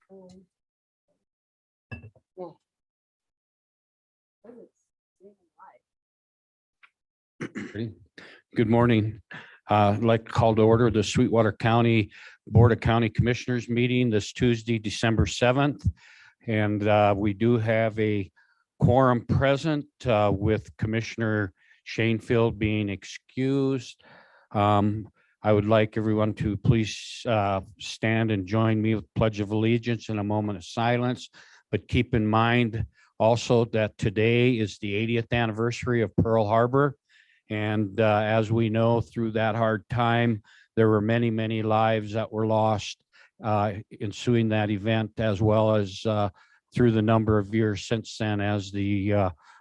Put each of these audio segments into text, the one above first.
Good morning. I'd like to call to order the Sweetwater County Board of County Commissioners meeting this Tuesday, December 7th. And we do have a quorum present with Commissioner Shanefield being excused. I would like everyone to please stand and join me with Pledge of Allegiance in a moment of silence. But keep in mind also that today is the 80th anniversary of Pearl Harbor. And as we know, through that hard time, there were many, many lives that were lost ensuing that event, as well as through the number of years since then, as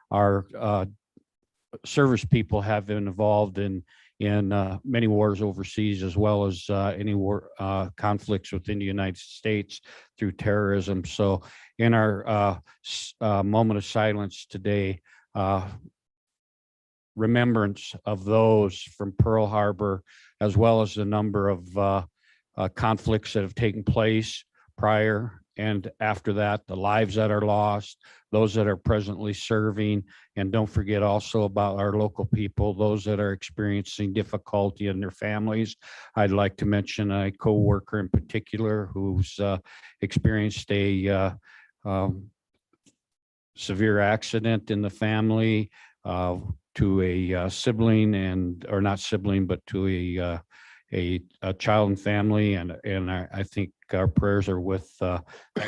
our service people have been involved in many wars overseas, as well as any war conflicts within the United States through terrorism. So in our moment of silence today, remembrance of those from Pearl Harbor, as well as the number of conflicts that have taken place prior and after that, the lives that are lost, those that are presently serving, and don't forget also about our local people, those that are experiencing difficulty in their families. I'd like to mention a co-worker in particular who's experienced a severe accident in the family, to a sibling or not sibling, but to a child and family. And I think our prayers are with that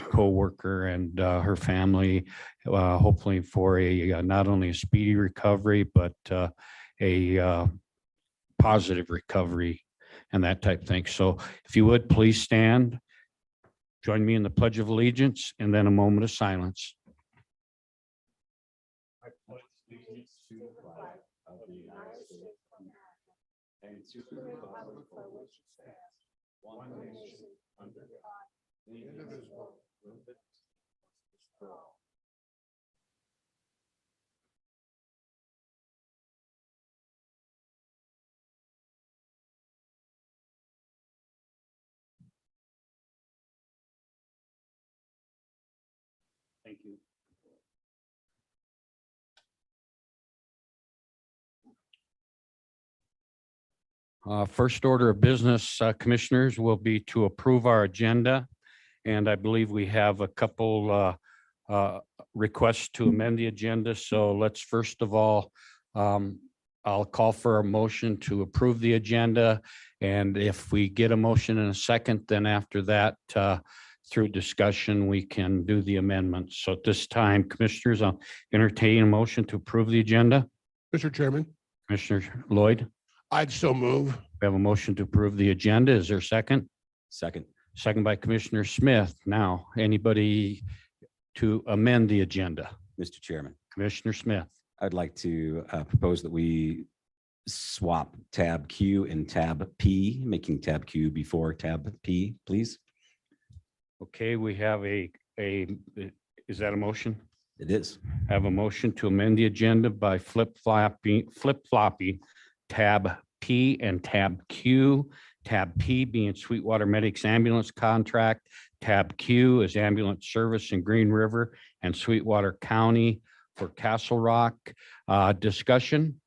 co-worker and her family, hopefully for not only a speedy recovery, but a positive recovery and that type of thing. So if you would, please stand, join me in the Pledge of Allegiance, and then a moment of silence. I pledge allegiance to the flag of the United States of America and to the republic for which it stands, one nation under God, indivisible, with liberty for all. Thank you. First order of business, commissioners, will be to approve our agenda. And I believe we have a couple requests to amend the agenda. So let's first of all, I'll call for a motion to approve the agenda. And if we get a motion in a second, then after that, through discussion, we can do the amendments. So at this time, commissioners, I'll entertain a motion to approve the agenda. Mr. Chairman, Commissioner Lloyd. I'd so move. We have a motion to approve the agenda. Is there a second? Second. Second by Commissioner Smith. Now, anybody to amend the agenda? Mr. Chairman, Commissioner Smith. I'd like to propose that we swap tab Q and tab P, making tab Q before tab P, please. Okay, we have is that a motion? It is. Have a motion to amend the agenda by flip-flopping tab P and tab Q. Tab P being Sweetwater Medics ambulance contract. Tab Q is ambulance service in Green River and Sweetwater County for Castle Rock. Discussion?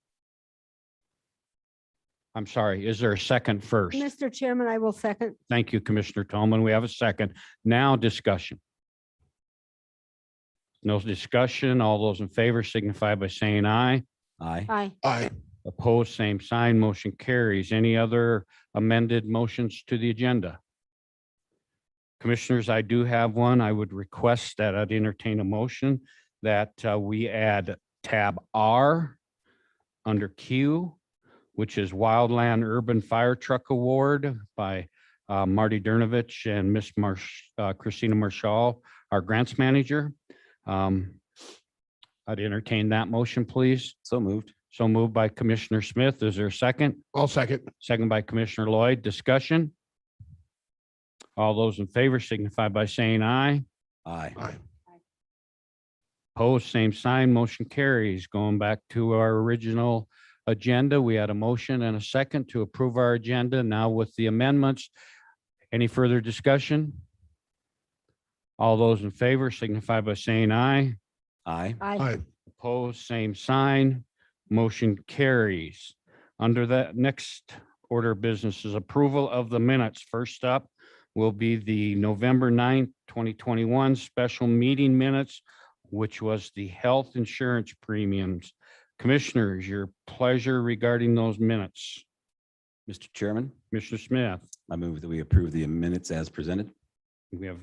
I'm sorry, is there a second first? Mr. Chairman, I will second. Thank you, Commissioner Tolman. We have a second. Now discussion. No discussion. All those in favor signify by saying aye. Aye. Aye. Aye. Opposed, same sign. Motion carries. Any other amended motions to the agenda? Commissioners, I do have one. I would request that I'd entertain a motion that we add tab R under Q, which is Wildland Urban Fire Truck Award by Marty Dernovich and Miss Christina Marshall, our grants manager. I'd entertain that motion, please. So moved. So moved by Commissioner Smith. Is there a second? I'll second. Second by Commissioner Lloyd. Discussion? All those in favor signify by saying aye. Aye. Aye. Opposed, same sign. Motion carries. Going back to our original agenda, we had a motion and a second to approve our agenda. Now with the amendments, any further discussion? All those in favor signify by saying aye. Aye. Aye. Opposed, same sign. Motion carries. Under that, next order of business is approval of the minutes. First up will be the November 9th, 2021 special meeting minutes, which was the health insurance premiums. Commissioners, your pleasure regarding those minutes. Mr. Chairman, Commissioner Smith, I move that we approve the minutes as presented. we have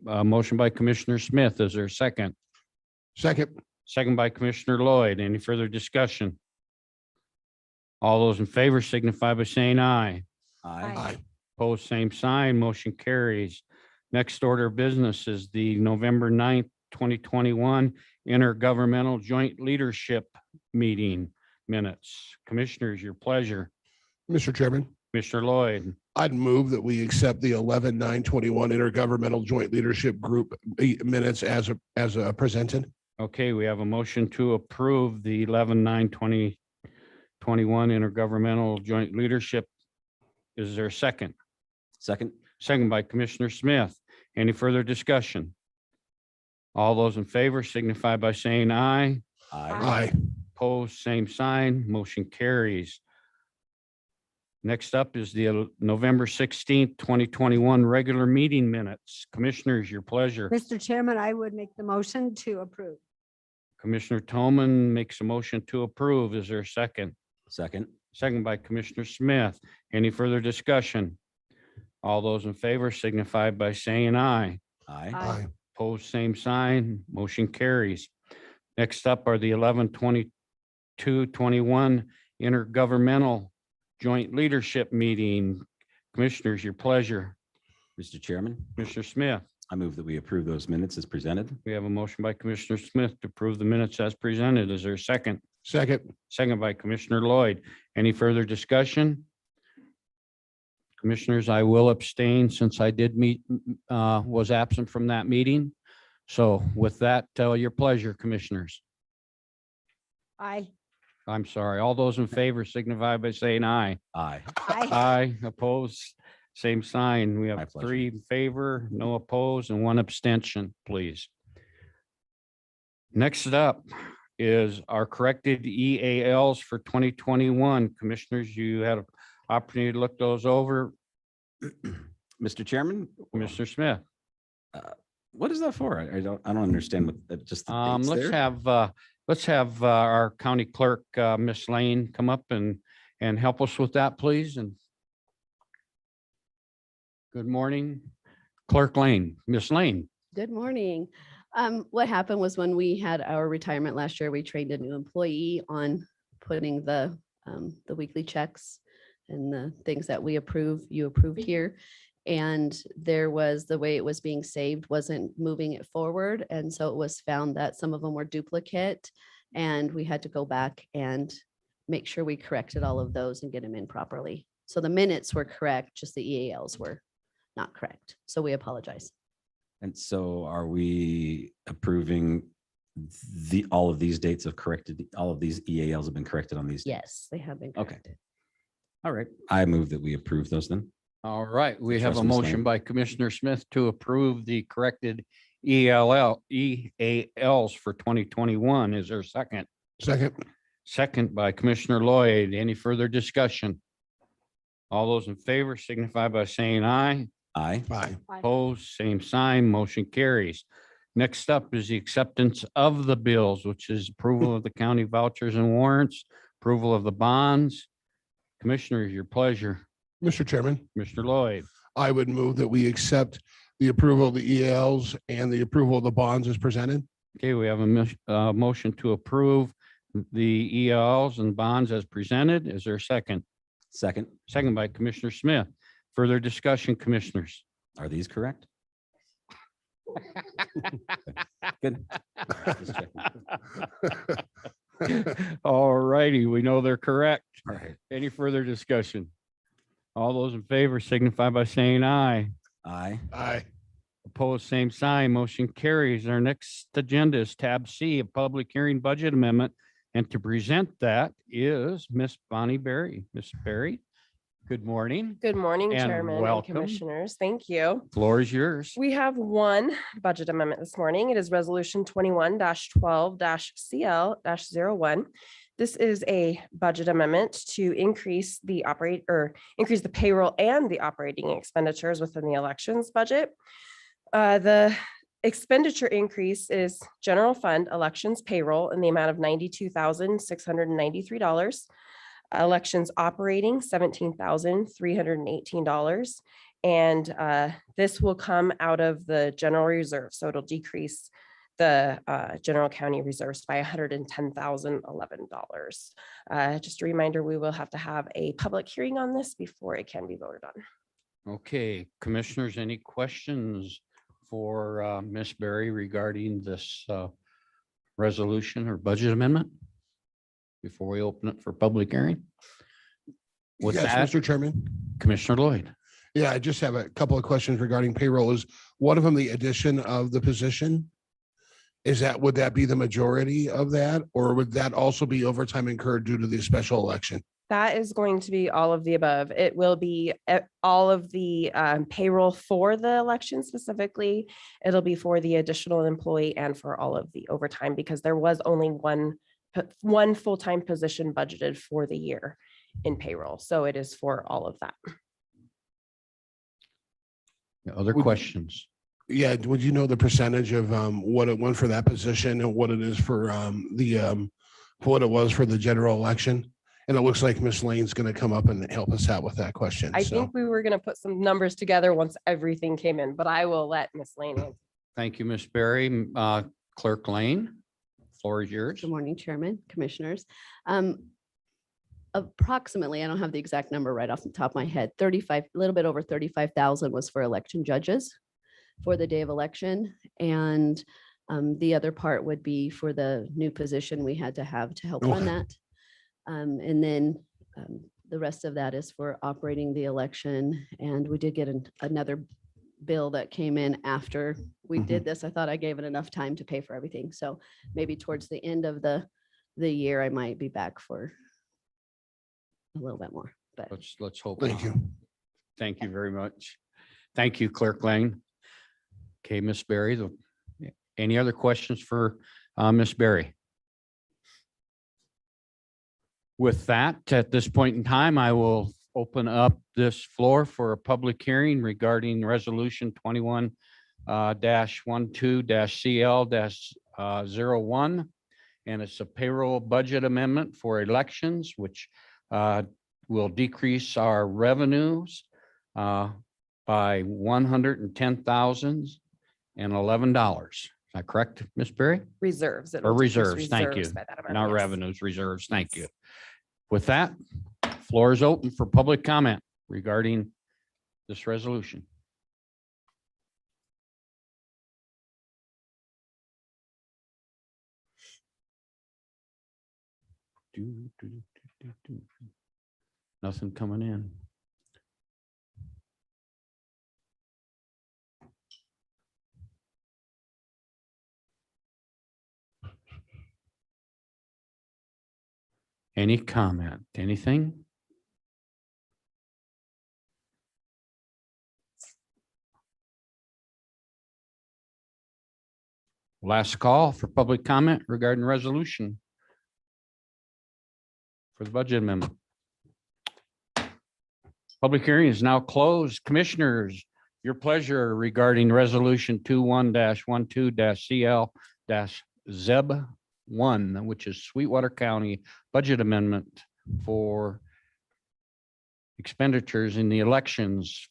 a motion by Commissioner Smith. Is there a second? Second. Second by Commissioner Lloyd. Any further discussion? All those in favor signify by saying aye. Aye. Opposed, same sign. Motion carries. Next order of business is the November 9th, 2021 intergovernmental joint leadership meeting minutes. Commissioners, your pleasure. Mr. Chairman, Commissioner Lloyd, I'd move that we accept the 11/9/21 Intergovernmental Joint Leadership Group minutes as presented. okay, we have a motion to approve the 11/9/2021 intergovernmental joint leadership. Is there a second? Second. Second by Commissioner Smith. Any further discussion? All those in favor signify by saying aye. Aye. Aye. Opposed, same sign. Motion carries. Next up is the November 16th, 2021 regular meeting minutes. Commissioners, your pleasure. Mr. Chairman, I would make the motion to approve. Commissioner Toman makes a motion to approve. Is there a second? Second. Second by Commissioner Smith. Any further discussion? All those in favor signify by saying aye. Aye. Aye. Opposed, same sign. Motion carries. Next up are the 11/22/21 intergovernmental joint leadership meeting. Commissioners, your pleasure. Mr. Chairman, Commissioner Smith, I move that we approve those minutes as presented. we have a motion by Commissioner Smith to approve the minutes as presented. Is there a second? Second. Second by Commissioner Lloyd. Any further discussion? Commissioners, I will abstain since I did was absent from that meeting. So with that, your pleasure, Commissioners. Aye. I'm sorry. All those in favor signify by saying aye. Aye. Aye. Aye, opposed, same sign. We My have pleasure. 3 in favor, no opposed, and 1 abstention, please. Next up is our corrected EALs for 2021. Commissioners, you had an opportunity to look those over. Mr. Chairman, Commissioner Smith, what is that for? I don't understand what, just the dates let's have our county clerk, Miss Lane, come up and help us with that, please. And good morning, Clerk Lane, Miss Lane. Good morning. What happened was when we had our retirement last year, we trained a new employee on putting the weekly checks and the things that we approve, you approve here. And there was, the way it was being saved wasn't moving it forward. And so it was found that some of them were duplicate, and we had to go back and make sure we corrected all of those and get them in properly. So the minutes were correct, just the EALs were not correct. So we apologize. And so are we approving all of these dates have corrected, all of these EALs have been corrected on these? Yes, they have been Okay. corrected. All right. I move that we approve those then. All right, we have a Trustee Ms. motion Lane. by Commissioner Smith to approve the corrected EALs for 2021. Is there a second? Second. Second by Commissioner Lloyd. Any further discussion? All those in favor signify by saying aye. Aye. Aye. Opposed, same sign, motion carries. Next up is the acceptance of the bills, which is approval of the county vouchers and warrants, approval of the bonds. Commissioners, your pleasure. Mr. Chairman, Mr. Lloyd, I would move that we accept the approval of the EALs and the approval of the bonds as presented. okay, we have a motion to approve the ELs and bonds as presented. Is there a second? Second. Second by Commissioner Smith. Further discussion, Commissioners? Are these correct? Good. Just checking. All righty, we know they're correct. All right. Any further discussion? All those in favor signify by saying aye. Aye. Aye. Opposed, same sign. Motion carries. Our next agenda is tab C, a public hearing budget amendment. And to present that is Miss Bonnie Berry. Miss Berry, Good morning. Good morning, And Chairman and welcome. Commissioners. Thank you. Floor is yours. We have one budget amendment this morning. It is Resolution 21-12-CL-01. This is a budget amendment to increase the payroll and the operating expenditures within the elections budget. The expenditure increase is general fund elections payroll in the amount of $92,693. Elections operating $17,318. And this will come out of the general reserve. So it'll decrease the general county reserves by $110,011. Just a reminder, we will have to have a public hearing on this before it can be voted on. Okay, commissioners, any questions for Ms. Berry regarding this resolution or budget amendment? Before we open it for public hearing? With Yes, that, Mr. Chairman. Commissioner Lloyd. Yeah, I just have a couple of questions regarding payroll. Is one of them the addition of the position? Would that be the majority of that, or would that also be overtime incurred due to the special election? That is going to be all of the above. It will be all of the payroll for the election specifically. It'll be for the additional employee and for all of the overtime, because there was only one full-time position budgeted for the year in payroll. So it is for all of that. Other Would- questions? Yeah, would you know the percentage of what it went for that position and what it is for what it was for the general election? And it looks like Ms. Lane's going to come up and help us out with that question. I So, think we were going to put some numbers together once everything came in, but I will let Ms. Lane answer. Thank you, Ms. Berry. Clerk Lane, floor is yours. Good morning, Chairman, Commissioners. Approximately, I don't have the exact number right off the top of my head, a little bit over 35,000 was for election judges for the day of election. And the other part would be for the new position we had to have to help run Okay. that. And then the rest of that is for operating the election. And we did get another bill that came in after we did this. I thought I gave it enough time to pay for everything. So maybe towards the end of the year, I might be back for a little bit more, but Let's hope. thank not. you. Thank you very much. Thank you, Clerk Lane. Okay, Ms. Berry, any other questions for Ms. Berry? With that, at this point in time, I will open up this floor for a public hearing regarding resolution 21 -12 CL -01. And it's a payroll budget amendment for elections, which will decrease our revenues by $110,011. Is that correct, Ms. Berry? Reserves. Or It'll decrease reserves, thank you. reserves by that amount, Not yes. revenues, reserves. Thank you. With that, floor is open for public comment regarding this resolution. Nothing coming in. Any comment, anything? Last call for public comment regarding resolution for the budget amendment. Public hearing is now closed. Commissioners, your pleasure regarding resolution 21-12-CL-ZEB1, which is Sweetwater County budget amendment for expenditures in the elections,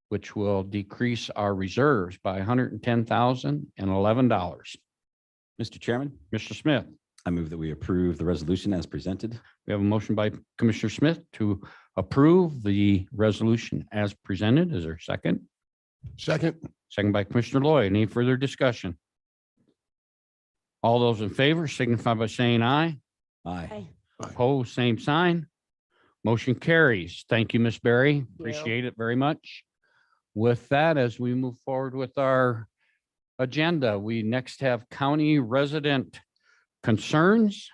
which will decrease our reserves by $110,011. Mr. Chairman, Mr. Smith, I move that we approve the resolution as presented. we have a motion by Commissioner Smith to approve the resolution as presented. Is there a second? Second. Second by Commissioner Lloyd. Any further discussion? All those in favor signify by saying aye. Aye. Opposed, same sign. Motion carries. Thank you, Ms. Berry. Appreciate it very much. With that, as we move forward with our agenda, we next have county resident concerns.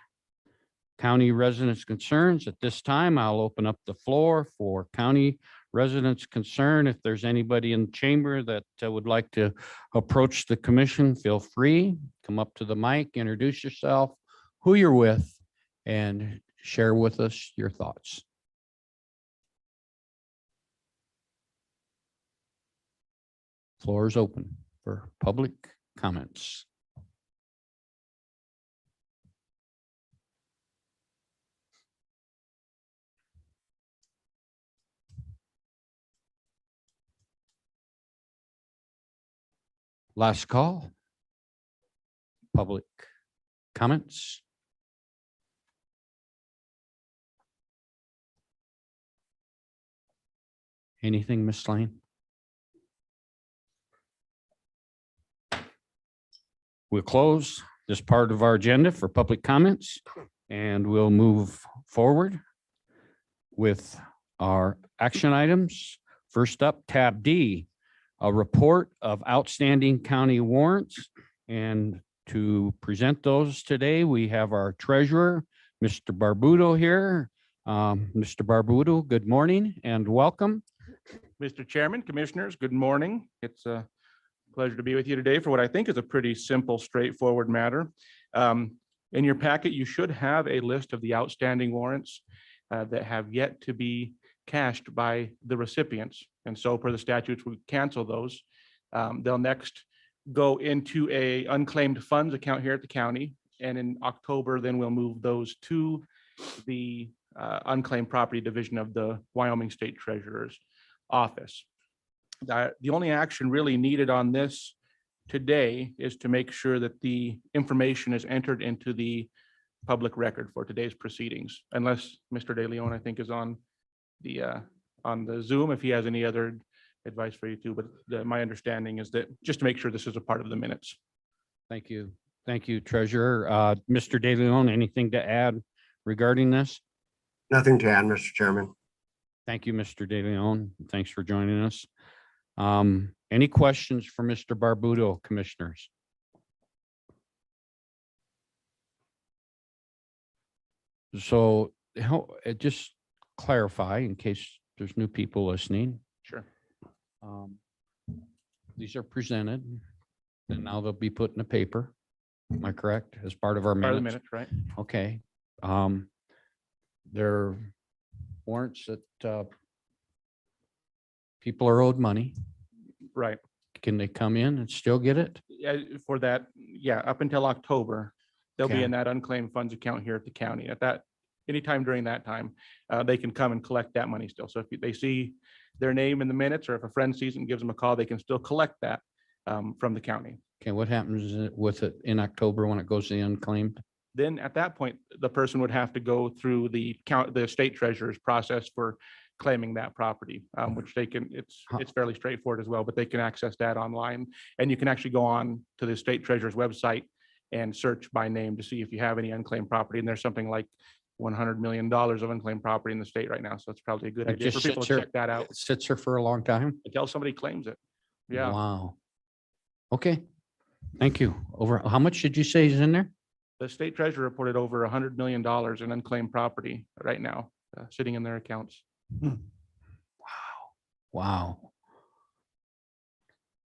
county residents' concerns. At this time, I'll open up the floor for county residents' concern. If there's anybody in the chamber that would like to approach the commission, feel free. Come up to the mic, introduce yourself, who you're with, and share with us your thoughts. Floor is open for public comments. Last call. Public comments. Anything, Ms. Lane? We'll close this part of our agenda for public comments, and we'll move forward with our action items. First up, tab D, a report of outstanding county warrants. And to present those today, we have our treasurer, Mr. Barbudo here. Mr. Barbudo, good morning and welcome. Mr. Chairman, Commissioners, good morning. It's a pleasure to be with you today for what I think is a pretty simple, straightforward matter. In your packet, you should have a list of the outstanding warrants that have yet to be cashed by the recipients. And so per the statutes, we cancel those. They'll next go into a unclaimed funds account here at the county. And in October, then we'll move those to the unclaimed property division of the Wyoming State Treasurer's office. The only action really needed on this today is to make sure that the information is entered into the public record for today's proceedings, unless Mr. De Leon, I think, is on the Zoom, if he has any other advice for you too. But my understanding is that just to make sure this is a part of the minutes. Thank you. Thank you, Treasurer. Mr. De Leon, anything to add regarding this? Nothing to add, Mr. Chairman. Thank you, Mr. De Leon. Thanks for joining us. Any questions for Mr. Barbudo, commissioners? So just clarify in case there's new people listening. Sure. These are presented and now they'll be put in the paper. Am I correct? As part of our Part of the minutes? minutes, right? Okay. There warrants that people are owed money. Right. Can they come in and still get it? Yeah, for that, yeah, up until October, they'll be Okay. in that unclaimed funds account here at the county. At that, anytime during that time, they can come and collect that money still. So if they see their name in the minutes, or if a friend sees it and gives them a call, they can still collect that from the county. Okay, what happens with it in October when it goes to the unclaimed? Then at that point, the person would have to go through the state treasurer's process for claiming that property, which they can, it's fairly straightforward as well, but they can access that online. And you can actually go on to the state treasurer's website and search by name to see if you have any unclaimed property. And there's something like $100 million of unclaimed property in the state right now. So it's probably a good It idea for just people sits to there- check that out It sits there for a long time? until somebody claims it. Yeah. Wow. Okay, thank you. Over, how much did you say is in there? The state treasurer reported over $100 million in unclaimed property right now, sitting in their accounts. Wow.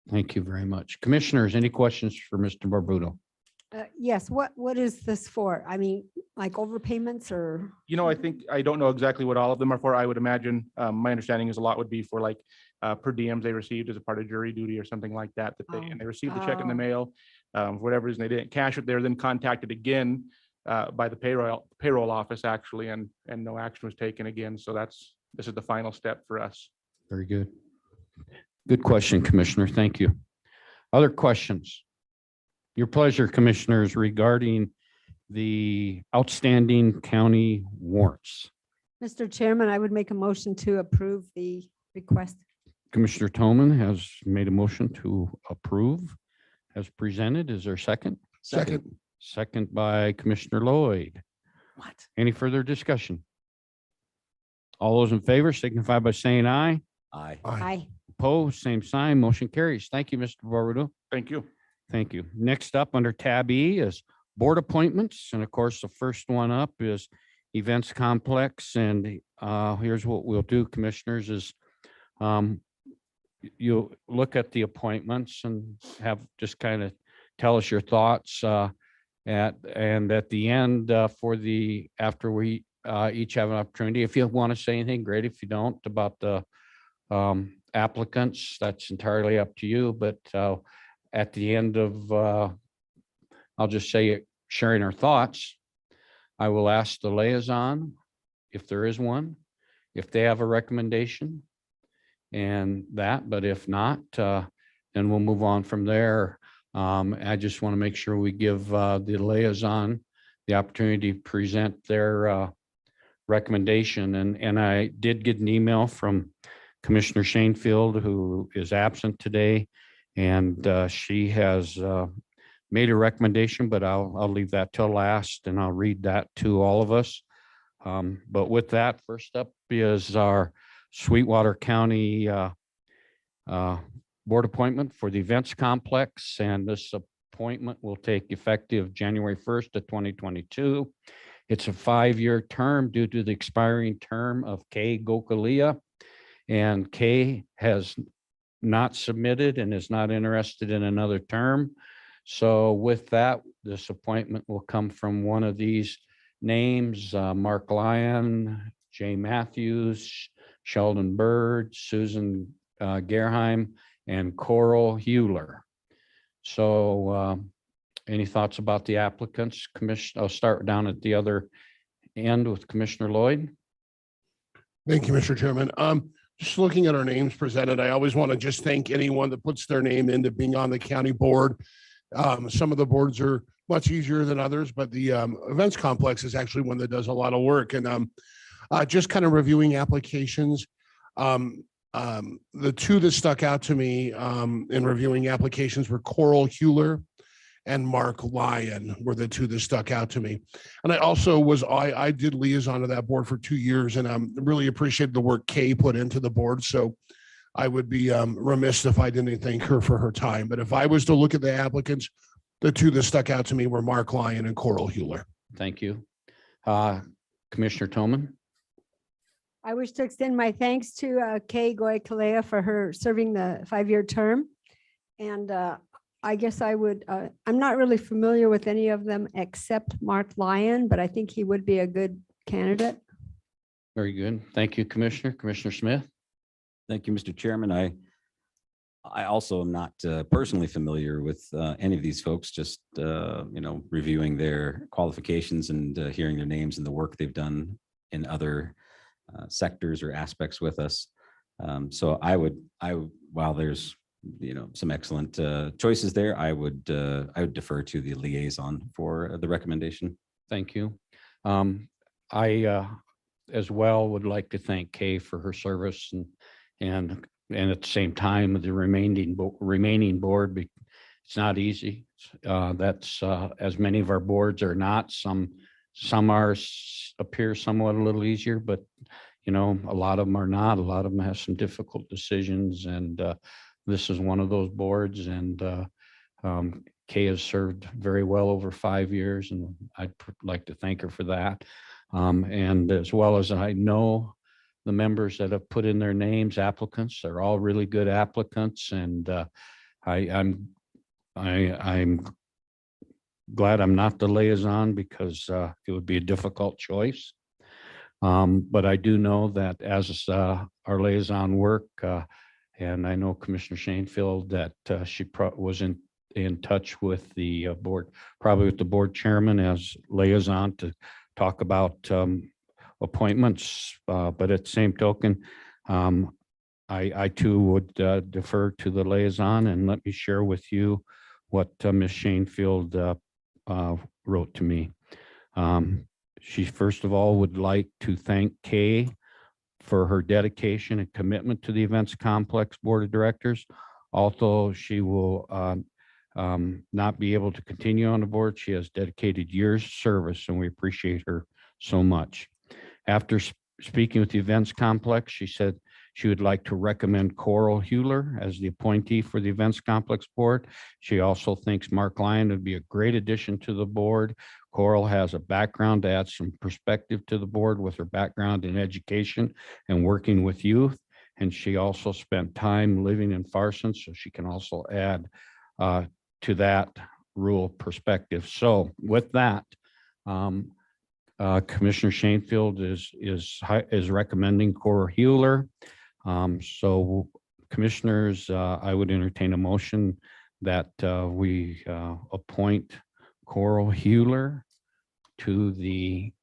Thank you very much. Commissioners, any questions for Mr. Barbudo? Yes, what is this for? I mean, like overpayments or? I think, I don't know exactly what all of them are for. I would imagine, my understanding is a lot would be for like per diems they received as a part of jury duty or something like that, and they received the check in the Oh. mail. For whatever reason, they didn't cash it. They were then contacted again by the payroll office actually, and no action was taken again. So this is the final step for us. Very good. Good question, Commissioner. Thank you. Other questions? Your pleasure, Commissioners, regarding the outstanding county warrants. Mr. Chairman, I would make a motion to approve the request. Commissioner Toman has made a motion to approve as presented. Is there a second? Second. Second by Commissioner Lloyd. What? Any further discussion? All those in favor signify by saying aye. Aye. Aye. Opposed, same sign. Motion carries. Thank you, Mr. Barbudo. Thank you. Thank you. Next up under tab E is board appointments. And of course, the first one up is Events Complex. And here's what we'll do, commissioners, is you'll look at the appointments and have just kind of tell us your thoughts and at the end after we each have an opportunity, if you want to say anything, great. If you don't, about the applicants, that's entirely up to you. But at the end of, I'll just say it, sharing our thoughts, I will ask the liaison, if there is one, if they have a recommendation and that, but if not, then we'll move on from there. I just want to make sure we give the liaison the opportunity to present their recommendation. And I did get an email from Commissioner Shanefield, who is absent today, and she has made a recommendation, but I'll leave that till last, and I'll read that to all of us. But with that, first up is our Sweetwater County board appointment for the events complex, and this appointment will take effective January 1st of 2022. It's a 5-year term due to the expiring term of Kay Gokalia, and Kay has not submitted and is not interested in another term. So with that, this appointment will come from one of these names: Mark Lyon, Jay Matthews, Sheldon Bird, Susan Gerheim, and Coral Hewler. So any thoughts about the applicants? I'll start down at the other end with Commissioner Lloyd. Thank you, Mr. Chairman. Just looking at our names presented, I always want to just thank anyone that puts their name into being on the county board. Some of the boards are much easier than others, but the events complex is actually one that does a lot of work. And just kind of reviewing applications, the two that stuck out to me in reviewing applications were Coral Hewler and Mark Lyon were the two that stuck out to me. And I also I did liaison to that board for 2 years, and really appreciated the work Kay put into the board. So I would be remiss if I didn't thank her for her time. But if I was to look at the applicants, the two that stuck out to me were Mark Lyon and Coral Hewler. Thank you. Commissioner Toman. I wish to extend my thanks to Kay Goy-Kalea for her serving the 5-year term. And I guess I would, I'm not really familiar with any of them except Mark Lyon, but I think he would be a good candidate. Very good. Thank you, Commissioner. Commissioner Smith. Thank you, Mr. Chairman. I also am not personally familiar with any of these folks, just, reviewing their qualifications and hearing their names and the work they've done in other sectors or aspects with us. So while there's, some excellent choices there, I would defer to the liaison for the recommendation. Thank you. I as well would like to thank Kay for her service and at the same time, the remaining board, it's not easy. That's as many of our boards are not. Some appear somewhat a little easier, but a lot of them are not. A lot of them have some difficult decisions, and this is one of those boards. And Kay has served very well over 5 years, and I'd like to thank her for that. And as well as I know the members that have put in their names, applicants, they're all really good applicants, and I'm glad I'm not the liaison, because it would be a difficult choice. But I do know that as our liaison work, and I know Commissioner Shanefield, that she was in touch with the board, probably with the board chairman as liaison, to talk about appointments. But at the same token, I too would defer to the liaison, and let me share with you what Ms. Shanefield wrote to me. She first of all would like to thank Kay for her dedication and commitment to the Events Complex Board of Directors. Although she will not be able to continue on the board, she has dedicated years of service, and we appreciate her so much. After speaking with the Events Complex, she said She would like to recommend Coral Hewler as the appointee for the Events Complex Board. She also thinks Mark Lyon would be a great addition to the board. Coral has a background to add some perspective to the board with her background in education and working with youth. And she also spent time living in Farson, so she can also add to that rural perspective. So with that, Commissioner Shanefield is recommending Cora Hewler. So commissioners, I would entertain a motion that we appoint Coral Hewler to the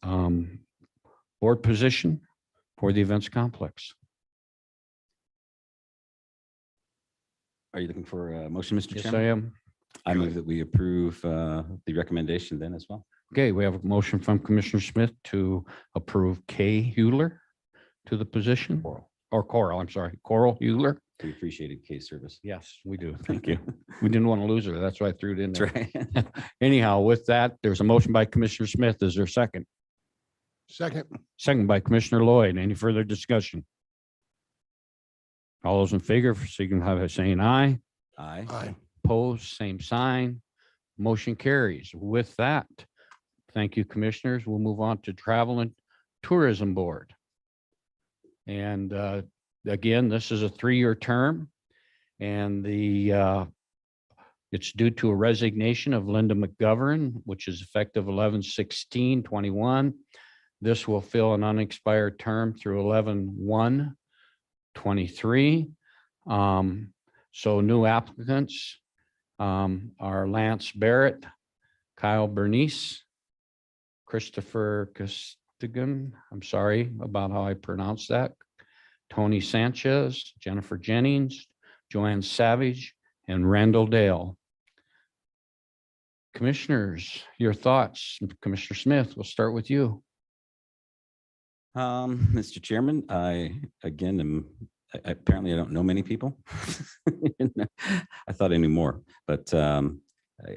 board position for the events complex. Are you looking for a motion, Mr. Yes, Chairman? I am. I move that we approve the recommendation then as well. Okay, we have a motion from Commissioner Smith to approve Kay Hewler to the position. Coral, I'm sorry, Coral Hewler. We appreciated Kay's service. Yes, we do. Thank you. We didn't want to lose her. That's why I threw it in there. That's right. Anyhow, with that, there's a motion by Commissioner Smith. Is there a second? Second. Second by Commissioner Lloyd. Any further discussion? All those in favor, signify by saying aye. Aye. Aye. Opposed, same sign. Motion carries. With that, thank you, commissioners. We'll move on to Travel and Tourism Board. And again, this is a 3-year term, and it's due to a resignation of Linda McGovern, which is effective 11/16/21. This will fill an unexpired term through 11/1/23. So new applicants are Lance Barrett, Kyle Bernice, Christopher Costigan, I'm sorry about how I pronounce that, Tony Sanchez, Jennifer Jennings, Joanne Savage, and Randall Dale. Commissioners, your thoughts. Commissioner Smith, we'll start with you. Mr. Chairman, apparently I don't know many people. I thought I knew more, but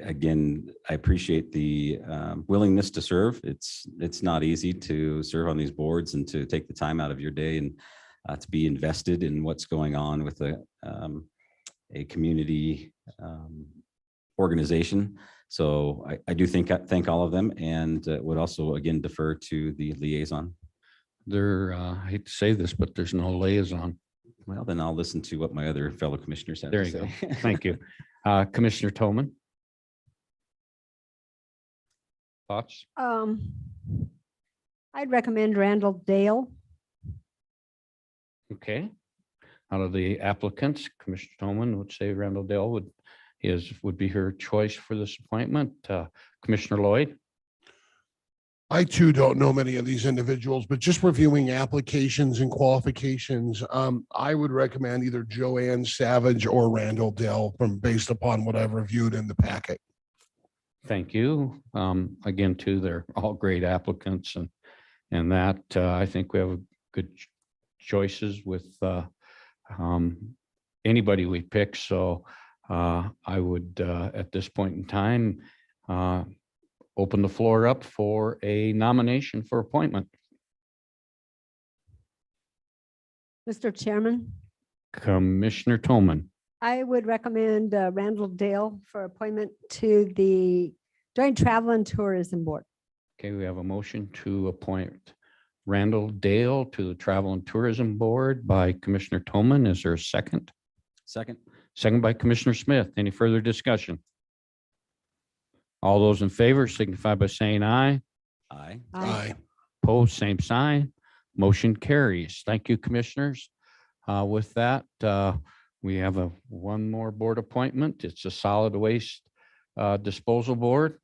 again, I appreciate the willingness to serve. It's not easy to serve on these boards and to take the time out of your day and to be invested in what's going on with a community organization. So I do thank all of them, and would also again defer to the liaison. I hate to say this, but there's no liaison. Well, then I'll listen to what my other fellow commissioners have There to you go. say. Thank you. Commissioner Toman. Thoughts? I'd recommend Randall Dale. Okay. Out of the applicants, Commissioner Toman would say Randall Dale would be her choice for this appointment. Commissioner Lloyd. I too don't know many of these individuals, but just reviewing applications and qualifications, I would recommend either Joanne Savage or Randall Dell based upon what I've reviewed in the packet. Thank you. Again, too, they're all great applicants, and that I think we have good choices with anybody we pick. So I would, at this point in time, open the floor up for a nomination for appointment. Mr. Chairman, Commissioner Toman. I would recommend Randall Dale for appointment to the Joint Travel and Tourism Board. Okay, we have a motion to appoint Randall Dale to the Travel and Tourism Board by Commissioner Toman. Is there a second? Second. Second by Commissioner Smith. Any further discussion? All those in favor signify by saying aye. Aye. Aye. Opposed, same sign. Motion carries. Thank you, commissioners. With that, we have one more board appointment. It's a solid waste disposal board.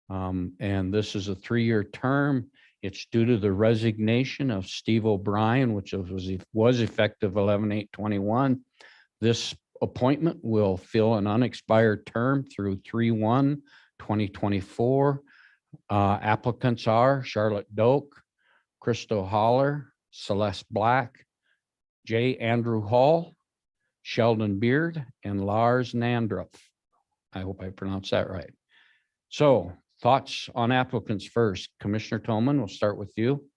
And this is a 3-year term. It's due to the resignation of Steve O'Brien, which was effective 11/8/21. This appointment will fill an unexpired term through 3/1/2024. Applicants are Charlotte Doak, Crystal Holler, Celeste Black, J. Andrew Hall, Sheldon Beard, and Lars Nandrup. I hope I pronounced that right. So thoughts on applicants first. Commissioner Toman, we'll start with you.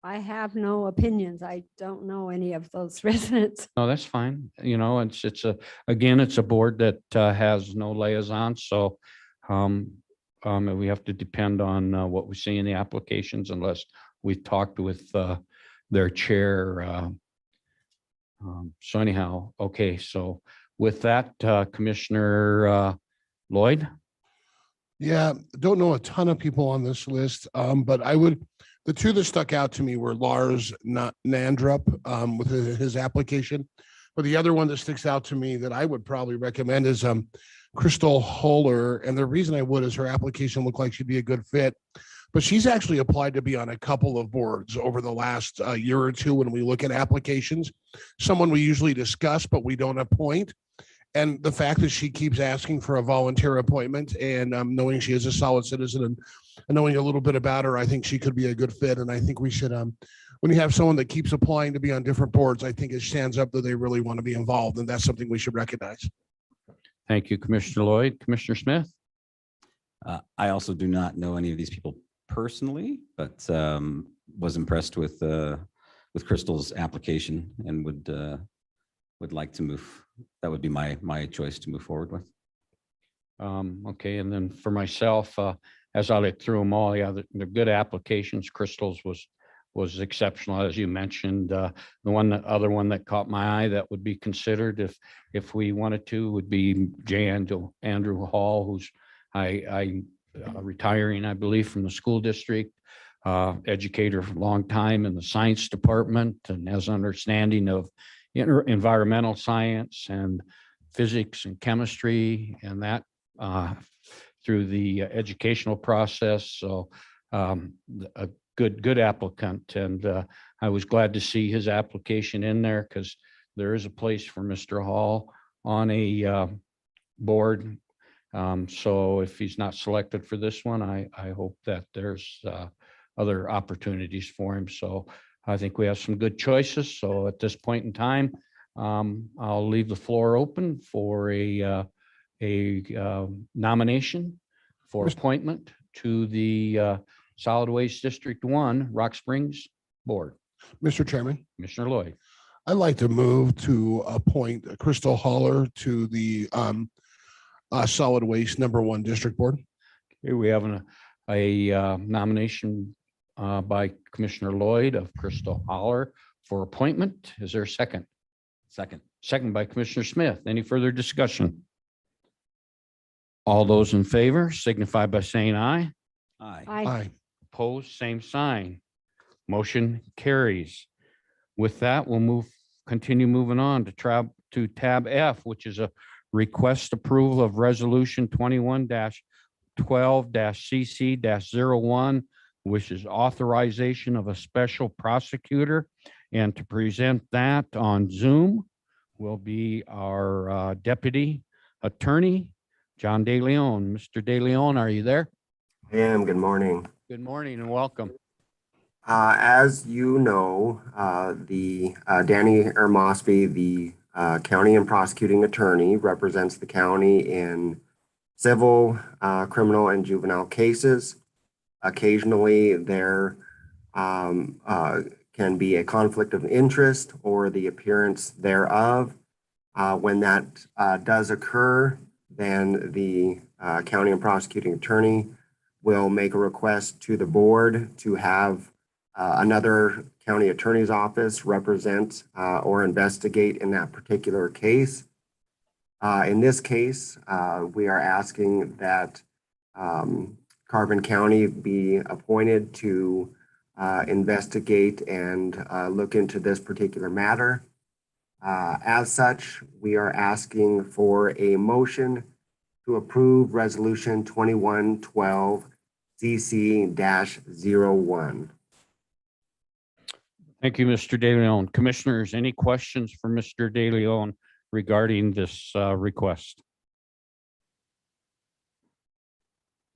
I have no opinions. I don't know any of those residents. No, that's fine. You know, again, it's a board that has no liaison, so we have to depend on what we see in the applications unless we've talked with their chair. So anyhow, okay, so with that, Commissioner Lloyd? Yeah, don't know a ton of people on this list, but the two that stuck out to me were Lars Nandrup with his application. But the other one that sticks out to me that I would probably recommend is Crystal Holler. And the reason I would is her application looked like she'd be a good fit. But she's actually applied to be on a couple of boards over the last year or two when we look at applications. Someone we usually discuss, but we don't appoint. And the fact that she keeps asking for a volunteer appointment and knowing she is a solid citizen and knowing a little bit about her, I think she could be a good fit. And I think we should, when you have someone that keeps applying to be on different boards, I think it stands up that they really want to be involved. And that's something we should recognize. Thank you, Commissioner Lloyd. Commissioner Smith? I also do not know any of these people personally, but was impressed with Crystal's application and would like to move. That would be my choice to move forward with. Okay, and then for myself, as I looked through them all, yeah, they're good applications. Crystal's was exceptional, as you mentioned. The other one that caught my eye that would be considered if we wanted to would be Andrew Hall, who's retiring, I believe, from the school district, educator for a long time in the science department and has understanding of environmental science and physics and chemistry and that through the educational process. So a good applicant. And I was glad to see his application in there because there is a place for Mr. Hall on a board. So if he's not selected for this one, I hope that there's other opportunities for him. So I think we have some good choices. So at this point in time, I'll leave the floor open for a nomination for appointment to the Solid Waste District 1 Rock Springs Board. Mr. Chairman, Commissioner Lloyd. I'd like to move to appoint Crystal Holler to the Solid Waste #1 District Board. Here we have a nomination by Commissioner Lloyd of Crystal Holler for appointment. Is there a second? Second by Commissioner Smith. Any further discussion? All those in favor signify by saying aye. Aye. Opposed, same sign. Motion carries. With that, we'll continue moving on to tab F, which is a request approval of resolution 21-12-CC-01, which is authorization of a special prosecutor. And to present that on Zoom will be our deputy attorney, John De Leon. Mr. De Leon, are you there? I am. Good morning. Good morning and welcome. As you know, Danny Ermosby, the county and prosecuting attorney, represents the county in civil, criminal, and juvenile cases. Occasionally, there can be a conflict of interest or the appearance thereof. When that does occur, then the county and prosecuting attorney will make a request to the board to have another county attorney's office represent or investigate in that particular case. In this case, we are asking that Carbon County be appointed to investigate and look into this particular matter. As such, we are asking for a motion to approve resolution 21-12-CC-01. Thank you, Mr. De Leon. Commissioners, any questions for Mr. De Leon regarding this request?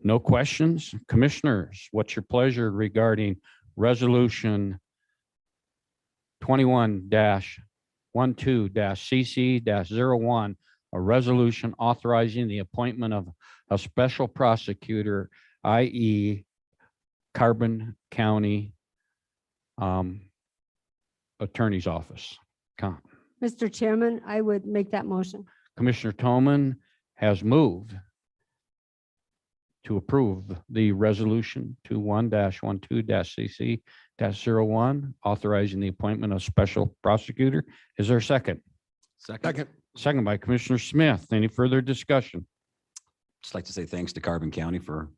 No questions? Commissioners, what's your pleasure regarding resolution 21-12-CC-01, a resolution authorizing the appointment of a special prosecutor, i.e. Carbon County Attorney's Office. Mr. Chairman, I would make that motion. Commissioner Toman has moved to approve the resolution 21-12-CC-01, authorizing the appointment of special prosecutor. Is there a second? Second. Second by Commissioner Smith. Any further discussion? Just like to say thanks to Carbon County for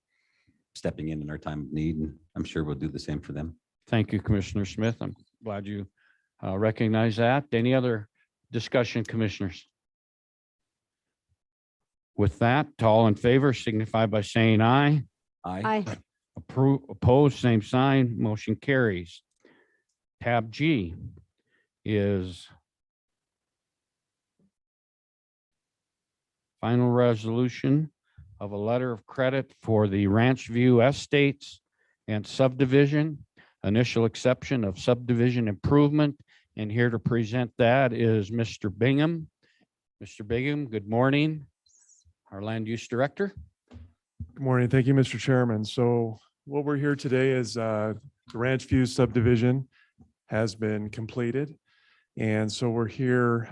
stepping in our time of need, and I'm sure we'll do the same for them. Thank you, Commissioner Smith. I'm glad you recognize that. Any other discussion, commissioners? With that, all in favor signify by saying aye. Aye. Approve, opposed, same sign, motion carries. Tab G is final resolution of a letter of credit for the Ranch View Estates and subdivision, initial exception of subdivision improvement. And here to present that is Mr. Bingham. Mr. Bingham, good morning. Our land use director. Good morning. Thank you, Mr. Chairman. So what we're here today is the Ranch View subdivision has been completed. And so we're here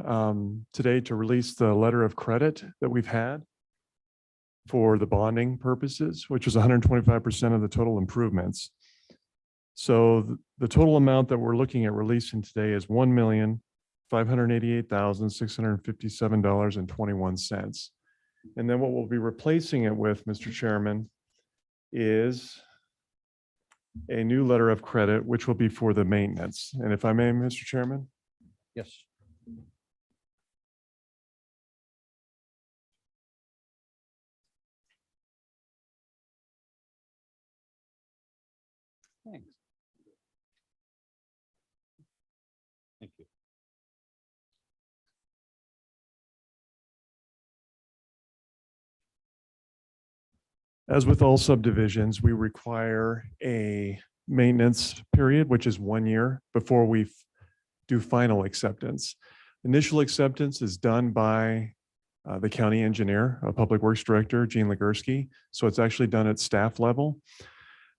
today to release the letter of credit that we've had for the bonding purposes, which is 125% of the total improvements. So the total amount that we're looking at releasing today is $1,588,657.21. And then what we'll be replacing it with, Mr. Chairman, is a new letter of credit, which will be for the maintenance. And if I may, Mr. Chairman? Yes. Thanks. Thank you. As with all subdivisions, we require a maintenance period, which is 1 year before we do final acceptance. Initial acceptance is done by the county engineer, a public works director, Gene Legursky. So it's actually done at staff level.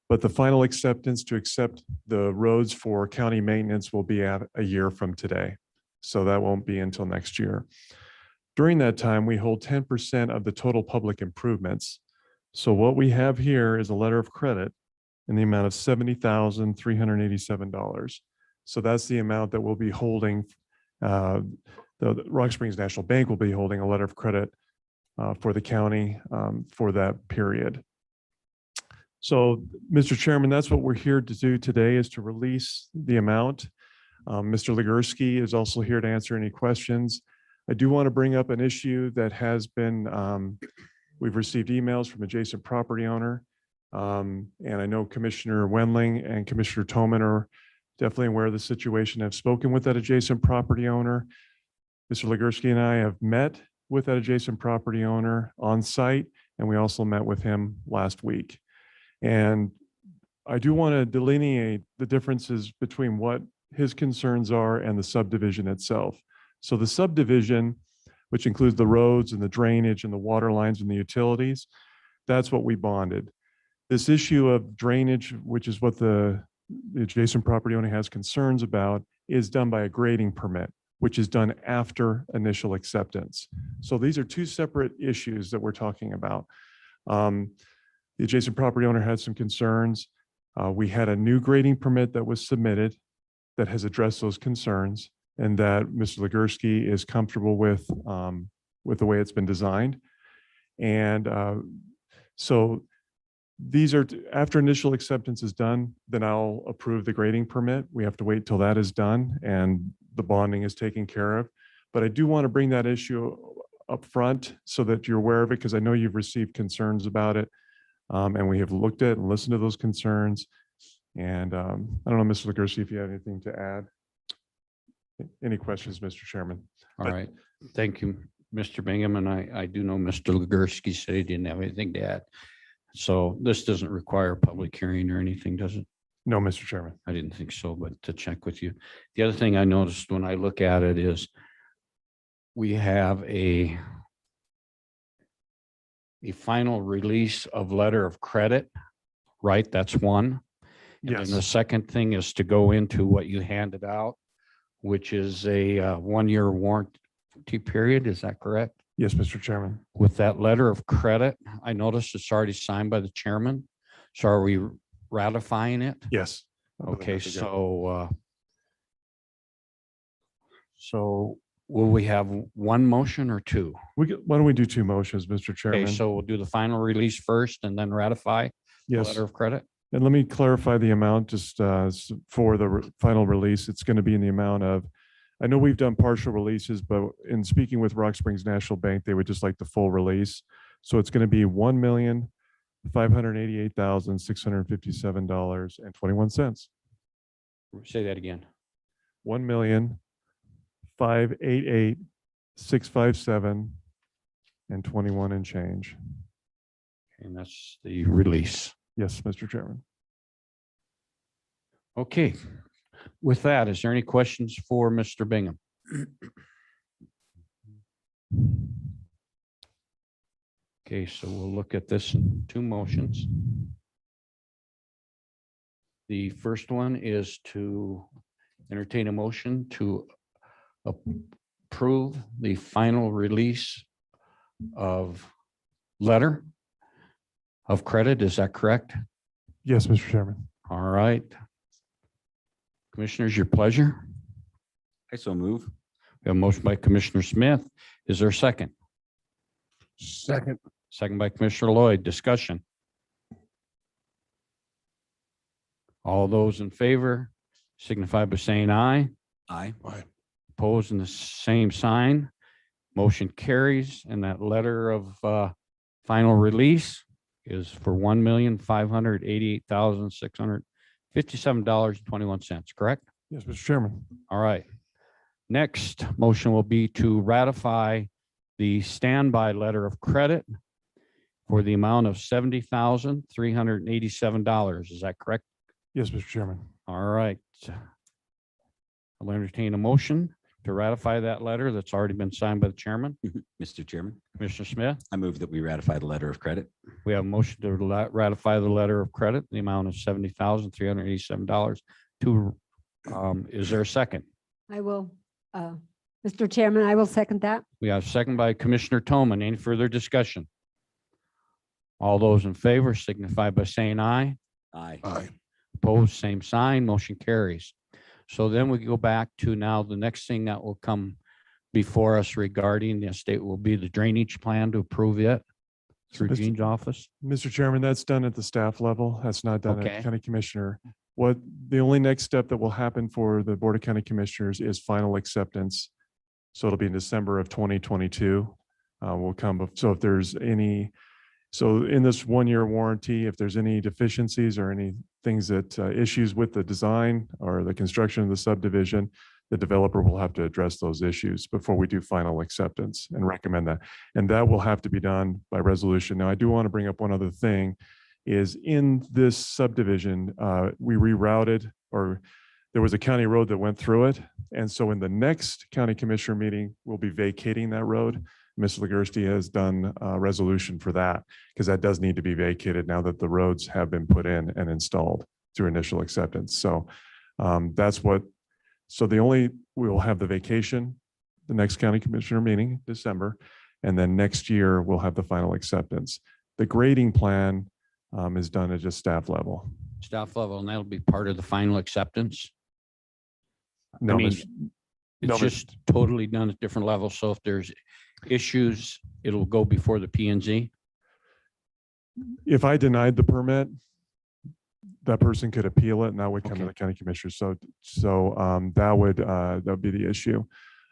But the final acceptance to accept the roads for county maintenance will be at a year from today. So that won't be until next year. During that time, we hold 10% of the total public improvements. So what we have here is a letter of credit in the amount of $70,387. So that's the amount that we'll be holding. The Rock Springs National Bank will be holding a letter of credit for the county for that period. So, Mr. Chairman, that's what we're here to do today, is to release the amount. Mr. Legursky is also here to answer any questions. I do want to bring up an issue that has been, we've received emails from adjacent property owner. And I know Commissioner Wendling and Commissioner Toman are definitely aware of the situation. I've spoken with that adjacent property owner. Mr. Legursky and I have met with that adjacent property owner on site, and we also met with him last week. And I do want to delineate the differences between what his concerns are and the subdivision itself. So the subdivision, which includes the roads and the drainage and the water lines and the utilities, that's what we bonded. This issue of drainage, which is what the adjacent property owner has concerns about, is done by a grading permit, which is done after initial acceptance. So these are two separate issues that we're talking about. The adjacent property owner had some concerns. We had a new grading permit that was submitted that has addressed those concerns, and that Mr. Legursky is comfortable with the way it's been designed. And so these are, after initial acceptance is done, then I'll approve the grading permit. We have to wait till that is done and the bonding is taken care of. But I do want to bring that issue up front so that you're aware of it, because I know you've received concerns about it. And we have looked at and listened to those concerns. And I don't know, Mr. Legursky, if you have anything to add. Any questions, Mr. Chairman? All right. Thank you, Mr. Bingham. And I do know Mr. Legursky said he didn't have anything to add. So this doesn't require a public hearing or anything, does it? No, Mr. Chairman. I didn't think so, but to check with you. The other thing I noticed when I look at it is we have a final release of letter of credit, right? That's one. And then the Yes, second thing is to go into what you handed out, which is a 1-year warranty period. Is that correct? yes, Mr. Chairman. With that letter of credit, I noticed it's already signed by the chairman. So are we ratifying it? Yes. I believe Okay, that's a good- so will we have one motion or two? Why don't we do two motions, Mr. Okay, Chairman? so we'll do the final release first and then ratify the Yes. letter of credit. And let me clarify the amount just for the final release. It's going to be in the amount of, I know we've done partial releases, but in speaking with Rock Springs National Bank, they would just like the full release. So it's going to be $1,588,657.21. Say that again. $1,588,657.21 and change. And that's the release. Yes, Mr. Chairman. Okay. With that, is there any questions for Mr. Bingham? Okay, so we'll look at this in two motions. The first one is to entertain a motion to approve the final release of letter of credit. Is that correct? Yes, Mr. Chairman. All right. Commissioners, your pleasure. I so move. We have a motion by Commissioner Smith. Is there a second? Second. Second by Commissioner Lloyd. Discussion. All those in favor signify by saying aye. Aye. Opposed in the same sign. Motion carries, and that letter of final release is for $1,588,657.21, correct? Yes, Mr. Chairman. All right. Next motion will be to ratify the standby letter of credit for the amount of $70,387. Is that correct? Yes, Mr. Chairman. All right. I'll entertain a motion to ratify that letter that's already been signed by the chairman. Mr. Chairman, Commissioner Smith, I move that we ratify the letter of credit. we have a motion to ratify the letter of credit, in the amount of $70,387 to, is there a second? I will, Mr. Chairman, I will second that. We have a second by Commissioner Toman. Any further discussion? All those in favor signify by saying aye. Aye. Aye. Opposed, same sign, motion carries. So then we go back to now the next thing that will come before us regarding the estate will be the drainage plan to approve it through Mr. Gene's office. Mr. Chairman, that's done at the staff level. That's not done Okay. at county commissioner. The only next step that will happen for the Board of County Commissioners is final acceptance. So it'll be in December of 2022. Will come, so if there's any, so in this 1-year warranty, if there's any deficiencies or any things that issues with the design or the construction of the subdivision, the developer will have to address those issues before we do final acceptance and recommend that. And that will have to be done by resolution. Now, I do want to bring up one other thing is in this subdivision, we rerouted, or there was a county road that went through it. And so in the next county commissioner meeting, we'll be vacating that road. Ms. Ligursky has done a resolution for that because that does need to be vacated now that the roads have been put in and installed through initial acceptance. So that's what, so we will have the vacation, the next county commissioner meeting, December, and then next year we'll have the final acceptance. The grading plan is done at just staff level. Staff level, and that'll be part of the final acceptance. No, mean, Ms. no, It's Ms. just totally done at different levels. So if there's issues, it'll go before the P and Z. If I denied the permit, that person could appeal it and that would come to Okay. the county commissioner. So that would be the issue.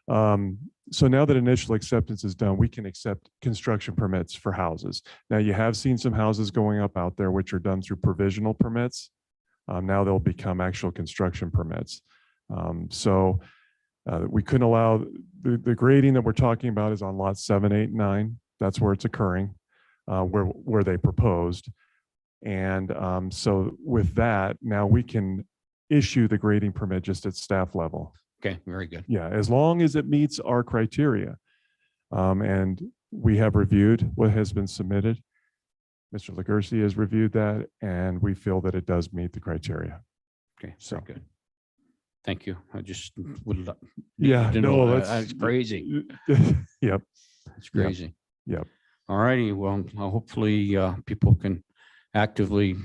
So now that initial acceptance is done, we can accept construction permits for houses. Now you have seen some houses going up out there, which are done through provisional permits. Now they'll become actual construction permits. We couldn't allow the grading that we're talking about is on lots 7, 8, 9. That's where it's occurring, where they proposed. And so with that, now we can issue the grading permit just at staff level. Okay, very good. Yeah, as long as it meets our criteria. And we have reviewed what has been submitted. Mr. Legursky has reviewed that, and we feel that it does meet the criteria. Okay, So- very good. Thank you. I just would. Yeah, needed to know no, that. that's Crazy. Yep. It's crazy. Yep. All righty. Well, hopefully people can actively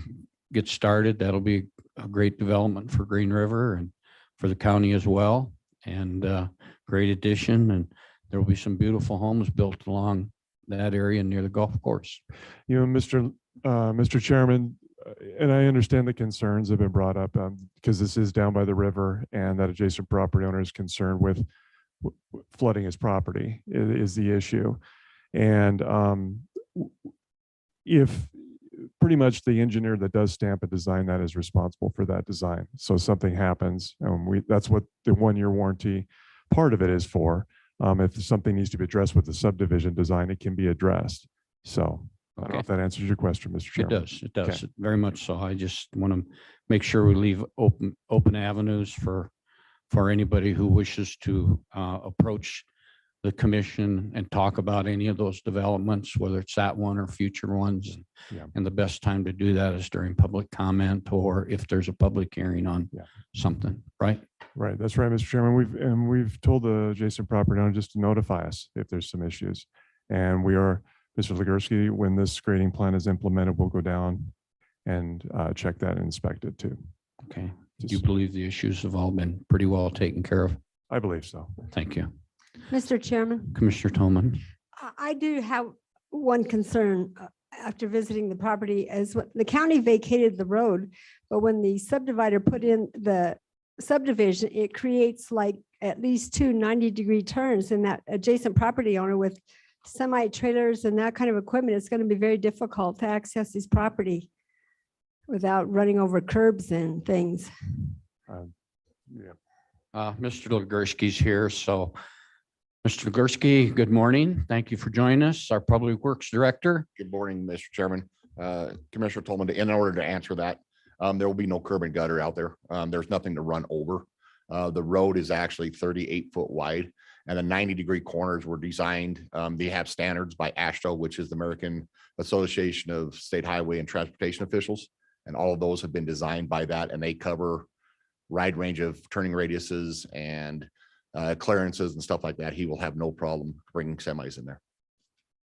get started. That'll be a great development for Green River and for the county as well. And great addition. And there will be some beautiful homes built along that area near the golf course. You know, Mr. Chairman, and I understand the concerns have been brought up because this is down by the river and that adjacent property owner is concerned with flooding his property is the issue. And if pretty much the engineer that does stamp and design that is responsible for that design. So something happens, that's what the 1-year warranty part of it is for. If something needs to be addressed with the subdivision design, it can be addressed. So I don't know Okay. if that answers your question, Mr. It Chairman. does. It does. Very much so. I just want to make sure we leave open avenues for anybody who wishes to approach the commission and talk about any of those developments, whether it's that one or future ones. Yeah. And the best time to do that is during public comment or if there's a public hearing on Yeah. something, right? Right, that's right, Mr. Chairman. We've told the adjacent property owner just to notify us if there's some issues. And we are, Mr. Legursky, when this grading plan is implemented, we'll go down and check that and inspect it too. Okay. Do you Just- believe the issues have all been pretty well taken care of? I believe so. Thank you. Mr. Chairman, Commissioner Tolman. I do have one concern after visiting the property is what the county vacated the road, but when the subdivider put in the subdivision, it creates like at least 2 90-degree turns in that adjacent property owner with semi trailers and that kind of equipment. It's going to be very difficult to access his property without running over curbs and things. Yeah. Mr. Legursky's here, so Mr. Legursky, good morning. Thank you for joining us, our Public Works Director. Good morning, Mr. Chairman. Commissioner Tolman, in order to answer that, there will be no curb and gutter out there. There's nothing to run over. The road is actually 38-foot wide and the 90-degree corners were designed. They have standards by AASHTO, which is the American Association of State Highway and Transportation Officials. And all of those have been designed by that, and they cover wide range of turning radiuses and clearances and stuff like that. He will have no problem bringing semis in there.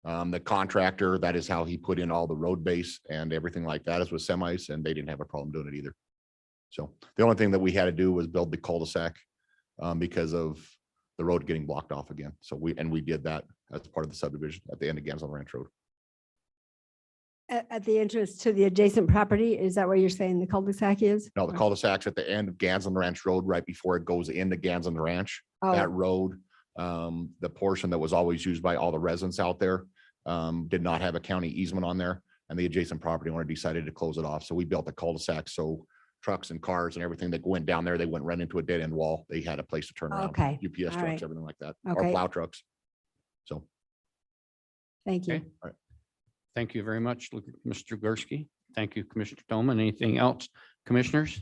The contractor, that is how he put in all the road base and everything like that is with semis, and they didn't have a problem doing it either. So the only thing that we had to do was build the cul-de-sac because of the road getting blocked off again. So we did that as part of the subdivision at the end of Gansel Ranch Road. At the entrance to the adjacent property, is that what you're saying the cul-de-sac is? No, the cul-de-sac's at the end of Gansel Ranch Road, right before it goes into Gansel Ranch. That Oh, road, the portion that was always used by all the residents out there, did not have a county easement on there, and the adjacent property owner decided to close it off. So we built a cul-de-sac, so trucks and cars and everything that went down there, they wouldn't run into a dead end wall. They had a place to turn around. Okay, UPS all trucks, right. everything like that, or Okay. plow trucks. So, thank you. Okay. Thank you very much, Mr. Gursky. Thank you, Commissioner Tolman. Anything else, commissioners?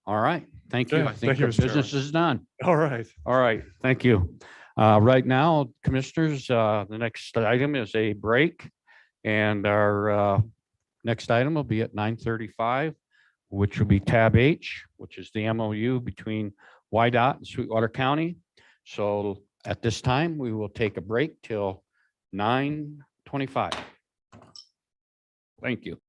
All right, thank you. Okay, I think thank you, our Mr. business is done. All right. All right, thank you. Right now, commissioners, the next item is a break. And our next item will be at 9:35, which will be tab H, which is the MOU between YDOT and Sweetwater County. So at this time, we will take a break till 9:25. Thank you.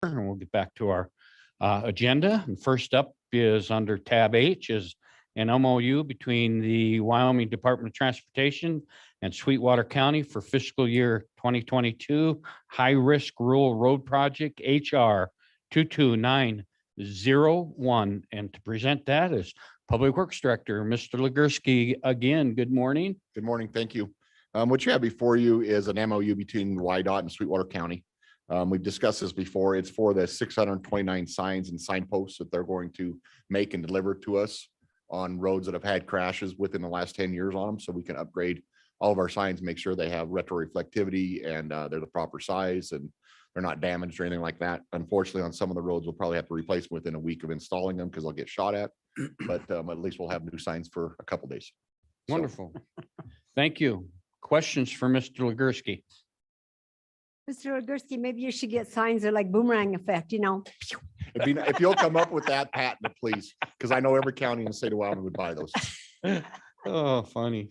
and we'll get back to our agenda. And first up is under tab H is an MOU between the Wyoming Department of Transportation and Sweetwater County for fiscal year 2022 high-risk rural road project HR 22901. And to present that is Public Works Director, Mr. Legursky. Again, good morning. Good morning. Thank you. What you have before you is an MOU between YDOT and Sweetwater County. We've discussed this before. It's for the 629 signs and signposts that they're going to make and deliver to us on roads that have had crashes within the last 10 years on them. So we can upgrade all of our signs, make sure they have retroreflectivity and they're the proper size and they're not damaged or anything like that. Unfortunately, on some of the roads, we'll probably have to replace them within a week of installing them because they'll get shot at. But at least we'll have new signs for a couple days. So, Wonderful. Thank you. Questions for Mr. Legursky? Mr. Legursky, maybe you should get signs that are like boomerang effect, you know? if you'll come up with that patent, please, because I know every county in the state of Wyoming would buy those. Oh, funny.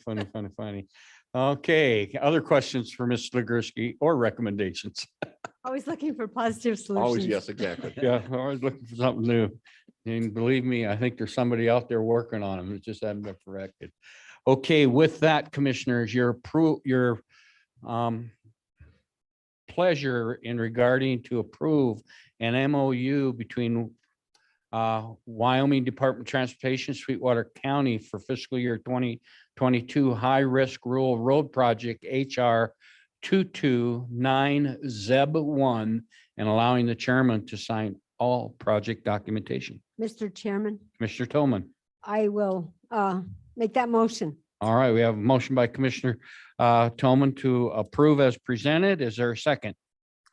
Okay, other questions for Mr. Legursky or recommendations? Always looking for positive solutions. Always, yes, exactly. Yeah, always looking for something new. And believe me, I think there's somebody out there working on them. It just hasn't been corrected. Okay, with that, commissioners, your pleasure in regarding to approve an MOU between Wyoming Department of Transportation, Sweetwater County for fiscal year 2022 high-risk rural road project HR 229-1 and allowing the chairman to sign all project documentation. Mr. Chairman, Commissioner Tillman. I will make that motion. All right, we have a motion by Commissioner Tillman to approve as presented. Is there a second?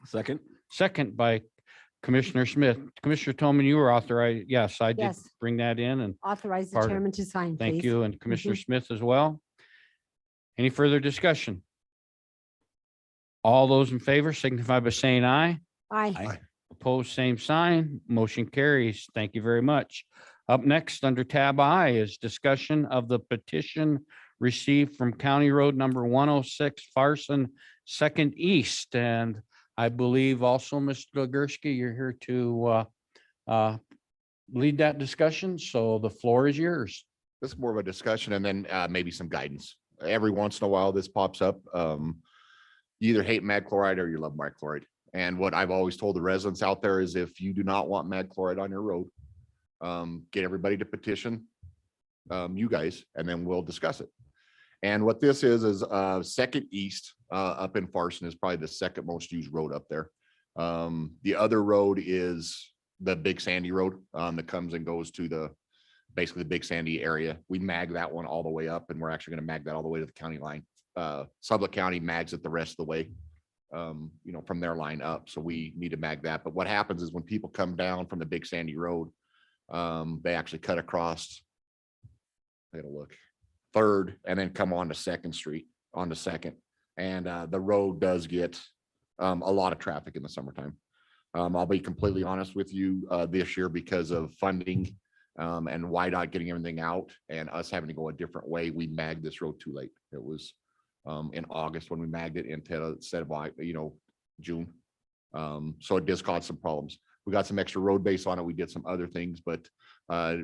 Second. Second by Commissioner Smith. Commissioner Tillman, you were authorized. Yes, I did Yes. bring that in, and Authorize the Pardon. chairman to sign, please. thank you. And Commissioner Smith as well. Any further discussion? All those in favor signify by saying aye. Aye. Opposed, same sign. Motion carries. Thank you very much. Up next, under tab I is discussion of the petition received from County Road number 106 Farson Second East. And I believe also, Mr. Legursky, you're here to lead that discussion. So the floor is yours. This is more of a discussion and then maybe some guidance. Every once in a while, this pops up. You either hate mag chloride or you love mag chloride. And what I've always told the residents out there is if you do not want mag chloride on your road, get everybody to petition you guys, and then we'll discuss it. And what this is Second East up in Farson is probably the second most used road up there. The other road is the Big Sandy Road that comes and goes to basically the Big Sandy area. We mag that one all the way up, and we're actually going to mag that all the way to the county line. Sublette County mags it the rest of the way, from their line up. So we need to mag that. But what happens is when people come down from the Big Sandy Road, they actually cut across, I gotta look, Third, and then come on to Second Street onto Second. And the road does get a lot of traffic in the summertime. I'll be completely honest with you, this year because of funding and YDOT getting everything out and us having to go a different way, we magged this road too late. It was in August when we magged it instead of June. So it does cause some problems. We got some extra road base on it. We did some other things, but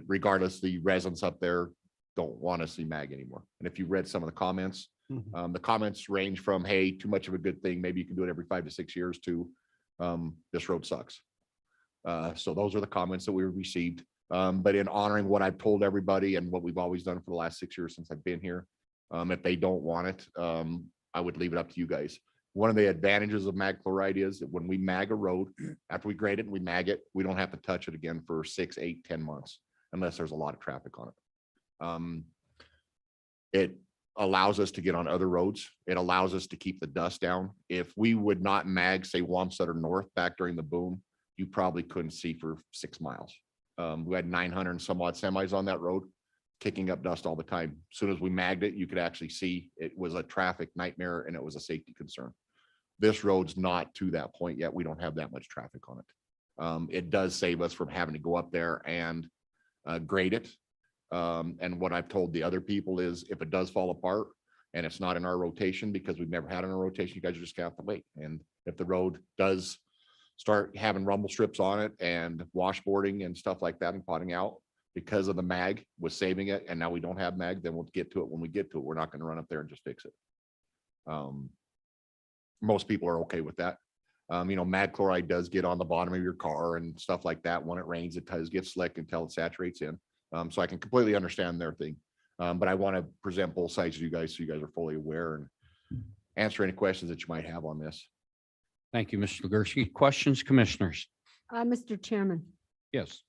regardless, the residents up there don't want to see mag anymore. And if you read some of the comments, the comments range from, hey, too much of a good thing. Maybe you can do it every 5 to 6 years to this road sucks. So those are the comments that we received. But in honoring what I've told everybody and what we've always done for the last 6 years since I've been here, if they don't want it, I would leave it up to you guys. One of the advantages of mag chloride is that when we mag a road, after we grade it and we mag it, we don't have to touch it again for 6, 8, 10 months, unless there's a lot of traffic on it. It allows us to get on other roads. It allows us to keep the dust down. If we would not mag, say, Wamsutter North back during the boom, you probably couldn't see for 6 miles. We had 900 and some odd semis on that road, kicking up dust all the time. As soon as we magged it, you could actually see it was a traffic nightmare and it was a safety concern. This road's not to that point yet. We don't have that much traffic on it. It does save us from having to go up there and grade it. And what I've told the other people is if it does fall apart and it's not in our rotation, because we've never had it in our rotation, you guys are just gonna have to wait. And if the road does start having rumble strips on it and washboarding and stuff like that and potting out because of the mag was saving it. And now we don't have mag, then we'll get to it when we get to it. We're not going to run up there and just fix it. Most people are okay with that. Mag chloride does get on the bottom of your car and stuff like that. When it rains, it does get slick until it saturates in. So I can completely understand their thing. But I want to present both sides to you guys so you guys are fully aware and answer any questions that you might have on this. Thank you, Mr. Gursky. Questions, commissioners? Mr. Chairman, Yes.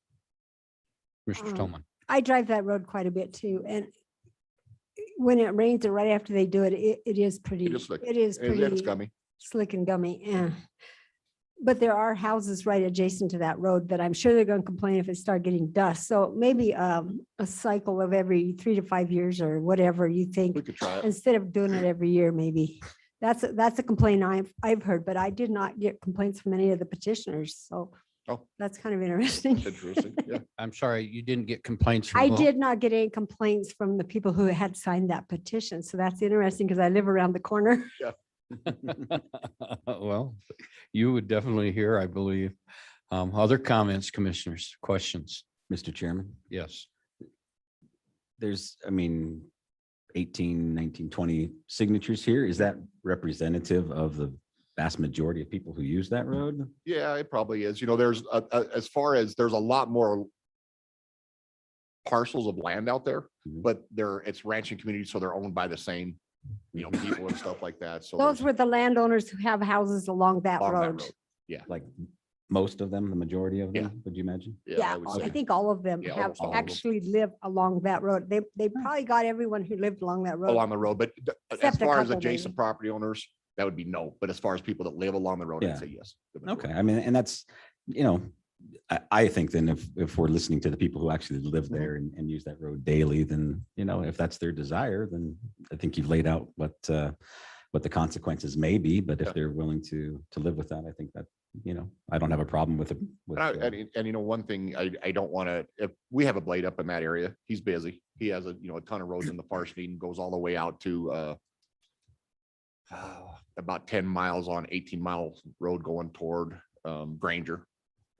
Mr. Tolman. I drive that road quite a bit too, and when it rains or right after they do it, it is pretty, It is slick. it is And it's pretty gummy. slick and gummy. Yeah. But there are houses right adjacent to that road that I'm sure they're going to complain if it start getting dust. So maybe a cycle of every 3 to 5 years or whatever you We think, could try it. instead of doing it every year, maybe. That's a complaint I've heard, but I did not get complaints from any of the petitioners. So Oh. that's kind of interesting. Interesting. Yeah. I'm sorry, you didn't get complaints from I who? did not get any complaints from the people who had signed that petition. So that's interesting because I live around the corner. Well, you would definitely hear, I believe. Other comments, commissioners, questions? Mr. Chairman, Yes. there's, 18, 19, 20 signatures here. Is that representative of the vast majority of people who use that road? Yeah, it probably is. There's as far as there's a lot more parcels of land out there, Mhm. but it's ranching communities, so they're owned by the same, people and stuff like that. So Those there's- were the landowners who have houses along that along that road. road. Like most of them, the majority of Yeah. them, would you imagine? Yeah, would I say. think all of them Yeah, have almost all of them. actually lived along that road. They probably got everyone who lived along that road. Along the road, but as Except a far as couple, adjacent maybe. property owners, that would be no. But as far as people that live along the road, Yeah. I'd say yes. the majority. Okay, and that's, I think then if we're listening to the people who actually live there and use that road daily, then, if that's their desire, then I think you've laid out what the consequences may be, but if Yeah. they're willing to live with that, I think that, I don't have a problem with it. with, One thing I don't want to, if we have a blade up in that area, he's busy. He has a ton of roads in the Parsonage and goes all the way out to about 10 miles on 18-mile road going toward Granger,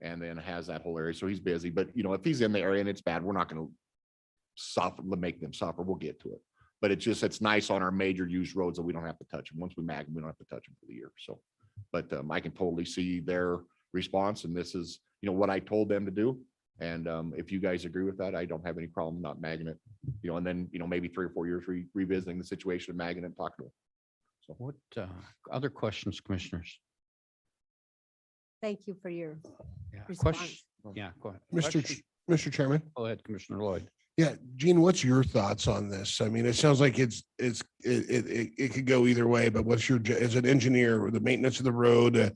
and then has that whole area. So he's busy, but if he's in the area and it's bad, we're not going to make them suffer. We'll get to it. But it's nice on our major used roads that we don't have to touch them. Once we mag them, we don't have to touch them for the year. So, but I can totally see their response, and this is, what I told them to do. And if you guys agree with that, I don't have any problem not magging it, and then, maybe 3 or 4 years revisiting the situation of magging it and talking to them. So What other questions, commissioners? Thank you for your Yeah, response. question. Yeah, go ahead. Mr. Chairman. Go ahead, Commissioner Lloyd. Yeah, Gene, what's your thoughts on this? I mean, it sounds like it could go either way, but what's as an engineer or the maintenance of the road,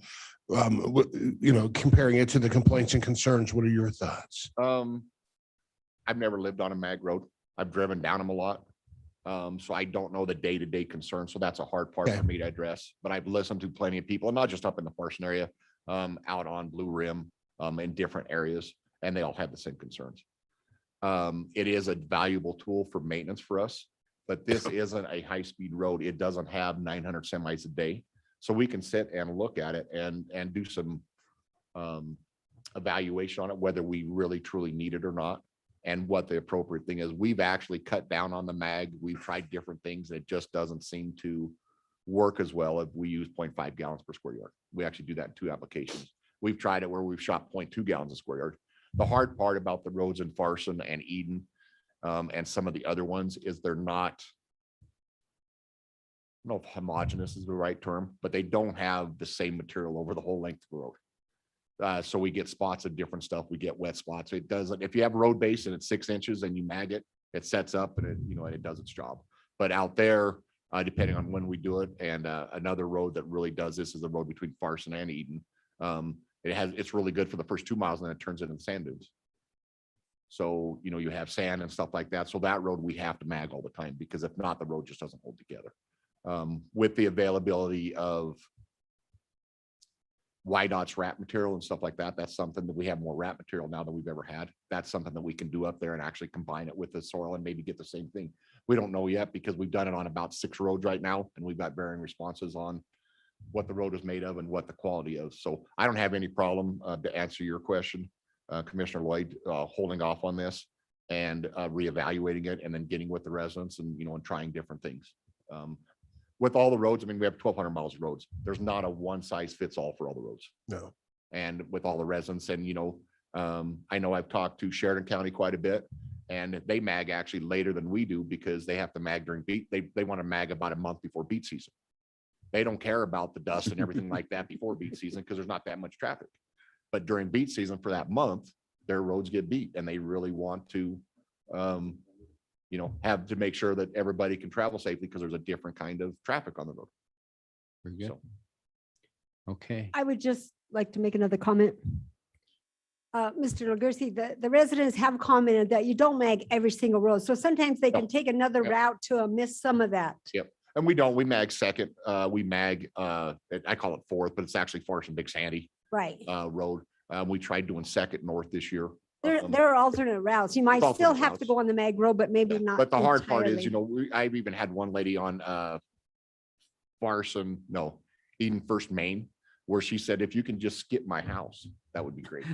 comparing it to the complaints and concerns, what are your thoughts? I've never lived on a mag road. I've driven down them a lot. So I don't know the day-to-day concerns. So that's a hard part Okay. for me to address, but I've listened to plenty of people, not just up in the Parson area, out on Blue Rim, in different areas, and they all have the same concerns. It is a valuable tool for maintenance for us, but this isn't a high-speed road. It doesn't have 900 semis a day. So we can sit and look at it and do some evaluation on it, whether we really truly need it or not, and what the appropriate thing is. We've actually cut down on the mag. We've tried different things. It just doesn't seem to work as well if we use 0.5 gallons per square yard. We actually do that in 2 applications. We've tried it where we've shot 0.2 gallons a square yard. The hard part about the roads in Farson and Eden, and some of the other ones, is they're not, I don't know if homogeneous is the right term, but they don't have the same material over the whole length of the road. So we get spots of different stuff. We get wet spots. It doesn't, if you have road base and it's 6 inches and you mag it, it sets up and it does its job. But out there, depending on when we do it, and another road that really does this is the road between Farson and Eden. It's really good for the first 2 miles, and then it turns into sand dunes. So, you have sand and stuff like that. So that road we have to mag all the time, because if not, the road just doesn't hold together. With the availability of YDOT's wrap material and stuff like that, that's something that we have more wrap material now than we've ever had. That's something that we can do up there and actually combine it with the soil and maybe get the same thing. We don't know yet, because we've done it on about 6 roads right now, and we've got varying responses on what the road is made of and what the quality is. So I don't have any problem to answer your question, Commissioner Lloyd, holding off on this and reevaluating it and then getting with the residents and, and trying different things. With all the roads, I mean, we have 1,200 miles of roads. There's not a one size fits all for all the roads. No. And with all the residents and, I know I've talked to Sheridan County quite a bit and they mag actually later than we do because they have to mag during beat. They want to mag about a month before beat season. They don't care about the dust and everything like that before beat season because there's not that much traffic. But during beat season for that month, their roads get beat and they really want to, have to make sure that everybody can travel safely because there's a different kind of traffic on the road. Very good. So, Okay. I would just like to make another comment. Mr. Lagursi, the residents have commented that you don't mag every single road. So sometimes they No. can take another Yep. route to miss some of that. Yep. And we mag second, we mag, I call it fourth, but it's actually Forest and Big Sandy Right. Road. We tried doing second north this year. There are alternate routes. You might still alternate have to routes. go on the mag road, but maybe not. But the hard part is, entirely. I've even had one lady on Eden First Main, where she said, if you can just skip my house, that would be great.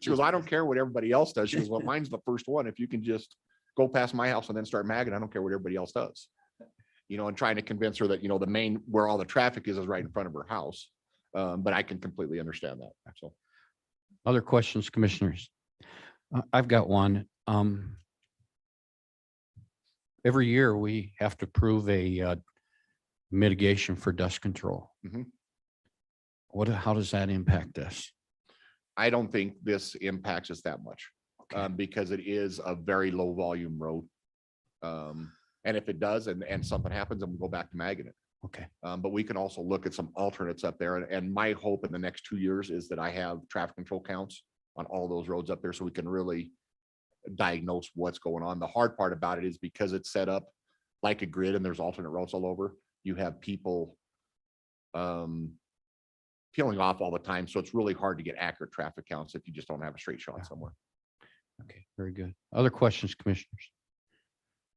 She goes, I don't care what everybody else does. She goes, well, mine's the first one. If you can just go past my house and then start magging, I don't care what everybody else does. And trying to convince her that, the main where all the traffic is right in front of her house. But I can completely understand that. So. Other questions, commissioners? I've got one. Every year we have to prove a mitigation for dust control. Mhm. How does that impact us? I don't think this impacts us that much Okay. because it is a very low volume road. And if it does and something happens, then we'll go back to magging it. Okay. But we can also look at some alternates up there. And my hope in the next 2 years is that I have traffic control counts on all those roads up there so we can really diagnose what's going on. The hard part about it is because it's set up like a grid and there's alternate roads all over, you have people peeling off all the time. So it's really hard to get accurate traffic counts if you just don't have a straight shot somewhere. Okay, very good. Other questions, commissioners?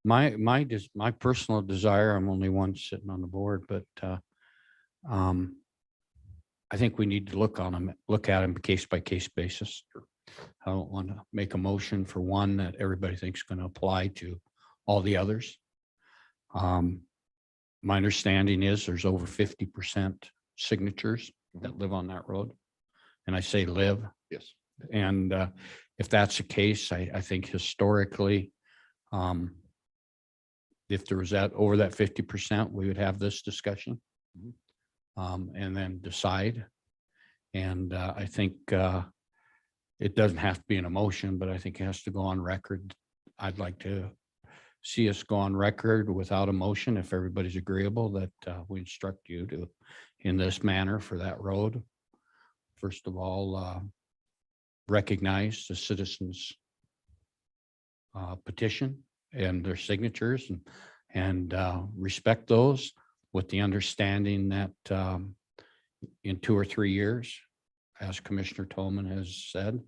My personal desire, I'm only one sitting on the board, but I think we need to look at them case by case basis. I don't want to make a motion for one that everybody thinks going to apply to all the others. My understanding is there's over 50% signatures that live on that road. And I say live. Yes. And if that's the case, I think historically, if there was over that 50%, we would have this discussion and then decide. And I think it doesn't have to be an emotion, but I think it has to go on record. I'd like to see us go on record without a motion if everybody's agreeable that we instruct you to in this manner for that road. First of all, recognize the citizens' petition and their signatures and respect those with the understanding that in 2 or 3 years, as Commissioner Tolman has said,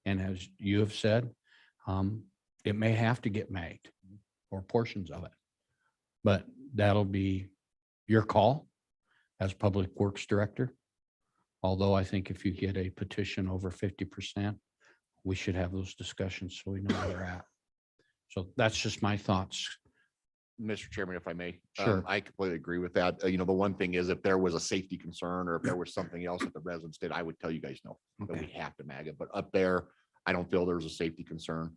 and as you have said, it may have to get magged or portions of it. But that'll be your call as Public Works Director. Although I think if you get a petition over 50%, we should have those discussions so we know where they're at. So that's just my thoughts. Mr. Chairman, if I may. Sure. I completely agree with that. The one thing is if there was a safety concern or if there was something else that the residents did, I would tell you guys no, that we have to mag it. But up there, I don't feel there's a safety concern.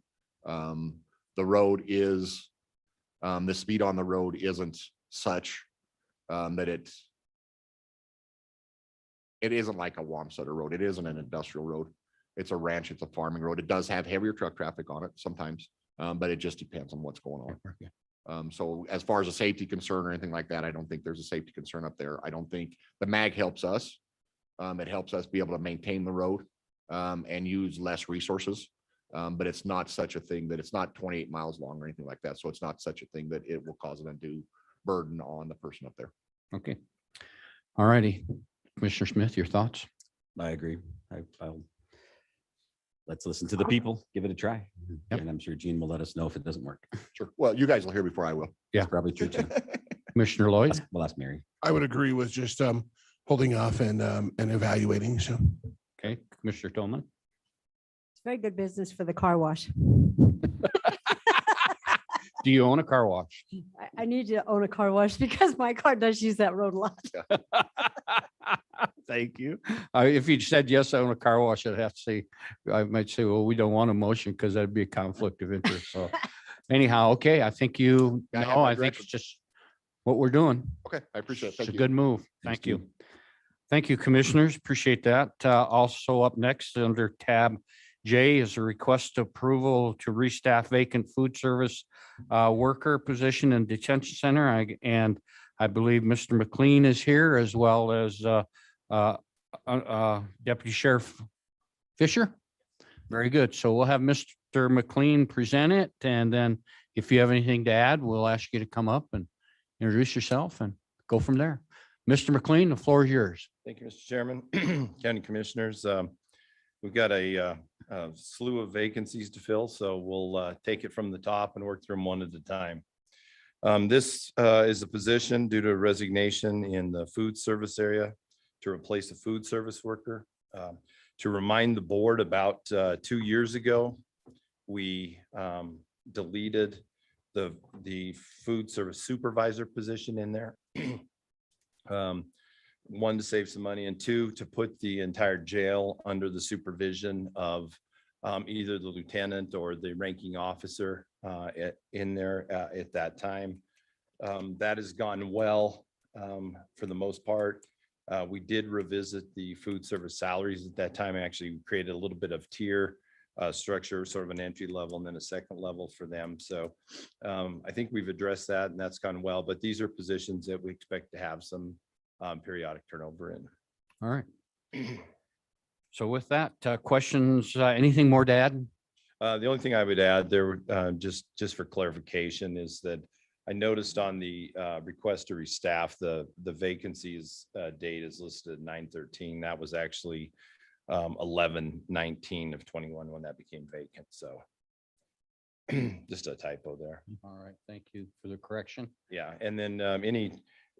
The road is, the speed on the road isn't such that it isn't like a Wamsutter road. It isn't an industrial road. It's a ranch. It's a farming road. It does have heavier truck traffic on it sometimes, but it just depends on what's going on. So as far as a safety concern or anything like that, I don't think there's a safety concern up there. I don't think the mag helps us. It helps us be able to maintain the road and use less resources. But it's not such a thing that it's not 28 miles long or anything like that. So it's not such a thing that it will cause an undue burden on the person up there. Okay. All righty. Commissioner Smith, your thoughts? I agree. Let's listen to the people, give it a try. Yep. And I'm sure Gene will let us know if it doesn't work. Sure. Well, you guys will hear before I will. Yeah. That's probably true too. Commissioner Lloyd. Well, that's Mary. I would agree with just holding off and evaluating. So Okay, Commissioner Tolman. It's very good business for the car wash. Do you own a car wash? I need to own a car wash because my car does use that road a lot. Thank you. If you said yes, I own a car wash, I'd have to say, I might say, well, we don't want a motion because that'd be a conflict of interest. So anyhow, okay, I think you, Yeah, I have no, my I think direction. it's just what we're doing. Okay, I appreciate it. It's a Thank you. good move. Thank you. Thank you, commissioners. Appreciate that. Also up next under tab J is a request approval to restaff vacant food service worker position in detention center. And I believe Mr. McLean is here as well as Deputy Sheriff Fisher. Very good. So we'll have Mr. McLean present it. And then if you have anything to add, we'll ask you to come up and introduce yourself and go from there. Mr. McLean, the floor is yours. Thank you, Mr. Chairman, County Commissioners. We've got a slew of vacancies to fill, so we'll take it from the top and work through them one at a time. This is a position due to resignation in the food service area to replace a food service worker. To remind the board, about 2 years ago, we deleted the food service supervisor position in there. One, to save some money, and two, to put the entire jail under the supervision of either the lieutenant or the ranking officer in there at that time. That has gone well for the most part. We did revisit the food service salaries at that time. Actually created a little bit of tier structure, sort of an entry level and then a second level for them. So I think we've addressed that and that's gone well, but these are positions that we expect to have some periodic turnover in. All right. So with that, questions, anything more to add? The only thing I would add there, just for clarification, is that I noticed on the request to restaff, the vacancies date is listed at 9/13. That was actually 11/19 of 21 when that became vacant. So just a typo there. All right, thank you for the correction. Yeah, and then any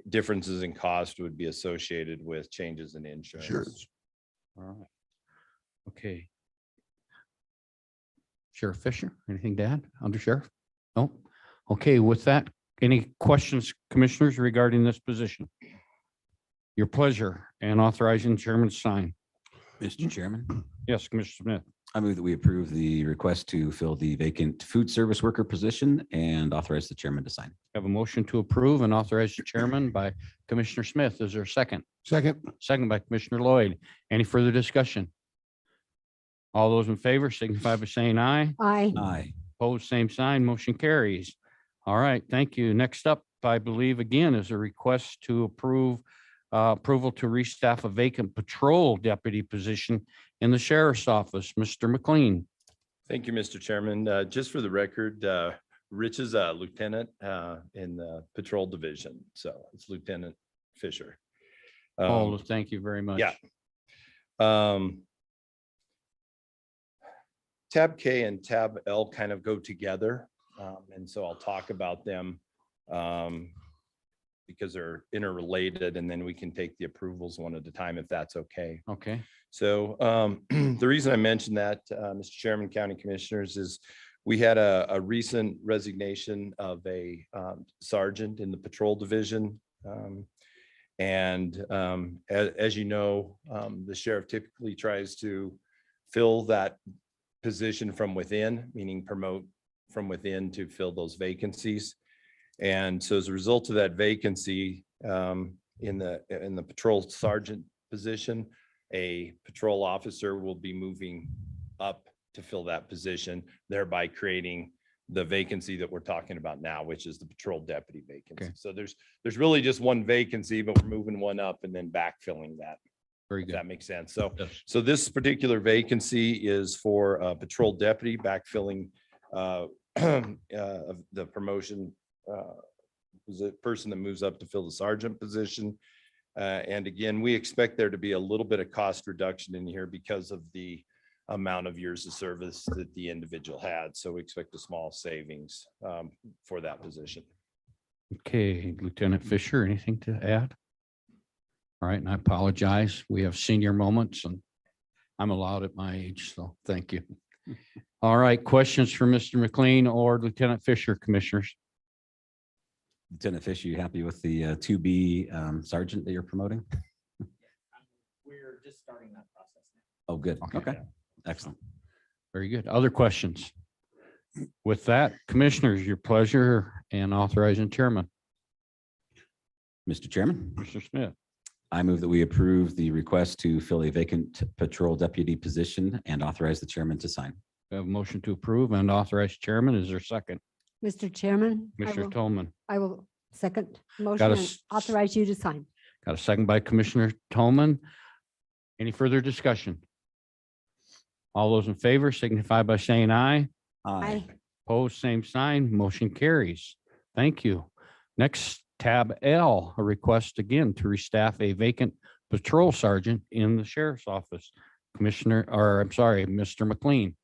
differences in cost would be associated with changes in insurance. sure. All right. Okay. Sheriff Fisher, anything to add? Under Sheriff? No? Okay, with that, any questions, commissioners, regarding this position? Your pleasure and authorizing the chairman to sign. Mr. Chairman, Yes, Commissioner Smith. I move that we approve the request to fill the vacant food service worker position and authorize the chairman to sign. Have a motion to approve and authorize the chairman by Commissioner Smith. Is there a second? Second, Second by Commissioner Lloyd. Any further discussion? All those in favor signify by saying aye. Aye. Aye. Opposed, same sign. Motion carries. All right, thank you. Next up, I believe again is a request to approve approval to restaff a vacant patrol deputy position in the sheriff's office. Mr. McLean. Thank you, Mr. Chairman. Just for the record, Rich is a lieutenant in the patrol division. So it's Lieutenant Fisher. Oh, thank you very much. yeah. Tab K and Tab L kind of go together. And so I'll talk about them because they're interrelated, and then we can take the approvals one at a time if that's okay. Okay. So the reason I mentioned that, Mr. Chairman, County Commissioners, is we had a recent resignation of a sergeant in the patrol division. As you know, the sheriff typically tries to fill that position from within, meaning promote from within to fill those vacancies. And so as a result of that vacancy in the patrol sergeant position, a patrol officer will be moving up to fill that position, thereby creating the vacancy that we're talking about now, which is the patrol deputy vacancy. Okay. So there's really just one vacancy, but we're moving one up and then backfilling that. Very If good. that makes sense. So Yes. so this particular vacancy is for a patrol deputy backfilling of the promotion, the person that moves up to fill the sergeant position. And again, we expect there to be a little bit of cost reduction in here because of the amount of years of service that the individual had. So we expect a small savings for that position. Okay, Lieutenant Fisher, anything to add? All right, and I apologize. We have senior moments and I'm allowed at my age, so thank you. All right, questions for Mr. McLean or Lieutenant Fisher, commissioners? Lieutenant Fisher, you happy with the 2B sergeant that you're promoting? We're just starting that process now. Oh, good. Okay. Okay, excellent. Very good. Other questions? With that, commissioners, your pleasure and authorizing chairman. Mr. Chairman, Mr. Smith, I move that we approve the request to fill a vacant patrol deputy position and authorize the chairman to sign. we have a motion to approve and authorize chairman. Is there a second? Mr. Chairman, Commissioner Tolman, I will second motion and s- authorize you to sign. got a second by Commissioner Tolman. Any further discussion? All those in favor signify by saying aye. Aye. Opposed, same sign. Motion carries. Thank you. Next, tab L, a request again to restaff a vacant patrol sergeant in the sheriff's office. Commissioner, or I'm sorry, Mr. McLean.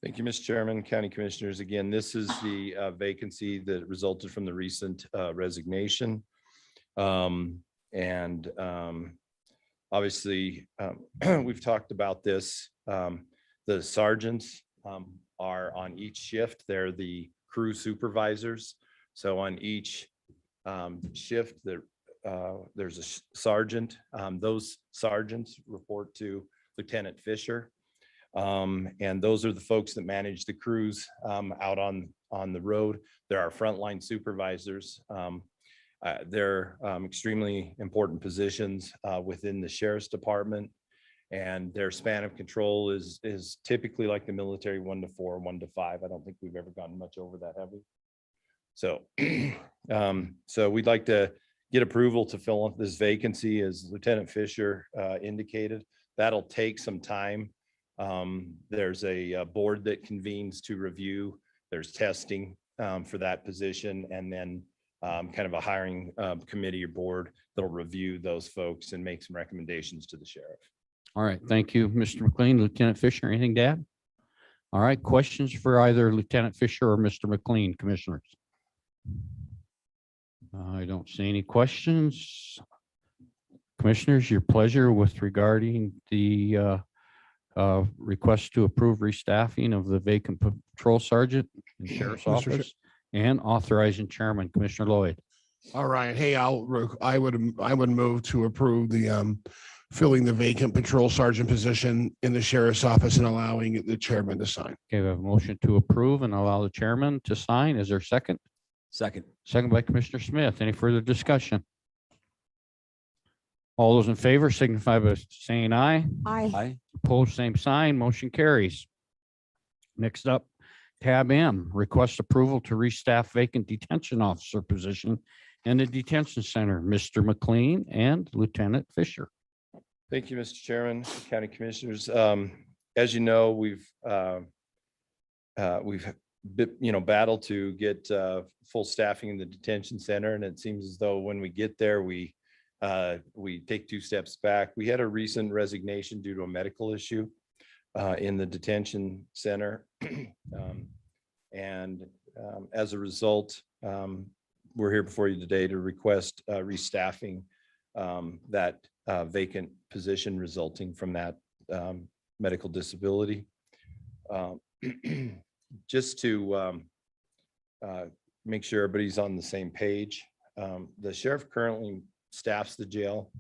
Thank you, Mr. Chairman, County Commissioners. Again, this is the vacancy that resulted from the recent resignation. Obviously, we've talked about this. The sergeants are on each shift. They're the crew supervisors. So on each shift, there's a sergeant. Those sergeants report to Lieutenant Fisher. And those are the folks that manage the crews out on the road. There are frontline supervisors. They're extremely important positions within the sheriff's department. And their span of control is typically like the military, 1 to 4, 1 to 5. I don't think we've ever gotten much over that, have we? So, so we'd like to get approval to fill up this vacancy, as Lieutenant Fisher indicated. That'll take some time. There's a board that convenes to review. There's testing for that position, and then kind of a hiring committee or board that'll review those folks and make some recommendations to the sheriff. All right, thank you, Mr. McLean. Lieutenant Fisher, anything to add? All right, questions for either Lieutenant Fisher or Mr. McLean, commissioners? I don't see any questions. Commissioners, your pleasure with regarding the request to approve restaffing of the vacant patrol sergeant in the sheriff's Mr. Chair- office and authorizing chairman, Commissioner Lloyd. All right. Hey, I would move to approve the filling the vacant patrol sergeant position in the sheriff's office and allowing the chairman to sign. Okay, we have a motion to approve and allow the chairman to sign. Is there a second? Second. Second by Commissioner Smith. Any further discussion? All those in favor signify by saying aye. Aye. Aye. Opposed, same sign. Motion carries. Next up, tab M, request approval to restaff vacant detention officer position in the detention center, Mr. McLean and Lieutenant Fisher. Thank you, Mr. Chairman, County Commissioners. As you know, we've battled to get full staffing in the detention center, and it seems as though when we get there, we take 2 steps back. We had a recent resignation due to a medical issue in the detention center, and as a result, we're here before you today to request restaffing that vacant position resulting from that medical disability. Just to make sure everybody's on the same page, the sheriff currently staffs the jail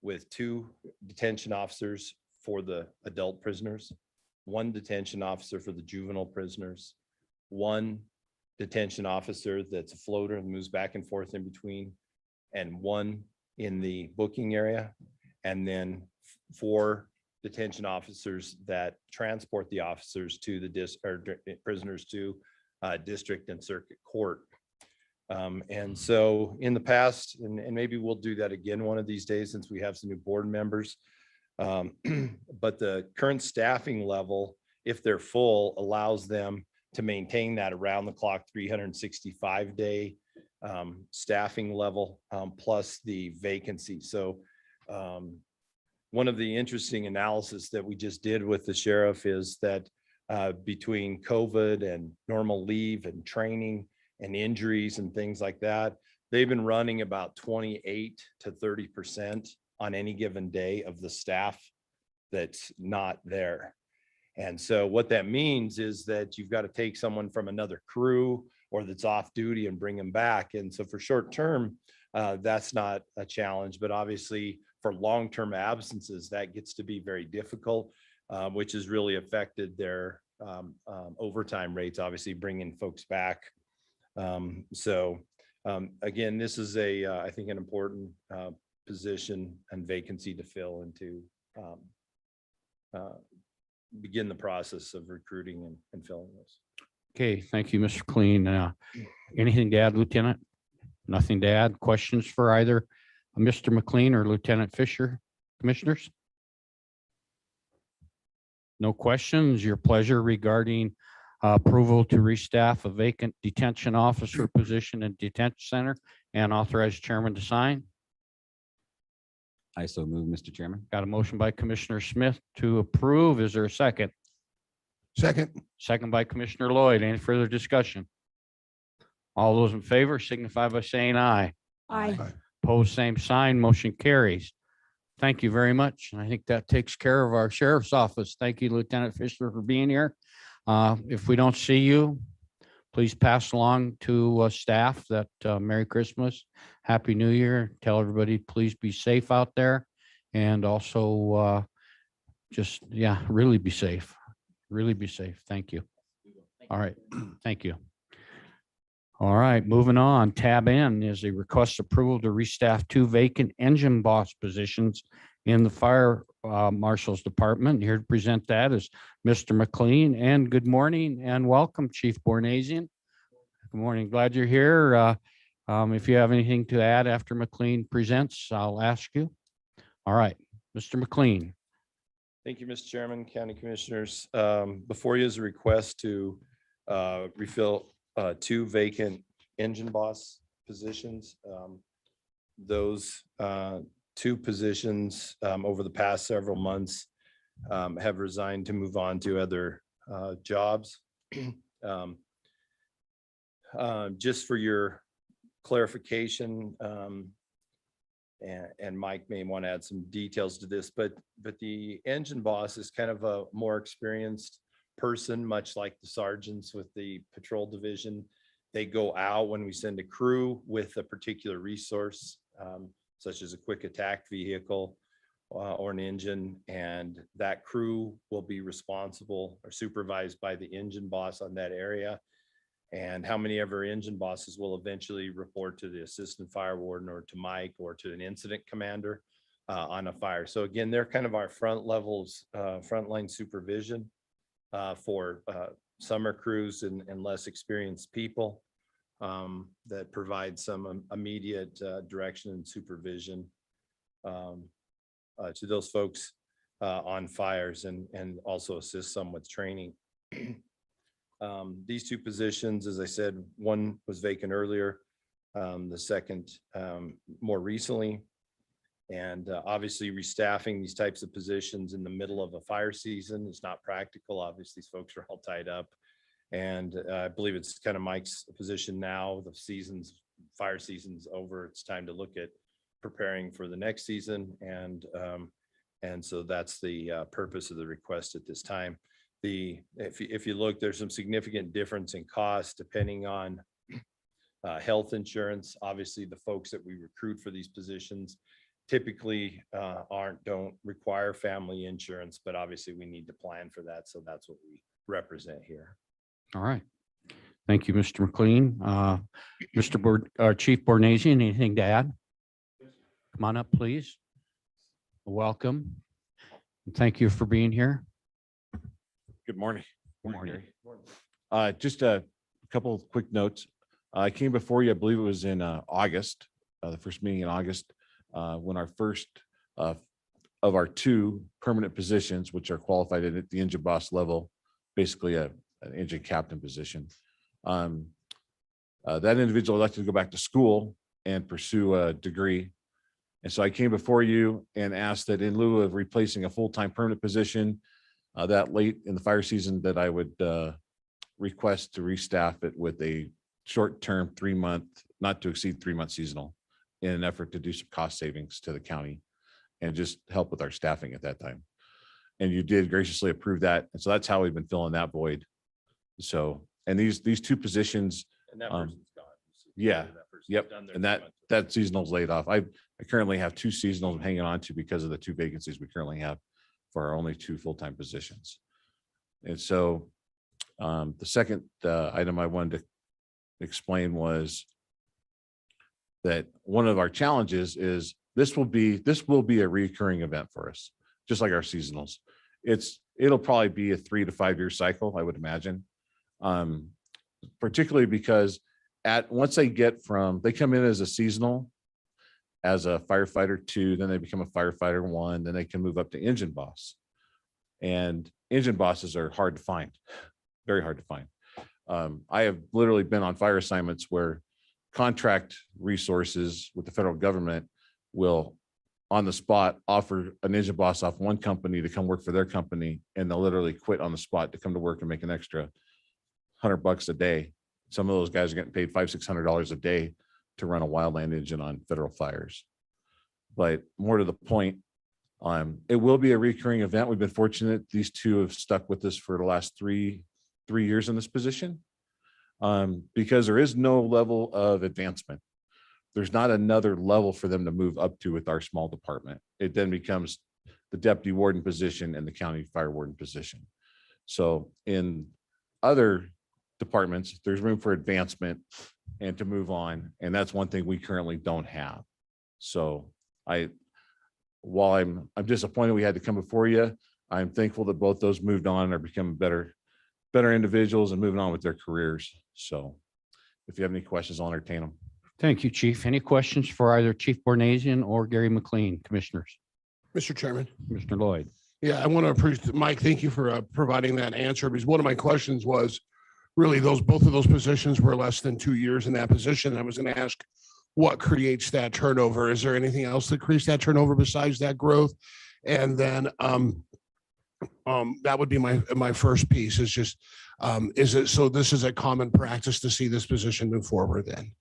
with 2 detention officers for the adult prisoners, 1 detention officer for the juvenile prisoners, 1 detention officer that's a floater and moves back and forth in between, and 1 in the booking area, and then 4 detention officers that transport the officers to the prisoners to district and circuit court. And so in the past, and maybe we'll do that again one of these days since we have some new board members, but the current staffing level, if they're full, allows them to maintain that around the clock 365-day staffing level plus the vacancy. So one of the interesting analysis that we just did with the sheriff is that between COVID and normal leave and training and injuries and things like that, they've been running about 28 to 30% on any given day of the staff that's not there. And so what that means is that you've got to take someone from another crew or that's off duty and bring them back. And so for short term, that's not a challenge, but obviously for long-term absences, that gets to be very difficult, which has really affected their overtime rates, obviously bringing folks back. Again, this is I think an important position and vacancy to fill and to begin the process of recruiting and filling this. Okay, thank you, Mr. Clean. Anything to add, Lieutenant? Nothing to add. Questions for either Mr. McLean or Lieutenant Fisher, commissioners? No questions. Your pleasure regarding approval to restaff a vacant detention officer position in detention center and authorize chairman to sign. I so move, Mr. Chairman. Got a motion by Commissioner Smith to approve. Is there a second? Second. Second by Commissioner Lloyd. Any further discussion? All those in favor signify by saying aye. Aye. Pose same sign, motion carries. Thank you very much. And I think that takes care of our sheriff's office. Thank you, Lieutenant Fisher, for being here. If we don't see you, please pass along to staff that Merry Christmas, Happy New Year. Tell everybody, please be safe out there. And also really be safe. Really be safe. Thank you. All right. Thank you. All right, moving on. Tab N is a request approval to restaff 2 vacant engine boss positions in the fire marshal's department. Here to present that is Mr. McLean. And good morning and welcome, Chief Bornasian. Good morning. Glad you're here. If you have anything to add after McLean presents, I'll ask you. All right, Mr. McLean. Thank you, Mr. Chairman, County Commissioners. Before you is a request to refill 2 vacant engine boss positions. Those 2 positions over the past several months have resigned to move on to other jobs. Just for your clarification, and Mike may want to add some details to this, but the engine boss is kind of a more experienced person, much like the sergeants with the patrol division. They go out when we send a crew with a particular resource, such as a quick attack vehicle or an engine, and that crew will be responsible or supervised by the engine boss on that area. And how many of our engine bosses will eventually report to the assistant fire warden or to Mike or to an incident commander on a fire. So again, they're kind of our frontline supervision for summer crews and less experienced people that provide some immediate direction and supervision to those folks on fires and also assist some with training. These 2 positions, as I said, one was vacant earlier, the second more recently. And obviously restaffing these types of positions in the middle of a fire season is not practical. Obviously, these folks are all tied up. And I believe it's kind of Mike's position now. The fire season's over. It's time to look at preparing for the next season. And so that's the purpose of the request at this time. If you look, there's some significant difference in cost depending on health insurance. Obviously, the folks that we recruit for these positions typically don't require family insurance, but obviously we need to plan for that. So that's what we represent here. All right. Thank you, Mr. McLean. Chief Bornasian, anything to add? Come on up, please. Welcome. Thank you for being here. Good morning. Good morning. Just a couple of quick notes. I came before you, I believe it was in August, the first meeting in August, when our first of our 2 permanent positions, which are qualified at the engine boss level, basically an engine captain position. That individual elected to go back to school and pursue a degree. And so I came before you and asked that in lieu of replacing a full-time permanent position that late in the fire season, that I would request to restaff it with a short-term 3-month, not to exceed 3-month seasonal in an effort to do some cost savings to the county and just help with our staffing at that time. And you did graciously approve that. And so that's how we've been filling that void. So, and these two positions, And that Um, person's gone. So yeah, that person's yep. done their And 3 that, months. that seasonal's laid off. I currently have 2 seasonals I'm hanging on to because of the 2 vacancies we currently have for our only 2 full-time positions. And so the second item I wanted to explain was that one of our challenges is this will be a recurring event for us, just like our seasonals. It'll probably be a 3 to 5 year cycle, I would imagine. Particularly because once they come in as a seasonal, as a firefighter 2, then they become a firefighter 1, then they can move up to engine boss. And engine bosses are hard to find, very hard to find. I have literally been on fire assignments where contract resources with the federal government will on the spot offer an engine boss off one company to come work for their company, and they'll literally quit on the spot to come to work and make an extra $100 a day. Some of those guys are getting paid $500-600 a day to run a wildland engine on federal fires. But more to the point, it will be a recurring event. We've been fortunate. These 2 have stuck with us for the last three years in this position, because there is no level of advancement. There's not another level for them to move up to with our small department. It then becomes the deputy warden position and the county fire warden position. So in other departments, there's room for advancement and to move on. And that's one thing we currently don't have. So while I'm disappointed we had to come before you, I'm thankful that both those moved on and are becoming better individuals and moving on with their careers. So if you have any questions, I'll entertain them. Thank you, Chief. Any questions for either Chief Bornasian or Gary McLean, commissioners? Mr. Chairman. Commissioner Lloyd. Yeah, I want to appreciate, Mike, thank you for providing that answer, because one of my questions was really both of those positions were less than 2 years in that position. I was going to ask what creates that turnover. Is there anything else that creates that turnover besides that growth? And then that would be my first piece is just, so this is a common practice to see this position move forward then?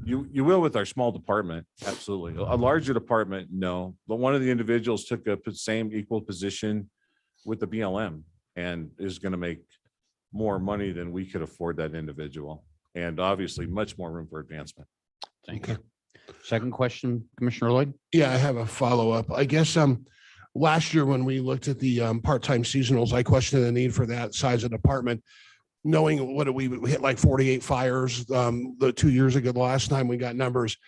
You will with our small department, absolutely. A larger department, no. But one of the individuals took a same equal position with the BLM and is going to make more money than we could afford that individual. And obviously much more room for advancement. Thank you. Second question, Commissioner Lloyd. Yeah, I have a follow-up. I guess last year when we looked at the part-time seasonals, I questioned the need for that size of department. Knowing what we hit like 48 fires the 2 years ago, the last time we got numbers,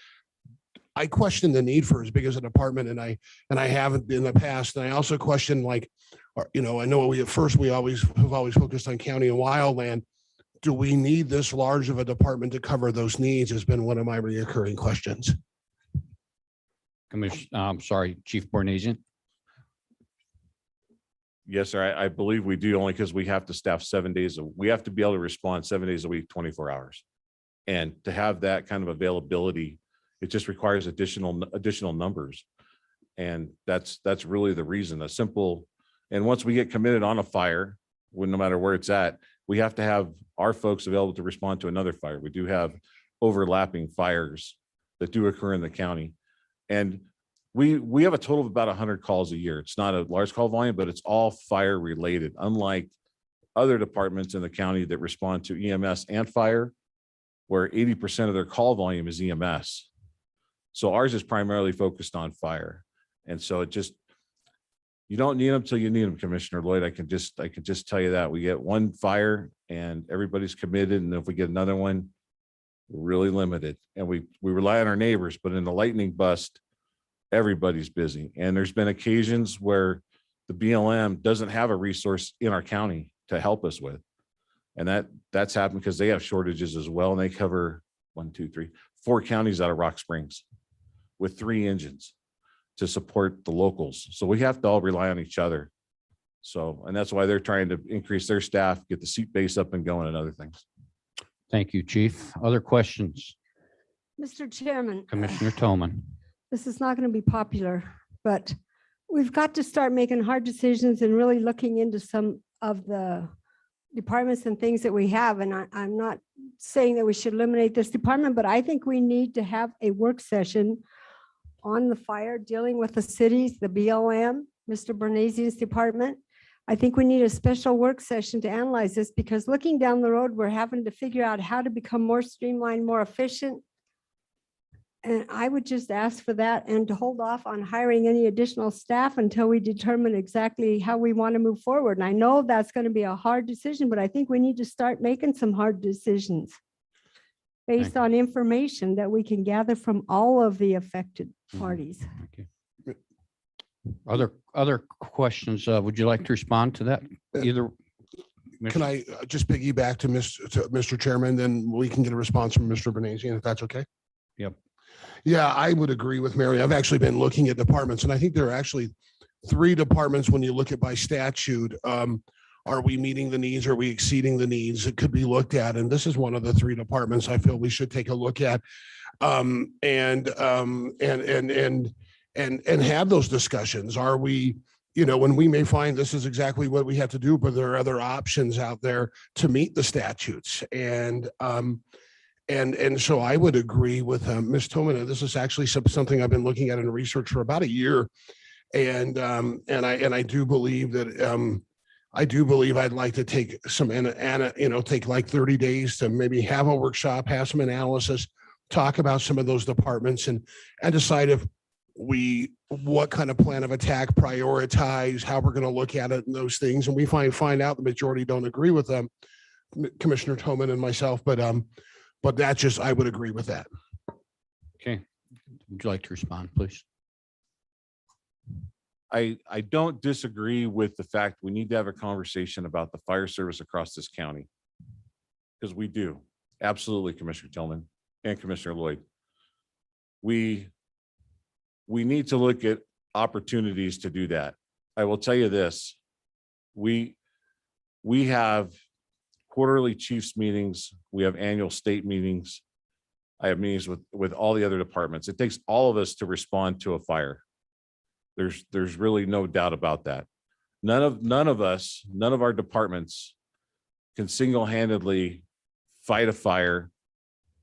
I questioned the need for as big as a department, and I haven't in the past. And I also questioned, like, I know we have always focused on county and wildland. Do we need this large of a department to cover those needs? Has been one of my recurring questions. I'm sorry, Chief Bornasian. Yes, sir. I believe we do, only because we have to staff 7 days. We have to be able to respond 7 days a week, 24 hours. And to have that kind of availability, it just requires additional numbers. And that's really the reason. And once we get committed on a fire, no matter where it's at, we have to have our folks available to respond to another fire. We do have overlapping fires that do occur in the county. And we have a total of about 100 calls a year. It's not a large call volume, but it's all fire related, unlike other departments in the county that respond to EMS and fire, where 80% of their call volume is EMS. So ours is primarily focused on fire. And so you don't need them till you need them, Commissioner Lloyd. I can just tell you that we get one fire and everybody's committed. And if we get another one, we're really limited. And we rely on our neighbors, but in the lightning bust, everybody's busy. And there's been occasions where the BLM doesn't have a resource in our county to help us with. And that's happened because they have shortages as well. And they cover 4 counties out of Rock Springs with 3 engines to support the locals. So we have to all rely on each other. So, and that's why they're trying to increase their staff, get the seat base up and going and other things. Thank you, Chief. Other questions? Mr. Chairman. Commissioner Tillman. This is not going to be popular, but we've got to start making hard decisions and really looking into some of the departments and things that we have, and I'm not saying that we should eliminate this department, but I think we need to have a work session on the fire, dealing with the cities, the BLM, Mr. Bernazian's department. I think we need a special work session to analyze this, because looking down the road, we're having to figure out how to become more streamlined, more efficient. And I would just ask for that, and to hold off on hiring any additional staff until we determine exactly how we want to move forward. And I know that's going to be a hard decision, but I think we need to start making some hard decisions based you. on information that we can gather from all of the affected parties. Thank you. Other questions? Would you like to respond to that? Either. Can I just piggyback to Mr. Chairman, then we can get a response from Mr. Bernazian, if that's okay? Yep. Yeah, I would agree with Mary. I've actually been looking at departments, and I think there are actually 3 departments when you look at by statute. Are we meeting the needs? Are we exceeding the needs? It could be looked at, and this is one of the 3 departments I feel we should take a look at, and have those discussions. Are we, when we may find this is exactly what we have to do, but there are other options out there to meet the statutes. And so I would agree with Ms. Tomina. This is actually something I've been looking at in research for about a year. And I do believe that I'd like to take some, take like 30 days to maybe have a workshop, have some analysis, talk about some of those departments, and decide if what kind of plan of attack, prioritize, how we're going to look at it and those things. And we find out the majority don't agree with them, Commissioner Toman and myself, but that's just, I would agree with that. Okay. Would you like to respond, please? I don't disagree with the fact we need to have a conversation about the fire service across this county. Because we do. Absolutely, Commissioner Tillman and Commissioner Lloyd. We need to look at opportunities to do that. I will tell you this. We have quarterly chiefs meetings. We have annual state meetings. I have meetings with all the other departments. It takes all of us to respond to a fire. There's really no doubt about that. None of our departments can single-handedly fight a fire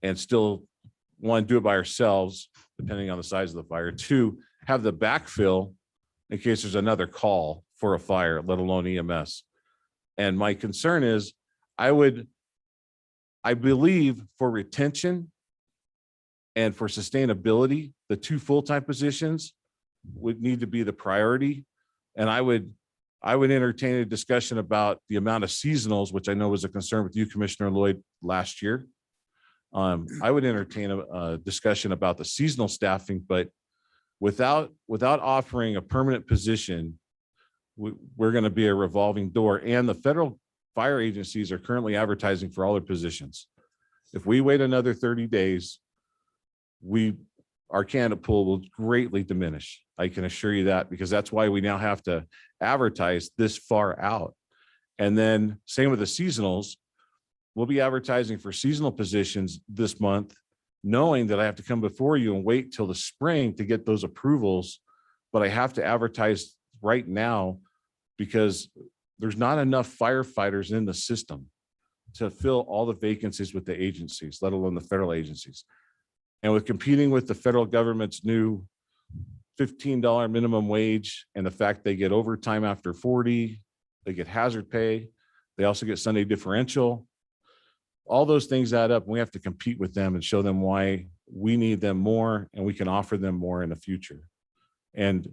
and still want to do it by ourselves, depending on the size of the fire, to have the backfill in case there's another call for a fire, let alone EMS. And my concern is, I believe for retention and for sustainability, the 2 full-time positions would need to be the priority. And I would entertain a discussion about the amount of seasonals, which I know was a concern with you, Commissioner Lloyd, last year. I would entertain a discussion about the seasonal staffing, but without offering a permanent position, we're going to be a revolving door. And the federal fire agencies are currently advertising for all their positions. If we wait another 30 days, our candidate pool will greatly diminish. I can assure you that, because that's why we now have to advertise this far out. And then same with the seasonals. We'll be advertising for seasonal positions this month, knowing that I have to come before you and wait till the spring to get those approvals. But I have to advertise right now because there's not enough firefighters in the system to fill all the vacancies with the agencies, let alone the federal agencies. And with competing with the federal government's new $15 minimum wage and the fact they get overtime after 40, they get hazard pay, they also get Sunday differential. All those things add up. We have to compete with them and show them why we need them more and we can offer them more in the future. And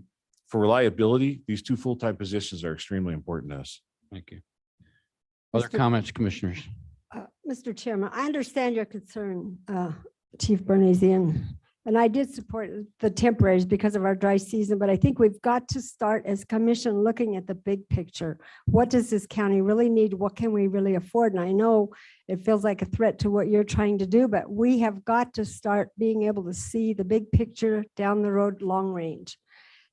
for reliability, these 2 full-time positions are extremely important to us. Thank you. Other comments, commissioners? Mr. Chairman, I understand your concern, Chief Bernazian, and I did support the temporaries because of our dry season, but I think we've got to start as commission looking at the big picture. What does this county really need? What can we really afford? And I know it feels like a threat to what you're trying to do, but we have got to start being able to see the big picture down the road, long range.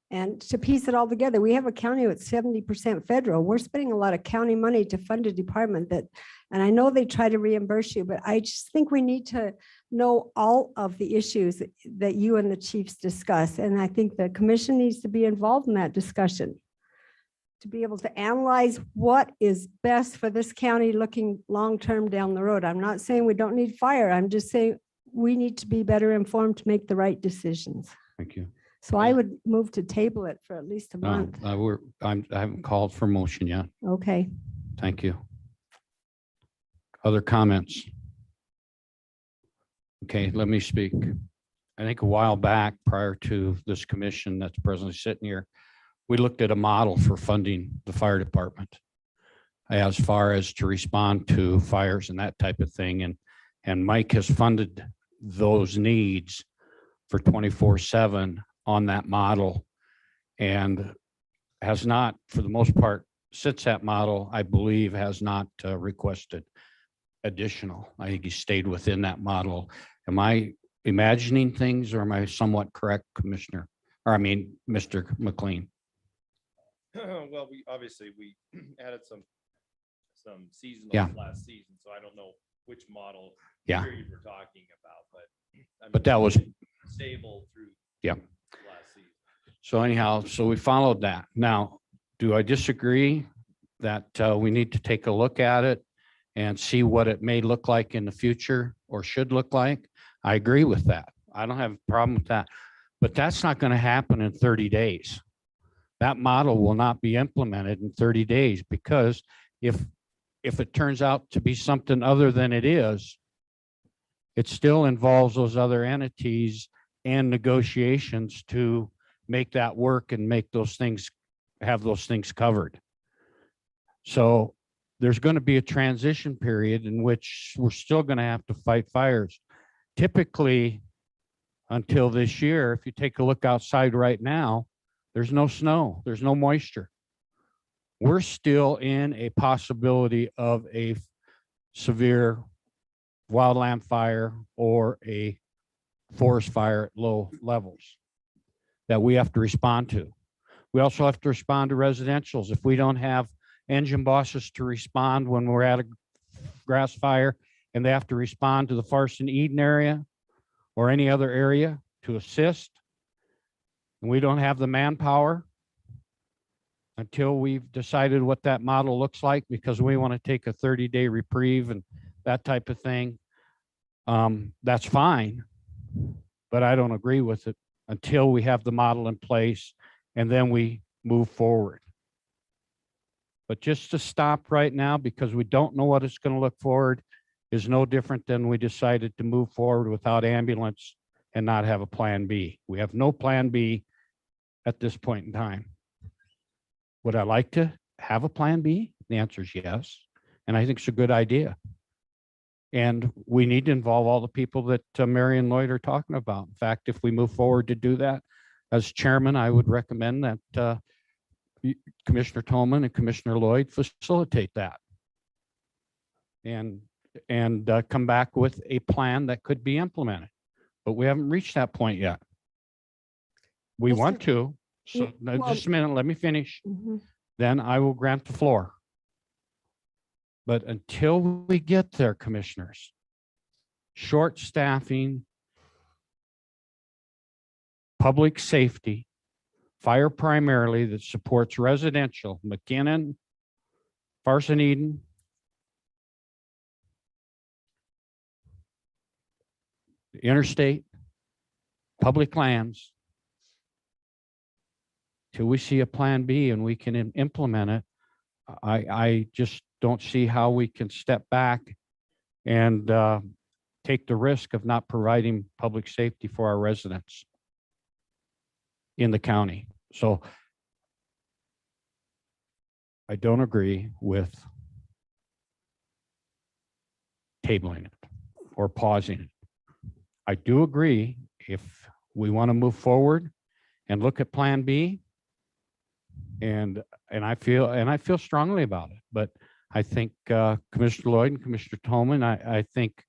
And to piece it all together, we have a county that's 70% federal. We're spending a lot of county money to fund a department that, and I know they try to reimburse you, but I just think we need to know all of the issues that you and the chiefs discuss. And I think the commission needs to be involved in that discussion. to be able to analyze what is best for this county looking long-term down the road. I'm not saying we don't need fire. I'm just saying we need to be better informed to make the right decisions. Thank you. So I would move to table it for at least a month. I haven't called for motion yet. Okay. Thank you. Other comments? Okay, let me speak. I think a while back, prior to this commission that's presently sitting here, we looked at a model for funding the fire department as far as to respond to fires and that type of thing. And Mike has funded those needs for 24/7 on that model and has not, for the most part, since that model, I believe, has not requested additional. I think he stayed within that model. Am I imagining things or am I somewhat correct, Commissioner? Or I mean, Mr. McLean? Well, we obviously added some seasonal Yeah. last season, so I don't know which model Yeah. period we're talking about, but. I mean, But that was, stable through. Yeah. Last season. so anyhow, so we followed that. Now, do I disagree that we need to take a look at it and see what it may look like in the future or should look like? I agree with that. I don't have a problem with that. But that's not going to happen in 30 days. That model will not be implemented in 30 days because if it turns out to be something other than it is, it still involves those other entities and negotiations to make that work and make those things, have those things covered. So there's going to be a transition period in which we're still going to have to fight fires. Typically, until this year, if you take a look outside right now, there's no snow, there's no moisture. We're still in a possibility of a severe wildland fire or a forest fire at low levels that we have to respond to. We also have to respond to residentials. If we don't have engine bosses to respond when we're at a grass fire and they have to respond to the Farson Eden area or any other area to assist, and we don't have the manpower until we've decided what that model looks like, because we want to take a 30-day reprieve and that type of thing, that's fine, but I don't agree with it until we have the model in place and then we move forward. But just to stop right now because we don't know what it's going to look forward is no different than we decided to move forward without ambulance and not have a plan B. We have no plan B at this point in time. Would I like to have a plan B? The answer is yes. And I think it's a good idea. And we need to involve all the people that Mary and Lloyd are talking about. In fact, if we move forward to do that, as chairman, I would recommend that Commissioner Tolman and Commissioner Lloyd facilitate that and come back with a plan that could be implemented. But we haven't reached that point yet. We Mr. want to. So now, well- just a minute, let me finish. Mhm. Then I will grant the floor. But until we get there, commissioners, short staffing, public safety, fire primarily that supports residential, McKinnon, Farson Eden, interstate, public lands, till we see a plan B and we can implement it, I just don't see how we can step back and take the risk of not providing public safety for our residents in the county. So I don't agree with tabling it or pausing it. I do agree if we want to move forward and look at plan B, and I feel strongly about it, but I think Commissioner Lloyd and Commissioner Tolman, I think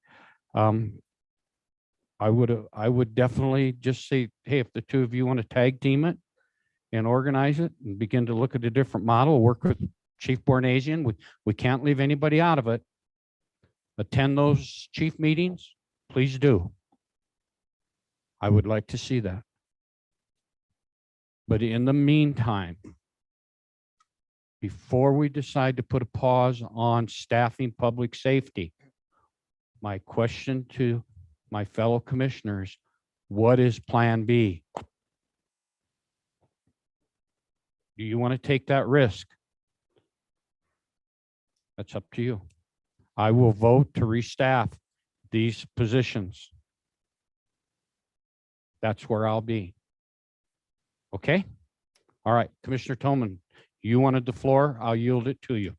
I would definitely just say, hey, if the two of you want to tag team it and organize it and begin to look at a different model, work with Chief Bornasian, we can't leave anybody out of it. Attend those chief meetings, please do. I would like to see that. But in the meantime, before we decide to put a pause on staffing public safety, my question to my fellow commissioners, what is Plan B? Do you want to take that risk? That's up to you. I will vote to restaff these positions. That's where I'll be. Okay? All right, Commissioner Toman, you wanted the floor. I'll yield it to you.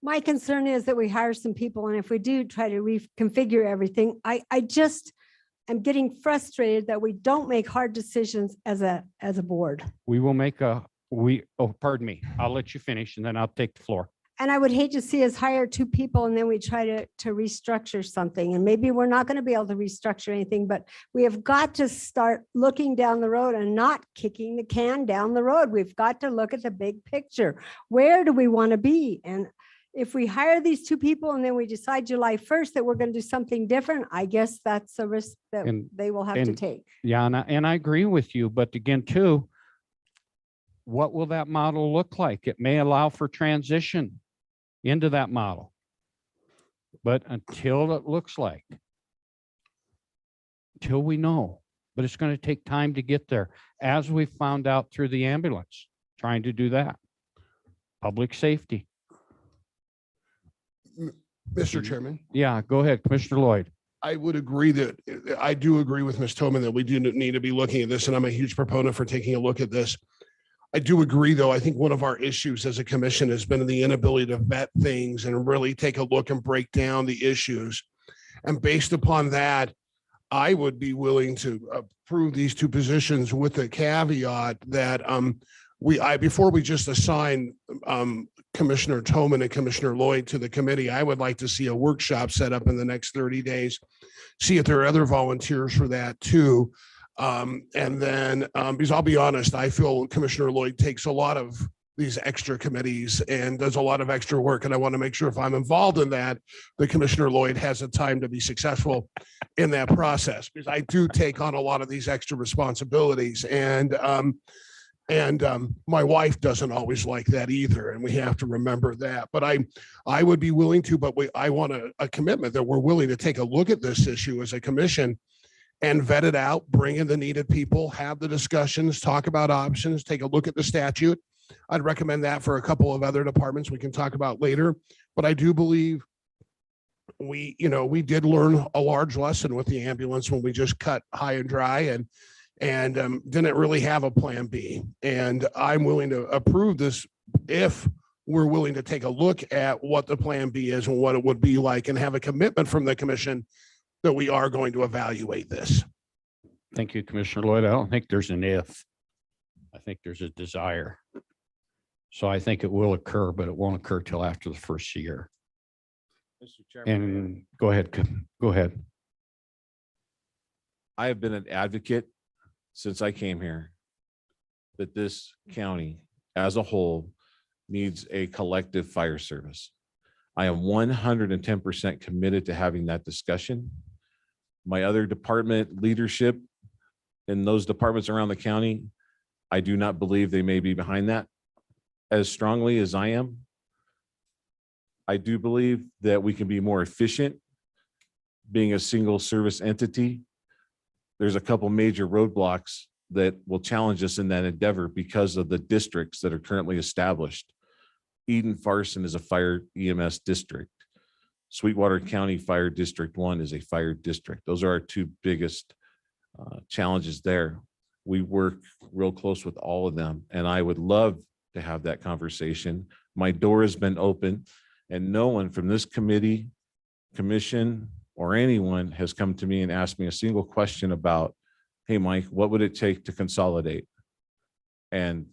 My concern is that we hire some people, and if we do try to reconfigure everything, I'm getting frustrated that we don't make hard decisions as a board. We will make pardon me. I'll let you finish and then I'll take the floor. And I would hate to see us hire two people and then we try to restructure something. And maybe we're not going to be able to restructure anything, but we have got to start looking down the road and not kicking the can down the road. We've got to look at the big picture. Where do we want to be? And if we hire these two people and then we decide July 1st that we're going to do something different, I guess that's a risk that they will have to take. Yeah, and I agree with you, but again, too, what will that model look like? It may allow for transition into that model. But until it looks like, until we know, but it's going to take time to get there, as we found out through the ambulance, trying to do that. Public safety. Mr. Chairman, Yeah, go ahead, Commissioner Lloyd. I would agree that, I do agree with Ms. Toman that we do need to be looking at this, and I'm a huge proponent for taking a look at this. I do agree, though. I think one of our issues as a commission has been the inability to vet things and really take a look and break down the issues. And based upon that, I would be willing to approve these two positions with the caveat that before we just assign Commissioner Toman and Commissioner Lloyd to the committee, I would like to see a workshop set up in the next 30 days. See if there are other volunteers for that too. And then, because I'll be honest, I feel Commissioner Lloyd takes a lot of these extra committees and does a lot of extra work. And I want to make sure if I'm involved in that, the Commissioner Lloyd has the time to be successful in that process, because I do take on a lot of these extra responsibilities. And my wife doesn't always like that either. And we have to remember that. But I would be willing to, but I want a commitment that we're willing to take a look at this issue as a commission and vet it out, bring in the needed people, have the discussions, talk about options, take a look at the statute. I'd recommend that for a couple of other departments we can talk about later. But I do believe we did learn a large lesson with the ambulance when we just cut high and dry and didn't really have a plan B. And I'm willing to approve this if we're willing to take a look at what the plan B is and what it would be like, and have a commitment from the commission that we are going to evaluate this. Thank you, Commissioner Lloyd. I don't think there's an if. I think there's a desire. So I think it will occur, but it won't occur till after the first year. Mr. Chairman, And go ahead. I have been an advocate since I came here that this county as a whole needs a collective fire service. I am 110% committed to having that discussion. My other department leadership in those departments around the county, I do not believe they may be behind that as strongly as I am. I do believe that we can be more efficient being a single service entity. There's a couple major roadblocks that will challenge us in that endeavor because of the districts that are currently established. Eden Farson is a fire EMS district. Sweetwater County Fire District 1 is a fire district. Those are our two biggest challenges there. We work real close with all of them, and I would love to have that conversation. My door has been open, and no one from this committee, commission, or anyone has come to me and asked me a single question about, hey, Mike, what would it take to consolidate? And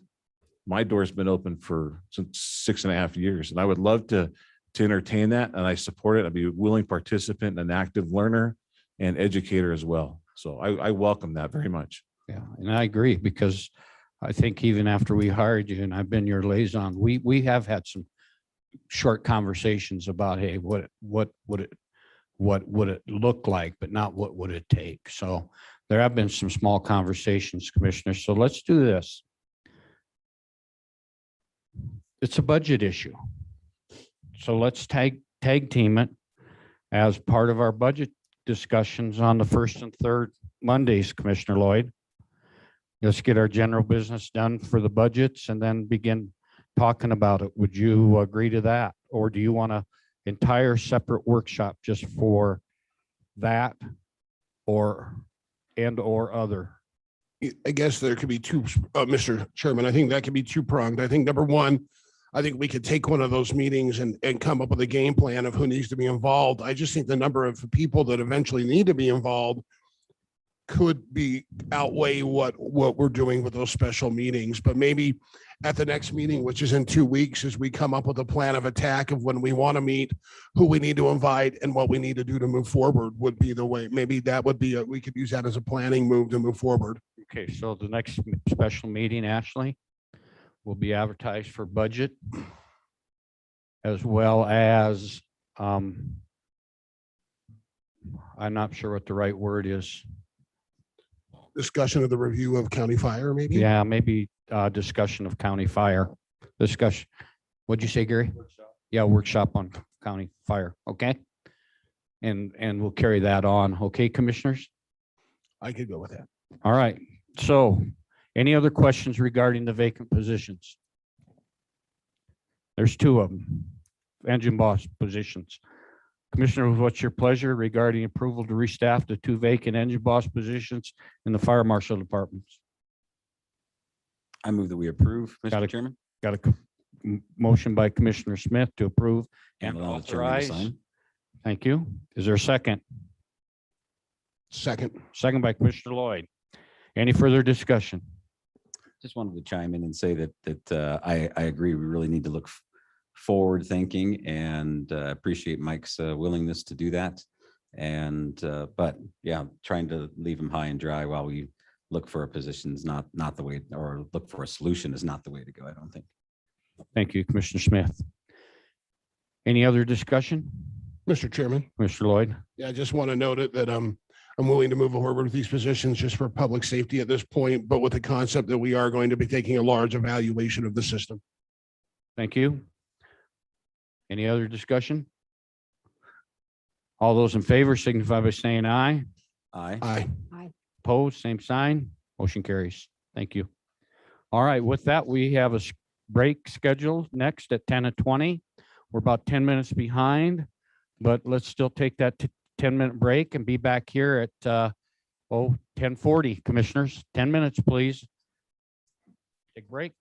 my door's been open for 6.5 years, and I would love to entertain that, and I support it. I'd be a willing participant, an active learner and educator as well. So I welcome that very much. Yeah, and I agree, because I think even after we hired you and I've been your liaison, we have had some short conversations about, hey, what would it look like, but not what would it take. So there have been some small conversations, Commissioner. So let's do this. it's a budget issue. So let's tag team it as part of our budget discussions on the first and third Mondays, Commissioner Lloyd. Let's get our general business done for the budgets and then begin talking about it. Would you agree to that? Or do you want an entire separate workshop just for that or other? I guess there could be two, Mr. Chairman, I think that could be two pronged. I think number one, I think we could take one of those meetings and come up with a game plan of who needs to be involved. I just think the number of people that eventually need to be involved could be outweigh what we're doing with those special meetings. But maybe at the next meeting, which is in 2 weeks, as we come up with a plan of attack of when we want to meet, who we need to invite and what we need to do to move forward would be the way. Maybe that would be, we could use that as a planning move to move forward. Okay, so the next special meeting, Ashley, will be advertised for budget as well as, I'm not sure what the right word is. Discussion of the review of county fire, maybe? Yeah, maybe discussion of county fire. Discussion. What'd you say, Gary? Yeah, workshop on county fire. Okay. And we'll carry that on. Okay, commissioners? I could go with that. All right. So any other questions regarding the vacant positions? There's 2 of them, engine boss positions. Commissioners, what's your pleasure regarding approval to restaff the 2 vacant engine boss positions in the fire marshal departments? I move that we approve, Got Mr. it. Chairman. Got a motion by Commissioner Smith to approve and allow the chairman to authorize. sign. Thank you. Is there a second? Second. Second by Commissioner Lloyd. Any further discussion? Just wanted to chime in and say that I agree. We really need to look forward thinking and appreciate Mike's willingness to do that. And but yeah, trying to leave him high and dry while we look for a position is not the way, or look for a solution is not the way to go, I don't think. Thank you, Commissioner Smith. Any other discussion? Mr. Chairman. Mr. Lloyd? Yeah, I just want to note it that I'm willing to move forward with these positions just for public safety at this point, but with the concept that we are going to be taking a large evaluation of the system. Thank you. Any other discussion? All those in favor signify by saying aye. Aye. Aye. Opposed, same sign. Motion carries. Thank you. All right, with that, we have a break scheduled next at 10:20. We're about 10 minutes behind, but let's still take that 10-minute break and be back here at 10:40, commissioners. 10 minutes, please. Take break.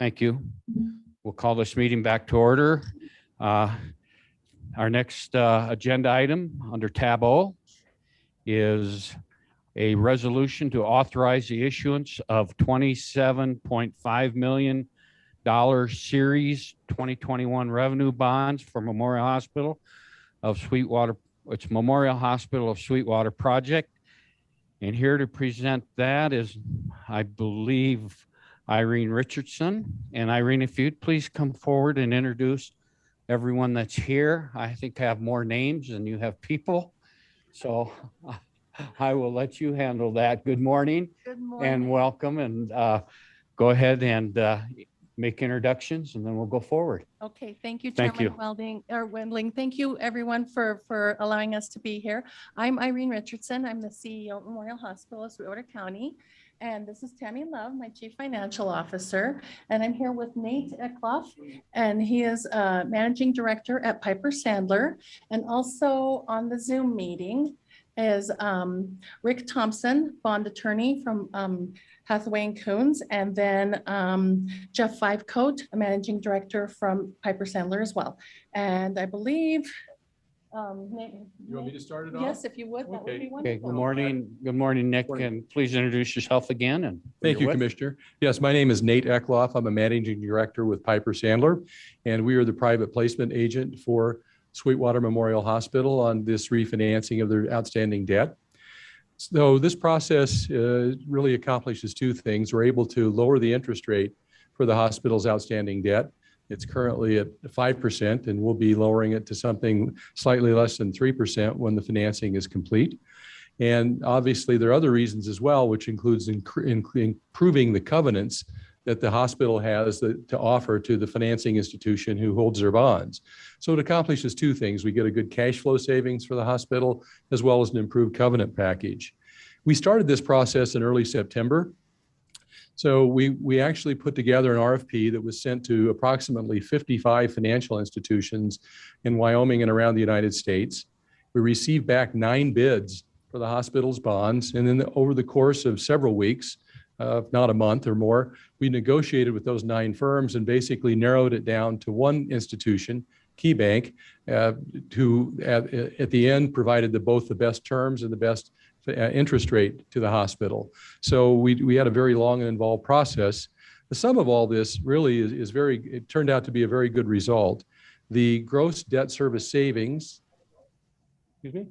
Thank you. We'll call this meeting back to order. Our next agenda item under tab O is a resolution to authorize the issuance of $27.5 million series 2021 revenue bonds for Memorial Hospital of Sweetwater. It's Memorial Hospital of Sweetwater project. And here to present that is, I believe, Irene Richardson. And Irene, if you'd please come forward and introduce everyone that's here. I think I have more names than you have people. So I will let you handle that. Good morning. Good morning. And welcome. And go ahead and make introductions and then we'll go forward. Okay, thank you, Thank Chairman you. Wendling. Thank you, everyone, for allowing us to be here. I'm Irene Richardson. I'm the CEO of Memorial Hospital of Sweetwater County. And this is Tammy Love, my Chief Financial Officer. And I'm here with Nate Eckloff, and he is Managing Director at Piper Sandler. And also on the Zoom meeting is Rick Thompson, bond attorney from Hathaway and Coons, and then Jeff Fivecoat, a managing director from Piper Sandler as well. And I believe. You want me to start it off? Yes, if you would, that would be Okay. wonderful. Okay, good morning. Good morning, Nick. Morning. And please introduce yourself again. And who Thank you're you, with. Commissioner. Yes, my name is Nate Eckloff. I'm a managing director with Piper Sandler, and we are the private placement agent for Sweetwater Memorial Hospital on this refinancing of their outstanding debt. So this process really accomplishes two things. We're able to lower the interest rate for the hospital's outstanding debt. It's currently at 5%, and we'll be lowering it to something slightly less than 3% when the financing is complete. And obviously, there are other reasons as well, which includes improving the covenants that the hospital has to offer to the financing institution who holds their bonds. So it accomplishes two things. We get a good cash flow savings for the hospital, as well as an improved covenant package. We started this process in early September. So we actually put together an RFP that was sent to approximately 55 financial institutions in Wyoming and around the United States. We received back 9 bids for the hospital's bonds. And then over the course of several weeks, if not a month or more, we negotiated with those 9 firms and basically narrowed it down to one institution, KeyBank, who at the end provided both the best terms and the best interest rate to the hospital. So we had a very long and involved process. The sum of all this really it turned out to be a very good result. The gross debt service savings, excuse me?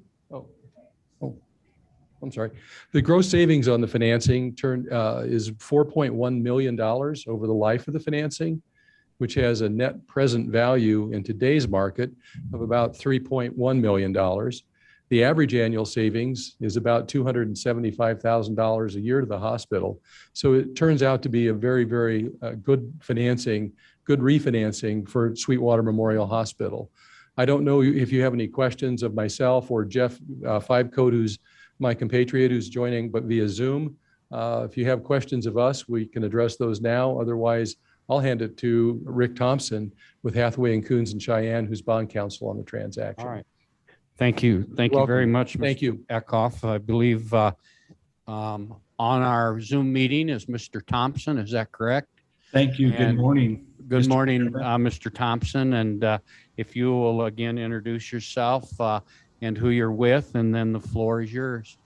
I'm sorry. The gross savings on the financing is $4.1 million over the life of the financing, which has a net present value in today's market of about $3.1 million. The average annual savings is about $275,000 a year to the hospital. So it turns out to be a very, very good financing, good refinancing for Sweetwater Memorial Hospital. I don't know if you have any questions of myself or Jeff Fivecoat, who's my compatriot who's joining but via Zoom. If you have questions of us, we can address those now. Otherwise, I'll hand it to Rick Thompson with Hathaway and Coons and Cheyenne, who's bond counsel on the transaction. All right. Thank you. Thank you very much. Thank Mr. you. Eckhoff. I believe on our Zoom meeting is Mr. Thompson. Is that correct? Thank you. Good And morning. Good Mr. morning, Chairman. Mr. Thompson. And if you will again introduce yourself and who you're with, and then the floor is yours.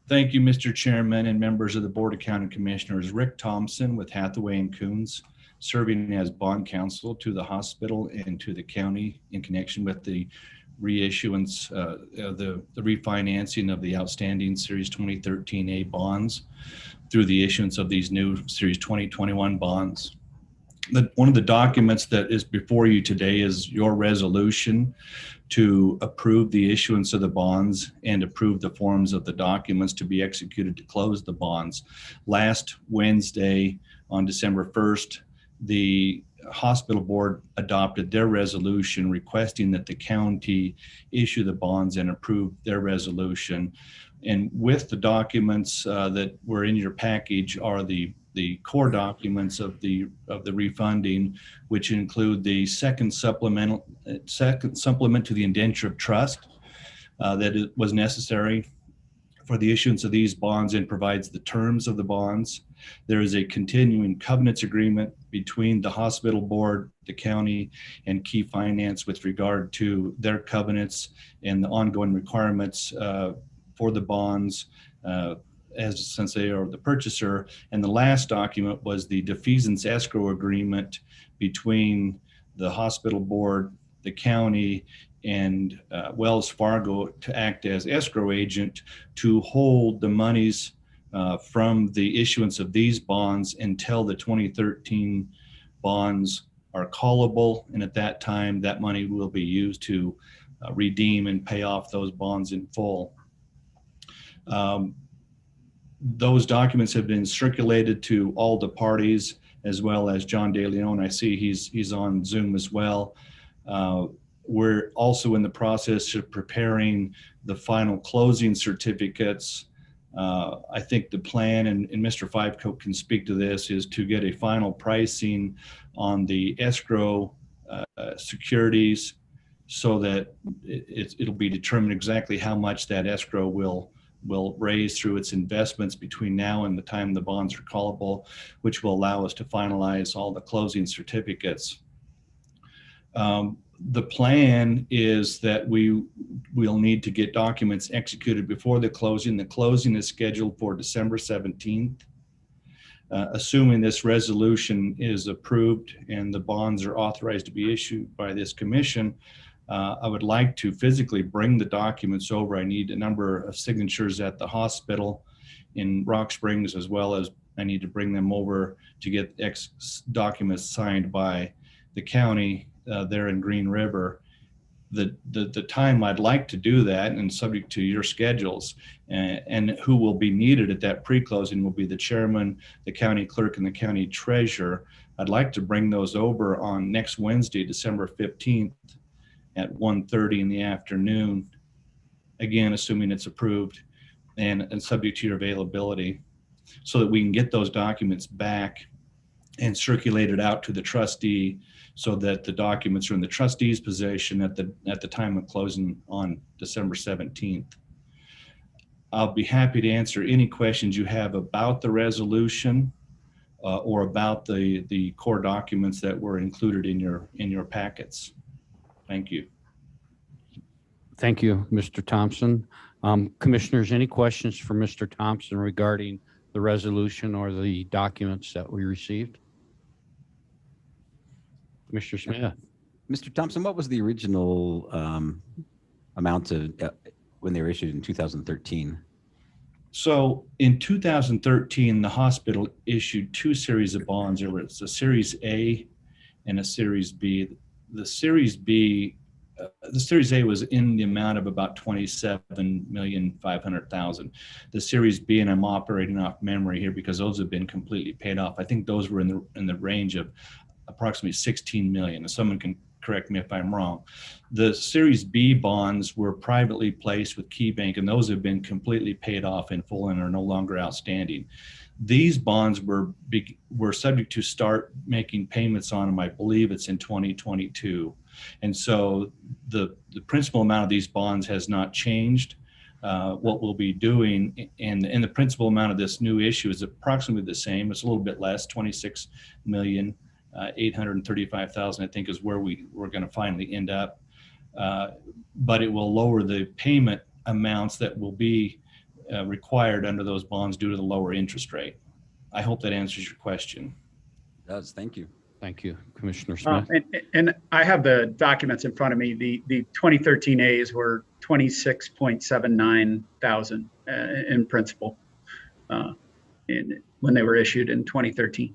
Thank you, Mr. Chairman and members of the Board of County Commissioners. Rick Thompson with Hathaway and Coons, serving as bond counsel to the hospital and to the county in connection with the reissuance, the refinancing of the outstanding Series 2013A bonds through the issuance of these new Series 2021 bonds. One of the documents that is before you today is your resolution to approve the issuance of the bonds and approve the forms of the documents to be executed to close the bonds. Last Wednesday on December 1st, the hospital board adopted their resolution requesting that the county issue the bonds and approve their resolution. And with the documents that were in your package are the core documents of the refunding, which include the second supplement to the indenture of trust that it was necessary for the issuance of these bonds and provides the terms of the bonds. There is a continuing covenants agreement between the hospital board, the county, and Key Finance with regard to their covenants and the ongoing requirements for the bonds since they are the purchaser. And the last document was the defeasance escrow agreement between the hospital board, the county, and Wells Fargo to act as escrow agent to hold the monies from the issuance of these bonds until the 2013 bonds are callable. And at that time, that money will be used to redeem and pay off those bonds in full. Those documents have been circulated to all the parties, as well as John De Leon. I see he's on Zoom as well. We're also in the process of preparing the final closing certificates. I think the plan, and Mr. Fivecoat can speak to this, is to get a final pricing on the escrow securities so that it'll be determined exactly how much that escrow will raise through its investments between now and the time the bonds are callable, which will allow us to finalize all the closing certificates. The plan is that we'll need to get documents executed before the closing. The closing is scheduled for December 17th. Assuming this resolution is approved and the bonds are authorized to be issued by this commission, I would like to physically bring the documents over. I need a number of signatures at the hospital in Rock Springs, as well as I need to bring them over to get documents signed by the county there in Green River. The time I'd like to do that, and subject to your schedules, and who will be needed at that pre-closing will be the chairman, the county clerk, and the county treasurer. I'd like to bring those over on next Wednesday, December 15th at 1:30 in the afternoon, again, assuming it's approved and subject to your availability, so that we can get those documents back and circulated out to the trustee, so that the documents are in the trustee's possession at the time of closing on December 17th. I'll be happy to answer any questions you have about the resolution or about the core documents that were included in your packets. Thank you. Thank you, Mr. Thompson. Commissioners, any questions for Mr. Thompson regarding the resolution or the documents that we received? Commissioner Smith. Mr. Thompson, what was the original amount of when they were issued in 2013? So in 2013, the hospital issued two series of bonds. There was a Series A and a Series B. The Series A was in the amount of about $27,500,000. The Series B, and I'm operating off memory here because those have been completely paid off. I think those were in the range of approximately 16 million. And someone can correct me if I'm wrong. The Series B bonds were privately placed with KeyBank, and those have been completely paid off in full and are no longer outstanding. These bonds were subject to start making payments on them. I believe it's in 2022. And so the principal amount of these bonds has not changed. What we'll be doing, and the principal amount of this new issue is approximately the same. It's a little bit less, 26,835,000, I think, is where we're going to finally end up. But it will lower the payment amounts that will be required under those bonds due to the lower interest rate. I hope that answers your question. It does. Thank you. Thank you, Commissioner Smith. And I have the documents in front of me. The 2013 A's were 26.79 thousand in principal when they were issued in 2013.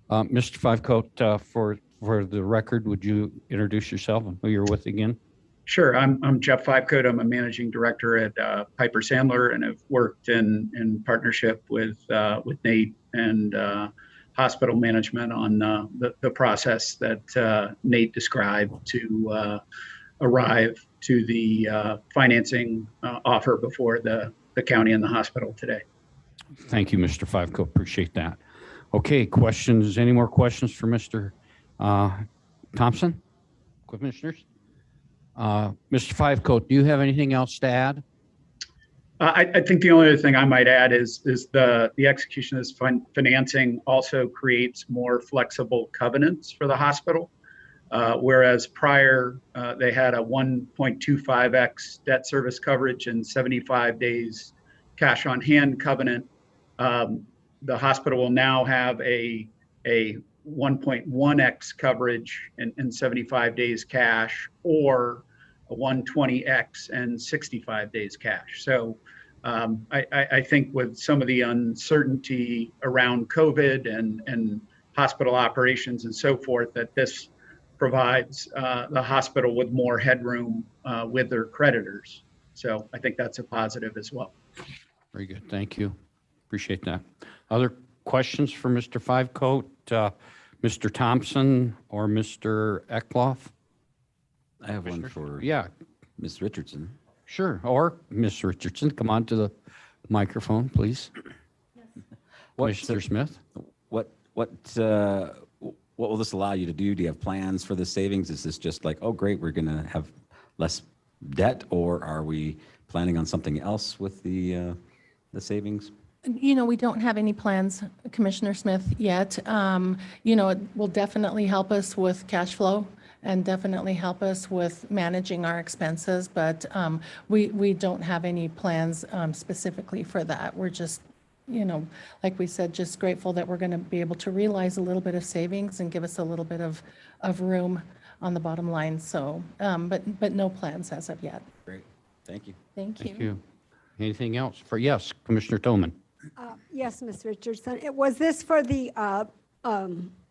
Mr. Fivecoat, for the record, would you introduce yourself and who you're with again? Sure. I'm Jeff Fivecoat. I'm a managing director at Piper Sandler, and have worked in partnership with Nate and hospital management on the process that Nate described to arrive to the financing offer before the county and the hospital today. Thank you, Mr. Fivecoat. Appreciate that. Okay, questions? Any more questions for Mr. Thompson? Commissioners? Mr. Fivecoat, do you have anything else to add? I think the only other thing I might add is the execution of this financing also creates more flexible covenants for the hospital. Whereas prior, they had a 1.25x debt service coverage and 75 days cash on hand covenant. The hospital will now have a 1.1x coverage and 75 days cash, or a 120x and 65 days cash. So I think with some of the uncertainty around COVID and hospital operations and so forth, that this provides the hospital with more headroom with their creditors. So I think that's a positive as well. Very good. Thank you. Appreciate that. Other questions for Mr. Five Coat, Mr. Thompson or Mr. Eckloff? I have one for Yeah, Ms. Richardson. sure. Or Ms. Richardson, come on to the microphone, please. Mr. Smith? What will this allow you to do? Do you have plans for the savings? Is this just like, oh, great, we're going to have less debt, or are we planning on something else with the savings? You know, we don't have any plans, Commissioner Smith, yet. You know, it will definitely help us with cash flow and definitely help us with managing our expenses, but we don't have any plans specifically for that. We're just, you know, like we said, just grateful that we're going to be able to realize a little bit of savings and give us a little bit of room on the bottom line. So, but no plans as of yet. Great. Thank you. Thank you. Thank you. Anything else? Yes, Commissioner Toman. Yes, Ms. Richardson. Was this for the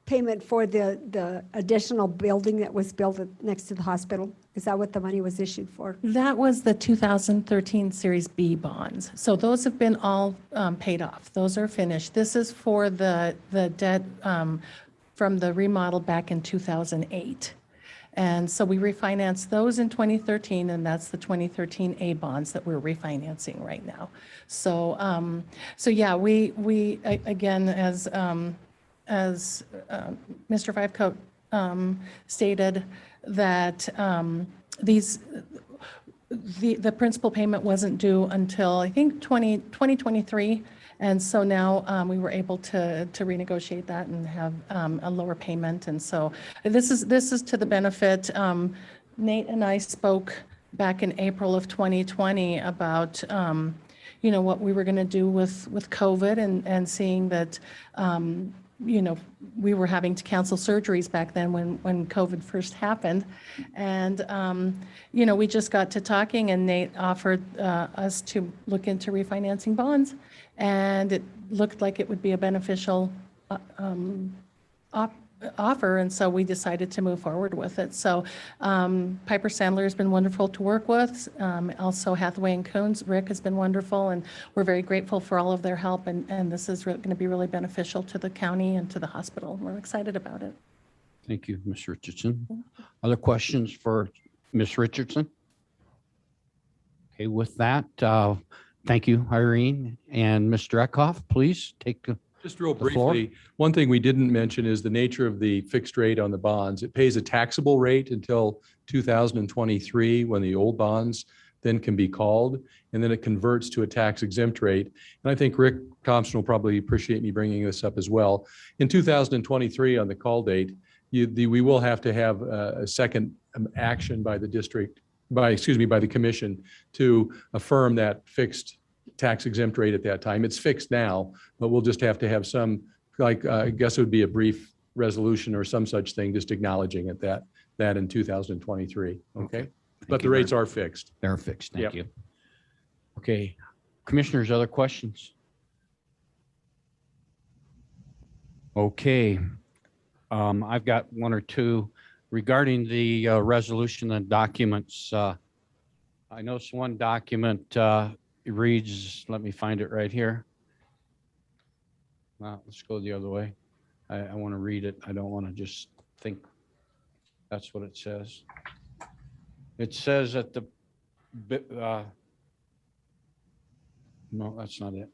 payment for the additional building that was built next to the hospital? Is that what the money was issued for? That was the 2013 Series B bonds. So those have been all paid off. Those are finished. This is for the debt from the remodel back in 2008. And so we refinanced those in 2013, and that's the 2013 A bonds that we're refinancing right now. So, so yeah, we again, as Mr. Five Coat stated, that the principal payment wasn't due until I think 2023. And so now we were able to renegotiate that and have a lower payment. And so this is to the benefit. Nate and I spoke back in April of 2020 about you know, what we were going to do with COVID and seeing that you know, we were having to cancel surgeries back then when COVID first happened. And, you know, we just got to talking, and Nate offered us to look into refinancing bonds, and it looked like it would be a beneficial offer. And so we decided to move forward with it. So Piper Sandler has been wonderful to work with. Also Hathaway and Coons, Rick has been wonderful, and we're very grateful for all of their help. And this is going to be really beneficial to the county and to the hospital. We're excited about it. Thank you, Ms. Richardson. Other questions for Ms. Richardson? Okay, with that, thank you, Irene. And Mr. Eckhoff, please take Just real the floor. briefly, one thing we didn't mention is the nature of the fixed rate on the bonds. It pays a taxable rate until 2023, when the old bonds then can be called, and then it converts to a tax exempt rate. And I think Rick Thompson will probably appreciate me bringing this up as well. In 2023, on the call date, we will have to have a second action by the district, by the commission, to affirm that fixed tax exempt rate at that time. It's fixed now, but we'll just have to have some, like, I guess it would be a brief resolution or some such thing, just acknowledging it that in 2023. Okay. But the rates are fixed. They're fixed. Thank Yep. you. Okay. Commissioners, other questions? Okay. I've got one or two regarding the resolution and documents. I noticed one document it reads, let me find it right here. Let's go the other way. I want to read it. I don't want to just think that's what it says. It says that the, no, that's not it.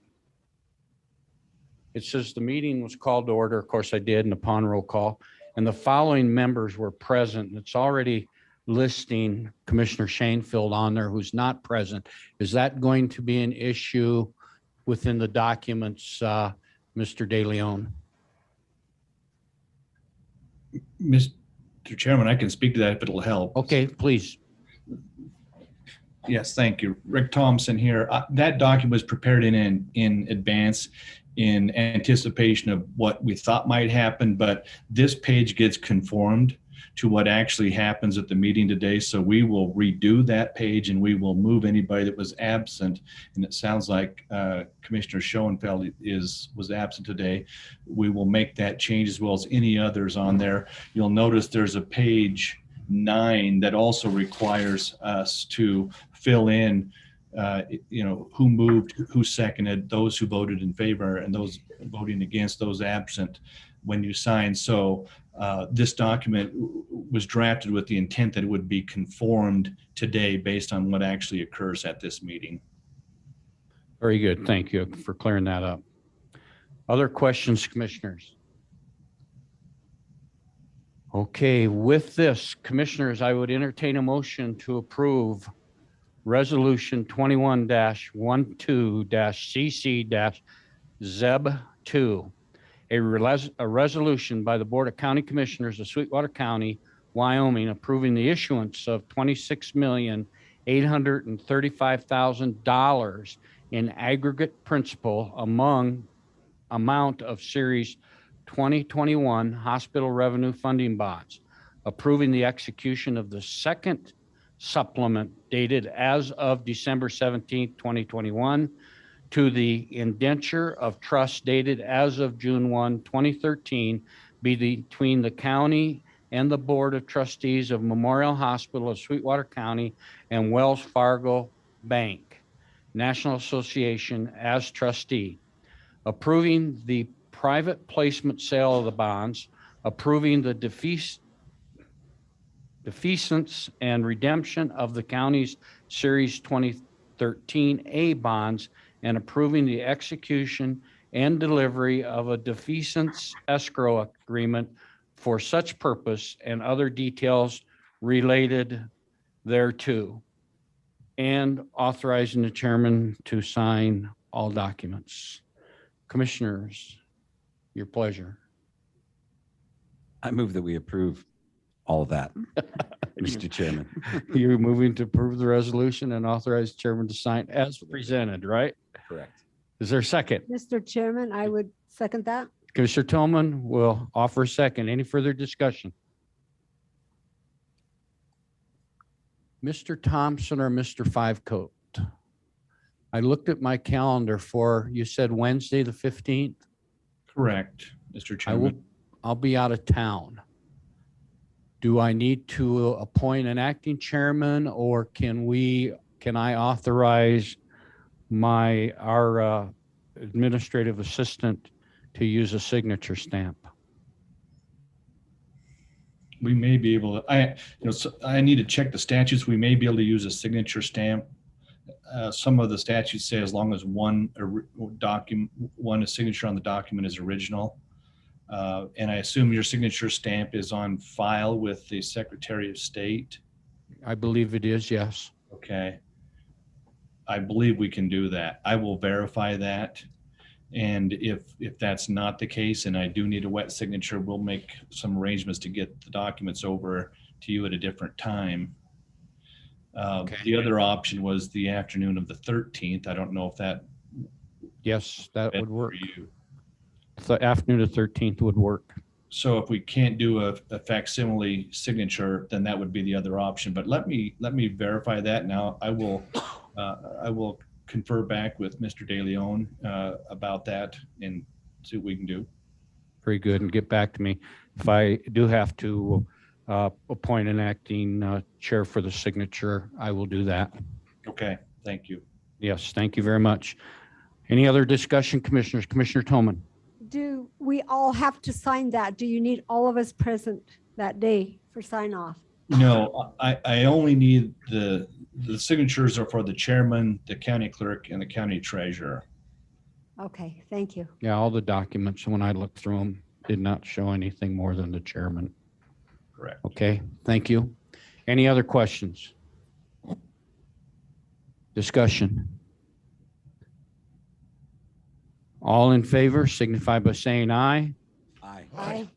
It says the meeting was called to order. Of course, I did, and upon roll call, and the following members were present. And it's already listing Commissioner Shanefield on there who's not present. Is that going to be an issue within the documents, Mr. De Leon? Mr. Chairman, I can speak to that if it'll help. Okay, please. Yes, thank you. Rick Thompson here. That document was prepared in advance in anticipation of what we thought might happen, but this page gets conformed to what actually happens at the meeting today. So we will redo that page and we will move anybody that was absent. And it sounds like Commissioner Schoenfeld was absent today. We will make that change as well as any others on there. You'll notice there's a page 9 that also requires us to fill in who moved, who seconded, those who voted in favor, and those voting against, those absent when you sign. So this document was drafted with the intent that it would be conformed today based on what actually occurs at this meeting. Very good. Thank you for clearing that up. Other questions, commissioners? Okay, with this, commissioners, I would entertain a motion to approve Resolution 21-12-CC-ZEB2, a resolution by the Board of County Commissioners of Sweetwater County, Wyoming, approving the issuance of $26,835,000 in aggregate principal amount of Series 2021 Hospital Revenue Funding Bonds, approving the execution of the second supplement dated as of December 17th, 2021, to the indenture of trust dated as of June 1, 2013, between the county and the Board of Trustees of Memorial Hospital of Sweetwater County and Wells Fargo Bank, National Association as trustee, approving the private placement sale of the bonds, approving the defeasance and redemption of the county's Series 2013A bonds, and approving the execution and delivery of a defeasance escrow agreement for such purpose and other details related thereto, and authorizing the chairman to sign all documents. Commissioners, your pleasure. I move that we approve all of that, Mr. Chairman. You're moving to approve the resolution and authorize the chairman to sign as presented, right? Correct. Is there a second? Mr. Chairman, I would second that. Commissioner Tillman will offer a second. Any further discussion? Mr. Thompson or Mr. Fivecoat? I looked at my calendar for, you said Wednesday, the 15th? Correct, Mr. Chairman. I'll be out of town. Do I need to appoint an acting chairman, or can I authorize our administrative assistant to use a signature stamp? We may be able to, I need to check the statutes. We may be able to use a signature stamp. Some of the statutes say as long as one signature on the document is original. And I assume your signature stamp is on file with the Secretary of State. I believe it is, yes. Okay. I believe we can do that. I will verify that. And if that's not the case and I do need a wet signature, we'll make some arrangements to get the documents over to you at a different time. Okay. The other option was the afternoon of the 13th. I don't know if that. Yes, that would work. For you. The afternoon of 13th would work. So if we can't do a facsimile signature, then that would be the other option. But let me verify that now. I will confer back with Mr. De Leon about that and see what we can do. Very good, and get back to me. If I do have to appoint an acting chair for the signature, I will do that. Okay, thank you. Yes, thank you very much. Any other discussion, commissioners? Commissioner Toman? Do we all have to sign that? Do you need all of us present that day for sign off? No, I only need the signatures are for the chairman, the county clerk, and the county treasurer. Okay, thank you. Yeah, all the documents, when I looked through them, did not show anything more than the chairman. Correct. Okay, thank you. Any other questions? Discussion? All in favor signify by saying aye. Aye.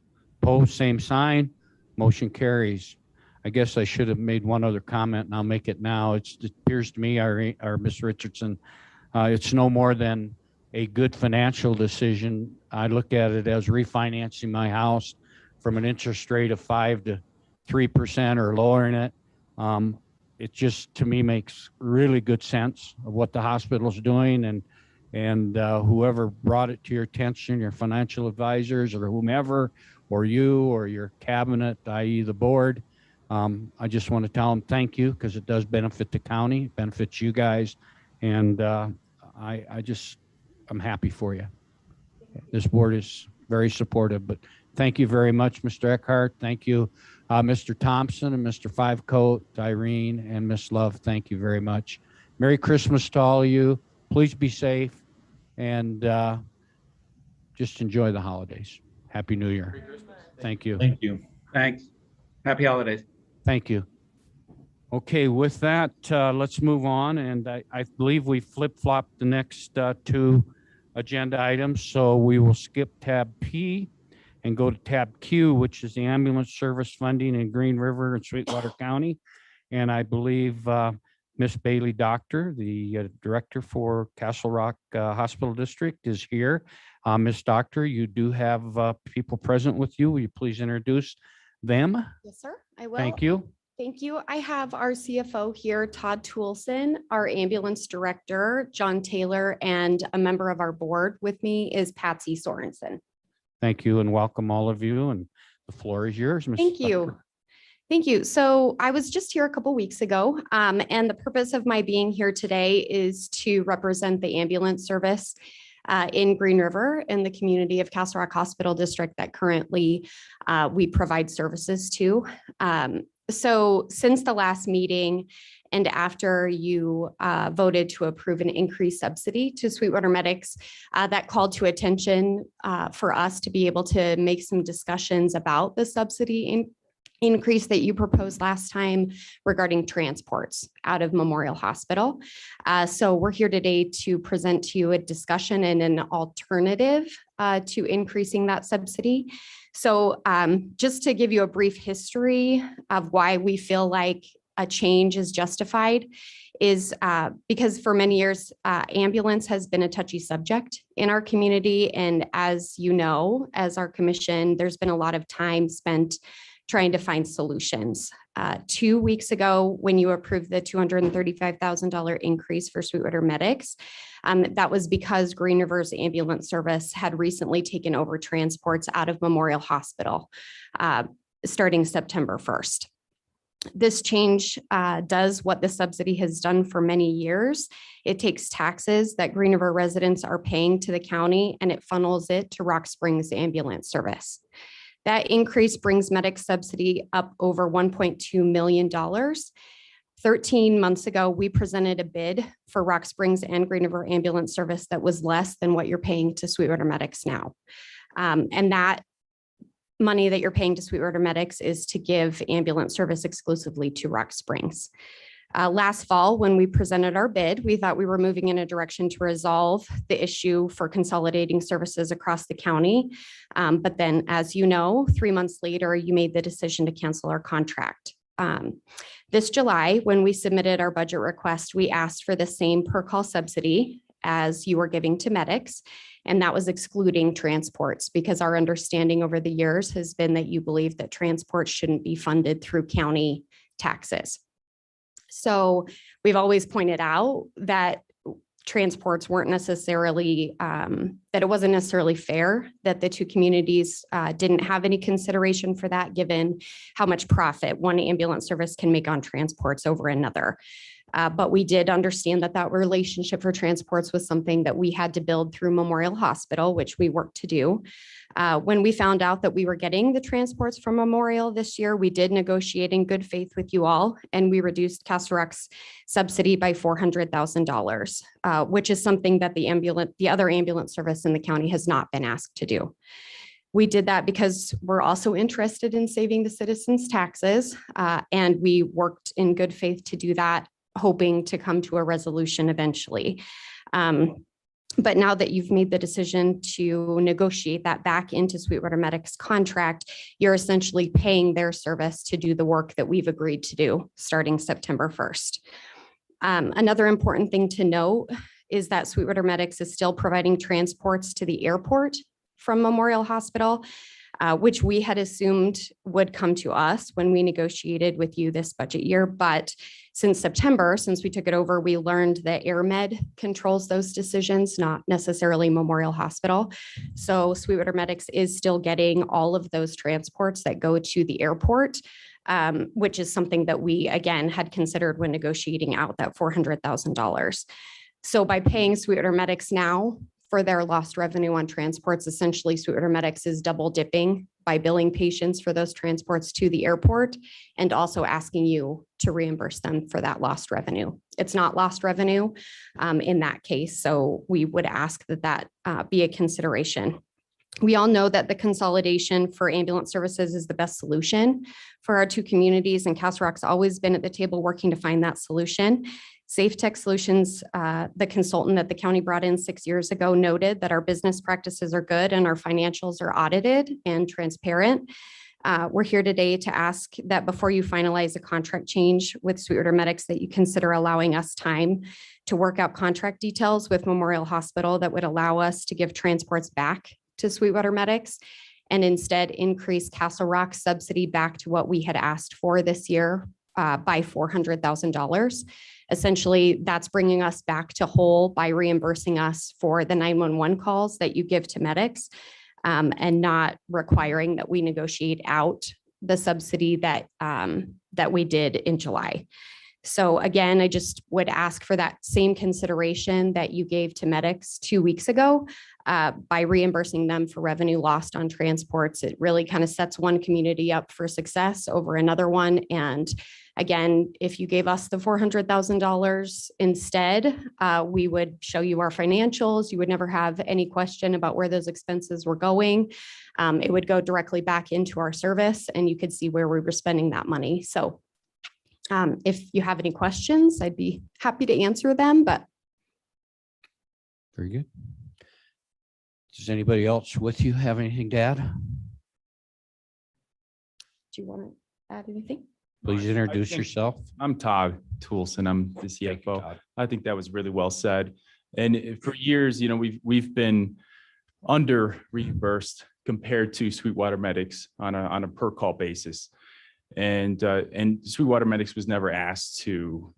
Opposed, same sign. Motion carries. I guess I should have made one other comment, and I'll make it now. It appears to me, our Ms. Richardson, it's no more than a good financial decision. I look at it as refinancing my house from an interest rate of 5 to 3% or lowering it. It just, to me, makes really good sense of what the hospital's doing, and whoever brought it to your attention, your financial advisors or whomever, or you or your cabinet, i.e. the board, I just want to tell them thank you, because it does benefit the county, benefits you guys, and I'm happy for you. This board is very supportive, but thank you very much, Mr. Eckhart. Thank you, Mr. Thompson and Mr. Fivecoat, Irene and Miss Love. Thank you very much. Merry Christmas to all of you. Please be safe and just enjoy the holidays. Happy New Year. Thank you. Thank you. Thanks. Happy holidays. Thank you. Okay, with that, let's move on. And I believe we flip-flopped the next two agenda items. So we will skip tab P and go to tab Q, which is the ambulance service funding in Green River and Sweetwater County. And I believe Miss Bailey Doctor, the director for Castle Rock Hospital District, is here. Miss Doctor, you do have people present with you. Will you please introduce them? Yes, sir. I will. Thank you. Thank you. I have our CFO here, Todd Toolson, our ambulance director, John Taylor, and a member of our board with me is Patsy Sorensen. Thank you and welcome all of you. And the floor is yours, Ms. Thank you. Doctor. Thank you. So I was just here a couple weeks ago, and the purpose of my being here today is to represent the ambulance service in Green River in the community of Castle Rock Hospital District that currently we provide services to. So since the last meeting and after you voted to approve an increased subsidy to Sweetwater Medics, that called to attention for us to be able to make some discussions about the subsidy increase that you proposed last time regarding transports out of Memorial Hospital. So we're here today to present to you a discussion and an alternative to increasing that subsidy. So just to give you a brief history of why we feel like a change is justified is because for many years, ambulance has been a touchy subject in our community. And as you know, as our commission, there's been a lot of time spent trying to find solutions. 2 weeks ago, when you approved the $235,000 increase for Sweetwater Medics, that was because Green River's ambulance service had recently taken over transports out of Memorial Hospital starting September 1st. This change does what the subsidy has done for many years. It takes taxes that Green River residents are paying to the county and it funnels it to Rock Springs Ambulance Service. That increase brings medic subsidy up over $1.2 million. 13 months ago, we presented a bid for Rock Springs and Green River Ambulance Service that was less than what you're paying to Sweetwater Medics now. And that money that you're paying to Sweetwater Medics is to give ambulance service exclusively to Rock Springs. Last fall, when we presented our bid, we thought we were moving in a direction to resolve the issue for consolidating services across the county. But then, as you know, 3 months later, you made the decision to cancel our contract. This July, when we submitted our budget request, we asked for the same per call subsidy as you were giving to medics, and that was excluding transports because our understanding over the years has been that you believe that transports shouldn't be funded through county taxes. So we've always pointed out that transports weren't necessarily, that it wasn't necessarily fair that the two communities didn't have any consideration for that, given how much profit one ambulance service can make on transports over another. But we did understand that that relationship for transports was something that we had to build through Memorial Hospital, which we worked to do. When we found out that we were getting the transports from Memorial this year, we did negotiate in good faith with you all, and we reduced Castle Rock's subsidy by $400,000, which is something that the other ambulance service in the county has not been asked to do. We did that because we're also interested in saving the citizens' taxes, and we worked in good faith to do that, hoping to come to a resolution eventually. But now that you've made the decision to negotiate that back into Sweetwater Medic's contract, you're essentially paying their service to do the work that we've agreed to do starting September 1st. Another important thing to note is that Sweetwater Medics is still providing transports to the airport from Memorial Hospital, which we had assumed would come to us when we negotiated with you this budget year. But since September, since we took it over, we learned that AirMed controls those decisions, not necessarily Memorial Hospital. So Sweetwater Medics is still getting all of those transports that go to the airport, which is something that we, again, had considered when negotiating out that $400,000. So by paying Sweetwater Medics now for their lost revenue on transports, essentially Sweetwater Medics is double dipping by billing patients for those transports to the airport and also asking you to reimburse them for that lost revenue. It's not lost revenue in that case, so we would ask that that be a consideration. We all know that the consolidation for ambulance services is the best solution for our two communities, and Castle Rock's always been at the table working to find that solution. Safe Tech Solutions, the consultant that the county brought in 6 years ago, noted that our business practices are good and our financials are audited and transparent. We're here today to ask that before you finalize a contract change with Sweetwater Medics, that you consider allowing us time to work out contract details with Memorial Hospital that would allow us to give transports back to Sweetwater Medics and instead increase Castle Rock's subsidy back to what we had asked for this year by $400,000. Essentially, that's bringing us back to whole by reimbursing us for the 911 calls that you give to medics and not requiring that we negotiate out the subsidy that we did in July. So again, I just would ask for that same consideration that you gave to medics 2 weeks ago by reimbursing them for revenue lost on transports. It really kind of sets one community up for success over another one. And again, if you gave us the $400,000 instead, we would show you our financials. You would never have any question about where those expenses were going. It would go directly back into our service and you could see where we were spending that money. So if you have any questions, I'd be happy to answer them, but. Very good. Does anybody else with you have anything to add? Do you want to add anything? Please introduce yourself. I'm Todd Toolson. I'm the CFO. I think that was really well said. And for years, you know, we've been under reimbursed compared to Sweetwater Medics on a per call basis. And Sweetwater Medics was never asked to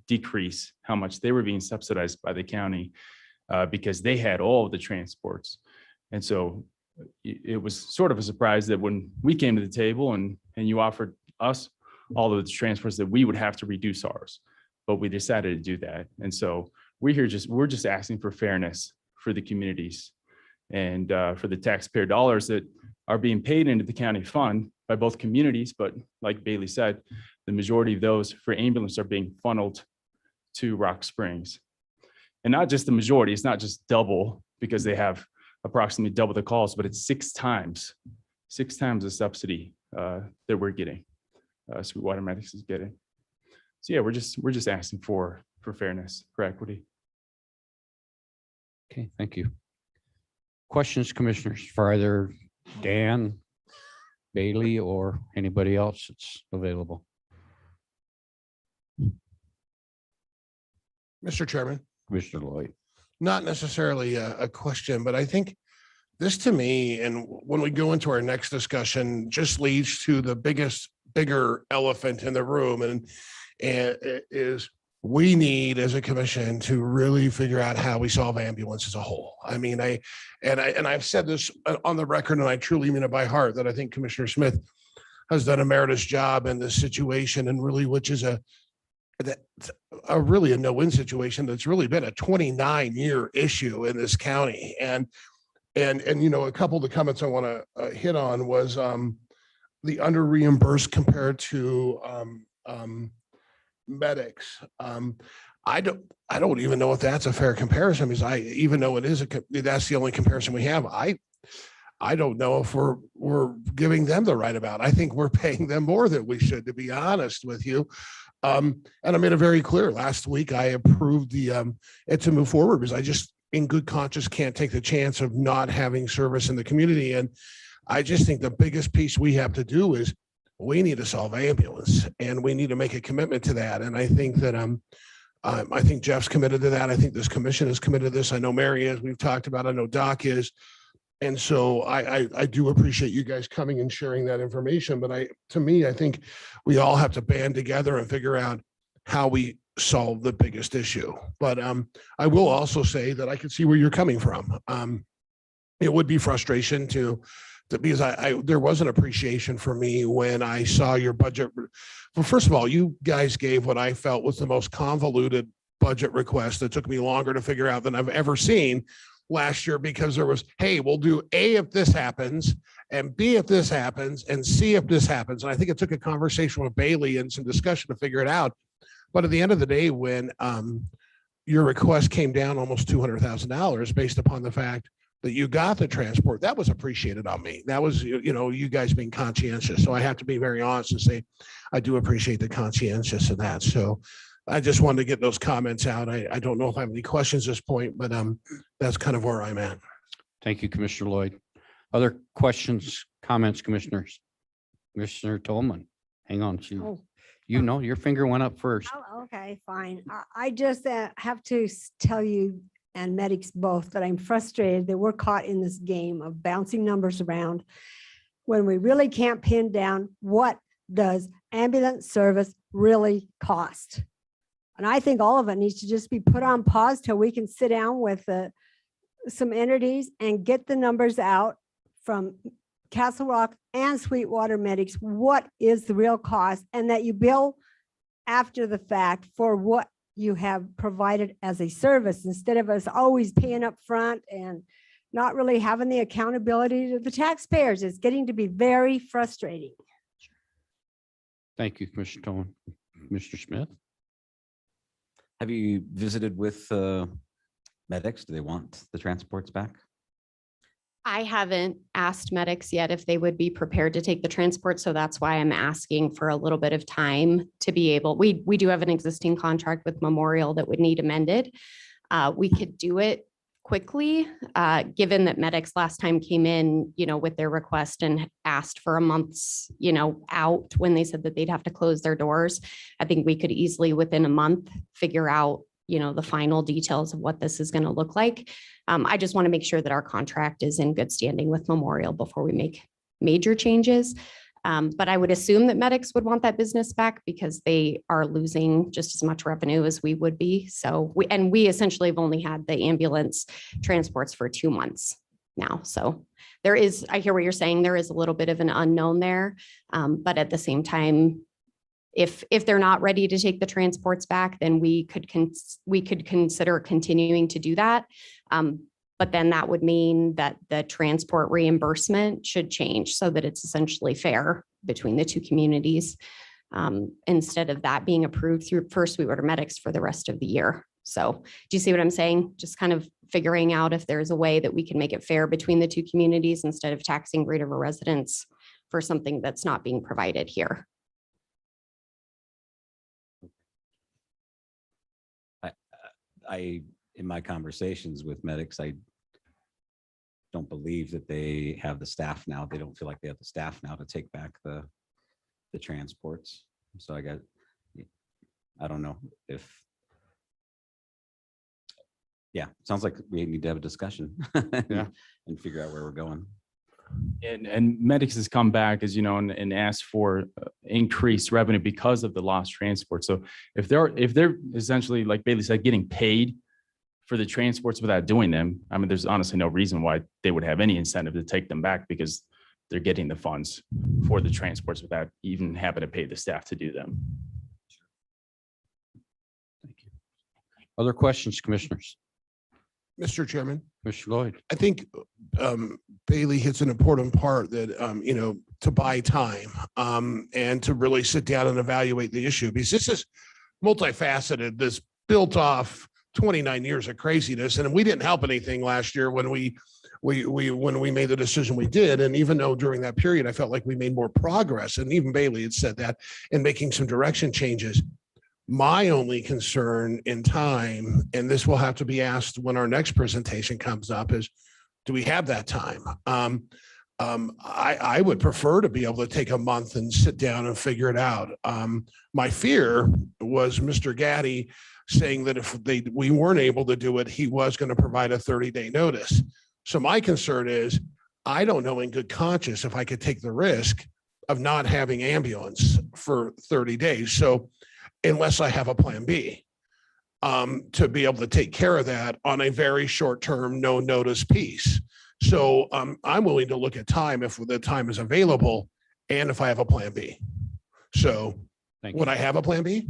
decrease how much they were being subsidized by the county because they had all of the transports. And so it was sort of a surprise that when we came to the table and you offered us all of the transports that we would have to reduce ours, but we decided to do that. And so we're just asking for fairness for the communities and for the taxpayer dollars that are being paid into the county fund by both communities. But like Bailey said, the majority of those for ambulance are being funneled to Rock Springs. And not just the majority, it's not just double because they have approximately double the calls, but it's six times the subsidy that we're getting. Sweetwater Medics is getting. So yeah, we're just asking for fairness, for equity. Okay, thank you. Questions, commissioners, for either Dan, Bailey, or anybody else that's available? Mr. Chairman. Commissioner Lloyd. Not necessarily a question, but I think this to me, and when we go into our next discussion, just leads to the bigger elephant in the room, and it is we need as a commission to really figure out how we solve ambulance as a whole. I mean, I've said this on the record, and I truly mean it by heart, that I think Commissioner Smith has done a meritorious job in this situation, and really, which is a really a no-win situation that's really been a 29-year issue in this county. And you know, a couple of the comments I want to hit on was the under reimbursed compared to medics. I don't even know if that's a fair comparison, because even though it is that's the only comparison we have. I don't know if we're giving them the right amount. I think we're paying them more than we should, to be honest with you. And I made it very clear last week. I approved it to move forward because I just, in good conscience, can't take the chance of not having service in the community. And I just think the biggest piece we have to do is we need to solve ambulance, and we need to make a commitment to that. And I think that I think Jeff's committed to that. I think this commission is committed to this. I know Mary is. We've talked about. I know Doc is. And so I do appreciate you guys coming and sharing that information. But to me, I think we all have to band together and figure out how we solve the biggest issue. But I will also say that I can see where you're coming from. It would be frustration because there was an appreciation for me when I saw your budget. Well, first of all, you guys gave what I felt was the most convoluted budget request that took me longer to figure out than I've ever seen last year, because there was, hey, we'll do A if this happens, and B if this happens, and C if this happens. And I think it took a conversation with Bailey and some discussion to figure it out. But at the end of the day, when your request came down almost $200,000 based upon the fact that you got the transport, that was appreciated on me. That was, you guys being conscientious. So I have to be very honest and say, I do appreciate the conscientious of that. So I just wanted to get those comments out. I don't know if I have any questions at this point, but that's kind of where I'm at. Thank you, Commissioner Lloyd. Other questions, comments, commissioners? Commissioner Tolman, hang on. Your finger went up first. Oh, okay, fine. I just have to tell you and medics both that I'm frustrated that we're caught in this game of bouncing numbers around when we really can't pin down what does ambulance service really cost. And I think all of it needs to just be put on pause till we can sit down with some entities and get the numbers out from Castle Rock and Sweetwater medics. What is the real cost? And that you bill after the fact for what you have provided as a service, instead of us always paying up front and not really having the accountability to the taxpayers. It's getting to be very frustrating. Thank you, Commissioner Tolman. Mr. Smith? Have you visited with medics? Do they want the transports back? I haven't asked medics yet if they would be prepared to take the transport. So that's why I'm asking for a little bit of time to be able, we do have an existing contract with Memorial that would need amended. We could do it quickly, given that medics last time came in, with their request and asked for a month's, out when they said that they'd have to close their doors. I think we could easily within a month figure out, the final details of what this is going to look like. I just want to make sure that our contract is in good standing with Memorial before we make major changes. But I would assume that medics would want that business back because they are losing just as much revenue as we would be. So we essentially have only had the ambulance transports for 2 months now. So there is, I hear what you're saying, there is a little bit of an unknown there. But at the same time, if they're not ready to take the transports back, then we could consider continuing to do that. But then that would mean that the transport reimbursement should change so that it's essentially fair between the two communities, instead of that being approved through First Sweetwater Medics for the rest of the year. So do you see what I'm saying? Just kind of figuring out if there's a way that we can make it fair between the two communities instead of taxing Great River residents for something that's not being provided here. In my conversations with medics, I don't believe that they have the staff now. They don't feel like they have the staff now to take back the transports. So I don't know if, sounds like we need to have a discussion and figure out where we're going. And medics has come back, as you know, and asked for increased revenue because of the lost transport. So if they're essentially, like Bailey said, getting paid for the transports without doing them, I mean, there's honestly no reason why they would have any incentive to take them back because they're getting the funds for the transports without even having to pay the staff to do them. Thank you. Other questions, commissioners? Mr. Chairman. Mr. Lloyd. I think Bailey hits an important part that, to buy time and to really sit down and evaluate the issue, because this is multifaceted. This built off 29 years of craziness. And we didn't help anything last year when we when we made the decision we did. And even though during that period, I felt like we made more progress, and even Bailey had said that, in making some direction changes. My only concern in time, and this will have to be asked when our next presentation comes up, is do we have that time? I would prefer to be able to take a month and sit down and figure it out. My fear was Mr. Gaddy saying that if we weren't able to do it, he was going to provide a 30-day notice. So my concern is, I don't know in good conscience if I could take the risk of not having ambulance for 30 days. So unless I have a plan B, to be able to take care of that on a very short-term, no notice piece. So I'm willing to look at time if the time is available and if I have a plan B. So would I have a plan B?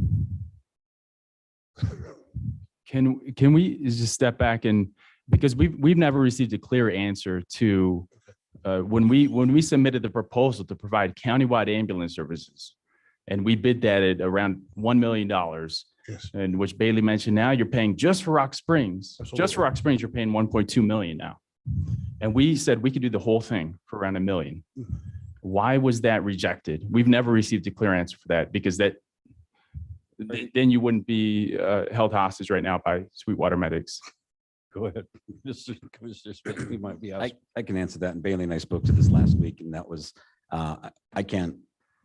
Can we just step back, and because we've never received a clear answer to when we submitted the proposal to provide countywide ambulance services, and we bid that at around $1 million. Yes. And which Bailey mentioned, now you're paying just for Rock Springs. Absolutely. Just for Rock Springs, you're paying 1.2 million now. And we said we could do the whole thing for around $1 million. Why was that rejected? We've never received a clear answer for that, because then you wouldn't be held hostage right now by Sweetwater medics. Go ahead. Commissioner Smith, you might be asked. I can answer that. And Bailey and I spoke to this last week, and that was, I can't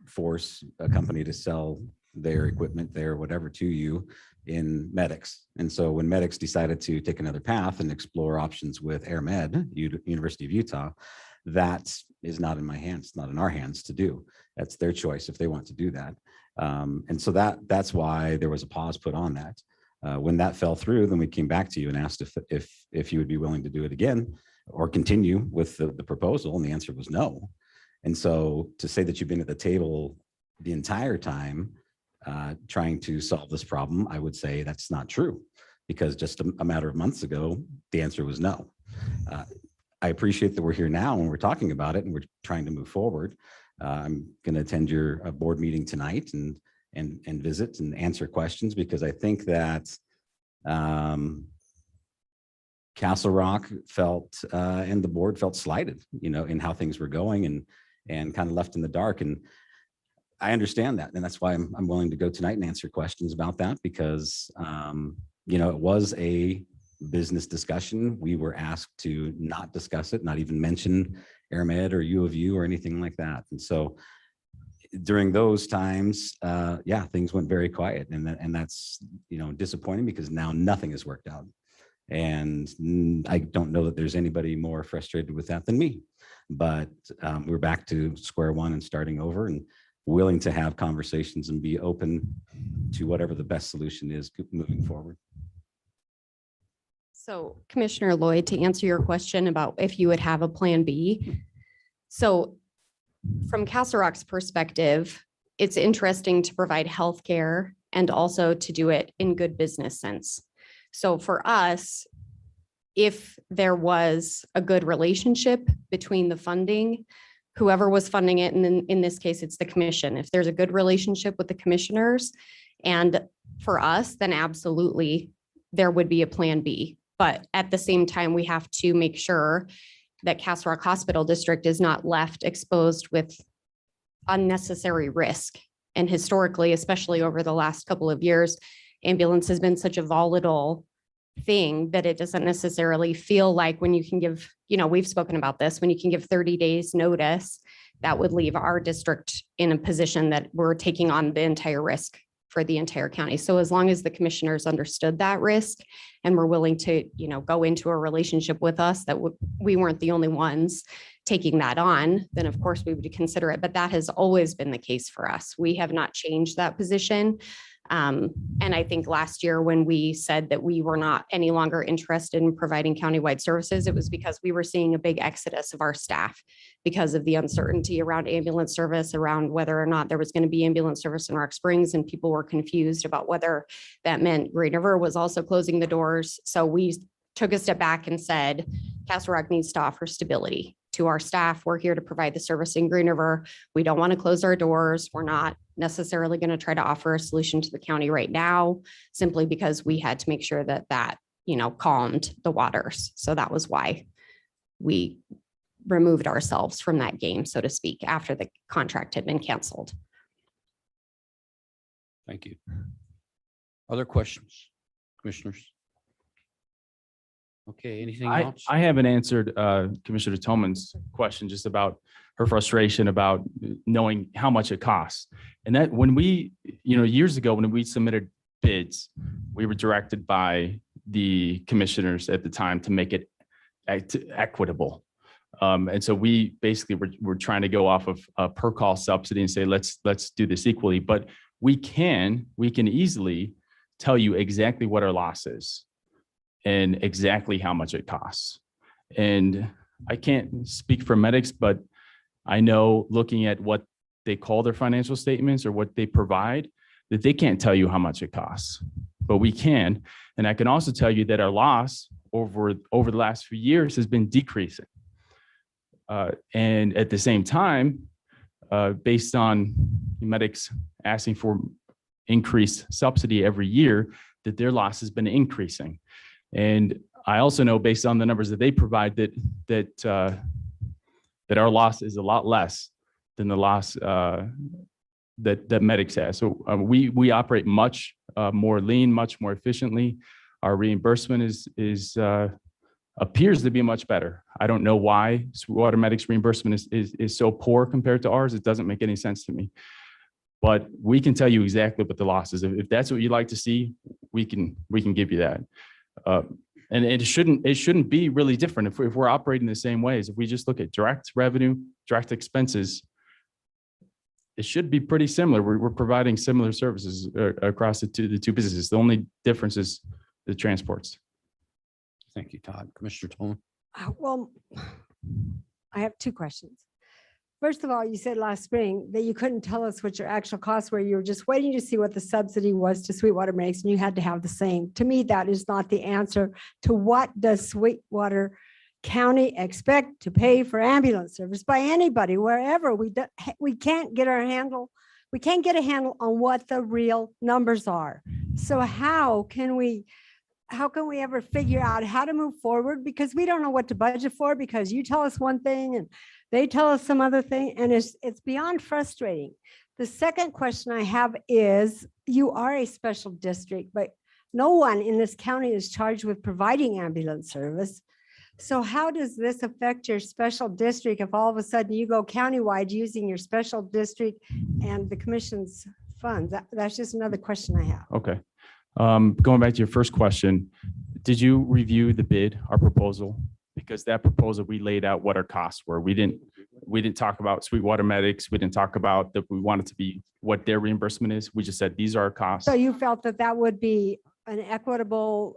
force a company to sell their equipment, their whatever to you in medics. And so when medics decided to take another path and explore options with AirMed, University of Utah, that is not in my hands, not in our hands to do. That's their choice if they want to do that. And so that's why there was a pause put on that. When that fell through, then we came back to you and asked if you would be willing to do it again or continue with the proposal, and the answer was no. And so to say that you've been at the table the entire time trying to solve this problem, I would say that's not true, because just a matter of months ago, the answer was no. I appreciate that we're here now and we're talking about it and we're trying to move forward. I'm going to attend your board meeting tonight and visit and answer questions, because I think that Castle Rock felt and the board felt slighted, in how things were going and kind of left in the dark. And I understand that. And that's why I'm willing to go tonight and answer questions about that, because, it was a business discussion. We were asked to not discuss it, not even mention AirMed or U of U or anything like that. And so during those times, things went very quiet, and that's, disappointing, because now nothing has worked out. And I don't know that there's anybody more frustrated with that than me, but we're back to square one and starting over, and willing to have conversations and be open to whatever the best solution is moving forward. So Commissioner Lloyd, to answer your question about if you would have a plan B. So from Castle Rock's perspective, it's interesting to provide healthcare and also to do it in good business sense. So for us, if there was a good relationship between the funding, whoever was funding it, and then in this case, it's the commission. If there's a good relationship with the commissioners, and for us, then absolutely there would be a plan B. But at the same time, we have to make sure that Castle Rock Hospital District is not left exposed with unnecessary risk. And historically, especially over the last couple of years, ambulance has been such a volatile thing that it doesn't necessarily feel like when you can give, we've spoken about this, when you can give 30 days notice, that would leave our district in a position that we're taking on the entire risk for the entire county. So as long as the commissioners understood that risk and were willing to, go into a relationship with us, that we weren't the only ones taking that on, then of course we would consider it. But that has always been the case for us. We have not changed that position. And I think last year when we said that we were not any longer interested in providing countywide services, it was because we were seeing a big exodus of our staff because of the uncertainty around ambulance service, around whether or not there was going to be ambulance service in Rock Springs, and people were confused about whether that meant Green River was also closing the doors. So we took a step back and said, Castle Rock needs to offer stability to our staff. We're here to provide the service in Green River. We don't want to close our doors. We're not necessarily going to try to offer a solution to the county right now, simply because we had to make sure that calmed the waters. So that was why. we removed ourselves from that game, so to speak, after the contract had been canceled. Thank you. Other questions, commissioners? Okay, anything else? I haven't answered Commissioner Tomlin's question just about her frustration about knowing how much it costs. And that when we, years ago, when we submitted bids, we were directed by the commissioners at the time to make it equitable. And so we basically were trying to go off of a per call subsidy and say, let's do this equally. But we can easily tell you exactly what our loss is and exactly how much it costs. And I can't speak for medics, but I know looking at what they call their financial statements or what they provide, that they can't tell you how much it costs, but we can. And I can also tell you that our loss over the last few years has been decreasing. And at the same time, based on medics asking for increased subsidy every year, that their loss has been increasing. And I also know based on the numbers that they provide that our loss is a lot less than the loss that medics has. So we operate much more lean, much more efficiently. Our reimbursement appears to be much better. I don't know why Sweetwater Medic's reimbursement is so poor compared to ours. It doesn't make any sense to me. But we can tell you exactly what the loss is. If that's what you'd like to see, we can give you that. And it shouldn't be really different if we're operating the same ways. If we just look at direct revenue, direct expenses, it should be pretty similar. We're providing similar services across the two businesses. The only difference is the transports. Thank you, Todd. Commissioner Tolan. Well, I have two questions. First of all, you said last spring that you couldn't tell us what your actual costs were. You were just waiting to see what the subsidy was to Sweetwater Medics, and you had to have the same. To me, that is not the answer to what does Sweetwater County expect to pay for ambulance service by anybody, wherever. We can't get a handle on what the real numbers are. So how can we ever figure out how to move forward? Because we don't know what to budget for, because you tell us one thing and they tell us some other thing, and it's beyond frustrating. The second question I have is, you are a special district, but no one in this county is charged with providing ambulance service. So how does this affect your special district if all of a sudden you go countywide using your special district and the commission's funds? That's just another question I have. Okay. Going back to your first question, did you review the bid, our proposal? Because that proposal, we laid out what our costs were. We didn't talk about Sweetwater Medics. We didn't talk about that we wanted to be what their reimbursement is. We just said, these are our costs. So you felt that would be an equitable,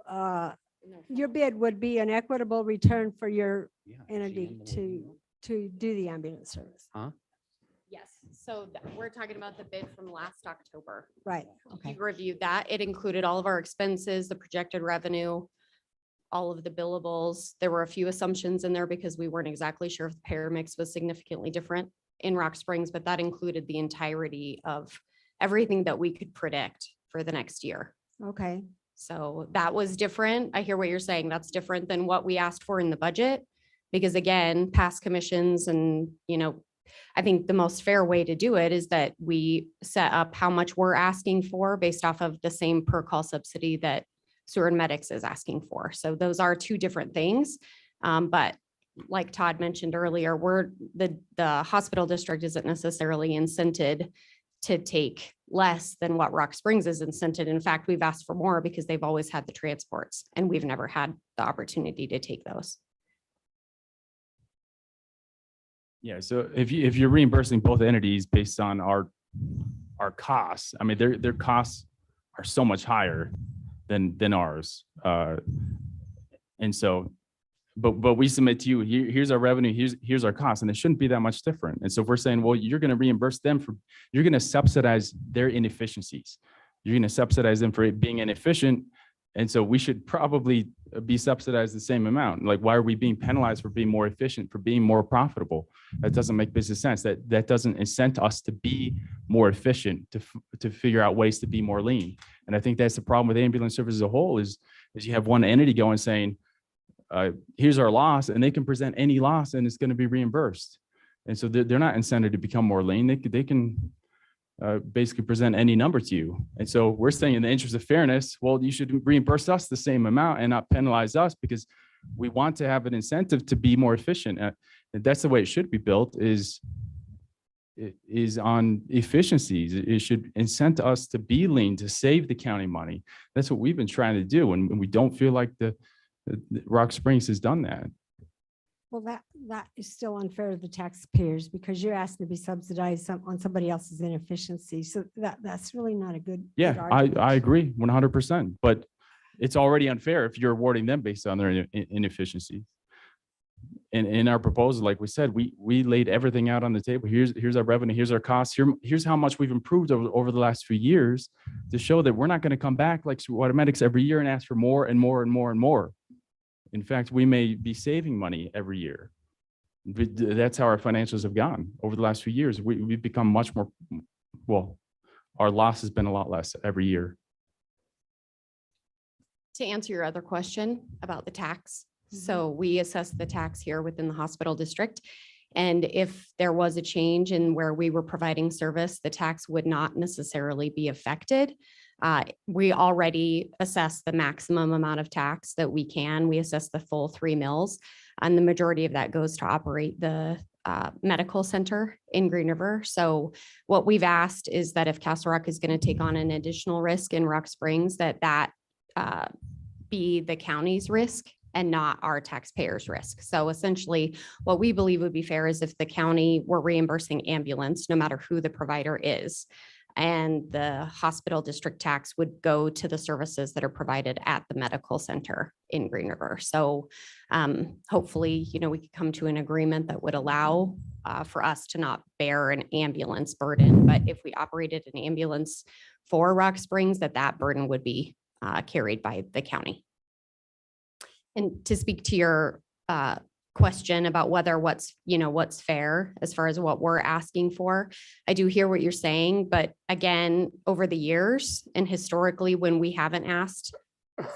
your bid would be an equitable return for your entity to do the ambulance service? Huh? Yes, so we're talking about the bid from last October. Right, okay. You reviewed that. It included all of our expenses, the projected revenue, all of the billables. There were a few assumptions in there because we weren't exactly sure if the payer mix was significantly different in Rock Springs, but that included the entirety of everything that we could predict for the next year. Okay. So that was different. I hear what you're saying. That's different than what we asked for in the budget. Because again, past commissions and, I think the most fair way to do it is that we set up how much we're asking for based off of the same per call subsidy that Sweetwater Medics is asking for. So those are two different things. But like Todd mentioned earlier, the hospital district isn't necessarily incented to take less than what Rock Springs is incented. In fact, we've asked for more because they've always had the transports and we've never had the opportunity to take those. Yeah, so if you're reimbursing both entities based on our costs, I mean, their costs are so much higher than ours. And so, but we submit to you, here's our revenue, here's our costs, and it shouldn't be that much different. And so if we're saying, well, you're going to reimburse them you're going to subsidize their inefficiencies. You're going to subsidize them for being inefficient. And so we should probably be subsidized the same amount. Like, why are we being penalized for being more efficient, for being more profitable? That doesn't make business sense. That doesn't incent us to be more efficient, to figure out ways to be more lean. And I think that's the problem with ambulance service as a whole is you have one entity going saying, here's our loss, and they can present any loss and it's going to be reimbursed. And so they're not incented to become more lean. They can basically present any number to you. And so we're saying, in the interest of fairness, well, you should reimburse us the same amount and not penalize us, because we want to have an incentive to be more efficient. And that's the way it should be built, is on efficiencies. It should incent us to be lean, to save the county money. That's what we've been trying to do. And we don't feel like the Rock Springs has done that. Well, that is still unfair to the taxpayers, because you're asking to be subsidized on somebody else's inefficiency. So that's really not a good. Yeah, good argument. I agree 100%, but it's already unfair if you're awarding them based on their inefficiency. And in our proposal, like we said, we laid everything out on the table. Here's our revenue, here's our costs, here's how much we've improved over the last few years, to show that we're not going to come back like Sweetwater Medics every year and ask for more and more and more and more. In fact, we may be saving money every year. That's how our financials have gone over the last few years. We've become much more, well, our loss has been a lot less every year. To answer your other question about the tax. So we assess the tax here within the hospital district. And if there was a change in where we were providing service, the tax would not necessarily be affected. We already assess the maximum amount of tax that we can. We assess the full 3 mills, and the majority of that goes to operate the medical center in Green River. So what we've asked is that if Castle Rock is going to take on an additional risk in Rock Springs, that be the county's risk and not our taxpayers' risk. So essentially, what we believe would be fair is if the county were reimbursing ambulance, no matter who the provider is, and the hospital district tax would go to the services that are provided at the medical center in Green River. So hopefully, we could come to an agreement that would allow for us to not bear an ambulance burden. But if we operated an ambulance for Rock Springs, that burden would be carried by the county. And to speak to your question about whether what's fair as far as what we're asking for, I do hear what you're saying, but again, over the years and historically, when we haven't asked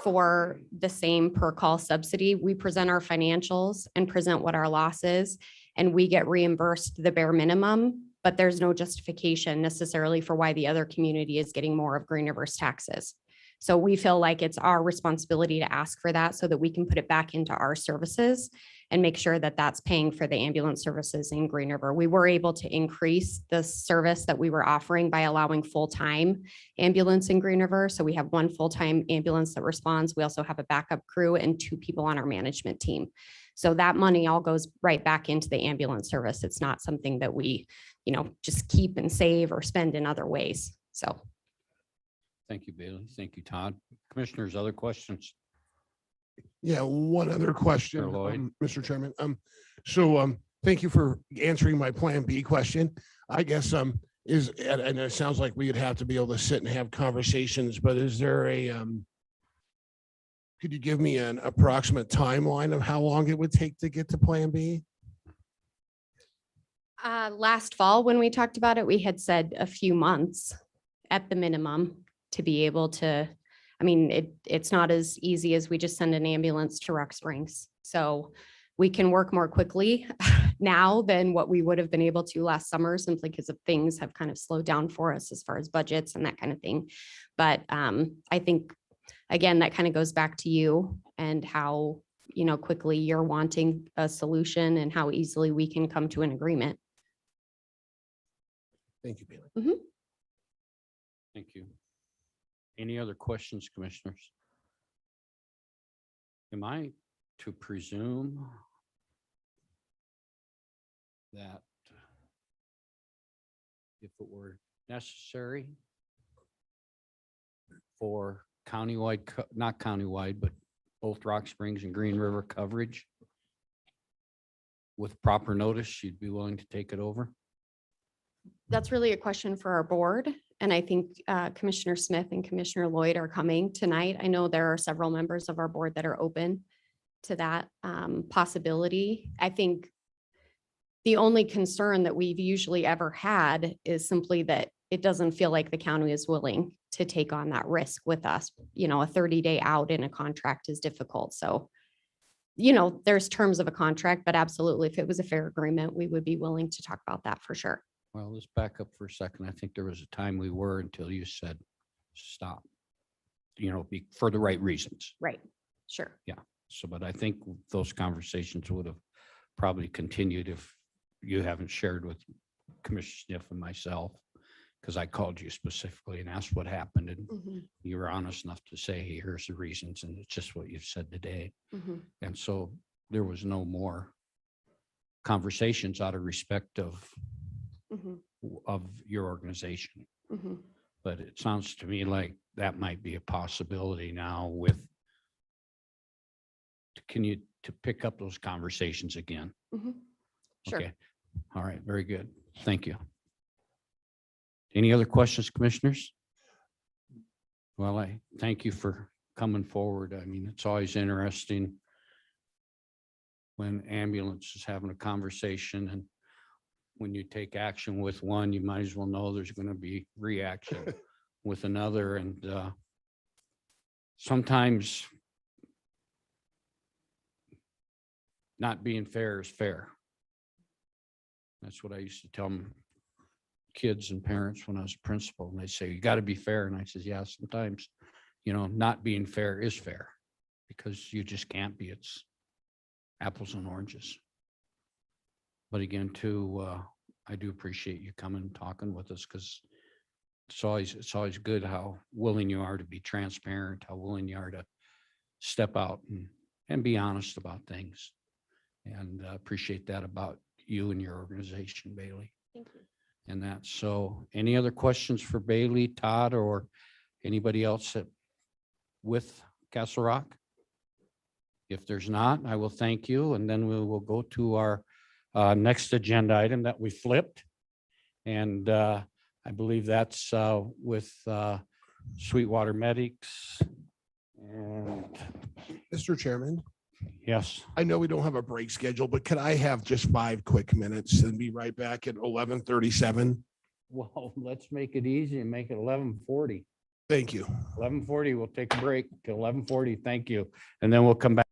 for the same per call subsidy, we present our financials and present what our loss is, and we get reimbursed the bare minimum, but there's no justification necessarily for why the other community is getting more of Green River's taxes. So we feel like it's our responsibility to ask for that so that we can put it back into our services and make sure that that's paying for the ambulance services in Green River. We were able to increase the service that we were offering by allowing full-time ambulance in Green River. So we have 1 full-time ambulance that responds. We also have a backup crew and 2 people on our management team. So that money all goes right back into the ambulance service. It's not something that we, just keep and save or spend in other ways. So. Thank you, Bailey. Thank you, Todd. Commissioners, other questions? Yeah, one other question, Mr. Lloyd. Mr. Chairman. Thank you for answering my Plan B question. I guess and it sounds like we'd have to be able to sit and have conversations, but is there could you give me an approximate timeline of how long it would take to get to Plan B? Last fall, when we talked about it, we had said a few months at the minimum to be able to, it's not as easy as we just send an ambulance to Rock Springs. So we can work more quickly now than what we would have been able to last summer, simply because of things have kind of slowed down for us as far as budgets and that kind of thing. But I think, again, that kind of goes back to you and how, quickly you're wanting a solution and how easily we can come to an agreement. Thank you, Bailey. Mm-hmm. Thank you. Any other questions, commissioners? Am I to presume that if it were necessary for countywide, not countywide, but both Rock Springs and Green River coverage, with proper notice, you'd be willing to take it over? That's really a question for our board. And I think Commissioner Smith and Commissioner Lloyd are coming tonight. I know there are several members of our board that are open to that possibility. I think the only concern that we've usually ever had is simply that it doesn't feel like the county is willing to take on that risk with us. A 30-day out in a contract is difficult. So there's terms of a contract, but absolutely, if it was a fair agreement, we would be willing to talk about that for sure. Well, let's back up for a second. I think there was a time we were until you said stop. For the right reasons. Right. Sure. Yeah. So, but I think those conversations would have probably continued if you haven't shared with Commissioner Sniff and myself, because I called you specifically and asked what happened, and Mhm, you were honest enough to say, hey, here's the reasons, and it's just what you've said today. mhm. And so there was no more conversations out of respect of Mhm, your organization. mhm. But it sounds to me like that might be a possibility now with, to pick up those conversations again. Mhm. Sure. Okay. All right. Very good. Thank you. Any other questions, commissioners? Well, I thank you for coming forward. I mean, it's always interesting when ambulance is having a conversation, and when you take action with one, you might as well know there's going to be reaction with another. And sometimes not being fair is fair. That's what I used to tell kids and parents when I was a principal, and they say, you got to be fair. And I says, yeah, sometimes, not being fair is fair, because you just can't be. It's apples and oranges. But again, too, I do appreciate you coming and talking with us, because it's always good how willing you are to be transparent, how willing you are to step out and be honest about things. And appreciate that about you and your organization, Bailey. Thank you. And that's so. Any other questions for Bailey, Todd, or anybody else with Castle Rock? If there's not, I will thank you, and then we will go to our next agenda item that we flipped. And I believe that's with Sweetwater Medics. And Mr. Chairman, yes, I know we don't have a break schedule, but could I have just 5 quick minutes and be right back at 11:37? well, let's make it easy and make it 11:40. Thank you. 11:40, we'll take a break till 11:40. Thank you. And then we'll come back.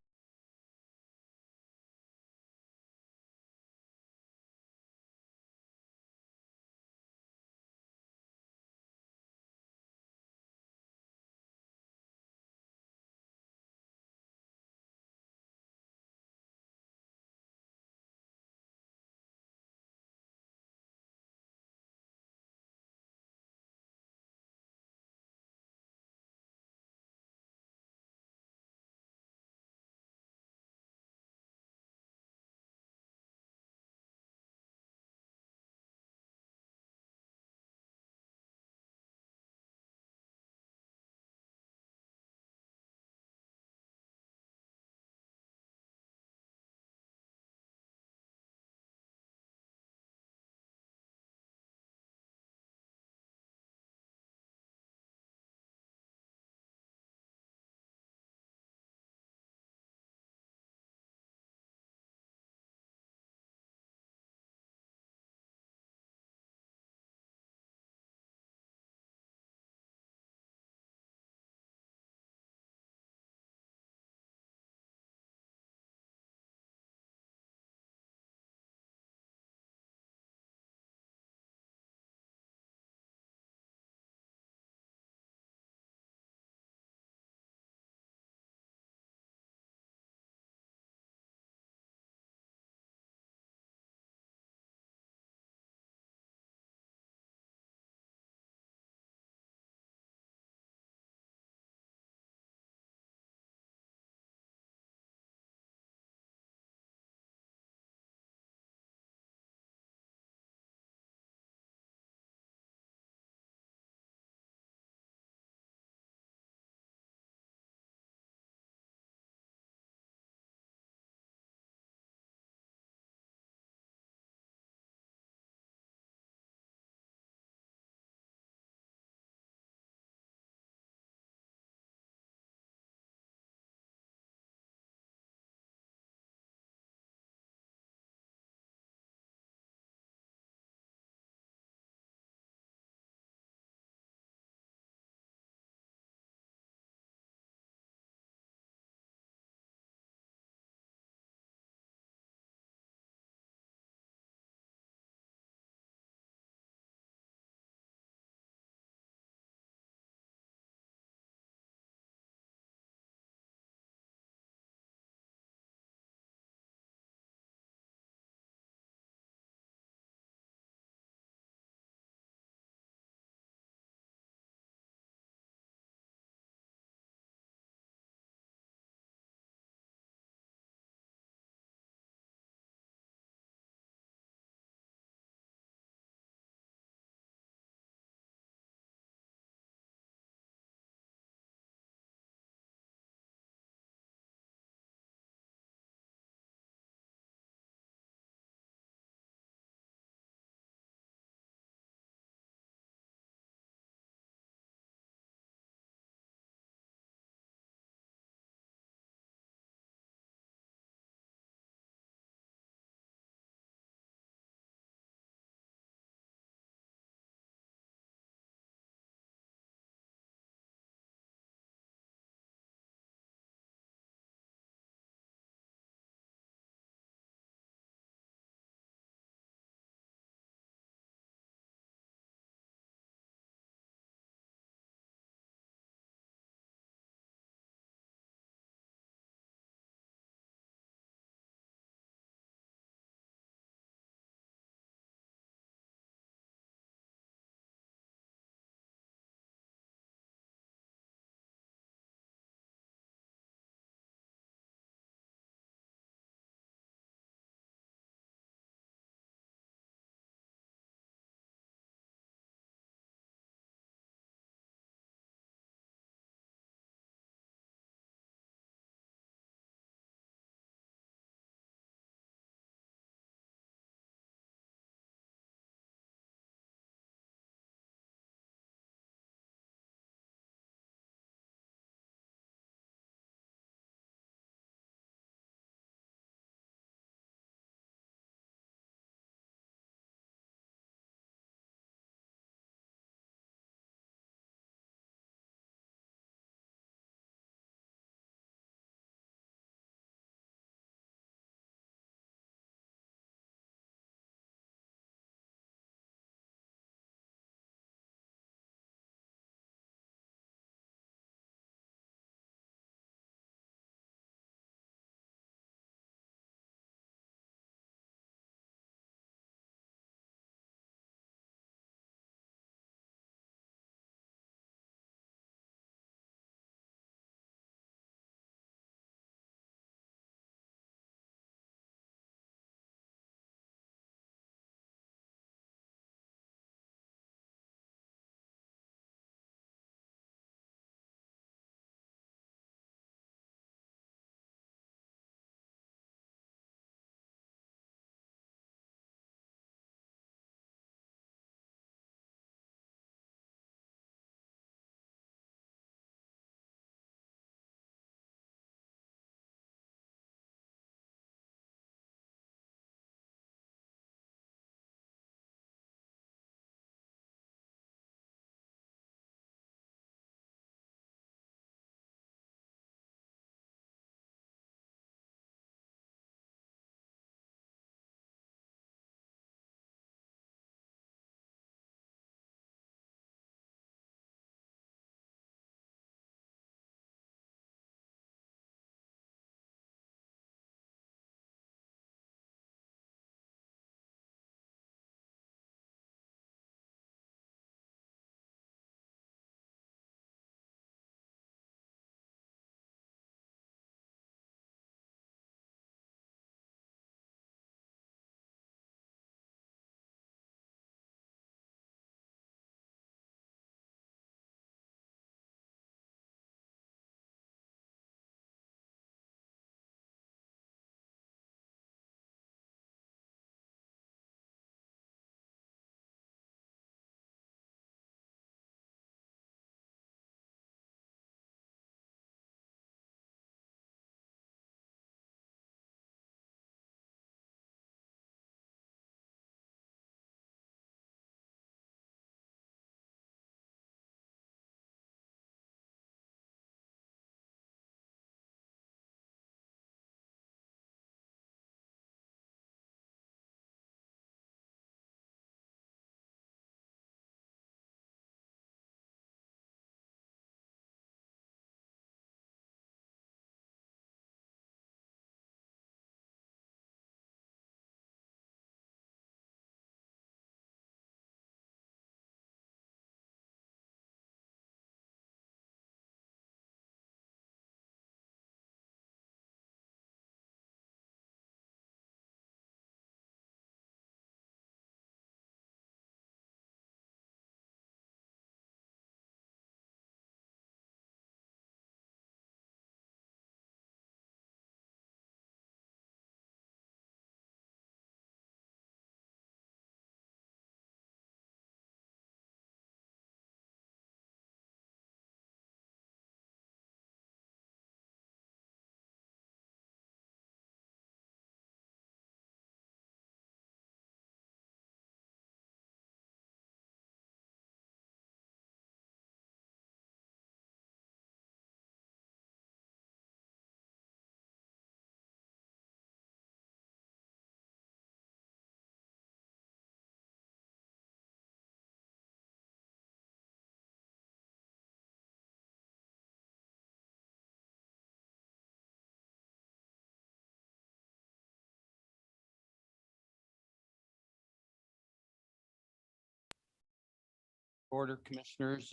order, commissioners.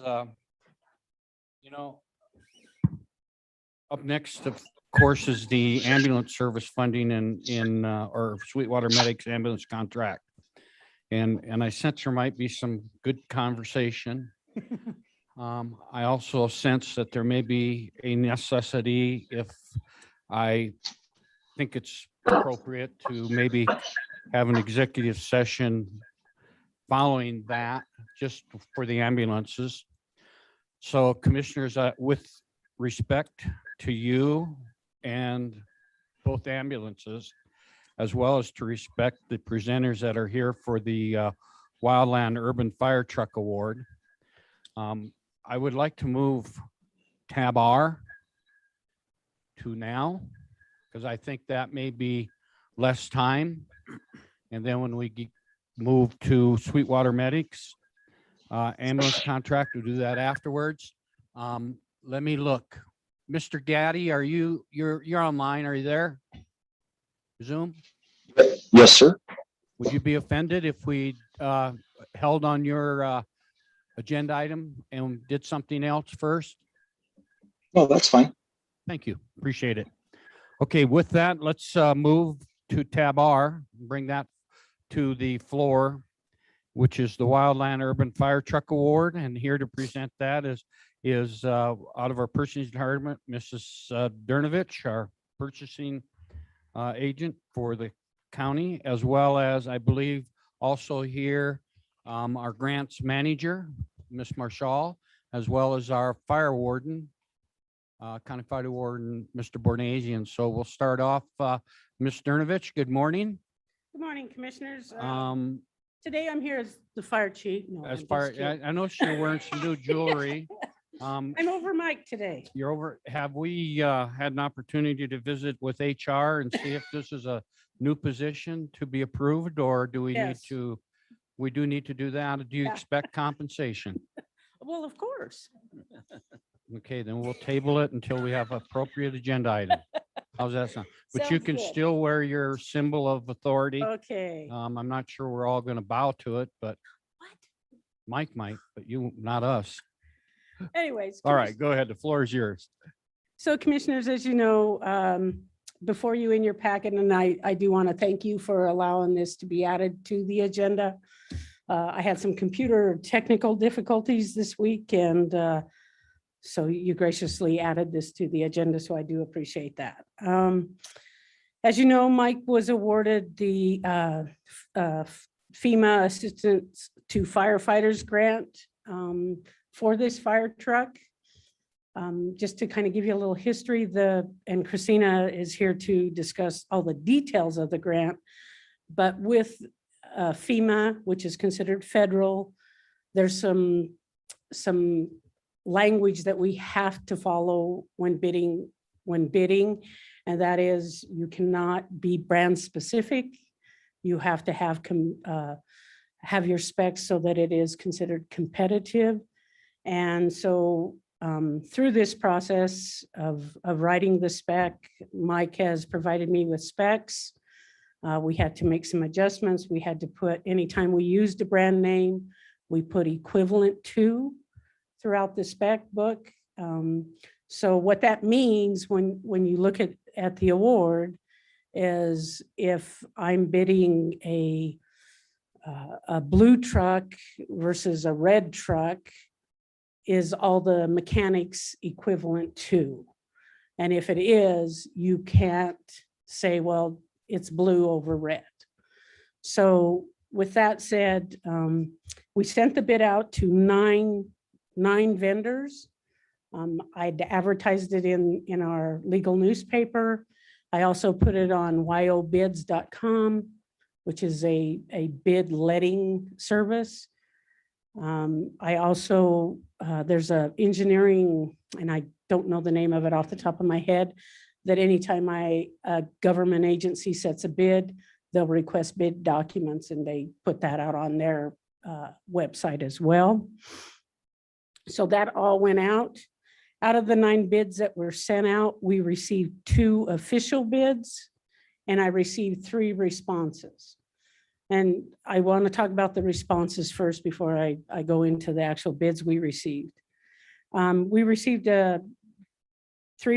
You know, up next, of course, is the ambulance service funding in or Sweetwater Medics ambulance contract. And I sense there might be some good conversation. I also sense that there may be a necessity, if I think it's appropriate, to maybe have an executive session following that, just for the ambulances. So commissioners, with respect to you and both ambulances, as well as to respect the presenters that are here for the Wildland Urban Fire Truck Award, I would like to move tab R to now, because I think that may be less time. And then when we move to Sweetwater Medics ambulance contract, we'll do that afterwards. Let me look. Mr. Gaddy, are you're online? Are you there? Zoom? Yes, sir. Would you be offended if we held on your agenda item and did something else first? No, that's fine. Thank you. Appreciate it. Okay, with that, let's move to tab R, bring that to the floor, which is the Wildland Urban Fire Truck Award. And here to present that is out of our purchasing department, Mrs. Dernovich, our purchasing agent for the county, as well as, I believe, also here our grants manager, Ms. Marshall, as well as our fire warden, County Fire Warden, Mr. Bornasian. So we'll start off, Ms. Dernovich, good morning. Good morning, commissioners. Today I'm here as the fire chief. No, As I'm far, just kidding. I know you're wearing some new jewelry. I'm over Mike today. You're over, have we had an opportunity to visit with HR and see if this is a new position to be approved, or do we need Yes. to, we do need to do that? Do you Yeah. expect compensation? Well, of course. Okay, then we'll table it until we have appropriate agenda item. How's that sound? But you Sounds can good. still wear your symbol of authority. Okay. I'm not sure we're all going to bow to it, but Mike might, but you, not us. Anyways. All right, go ahead. The floor is yours. So commissioners, as you know, before you in your packet, and I do want to thank you for allowing this to be added to the agenda. I had some computer technical difficulties this week, and so you graciously added this to the agenda, so I do appreciate that. As you know, Mike was awarded the FEMA Assistance to Firefighters grant for this fire truck. Just to kind of give you a little history, and Christina is here to discuss all the details of the grant, but with FEMA, which is considered federal, there's some language that we have to follow when bidding, and that is you cannot be brand specific. You have to have your specs so that it is considered competitive. And so through this process of writing the spec, Mike has provided me with specs. We had to make some adjustments. We had to put, anytime we used a brand name, we put equivalent to throughout the spec book. So what that means when you look at the award is if I'm bidding a blue truck versus a red truck, is all the mechanics equivalent to? And if it is, you can't say, well, it's blue over red. So with that said, we sent the bid out to nine vendors. I'd advertised it in our legal newspaper. I also put it on yobids.com, which is a bid letting service. I also, there's a engineering, and I don't know the name of it off the top of my head, that anytime a government agency sets a bid, they'll request bid documents, and they put that out on their website as well. So that all went out. Out of the 9 bids that were sent out, we received 2 official bids, and I received 3 responses. And I want to talk about the responses first before I go into the actual bids we received. We received 3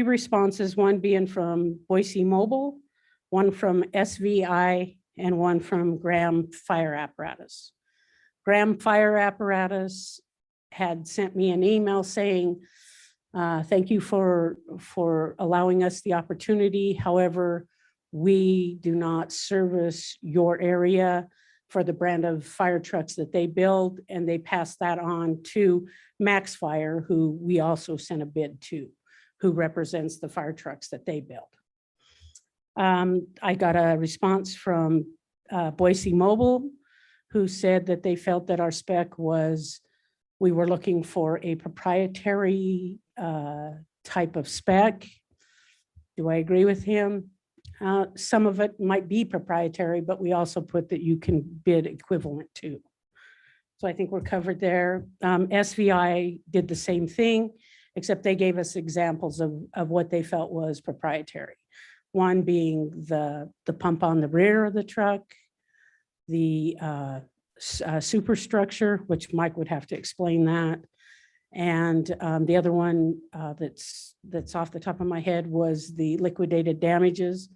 responses, one being from Boise Mobile, one from SVI, and one from Graham Fire Apparatus. Graham Fire Apparatus had sent me an email saying, thank you for allowing us the opportunity. However, we do not service your area for the brand of fire trucks that they build, and they passed that on to Max Fire, who we also sent a bid to, who represents the fire trucks that they build. I got a response from Boise Mobile, who said that they felt that our spec was, we were looking for a proprietary type of spec. Do I agree with him? Some of it might be proprietary, but we also put that you can bid equivalent to. So I think we're covered there. SVI did the same thing, except they gave us examples of what they felt was proprietary. One being the pump on the rear of the truck, the superstructure, which Mike would have to explain that. And the other one that's off the top of my head was the liquidated damages.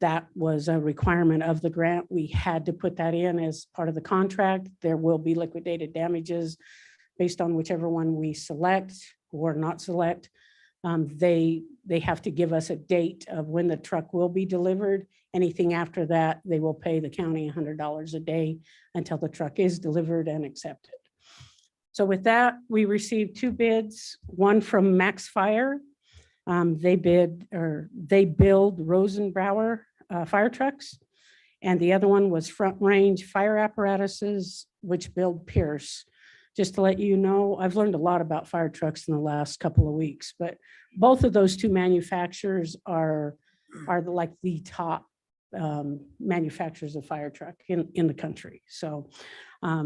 That was a requirement of the grant. We had to put that in as part of the contract. There will be liquidated damages based on whichever one we select or not select. They have to give us a date of when the truck will be delivered. Anything after that, they will pay the county $100 a day until the truck is delivered and accepted. So with that, we received 2 bids, one from Max Fire. They build Rosenbauer fire trucks. And the other one was Front Range Fire Apparatuses, which build Pierce. Just to let you know, I've learned a lot about fire trucks in the last couple of weeks, but both of those 2 manufacturers are like the top manufacturers of fire truck in the country. So I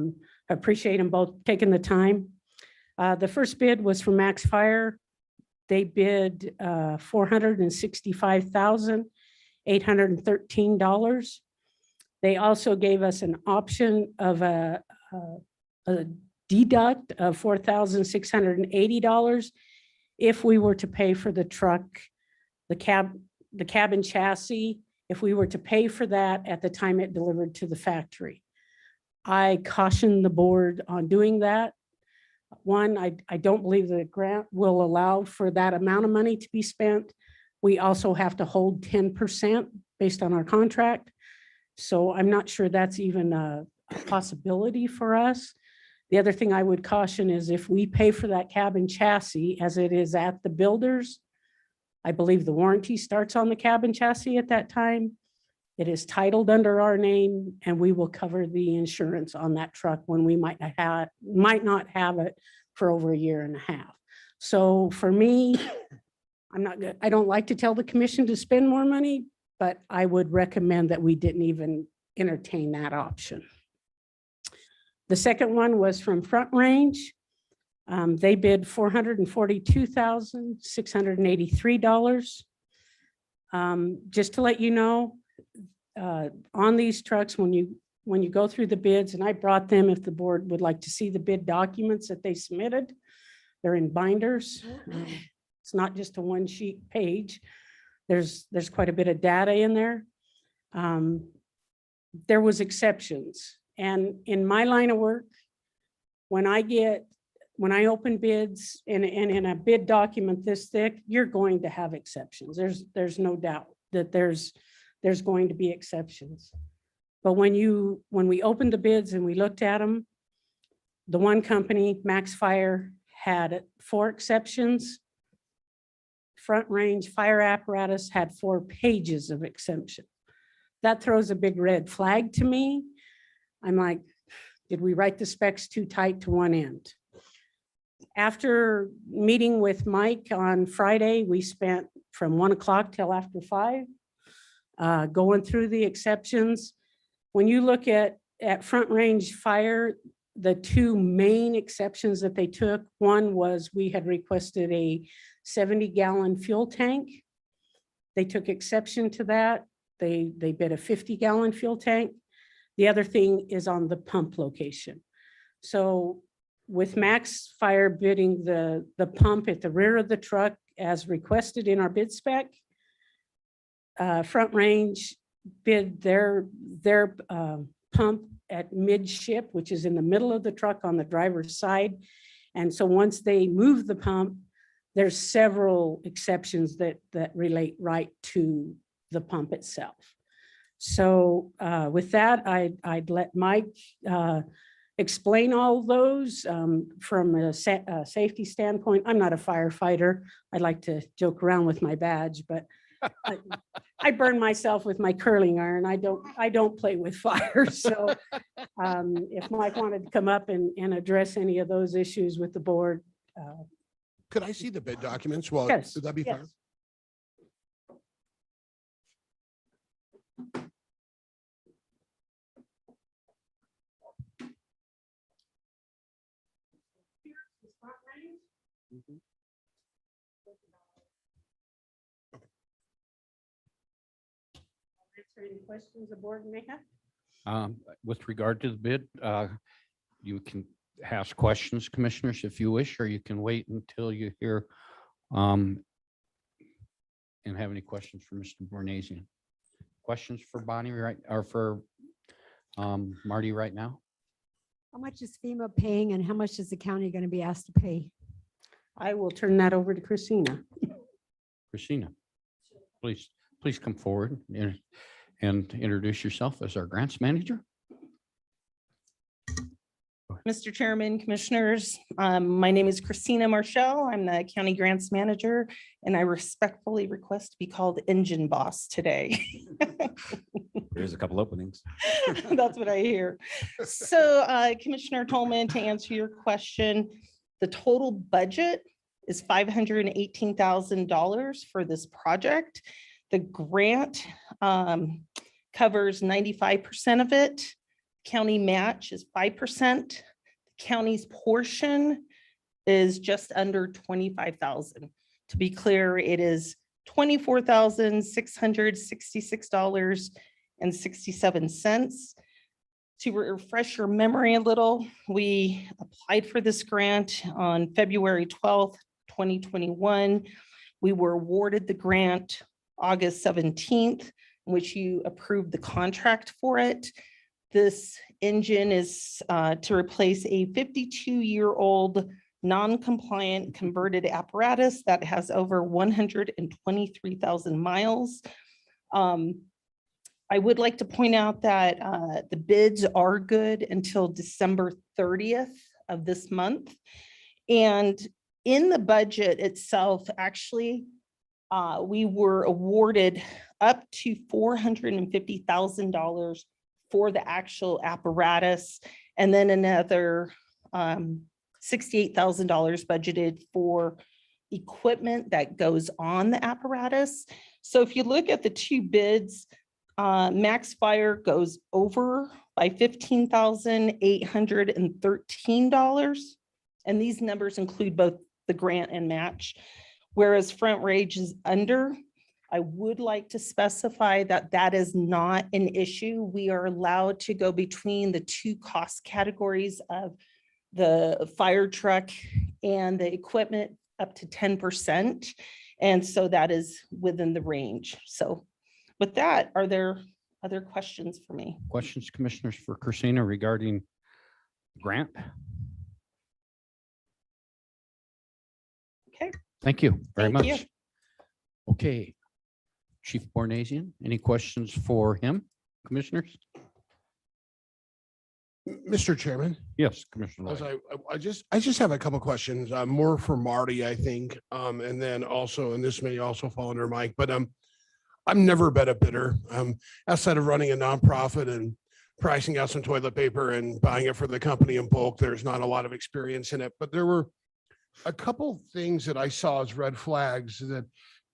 appreciate them both taking the time. The first bid was from Max Fire. They bid $465,813. They also gave us an option of a deduct of $4,680 if we were to pay for the truck, the cabin chassis, if we were to pay for that at the time it delivered to the factory. I caution the board on doing that. One, I don't believe the grant will allow for that amount of money to be spent. We also have to hold 10% based on our contract. So I'm not sure that's even a possibility for us. The other thing I would caution is if we pay for that cabin chassis as it is at the builders, I believe the warranty starts on the cabin chassis at that time. It is titled under our name, and we will cover the insurance on that truck when we might not have it for over 1.5 years. So for me, I don't like to tell the commission to spend more money, but I would recommend that we didn't even entertain that option. The second one was from Front Range. They bid $442,683. Just to let you know, on these trucks, when you go through the bids, and I brought them if the board would like to see the bid documents that they submitted, they're in binders. It's not just a 1-sheet page. There's quite a bit of data in there. There was exceptions. And in my line of work, when I open bids and in a bid document this thick, you're going to have exceptions. There's no doubt that there's going to be exceptions. But when we opened the bids and we looked at them, the one company, Max Fire, had 4 exceptions. Front Range Fire Apparatus had 4 pages of exemption. That throws a big red flag to me. I'm like, did we write the specs too tight to one end? After meeting with Mike on Friday, we spent from 1 o'clock till after 5, going through the exceptions. When you look at Front Range Fire, the 2 main exceptions that they took, one was we had requested a 70-gallon fuel tank. They took exception to that. They bid a 50-gallon fuel tank. The other thing is on the pump location. So with Max Fire bidding the pump at the rear of the truck as requested in our bid spec, Front Range bid their pump at midship, which is in the middle of the truck on the driver's side. And so once they move the pump, there's several exceptions that relate right to the pump itself. So with that, I'd let Mike explain all those from a safety standpoint. I'm not a firefighter. I like to joke around with my badge, but I burn myself with my curling iron. I don't play with fire. So if Mike wanted to come up and address any of those issues with the board. Could I see the bid documents? Well, Yes, would that be fine? yes. Answer any questions the board may have? With regard to the bid, you can ask questions, commissioners, if you wish, or you can wait until you hear and have any questions for Mr. Bornasian. Questions for Bonnie or for Marty right now? How much is FEMA paying and how much is the county going to be asked to pay? I will turn that over to Christina. Christina, please come forward and introduce yourself as our grants manager. Mr. Chairman, Commissioners, my name is Christina Marshall. I'm the County Grants Manager, and I respectfully request to be called Engine Boss today. There's a couple openings. That's what I hear. So Commissioner Tolman, to answer your question, the total budget is $518,000 for this project. The grant covers 95% of it. County match is 5%. County's portion is just under 25,000. To be clear, it is $24,666.67. To refresh your memory a little, we applied for this grant on February 12th, 2021. We were awarded the grant August 17th, in which you approved the contract for it. This engine is to replace a 52-year-old non-compliant converted apparatus that has over 123,000 miles. I would like to point out that the bids are good until December 30th of this month. And in the budget itself, actually, we were awarded up to $450,000 for the actual apparatus, and then another $68,000 budgeted for equipment that goes on the apparatus. So if you look at the two bids, Max Fire goes over by $15,813. And these numbers include both the grant and match, whereas Front Range is under. I would like to specify that that is not an issue. We are allowed to go between the two cost categories of the fire truck and the equipment up to 10%. And so that is within the range. So with that, are there other questions for me? Questions, commissioners, for Christina regarding grant? Okay. Thank you very Thank you. much. Okay. Chief Bornasian, any questions for him, commissioners? Mr. Chairman. Yes, Commissioner As Lloyd. I just have a couple questions, more for Marty, I think, and then also, and this may also fall under Mike, but I've never been a bidder. Outside of running a nonprofit and pricing out some toilet paper and buying it for the company in bulk, there's not a lot of experience in it. But there were a couple things that I saw as red flags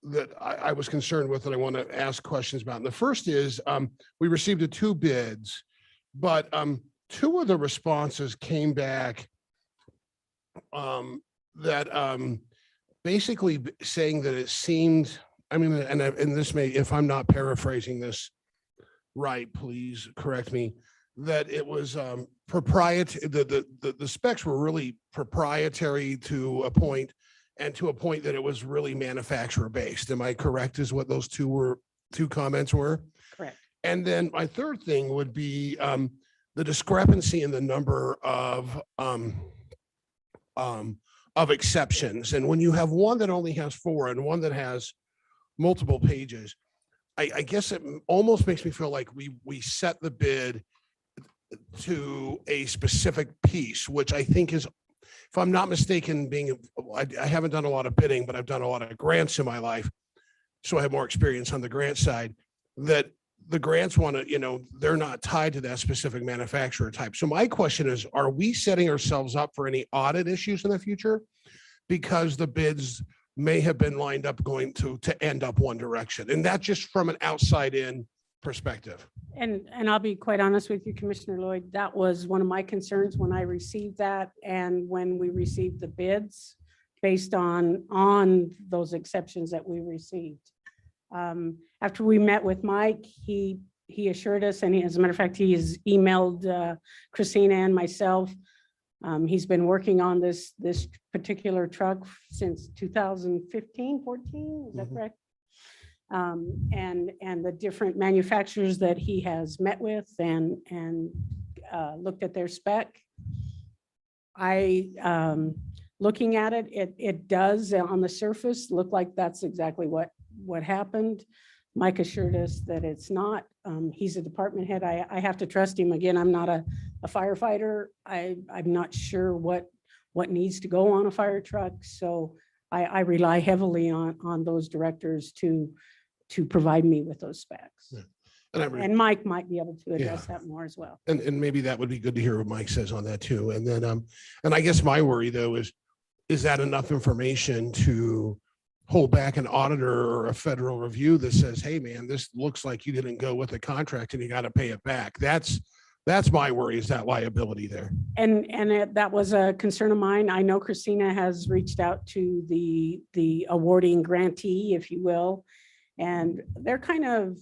that I was concerned with that I want to ask questions about. And the first is we received the two bids, but two of the responses came back that basically saying that it seemed, I mean, and this may, if I'm not paraphrasing this right, please correct me, that it was proprietary, the specs were really proprietary to a point, and to a point that it was really manufacturer based. Am I correct, is what those two comments were? Correct. And then my third thing would be the discrepancy in the number of exceptions. And when you have one that only has 4 and one that has multiple pages, I guess it almost makes me feel like we set the bid to a specific piece, which I think is, if I'm not mistaken, I haven't done a lot of bidding, but I've done a lot of grants in my life. So I have more experience on the grant side, that the grants want to, they're not tied to that specific manufacturer type. So my question is, are we setting ourselves up for any audit issues in the future? Because the bids may have been lined up going to end up one direction, and that just from an outside in perspective. And I'll be quite honest with you, Commissioner Lloyd, that was one of my concerns when I received that and when we received the bids based on those exceptions that we received. After we met with Mike, he assured us, and as a matter of fact, he has emailed Christina and myself. He's been working on this particular truck since 2015, 14, is that correct? And the different manufacturers that he has met with and looked at their spec. Looking at it, it does on the surface look like that's exactly what happened. Mike assured us that it's not. He's a department head. I have to trust him. Again, I'm not a firefighter. I'm not sure what needs to go on a fire truck. So I rely heavily on those directors to provide me with those specs. Yeah. And Mike might be able to address that more as well. And maybe that would be good to hear what Mike says on that too. And then, and I guess my worry though is that enough information to hold back an auditor or a federal review that says, hey man, this looks like you didn't go with the contract and you got to pay it back. That's my worry, is that liability there. And that was a concern of mine. I know Christina has reached out to the awarding grantee, if you will, and they're kind of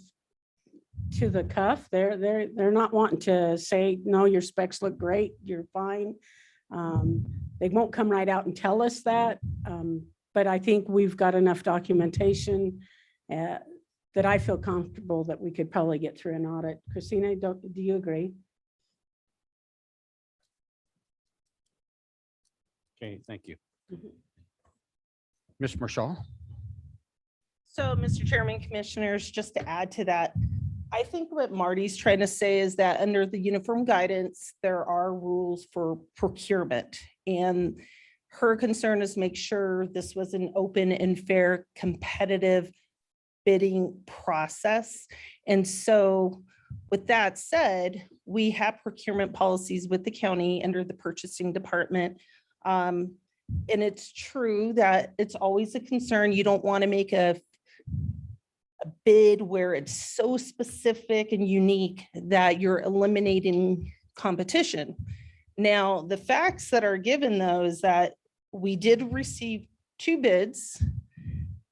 to the cuff. They're not wanting to say, no, your specs look great, you're fine. They won't come right out and tell us that. But I think we've got enough documentation that I feel comfortable that we could probably get through an audit. Christina, do you agree? Okay, thank you. Ms. Marshall? So, Mr. Chairman, Commissioners, just to add to that, I think what Marty's trying to say is that under the uniform guidance, there are rules for procurement. And her concern is make sure this was an open and fair, competitive bidding process. And so with that said, we have procurement policies with the county under the purchasing department. And it's true that it's always a concern. You don't want to make a bid where it's so specific and unique that you're eliminating competition. Now, the facts that are given though is that we did receive 2 bids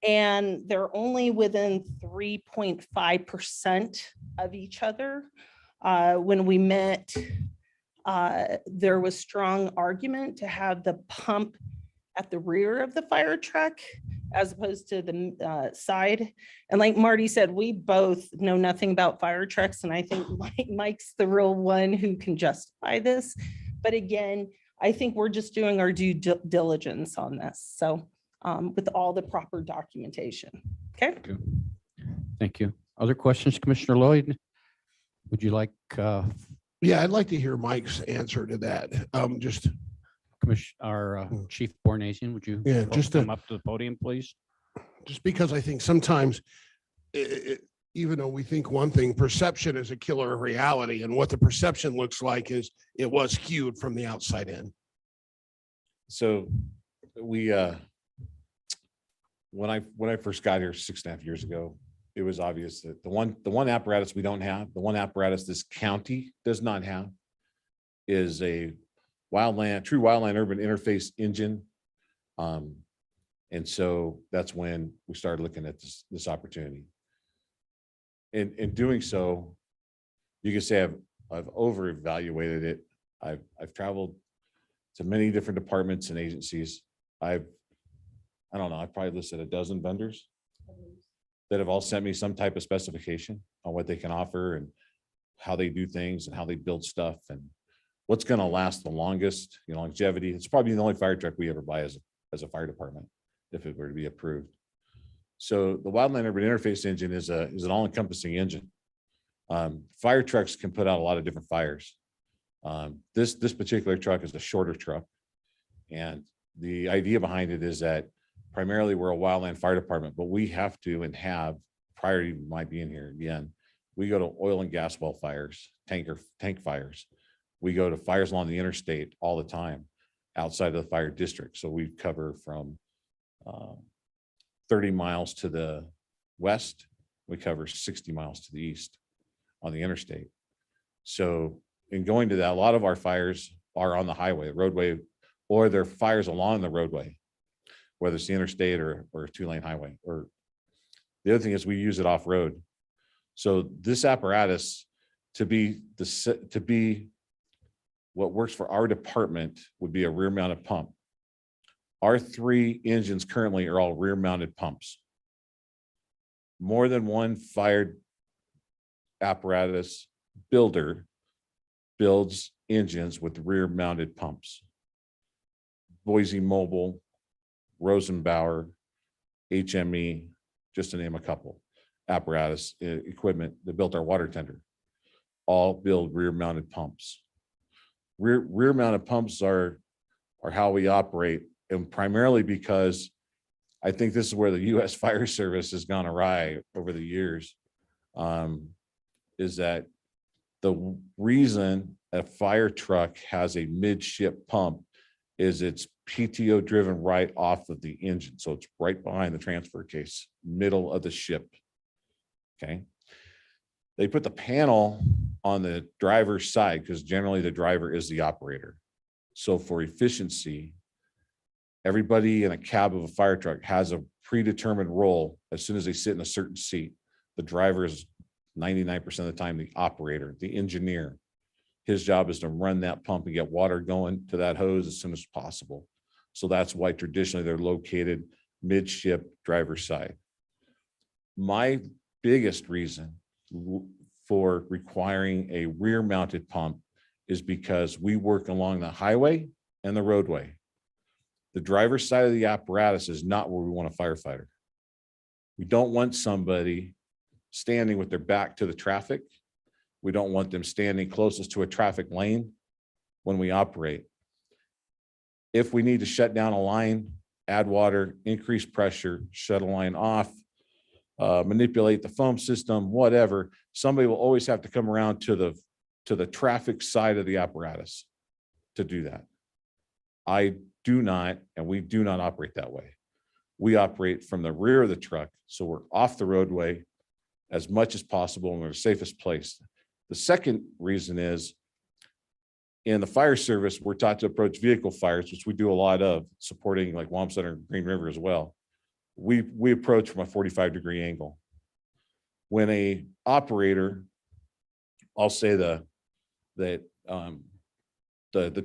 and they're only within 3.5% of each other. When we met, there was strong argument to have the pump at the rear of the fire truck as opposed to the side. And like Marty said, we both know nothing about fire trucks. And I think Mike's the real one who can justify this. But again, I think we're just doing our due diligence on this. So with all the proper documentation. Okay. Thank you. Other questions, Commissioner Lloyd? Would you like? Yeah, I'd like to hear Mike's answer to that. Our Chief Bornasian, would you come up to the podium, please? Just because I think sometimes, even though we think one thing, perception is a killer of reality, and what the perception looks like is it was skewed from the outside in. So we, when I first got here 6.5 years ago, it was obvious that the one apparatus we don't have, the one apparatus this county does not have, is a true wildland urban interface engine. And so that's when we started looking at this opportunity. In doing so, you can say I've over evaluated it. I've traveled to many different departments and agencies. I don't know, I've probably listed a dozen vendors that have all sent me some type of specification on what they can offer and how they do things and how they build stuff and what's going to last the longest, longevity. It's probably the only fire truck we ever buy as a fire department, if it were to be approved. So the Wildland Urban Interface engine is an all-encompassing engine. Fire trucks can put out a lot of different fires. This particular truck is a shorter truck. And the idea behind it is that primarily we're a wildland fire department, but we have to and have, prior to my being here again, we go to oil and gas well fires, tank fires. We go to fires along the interstate all the time outside of the fire district. So we cover from 30 miles to the west. We cover 60 miles to the east on the interstate. So in going to that, a lot of our fires are on the highway, roadway, or they're fires along the roadway, whether it's the interstate or a 2-lane highway. Or the other thing is we use it off road. So this apparatus to be what works for our department would be a rear mounted pump. Our 3 engines currently are all rear mounted pumps. More than one fire apparatus builder builds engines with rear mounted pumps. Boise Mobile, Rosenbauer, HME, just to name a couple, apparatus equipment that built our water tender, all build rear mounted pumps. Rear mounted pumps are how we operate, and primarily because I think this is where the U.S. Fire Service has gone awry over the years, is that the reason a fire truck has a midship pump is it's PTO driven right off of the engine. So it's right behind the transfer case, middle of the ship. Okay. They put the panel on the driver's side because generally the driver is the operator. So for efficiency, everybody in a cab of a fire truck has a predetermined role. As soon as they sit in a certain seat, the driver is 99% of the time the operator, the engineer. His job is to run that pump and get water going to that hose as soon as possible. So that's why traditionally they're located midship driver's side. My biggest reason for requiring a rear mounted pump is because we work along the highway and the roadway. The driver's side of the apparatus is not where we want a firefighter. We don't want somebody standing with their back to the traffic. We don't want them standing closest to a traffic lane when we operate. If we need to shut down a line, add water, increase pressure, shut a line off, manipulate the foam system, whatever, somebody will always have to come around to the traffic side of the apparatus to do that. I do not, and we do not operate that way. We operate from the rear of the truck, so we're off the roadway as much as possible and we're the safest place. The second reason is in the fire service, we're taught to approach vehicle fires, which we do a lot of, supporting like Wamsutter and Green River as well. We approach from a 45-degree angle. When a operator, I'll say the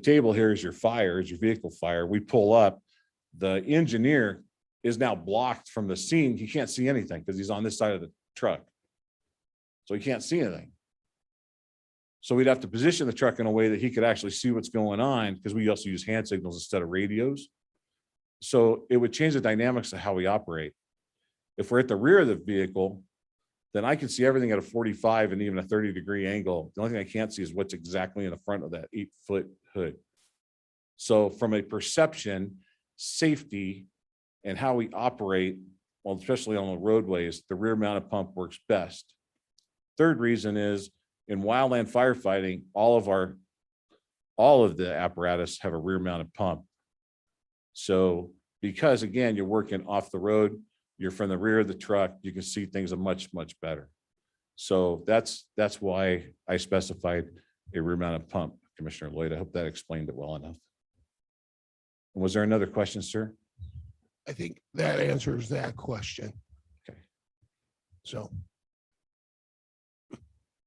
table here is your fire, is your vehicle fire. We pull up, the engineer is now blocked from the scene. He can't see anything because he's on this side of the truck. So he can't see anything. So we'd have to position the truck in a way that he could actually see what's going on, because we also use hand signals instead of radios. So it would change the dynamics of how we operate. If we're at the rear of the vehicle, then I can see everything at a 45 and even a 30-degree angle. The only thing I can't see is what's exactly in the front of that 8-foot hood. So from a perception, safety, and how we operate, well, especially on the roadways, the rear mounted pump works best. Third reason is in wildland firefighting, all of the apparatus have a rear mounted pump. So because again, you're working off the road, you're from the rear of the truck, you can see things much better. So that's why I specified a rear mounted pump, Commissioner Lloyd. I hope that explained it well enough. Was there another question, sir? I think that answers that question. Okay. So.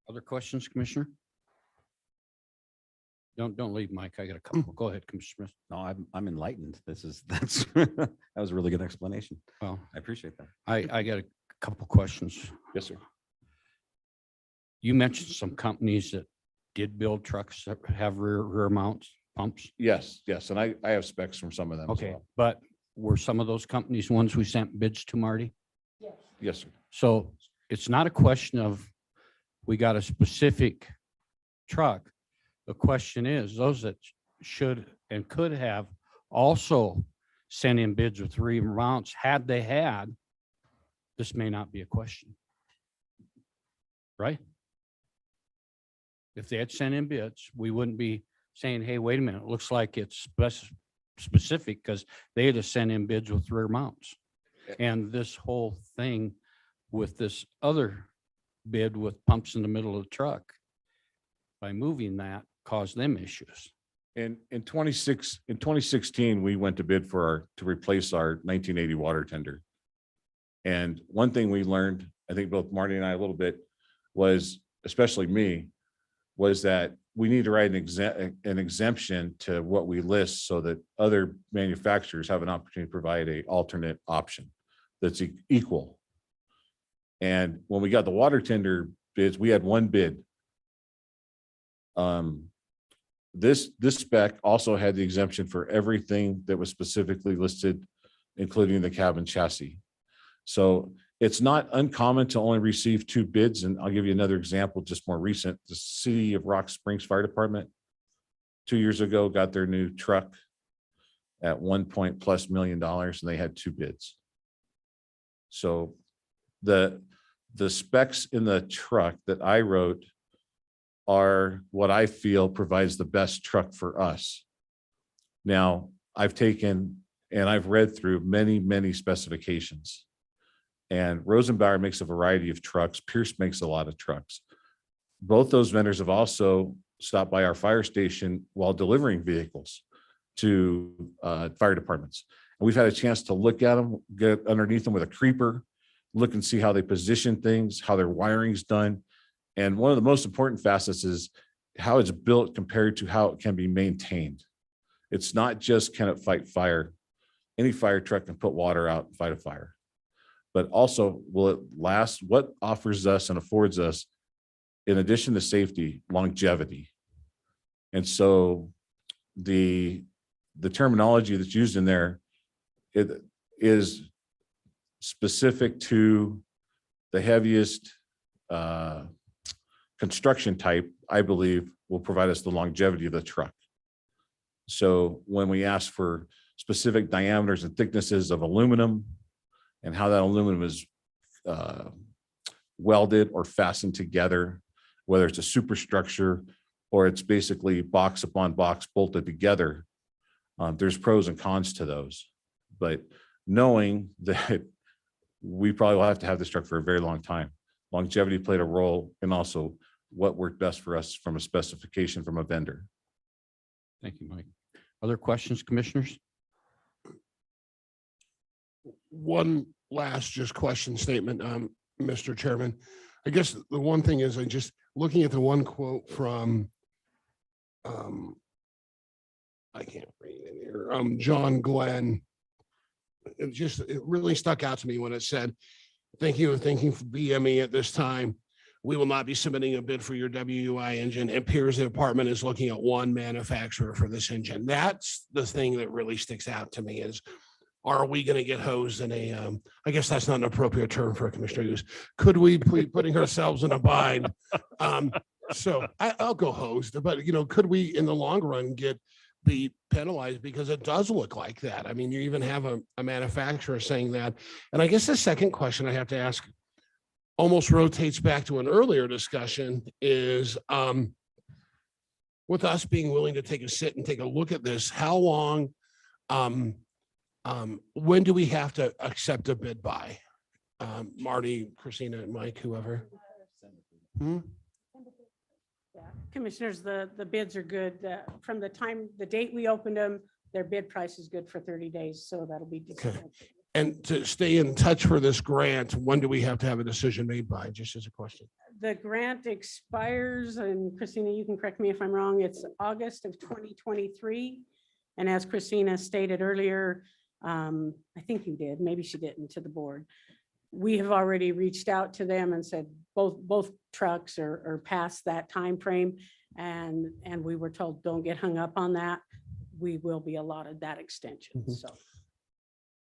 Other questions, Commissioner? Don't leave, Mike. I got a couple. Go ahead, Commissioner Smith. No, I'm enlightened. That's, that was a really good explanation. Well, I appreciate that. I got a couple questions. Yes, sir. You mentioned some companies that did build trucks that have rear mounts pumps. Yes, yes. And I have specs from some of them. as Okay, well. but were some of those companies ones we sent bids to, Marty? Yes, sir. So it's not a question of we got a specific truck. The question is those that should and could have also sent in bids with rear mounts, had they had, this may not be a question. Right? If they had sent in bids, we wouldn't be saying, hey, wait a minute, it looks like it's specific because they had to send in bids with rear mounts. And this whole thing with this other bid with pumps in the middle of the truck, by moving that, caused them issues. In 2016, we went to bid to replace our 1980 water tender. And one thing we learned, I think both Marty and I a little bit, was, especially me, was that we need to write an exemption to what we list so that other manufacturers have an opportunity to provide an alternate option that's equal. And when we got the water tender bids, we had one bid. This spec also had the exemption for everything that was specifically listed, including the cabin chassis. So it's not uncommon to only receive two bids. And I'll give you another example, just more recent. The City of Rock Springs Fire Department 2 years ago got their new truck at $1+ million, and they had two bids. So the specs in the truck that I wrote are what I feel provides the best truck for us. Now, I've taken and I've read through many specifications. And Rosenbauer makes a variety of trucks. Pierce makes a lot of trucks. Both those vendors have also stopped by our fire station while delivering vehicles to fire departments. And we've had a chance to look at them, get underneath them with a creeper, look and see how they position things, how their wiring's done. And one of the most important facets is how it's built compared to how it can be maintained. It's not just can it fight fire. Any fire truck can put water out and fight a fire. But also, will it last? What offers us and affords us, in addition to safety, longevity? And so the terminology that's used in there, it is specific to the heaviest construction type, I believe, will provide us the longevity of the truck. So when we ask for specific diameters and thicknesses of aluminum and how that aluminum is welded or fastened together, whether it's a superstructure or it's basically box upon box bolted together, there's pros and cons to those. But knowing that we probably will have to have this truck for a very long time. Longevity played a role, and also what worked best for us from a specification from a vendor. Thank you, Mike. Other questions, commissioners? One last just question statement, Mr. Chairman. I guess the one thing is I just looking at the one quote from I can't read it here. John Glenn. It really stuck out to me when it said, thank you and thanking for BME at this time. We will not be submitting a bid for your WUI engine. It appears the department is looking at one manufacturer for this engine. That's the thing that really sticks out to me is, are we going to get hosed in a, I guess that's not an appropriate term for a commissioner use. Could we be putting ourselves in a bind? So I'll go hosed, but could we in the long run be penalized because it does look like that? I mean, you even have a manufacturer saying that. And I guess the second question I have to ask almost rotates back to an earlier discussion is with us being willing to take a sit and take a look at this, how long, when do we have to accept a bid by? Marty, Christina, and Mike, whoever. Commissioners, the bids are good. From the date we opened them, their bid price is good for 30 days. So that'll be December. And to stay in touch for this grant, when do we have to have a decision made by, just as a question? The grant expires, and Christina, you can correct me if I'm wrong, it's August of 2023. And as Christina stated earlier, I think you did, maybe she didn't, to the board. We have already reached out to them and said both trucks are past that time frame, and we were told, don't get hung up on that. We will be allotted that extension, so.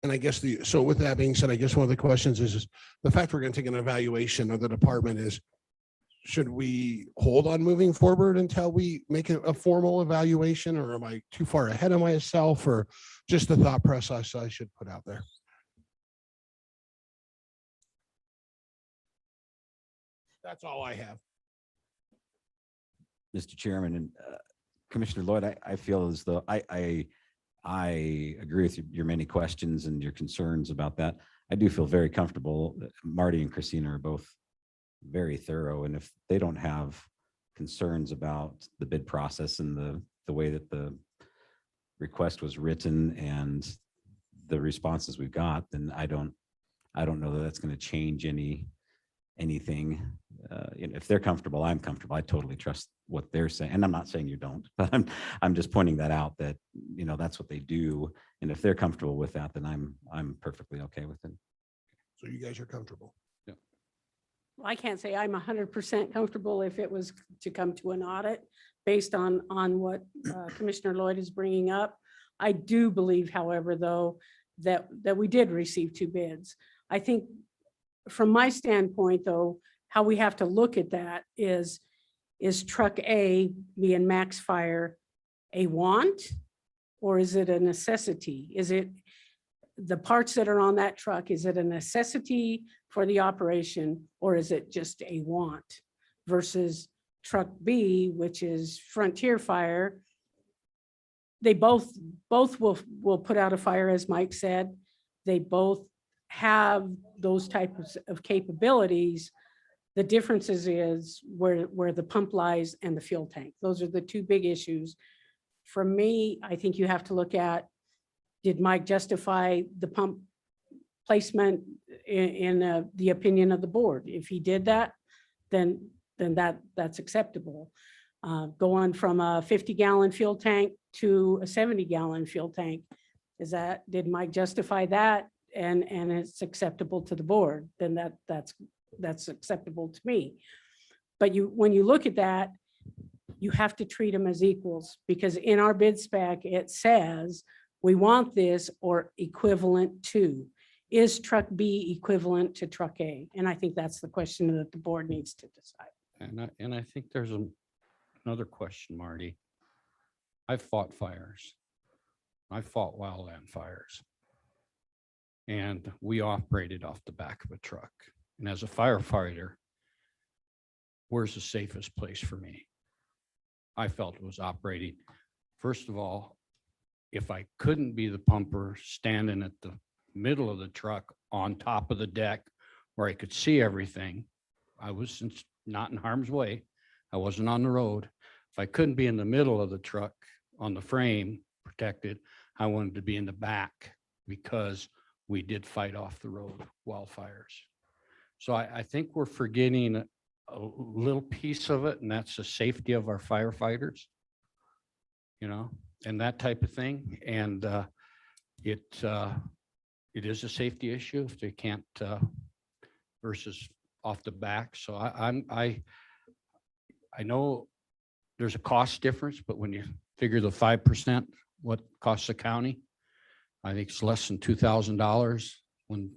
And I guess so with that being said, I guess one of the questions is the fact we're going to take an evaluation of the department is, should we hold on moving forward until we make a formal evaluation, or am I too far ahead of myself, or just the thought process I should put out there? That's all I have. Mr. Chairman and Commissioner Lloyd, I feel as though I agree with your many questions and your concerns about that. I do feel very comfortable that Marty and Christina are both very thorough, and if they don't have concerns about the bid process and the way that the request was written and the responses we've got, then I don't know that that's going to change anything. If they're comfortable, I'm comfortable. I totally trust what they're saying, and I'm not saying you don't, but I'm just pointing that out, that that's what they do, and if they're comfortable with that, then I'm perfectly okay with it. So you guys are comfortable? Well, I can't say I'm 100% comfortable if it was to come to an audit based on what Commissioner Lloyd is bringing up. I do believe, however, though, that we did receive 2 bids. I think from my standpoint, though, how we have to look at that is truck A being max fire a want, or is it a necessity? Is it the parts that are on that truck? Is it a necessity for the operation, or is it just a want? Versus truck B, which is Frontier Fire. They both will put out a fire, as Mike said. They both have those types of capabilities. The differences is where the pump lies and the fuel tank. Those are the 2 big issues. For me, I think you have to look at, did Mike justify the pump placement in the opinion of the board? If he did that, then that's acceptable. Going from a 50-gallon fuel tank to a 70-gallon fuel tank, did Mike justify that? And it's acceptable to the board, then that's acceptable to me. But when you look at that, you have to treat them as equals, because in our bid spec, it says we want this or equivalent to. Is truck B equivalent to truck A? And I think that's the question that the board needs to decide. And I think there's another question, Marty. I've fought fires. I fought wildland fires. And we operated off the back of a truck. And as a firefighter, where's the safest place for me? I felt it was operating. First of all, if I couldn't be the pumper standing at the middle of the truck on top of the deck where I could see everything, I was not in harm's way. I wasn't on the road. If I couldn't be in the middle of the truck on the frame protected, I wanted to be in the back, because we did fight off the road wildfires. So I think we're forgetting a little piece of it, and that's the safety of our firefighters, and that type of thing. And it is a safety issue if they can't versus off the back. So I know there's a cost difference, but when you figure the 5%, what costs the county, I think it's less than $2,000 when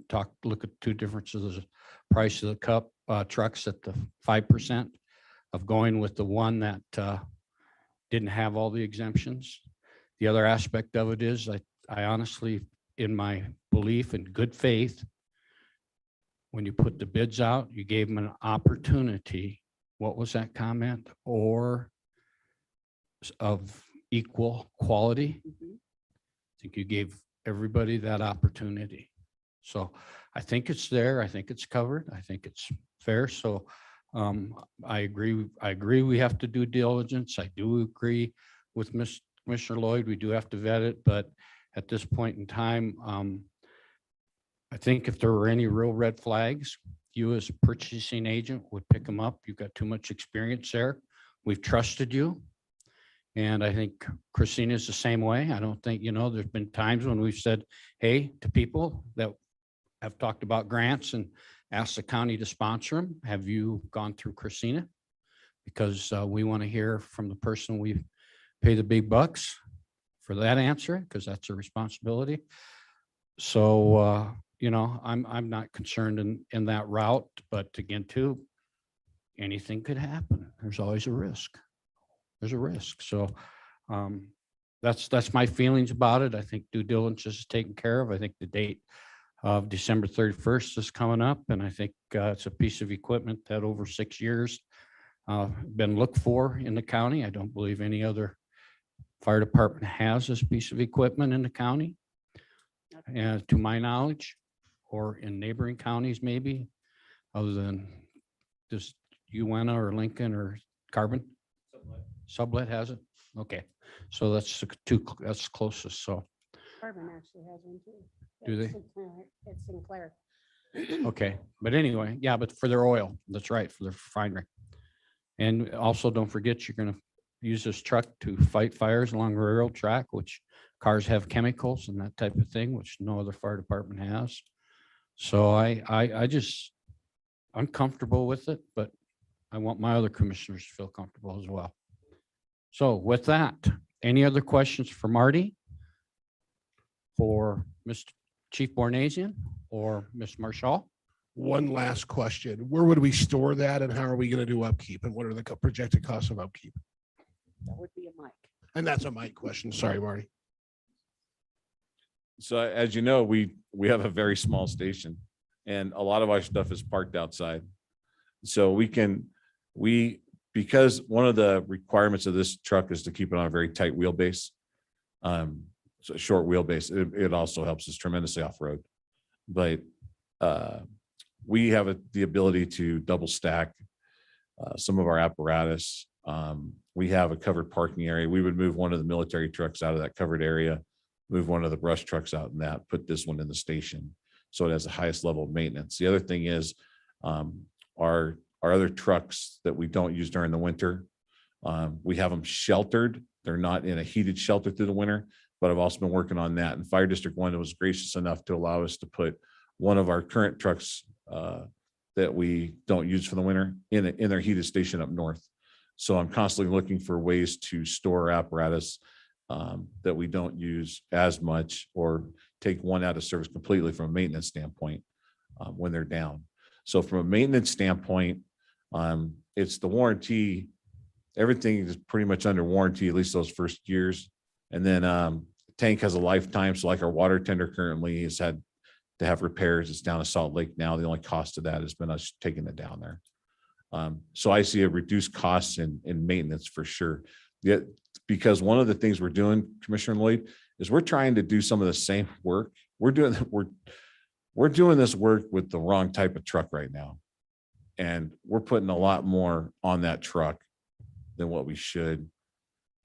look at 2 differences of the price of the trucks at the 5% of going with the one that didn't have all the exemptions. The other aspect of it is I honestly, in my belief and good faith, when you put the bids out, you gave them an opportunity. What was that comment? Or of equal quality. I think you gave everybody that opportunity. So I think it's there. I think it's covered. I think it's fair. So I agree we have to do diligence. I do agree with Commissioner Lloyd. We do have to vet it, but at this point in time, I think if there were any real red flags, you as a purchasing agent would pick them up. You've got too much experience there. We've trusted you. And I think Christina is the same way. I don't think, there's been times when we've said, hey, to people that have talked about grants and asked the county to sponsor them. Have you gone through Christina? Because we want to hear from the person we pay the big bucks for that answer, because that's a responsibility. So, I'm not concerned in that route, but again, too, anything could happen. There's always a risk. There's a risk. So that's my feelings about it. I think due diligence is taken care of. I think the date of December 31st is coming up, and I think it's a piece of equipment that over 6 years been looked for in the county. I don't believe any other fire department has this piece of equipment in the county, to my knowledge, or in neighboring counties maybe, other than just UNA or Lincoln or Carbon. Sublet has it. Okay, so that's that's closest. So Carbon actually has one too. Do they? It's Sinclair. okay, but anyway, yeah, but for their oil, that's right, for their refinery. And also, don't forget, you're going to use this truck to fight fires along the railroad track, which cars have chemicals and that type of thing, which no other fire department has. So I'm comfortable with it, but I want my other commissioners to feel comfortable as well. So with that, any other questions for Marty? For Mr. Chief Bornasian or Ms. Marshall? One last question. Where would we store that and how are we going to do upkeep? And what are the projected costs of upkeep? That would be a mic. And that's a Mike question. Sorry, Marty. So as you know, we have a very small station and a lot of our stuff is parked outside. So because one of the requirements of this truck is to keep it on a very tight wheelbase. So a short wheelbase, it also helps us tremendously off-road. But we have the ability to double stack some of our apparatus. We have a covered parking area. We would move one of the military trucks out of that covered area, move one of the brush trucks out in that, put this one in the station. So it has the highest level of maintenance. The other thing is our other trucks that we don't use during the winter, we have them sheltered. They're not in a heated shelter through the winter, but I've also been working on that. And Fire District 1 was gracious enough to allow us to put one of our current trucks that we don't use for the winter in their heated station up north. So I'm constantly looking for ways to store apparatus that we don't use as much, or take one out of service completely from a maintenance standpoint when they're down. So from a maintenance standpoint, it's the warranty. Everything is pretty much under warranty, at least those first years. And then tank has a lifetime. So like our water tender currently has had to have repairs. It's down to Salt Lake now. The only cost of that has been us taking it down there. So I see a reduced costs in maintenance for sure. Yet, because one of the things we're doing, Commissioner Lloyd, is we're trying to do some of the same work. We're doing this work with the wrong type of truck right now. And we're putting a lot more on that truck than what we should.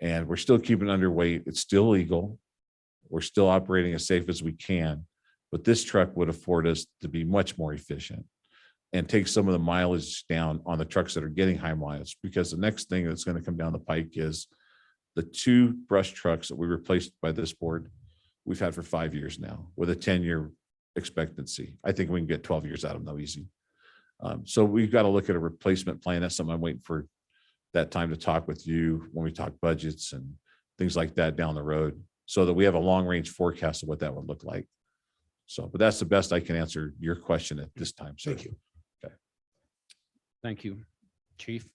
And we're still keeping it underweight. It's still legal. We're still operating as safe as we can. But this truck would afford us to be much more efficient and take some of the mileage down on the trucks that are getting high mileage. Because the next thing that's going to come down the pike is the 2 brush trucks that we replaced by this board, we've had for 5 years now with a 10-year expectancy. I think we can get 12 years out of them though, easy. So we've got to look at a replacement plan. That's something I'm waiting for that time to talk with you when we talk budgets and things like that down the road, so that we have a long range forecast of what that would look like. So, but that's the best I can answer your question at this time. Sir. Thank you. Okay. Thank you, Chief.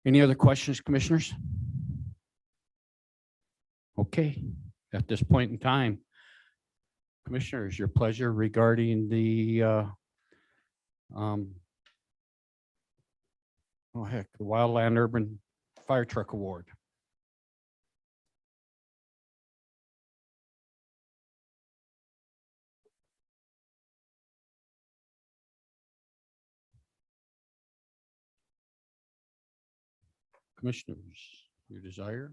Any other questions, commissioners? Okay, at this point in time, commissioners, your pleasure regarding the the Wildland Urban Fire Truck Award. Commissioners, your desire,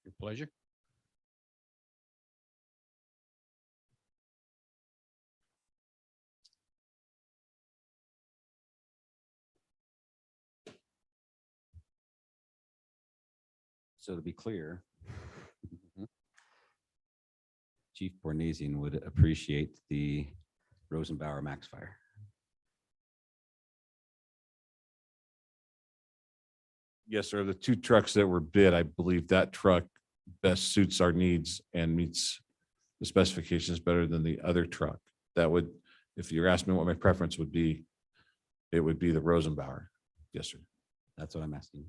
your pleasure. So to be clear, Chief Bornasian would appreciate the Rosenbauer Max Fire. Yes, sir. The two trucks that were bid, I believe that truck best suits our needs and meets the specifications better than the other truck. That would, if you're asking me what my preference would be, it would be the Rosenbauer. Yes, sir. That's what I'm asking.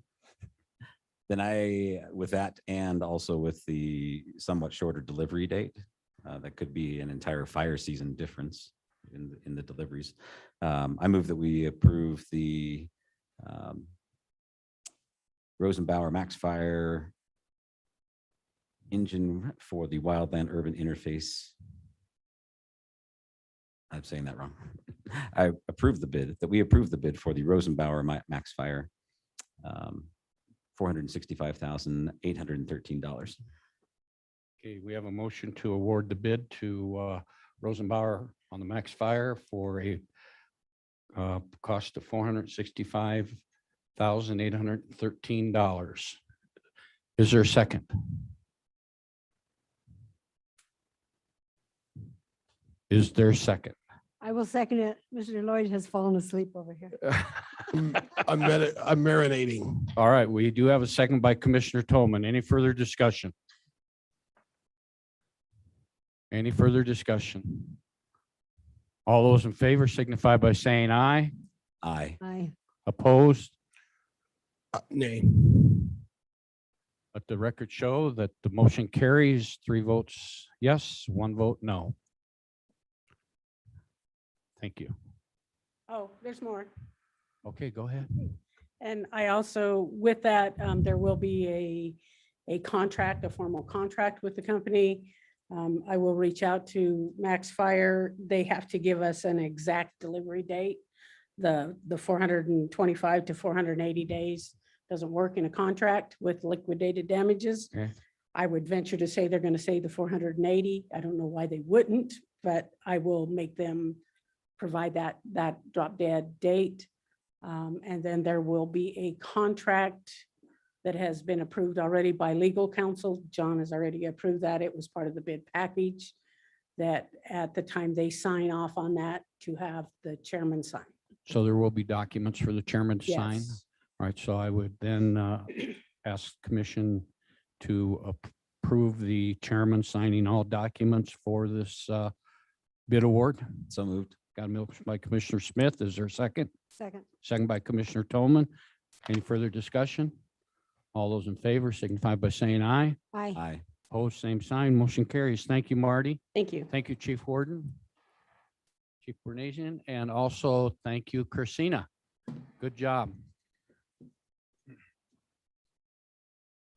Then with that, and also with the somewhat shorter delivery date, that could be an entire fire season difference in the deliveries. I move that we approve the Rosenbauer Max Fire engine for the Wildland Urban Interface. I'm saying that wrong. I approve the bid, that we approve the bid for the Rosenbauer Max Fire, $465,813. Okay, we have a motion to award the bid to Rosenbauer on the Max Fire for a cost of $465,813. Is there a second? Is there a second? I will second it. Mr. Lloyd has fallen asleep over here. I'm marinating. All right, we do have a second by Commissioner Tolman. Any further discussion? Any further discussion? All those in favor signify by saying aye. Aye. Aye. Opposed? Nay. Let the record show that the motion carries 3 votes yes, 1 vote no. Thank you. Oh, there's more. Okay, go ahead. And I also, with that, there will be a contract, a formal contract with the company. I will reach out to Max Fire. They have to give us an exact delivery date. The 425 to 480 days doesn't work in a contract with liquidated damages. Okay. I would venture to say they're going to say the 480. I don't know why they wouldn't, but I will make them provide that drop dead date. And then there will be a contract that has been approved already by legal counsel. John has already approved that. It was part of the bid package that at the time they sign off on that to have the chairman sign. So there will be documents for the chairman to sign. Yes. All right, so I would then ask commission to approve the chairman signing all documents for this bid award. So moved. Got a motion by Commissioner Smith. Is there a second? Second. Second by Commissioner Tolman. Any further discussion? All those in favor signify by saying aye. Aye. Aye. Opposed, same sign. Motion carries. Thank you, Marty. Thank you. Thank you, Chief Warden, Chief Bernasian, and also thank you, Christina. Good job.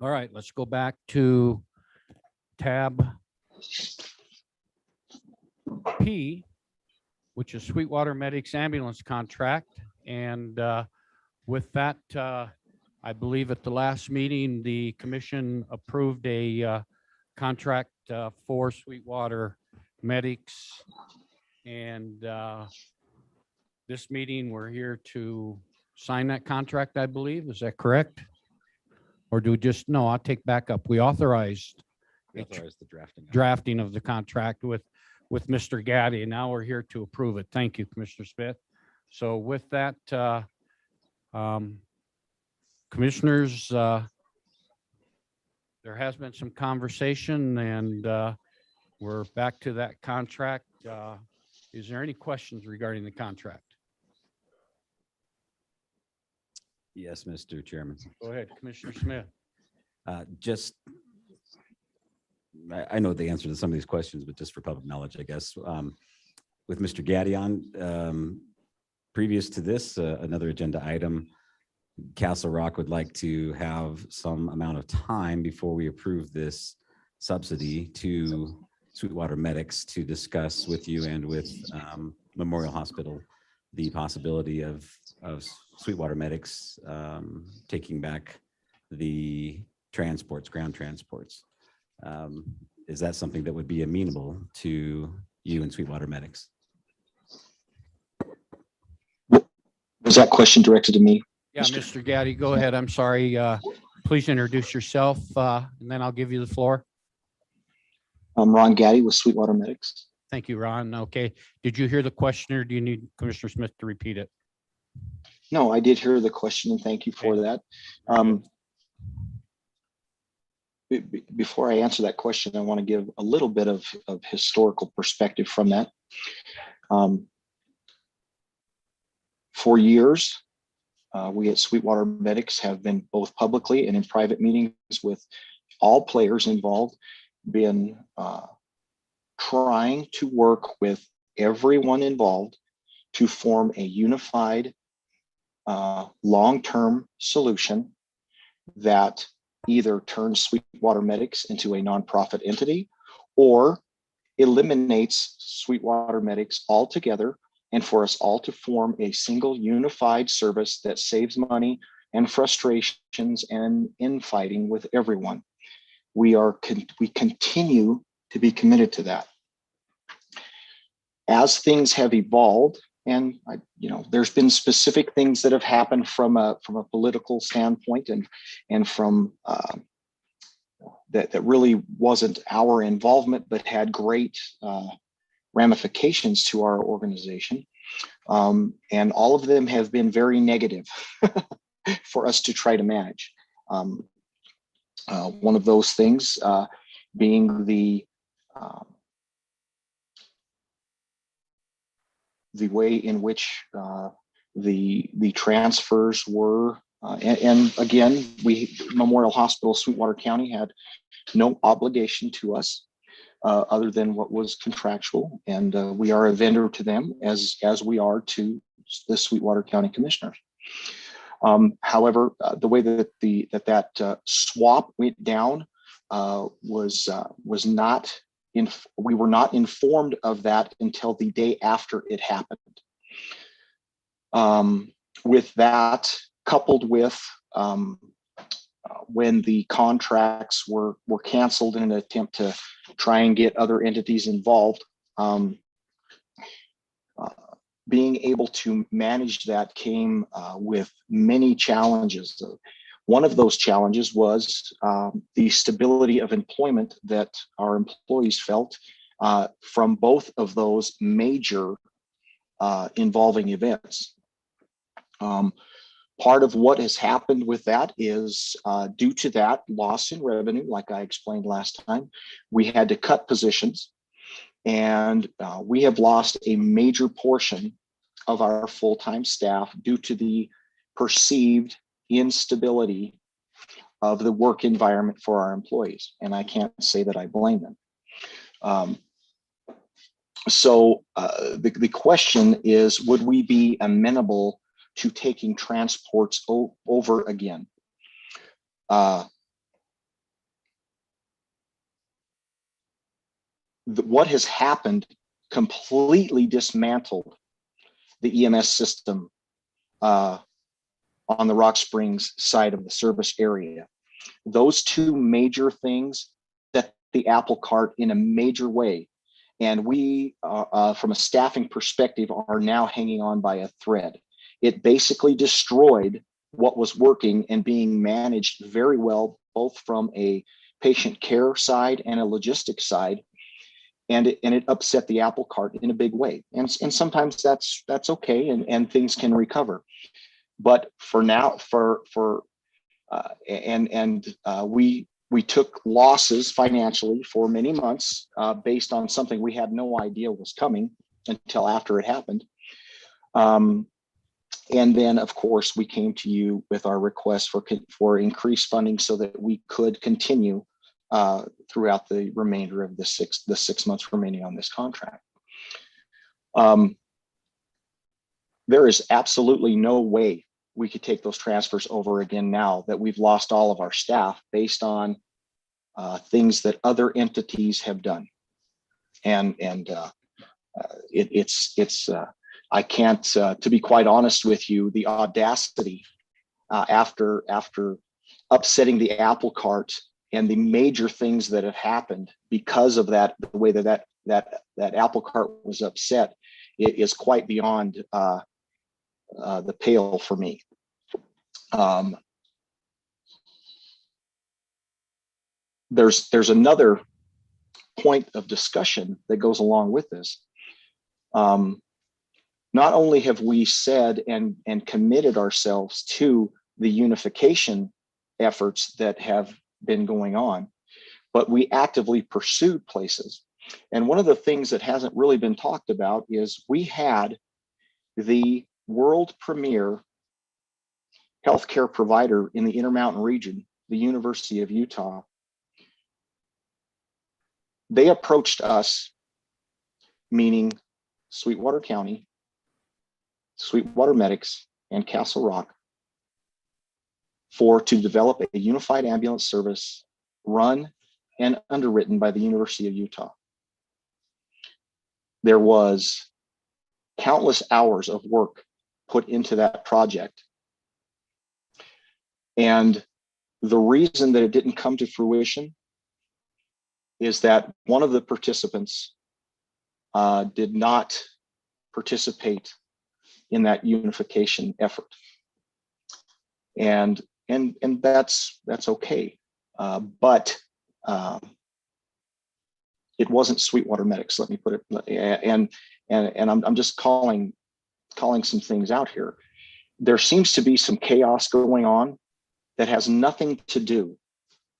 All right, let's go back to tab P, which is Sweetwater Medics Ambulance Contract. And with that, I believe at the last meeting, the commission approved a contract for Sweetwater Medics. And this meeting, we're here to sign that contract, I believe. Is that correct? Or do we just, no, I'll take back up. We authorized The drafting. drafting of the contract with Mr. Gaddy. And now we're here to approve it. Thank you, Commissioner Smith. So with that, commissioners, there has been some conversation and we're back to that contract. Is there any questions regarding the contract? Yes, Mr. Chairman. Go ahead, Commissioner Smith. Just, I know the answer to some of these questions, but just for public knowledge, I guess. With Mr. Gaddy on, previous to this, another agenda item, Castle Rock would like to have some amount of time before we approve this subsidy to Sweetwater Medics to discuss with you and with Memorial Hospital the possibility of Sweetwater Medics taking back the transports, ground transports. Is that something that would be amenable to you and Sweetwater Medics? Was that question directed to me? Yeah, Mr. Gaddy, go ahead. I'm sorry. please introduce yourself, and then I'll give you the floor. I'm Ron Gaddy with Sweetwater Medics. Thank you, Ron. Okay. Did you hear the question, or do you need Commissioner Smith to repeat it? No, I did hear the question, and thank you for that. Before I answer that question, I want to give a little bit of historical perspective from that. For years, we at Sweetwater Medics have been both publicly and in private meetings with all players involved, been trying to work with everyone involved to form a unified long-term solution that either turns Sweetwater Medics into a nonprofit entity or eliminates Sweetwater Medics altogether, and for us all to form a single unified service that saves money and frustrations and infighting with everyone. We continue to be committed to that. As things have evolved, and there's been specific things that have happened from a political standpoint, and from that really wasn't our involvement, but had great ramifications to our organization. And all of them have been very negative for us to try to manage. One of those things being the way in which the transfers were, and again, Memorial Hospital Sweetwater County had no obligation to us other than what was contractual, and we are a vendor to them as we are to the Sweetwater County Commissioners. However, the way that that swap went down was not we were not informed of that until the day after it happened. With that, coupled with when the contracts were canceled in an attempt to try and get other entities involved, being able to manage that came with many challenges. One of those challenges was the stability of employment that our employees felt from both of those major involving events. Part of what has happened with that is due to that loss in revenue, like I explained last time, we had to cut positions, and we have lost a major portion of our full-time staff due to the perceived instability of the work environment for our employees. And I can't say that I blame them. So the question is, would we be amenable to taking transports over again? What has happened completely dismantled the EMS system on the Rock Springs side of the service area. Those two major things set the apple cart in a major way. And we, from a staffing perspective, are now hanging on by a thread. It basically destroyed what was working and being managed very well, both from a patient care side and a logistics side. And it upset the apple cart in a big way. And sometimes that's okay, and things can recover. But for now, we took losses financially for many months based on something we had no idea was coming until after it happened. And then, of course, we came to you with our request for increased funding so that we could continue throughout the remainder of the 6 months remaining on this contract. There is absolutely no way we could take those transfers over again now that we've lost all of our staff based on things that other entities have done. And I can't, to be quite honest with you, the audacity after upsetting the apple cart and the major things that have happened because of that, the way that apple cart was upset, it is quite beyond the pale for me. there's another point of discussion that goes along with this. Not only have we said and committed ourselves to the unification efforts that have been going on, but we actively pursued places. And one of the things that hasn't really been talked about is we had the world premier healthcare provider in the Intermountain region, the University of Utah. They approached us, meaning Sweetwater County, Sweetwater Medics, and Castle Rock, to develop a unified ambulance service run and underwritten by the University of Utah. There was countless hours of work put into that project. And the reason that it didn't come to fruition is that one of the participants did not participate in that unification effort. And that's okay. But it wasn't Sweetwater Medics, let me put it, and I'm just calling some things out here. There seems to be some chaos going on that has nothing to do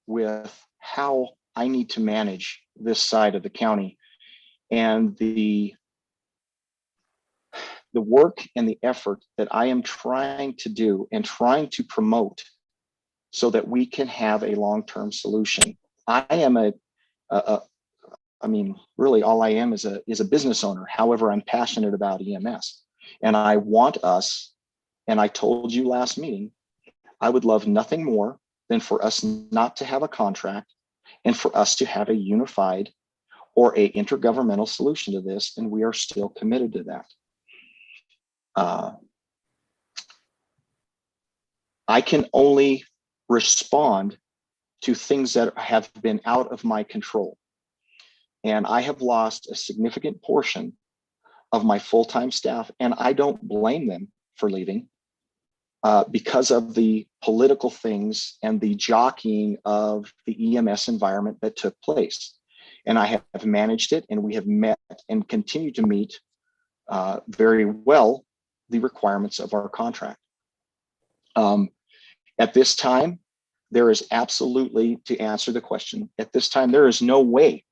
with how I need to manage this side of the county, and the work and the effort that I am trying to do and trying to promote so that we can have a long-term solution. I am I mean, really all I am is a business owner. However, I'm passionate about EMS, and I want us, and I told you last meeting, I would love nothing more than for us not to have a contract and for us to have a unified or a intergovernmental solution to this. And we are still committed to that. I can only respond to things that have been out of my control. And I have lost a significant portion of my full-time staff, and I don't blame them for leaving because of the political things and the jockeying of the EMS environment that took place. And I have managed it, and we have met and continue to meet very well the requirements of our contract. At this time, there is absolutely, to answer the question, at this time, there is no way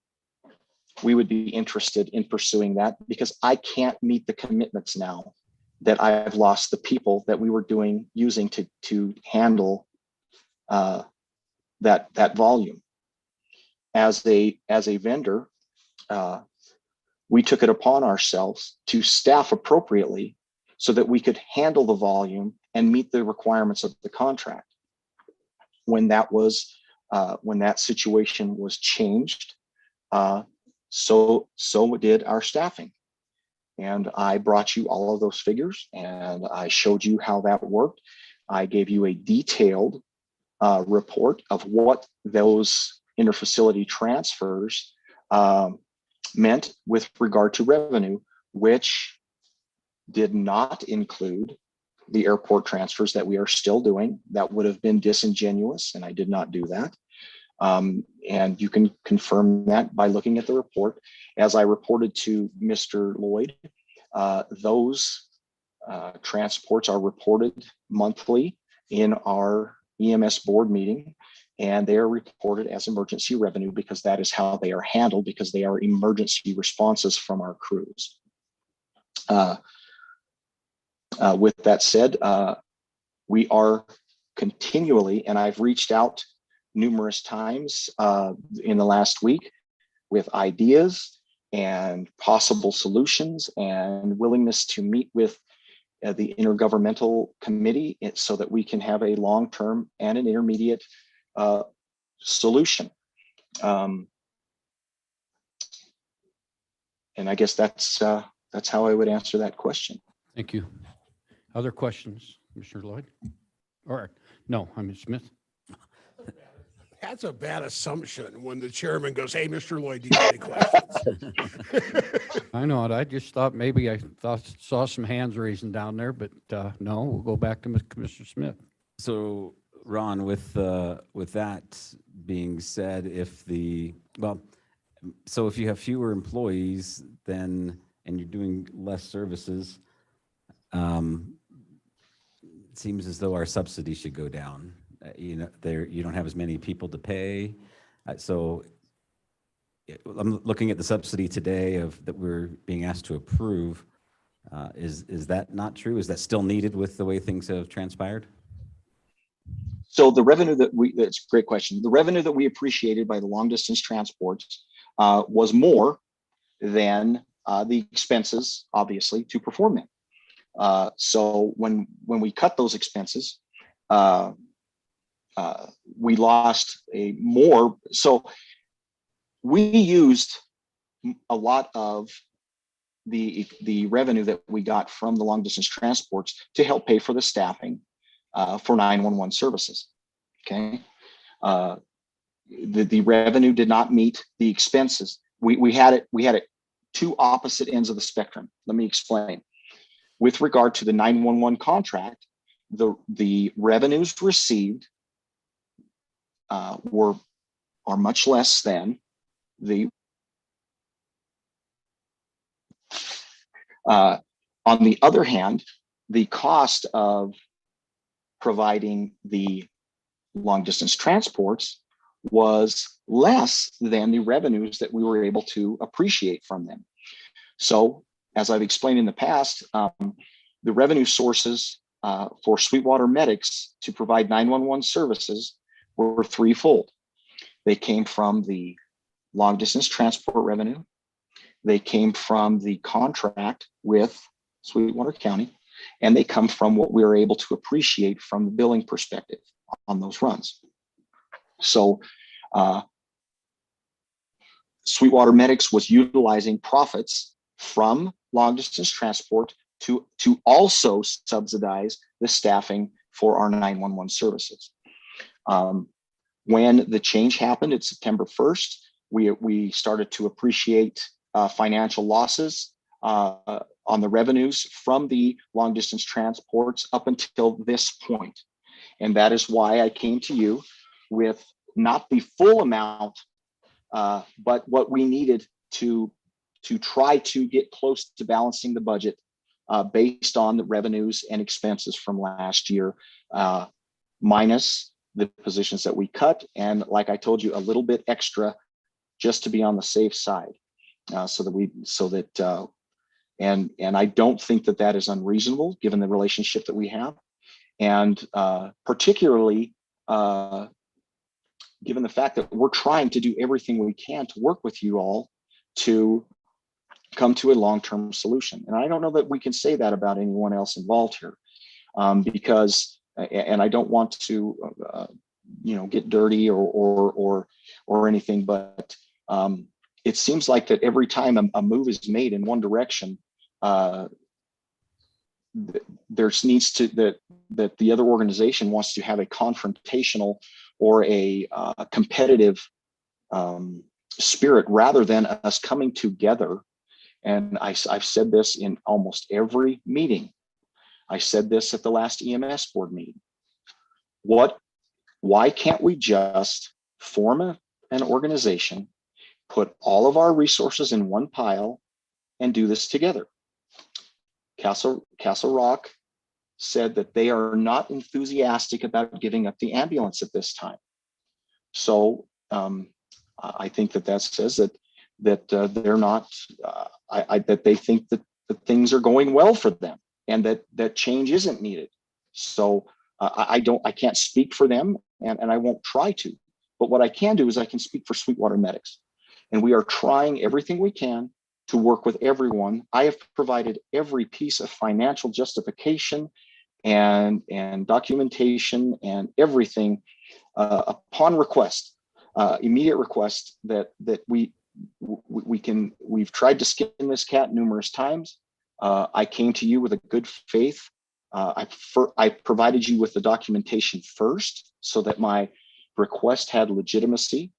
we would be interested in pursuing that, because I can't meet the commitments now that I've lost the people that we were using to handle that volume. As a vendor, we took it upon ourselves to staff appropriately so that we could handle the volume and meet the requirements of the contract. When that situation was changed, so did our staffing. And I brought you all of those figures, and I showed you how that worked. I gave you a detailed report of what those interfacility transfers meant with regard to revenue, which did not include the airport transfers that we are still doing. That would have been disingenuous, and I did not do that. And you can confirm that by looking at the report. As I reported to Mr. Lloyd, those transports are reported monthly in our EMS board meeting, and they are reported as emergency revenue because that is how they are handled, because they are emergency responses from our crews. With that said, we are continually, and I've reached out numerous times in the last week with ideas and possible solutions and willingness to meet with the intergovernmental committee so that we can have a long-term and an intermediate solution. And I guess that's how I would answer that question. Thank you. Other questions, Mr. Lloyd? Or no, I'm Smith. That's a bad assumption when the chairman goes, "Hey, Mr. Lloyd, do you have any questions?" I know it. I just thought maybe saw some hands raising down there, but no, we'll go back to Mr. Smith. So Ron, with that being said, so if you have fewer employees then, and you're doing less services, it seems as though our subsidy should go down. You don't have as many people to pay. So I'm looking at the subsidy today that we're being asked to approve. Is that not true? Is that still needed with the way things have transpired? So the revenue that's a great question. The revenue that we appreciated by the long distance transports was more than the expenses, obviously, to perform them. So when we cut those expenses, we lost more. So we used a lot of the revenue that we got from the long distance transports to help pay for the staffing for 911 services. Okay. The revenue did not meet the expenses. We had it two opposite ends of the spectrum. Let me explain. With regard to the 911 contract, the revenues received are much less than the on the other hand, the cost of providing the long distance transports was less than the revenues that we were able to appreciate from them. So as I've explained in the past, the revenue sources for Sweetwater Medics to provide 911 services were threefold. They came from the long distance transport revenue. They came from the contract with Sweetwater County, and they come from what we were able to appreciate from the billing perspective on those runs. So Sweetwater Medics was utilizing profits from long distance transport to also subsidize the staffing for our 911 services. When the change happened at September 1st, we started to appreciate financial losses on the revenues from the long distance transports up until this point. And that is why I came to you with not the full amount, but what we needed to try to get close to balancing the budget based on the revenues and expenses from last year, minus the positions that we cut. And like I told you, a little bit extra just to be on the safe side. And I don't think that is unreasonable given the relationship that we have. And particularly given the fact that we're trying to do everything we can to work with you all to come to a long-term solution. And I don't know that we can say that about anyone else involved here because, and I don't want to, get dirty or anything, but it seems like that every time a move is made in one direction, there needs to that the other organization wants to have a confrontational or a competitive spirit rather than us coming together. And I've said this in almost every meeting. I said this at the last EMS board meeting. Why can't we just form an organization, put all of our resources in one pile and do this together? Castle Rock said that they are not enthusiastic about giving up the ambulance at this time. So I think that says that they're not, that they think that things are going well for them and that change isn't needed. So I can't speak for them and I won't try to, but what I can do is I can speak for Sweetwater Medics, and we are trying everything we can to work with everyone. I have provided every piece of financial justification and documentation and everything upon request, immediate request that we've tried to skin this cat numerous times. I came to you with a good faith. I provided you with the documentation first so that my request had legitimacy.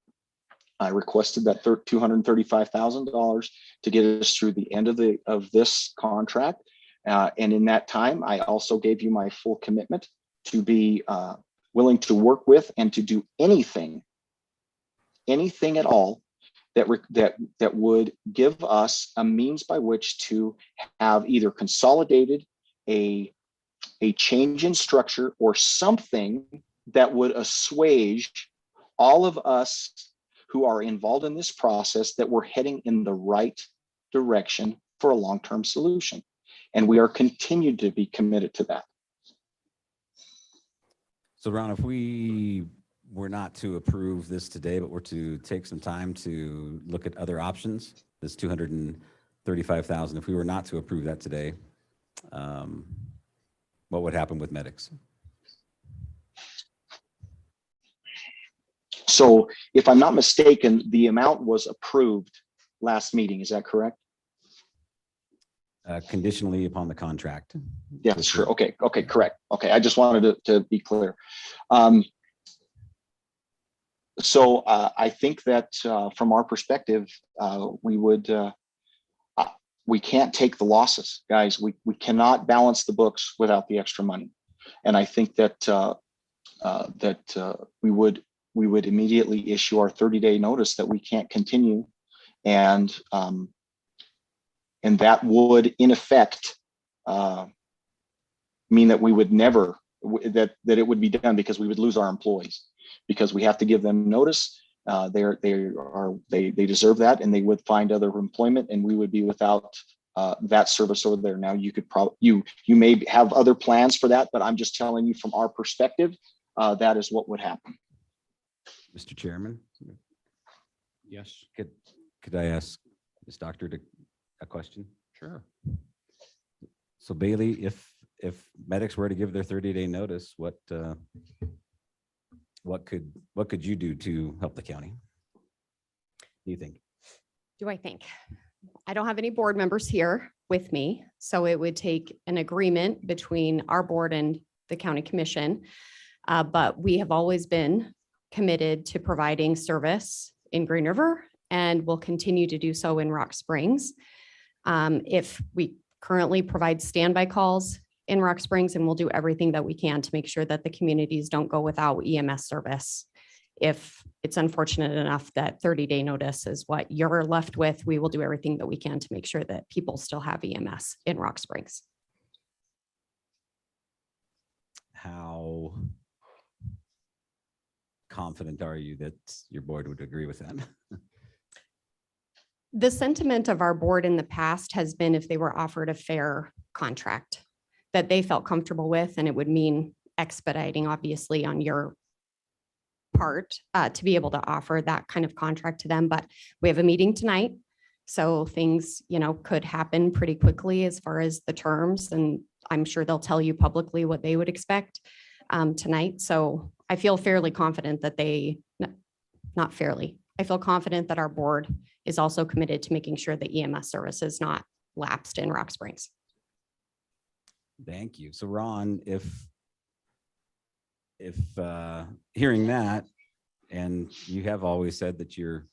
I requested that $235,000 to get us through the end of this contract. And in that time, I also gave you my full commitment to be willing to work with and to do anything at all that would give us a means by which to have either consolidated a change in structure or something that would assuage all of us who are involved in this process, that we're heading in the right direction for a long-term solution. And we are continued to be committed to that. So Ron, if we were not to approve this today, but were to take some time to look at other options, this 235,000, if we were not to approve that today, what would happen with medics? So if I'm not mistaken, the amount was approved last meeting. Is that correct? Conditionally upon the contract. Yeah, sure. Okay, correct. Okay, I just wanted to be clear. So I think that from our perspective, we can't take the losses, guys. We cannot balance the books without the extra money. And I think that we would immediately issue our 30-day notice that we can't continue, and that would in effect mean that we would never that it would be done, because we would lose our employees, because we have to give them notice. They deserve that, and they would find other employment, and we would be without that service over there. Now, you could probably you may have other plans for that, but I'm just telling you from our perspective, that is what would happen. Mr. Chairman? Yes. Could I ask this doctor a question? Sure. So Bailey, if medics were to give their 30-day notice, what could you do to help the county? Do you think? Do I think? I don't have any board members here with me, so it would take an agreement between our board and the county commission. But we have always been committed to providing service in Green River, and will continue to do so in Rock Springs. If we currently provide standby calls in Rock Springs, and we'll do everything that we can to make sure that the communities don't go without EMS service. If it's unfortunate enough that 30-day notice is what you're left with, we will do everything that we can to make sure that people still have EMS in Rock Springs. How confident are you that your board would agree with that? The sentiment of our board in the past has been, if they were offered a fair contract that they felt comfortable with, and it would mean expediting, obviously, on your part to be able to offer that kind of contract to them. But we have a meeting tonight, so things, could happen pretty quickly as far as the terms, and I'm sure they'll tell you publicly what they would expect tonight. So I feel fairly confident that I feel confident that our board is also committed to making sure that EMS service is not lapsed in Rock Springs. Thank you. So Ron, if hearing that, and you have always said that you're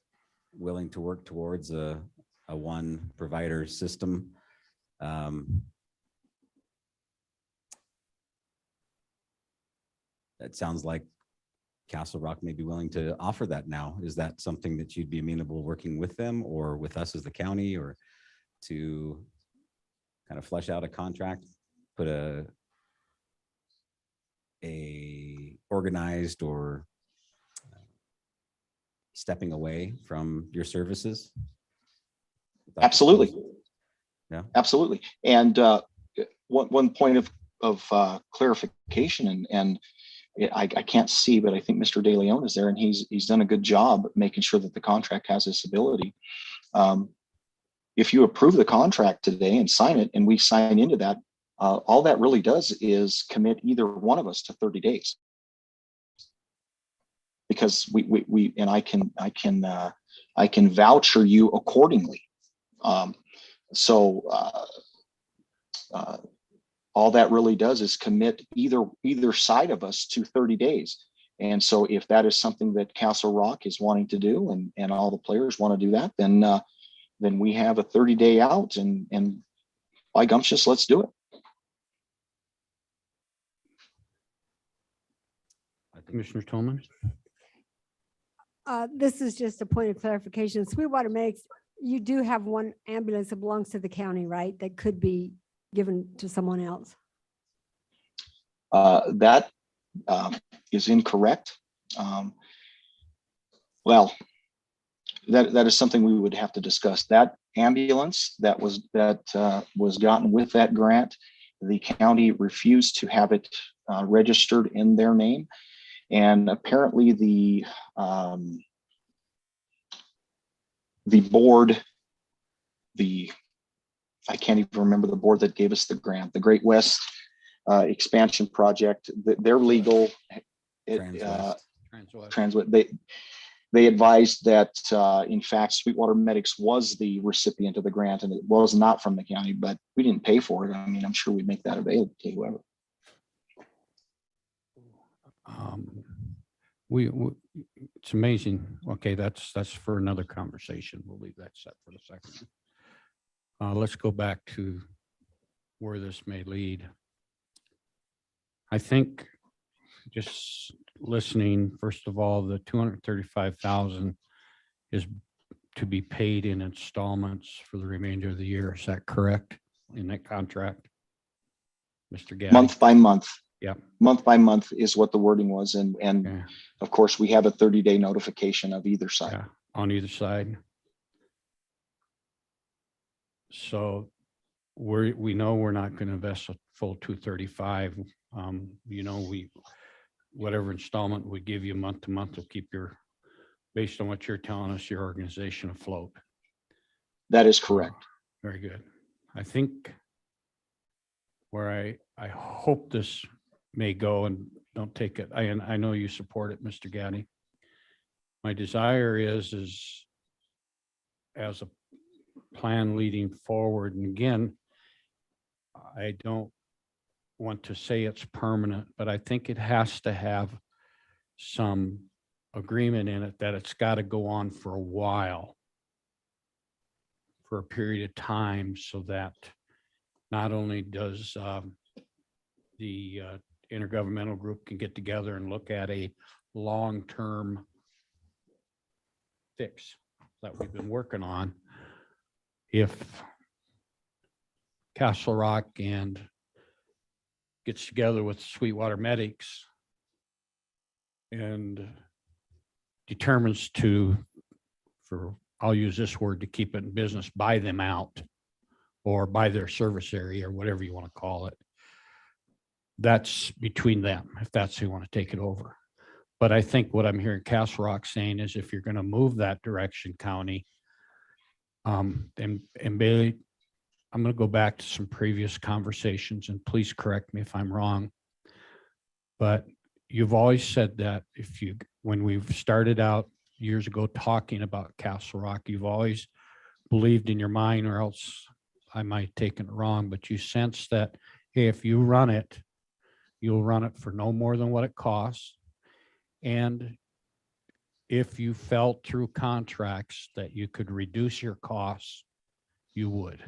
willing to work towards a one provider system, it sounds like Castle Rock may be willing to offer that now. Is that something that you'd be amenable working with them or with us as the county, or to kind of flesh out a contract, put a organized or stepping away from your services? Absolutely. Yeah, absolutely. And one point of clarification, and I can't see, but I think Mr. De Leon is there, and he's done a good job making sure that the contract has this ability. If you approve the contract today and sign it, and we sign into that, all that really does is commit either one of us to 30 days. Because we and I can voucher you accordingly. All that really does is commit either side of us to 30 days. And so if that is something that Castle Rock is wanting to do, and all the players want to do that, then we have a 30-day out, and by gumptious, let's do it. Commissioner Tolman? This is just a point of clarification. Sweetwater makes, you do have one ambulance that belongs to the county, right? That could be given to someone else. That is incorrect. Well, that is something we would have to discuss. That ambulance that was gotten with that grant, the county refused to have it registered in their name, and apparently the board, I can't even remember the board that gave us the grant, the Great West expansion project, their legal they advised that in fact Sweetwater Medics was the recipient of the grant and it was not from the county, but we didn't pay for it. I mean, I'm sure we'd make that available to whoever. It's amazing. Okay, that's for another conversation. We'll leave that set for a second. Let's go back to where this may lead. I think just listening, first of all, the 235,000 is to be paid in installments for the remainder of the year. Is that correct in that contract? Mr. Gaddy? Month by month. Yeah. Month by month is what the wording was. And of course we have a 30-day notification of either side. Yeah, on either side. So we know we're not going to invest a full 235. You know, whatever installment we give you month to month will keep based on what you're telling us, your organization afloat. That is correct. Very good. I think where I hope this may go, and don't take it, I know you support it, Mr. Gaddy. My desire is as a plan leading forward, and again, I don't want to say it's permanent, but I think it has to have some agreement in it that it's got to go on for a while, for a period of time, so that not only does the intergovernmental group can get together and look at a long-term fix that we've been working on. If Castle Rock and gets together with Sweetwater Medics and determines I'll use this word to keep it in business, buy them out or buy their service area or whatever you want to call it. That's between them, if that's who want to take it over. But I think what I'm hearing Castle Rock saying is if you're going to move that direction, county, and Bailey, I'm going to go back to some previous conversations and please correct me if I'm wrong. But you've always said that when we've started out years ago talking about Castle Rock, you've always believed in your mind, or else I might have taken it wrong, but you sense that, hey, if you run it, you'll run it for no more than what it costs. And if you felt through contracts that you could reduce your costs, you would.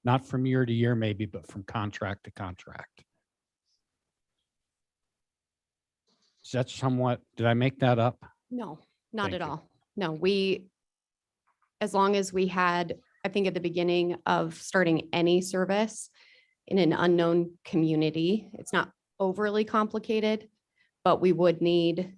Not from year to year, maybe, but from contract to contract. Is that somewhat, did I make that up? No, not Thank at you. all. No, as long as we had, I think at the beginning of starting any service in an unknown community, it's not overly complicated, but we would need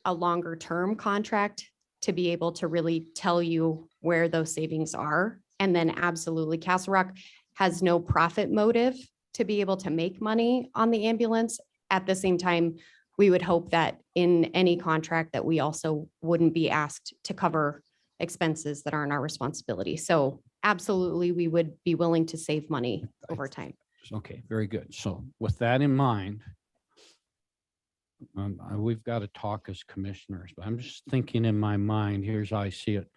a longer term contract to be able to really tell you where those savings are. And then absolutely, Castle Rock has no profit motive to be able to make money on the ambulance. At the same time, we would hope that in any contract that we also wouldn't be asked to cover expenses that aren't our responsibility. So absolutely, we would be willing to save money over time. Okay, very good. So with that in mind, we've got to talk as commissioners, but I'm just thinking in my mind, here's how I see it.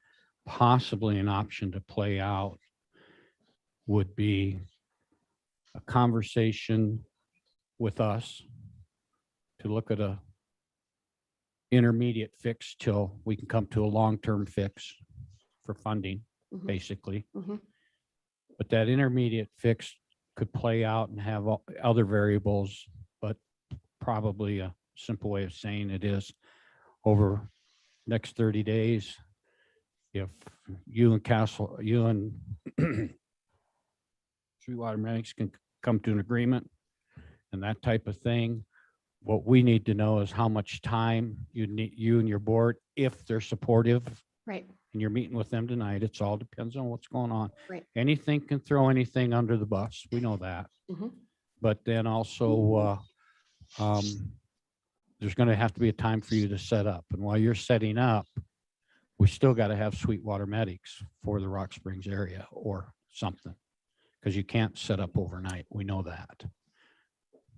Possibly an option to play out would be a conversation with us to look at a intermediate fix till we can come to a long-term fix for funding, basically. But that intermediate fix could play out and have other variables, but probably a simple way of saying it is over next 30 days. If you and Sweetwater Medics can come to an agreement and that type of thing, what we need to know is how much time you and your board, if they're supportive, Right. and you're meeting with them tonight, it's all depends on what's going on. Right. Anything can throw anything under the bus. We know that. Mhm. But then also, there's going to have to be a time for you to set up. And while you're setting up, we still got to have Sweetwater Medics for the Rock Springs area or something. Because you can't set up overnight. We know that.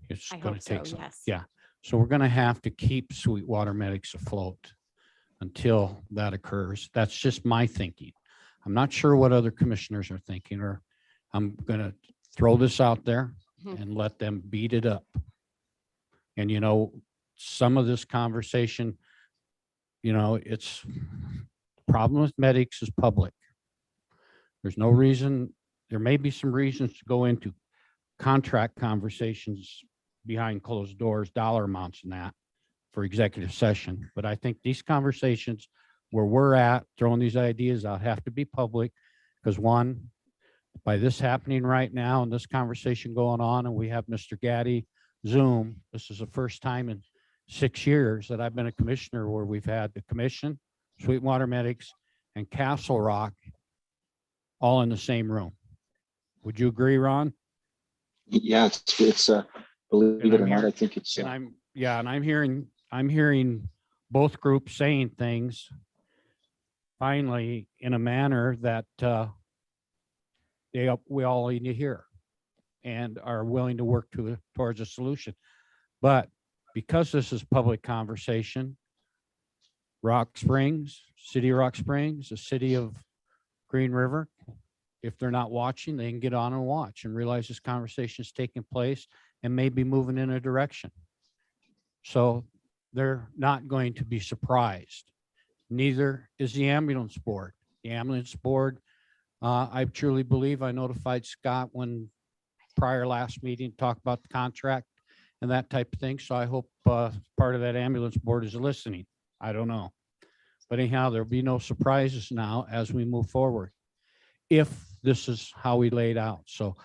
It's I going hope to take so, some, yes. yeah. So we're going to have to keep Sweetwater Medics afloat until that occurs. That's just my thinking. I'm not sure what other commissioners are thinking, or I'm going to throw this out there Mhm. and let them beat it up. And, you know, some of this conversation, you know, it's problem with medics is public. There's no reason, there may be some reasons to go into contract conversations behind closed doors, dollar amounts and that for executive session. But I think these conversations where we're at, throwing these ideas out, have to be public. Because one, by this happening right now and this conversation going on, and we have Mr. Gaddy Zoom, this is the first time in 6 years that I've been a commissioner where we've had the commission, Sweetwater Medics, and Castle Rock all in the same room. Would you agree, Ron? Yeah, it's believe And it I'm or not, hearing- I think it's, And I'm hearing both groups saying things finally in a manner that we all need to hear and are willing to work towards a solution. But because this is public conversation, Rock Springs, City of Rock Springs, the city of Green River, if they're not watching, they can get on and watch and realize this conversation is taking place and maybe moving in a direction. So they're not going to be surprised. Neither is the ambulance board. The ambulance board, I truly believe I notified Scott when prior last meeting, talked about the contract and that type of thing. So I hope part of that ambulance board is listening. I don't know. But anyhow, there'll be no surprises now as we move forward, if this is how we laid out. So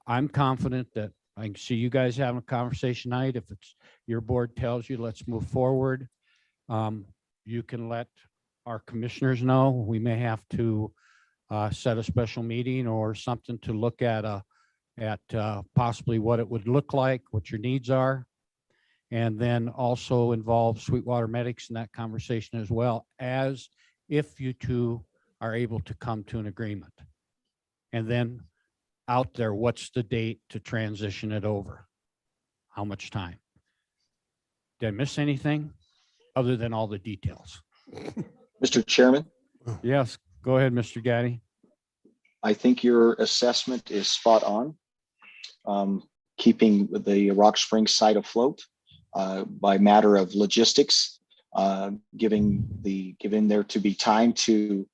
I'm confident that I can see you guys having a conversation tonight. If it's your board tells you, let's move forward. You can let our commissioners know. We may have to set a special meeting or something to look at possibly what it would look like, what your needs are. And then also involve Sweetwater Medics in that conversation as well, as if you two are able to come to an agreement. And then out there, what's the date to transition it over? How much time? Did I miss anything other than all the details? Mr. Chairman, Yes, go ahead, Mr. Gaddy. I think your assessment is spot on. Keeping the Rock Springs site afloat by matter of logistics, giving there to be time to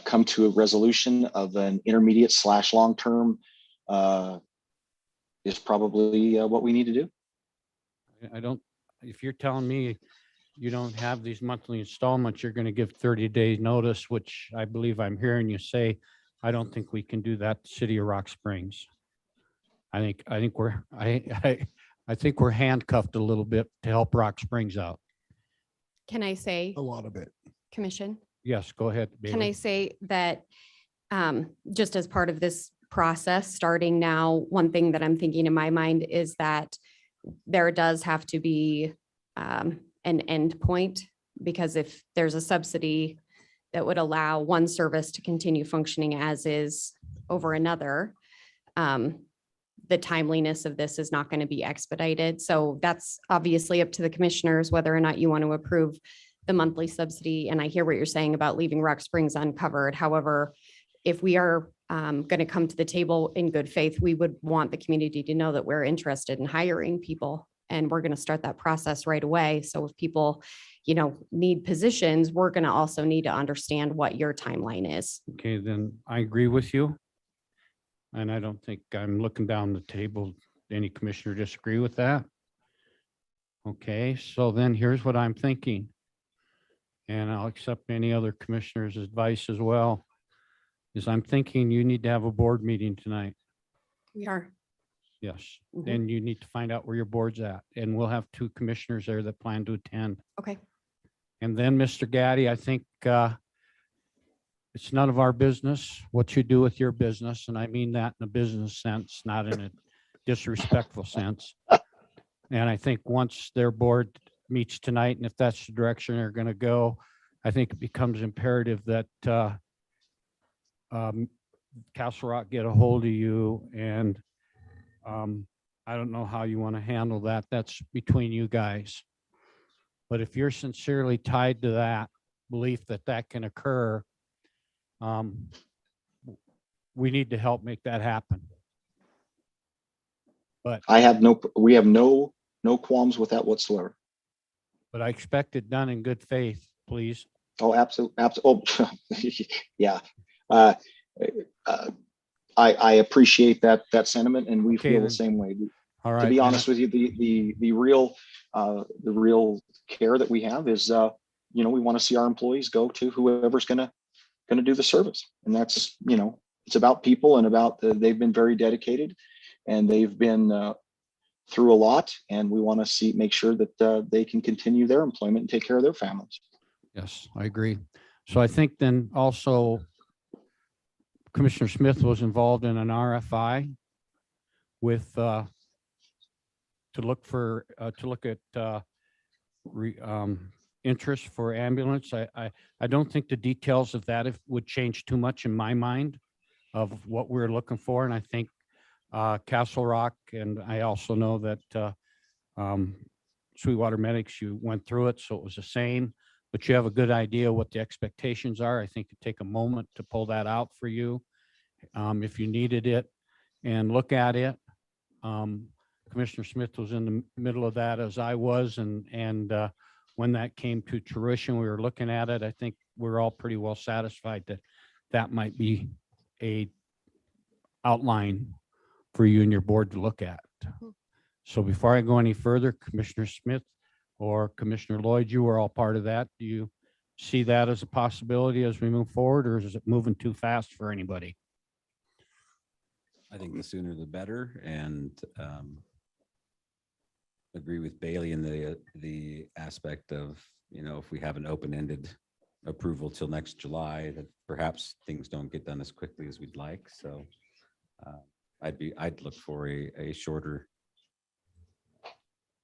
come to a resolution of an intermediate / long-term is probably what we need to do. I don't, if you're telling me you don't have these monthly installments, you're going to give 30 days notice, which I believe I'm hearing you say, I don't think we can do that, City of Rock Springs. I think we're handcuffed a little bit to help Rock Springs out. Can I say, A lot of it. Commission? Yes, go ahead. Can Bailey. I say that just as part of this process, starting now, one thing that I'm thinking in my mind is that there does have to be an end point, because if there's a subsidy that would allow one service to continue functioning as is over another, the timeliness of this is not going to be expedited. So that's obviously up to the commissioners, whether or not you want to approve the monthly subsidy. And I hear what you're saying about leaving Rock Springs uncovered. However, if we are going to come to the table in good faith, we would want the community to know that we're interested in hiring people, and we're going to start that process right away. So if people, need positions, we're going to also need to understand what your timeline is. Okay, then I agree with you. And I don't think I'm looking down the table. Any commissioner disagree with that? Okay, so then here's what I'm thinking. And I'll accept any other commissioner's advice as well. Is I'm thinking you need to have a board meeting tonight. We are. Yes, Mhm. and you need to find out where your board's at, and we'll have 2 commissioners there that plan to attend. Okay. And then, Mr. Gaddy, I think it's none of our business what you do with your business, and I mean that in a business sense, not in a disrespectful sense. And I think once their board meets tonight, and if that's the direction they're going to go, I think it becomes imperative that Castle Rock get a hold of you, and I don't know how you want to handle that. That's between you guys. But if you're sincerely tied to that belief that that can occur, we need to help make that happen. But we have no qualms with that whatsoever. But I expect it done in good faith, please. Oh, absolutely. Oh, yeah. I appreciate that sentiment, and we Okay, feel then. the same way. All right. To be honest with you, the real care that we have is, we want to see our employees go to whoever's gonna do the service, and that's, it's about people and about they've been very dedicated, and they've been through a lot, and we want to make sure that they can continue their employment and take care of their families. Yes, I agree. So I think then also Commissioner Smith was involved in an RFI with to look at interest for ambulance. I don't think the details of that would change too much in my mind of what we're looking for. And I think Castle Rock, and I also know that Sweetwater Medics, you went through it, so it was the same, but you have a good idea what the expectations are. I think it'd take a moment to pull that out for you if you needed it and look at it. Commissioner Smith was in the middle of that as I was, and when that came to fruition, we were looking at it. I think we're all pretty well satisfied that that might be a outline for you and your board to look at. So before I go any further, Commissioner Smith or Commissioner Lloyd, you were all part of that. Do you see that as a possibility as we move forward, or is it moving too fast for anybody? I think the sooner the better, and agree with Bailey in the aspect of, if we have an open-ended approval till next July, that perhaps things don't get done as quickly as we'd like. So I'd look for a shorter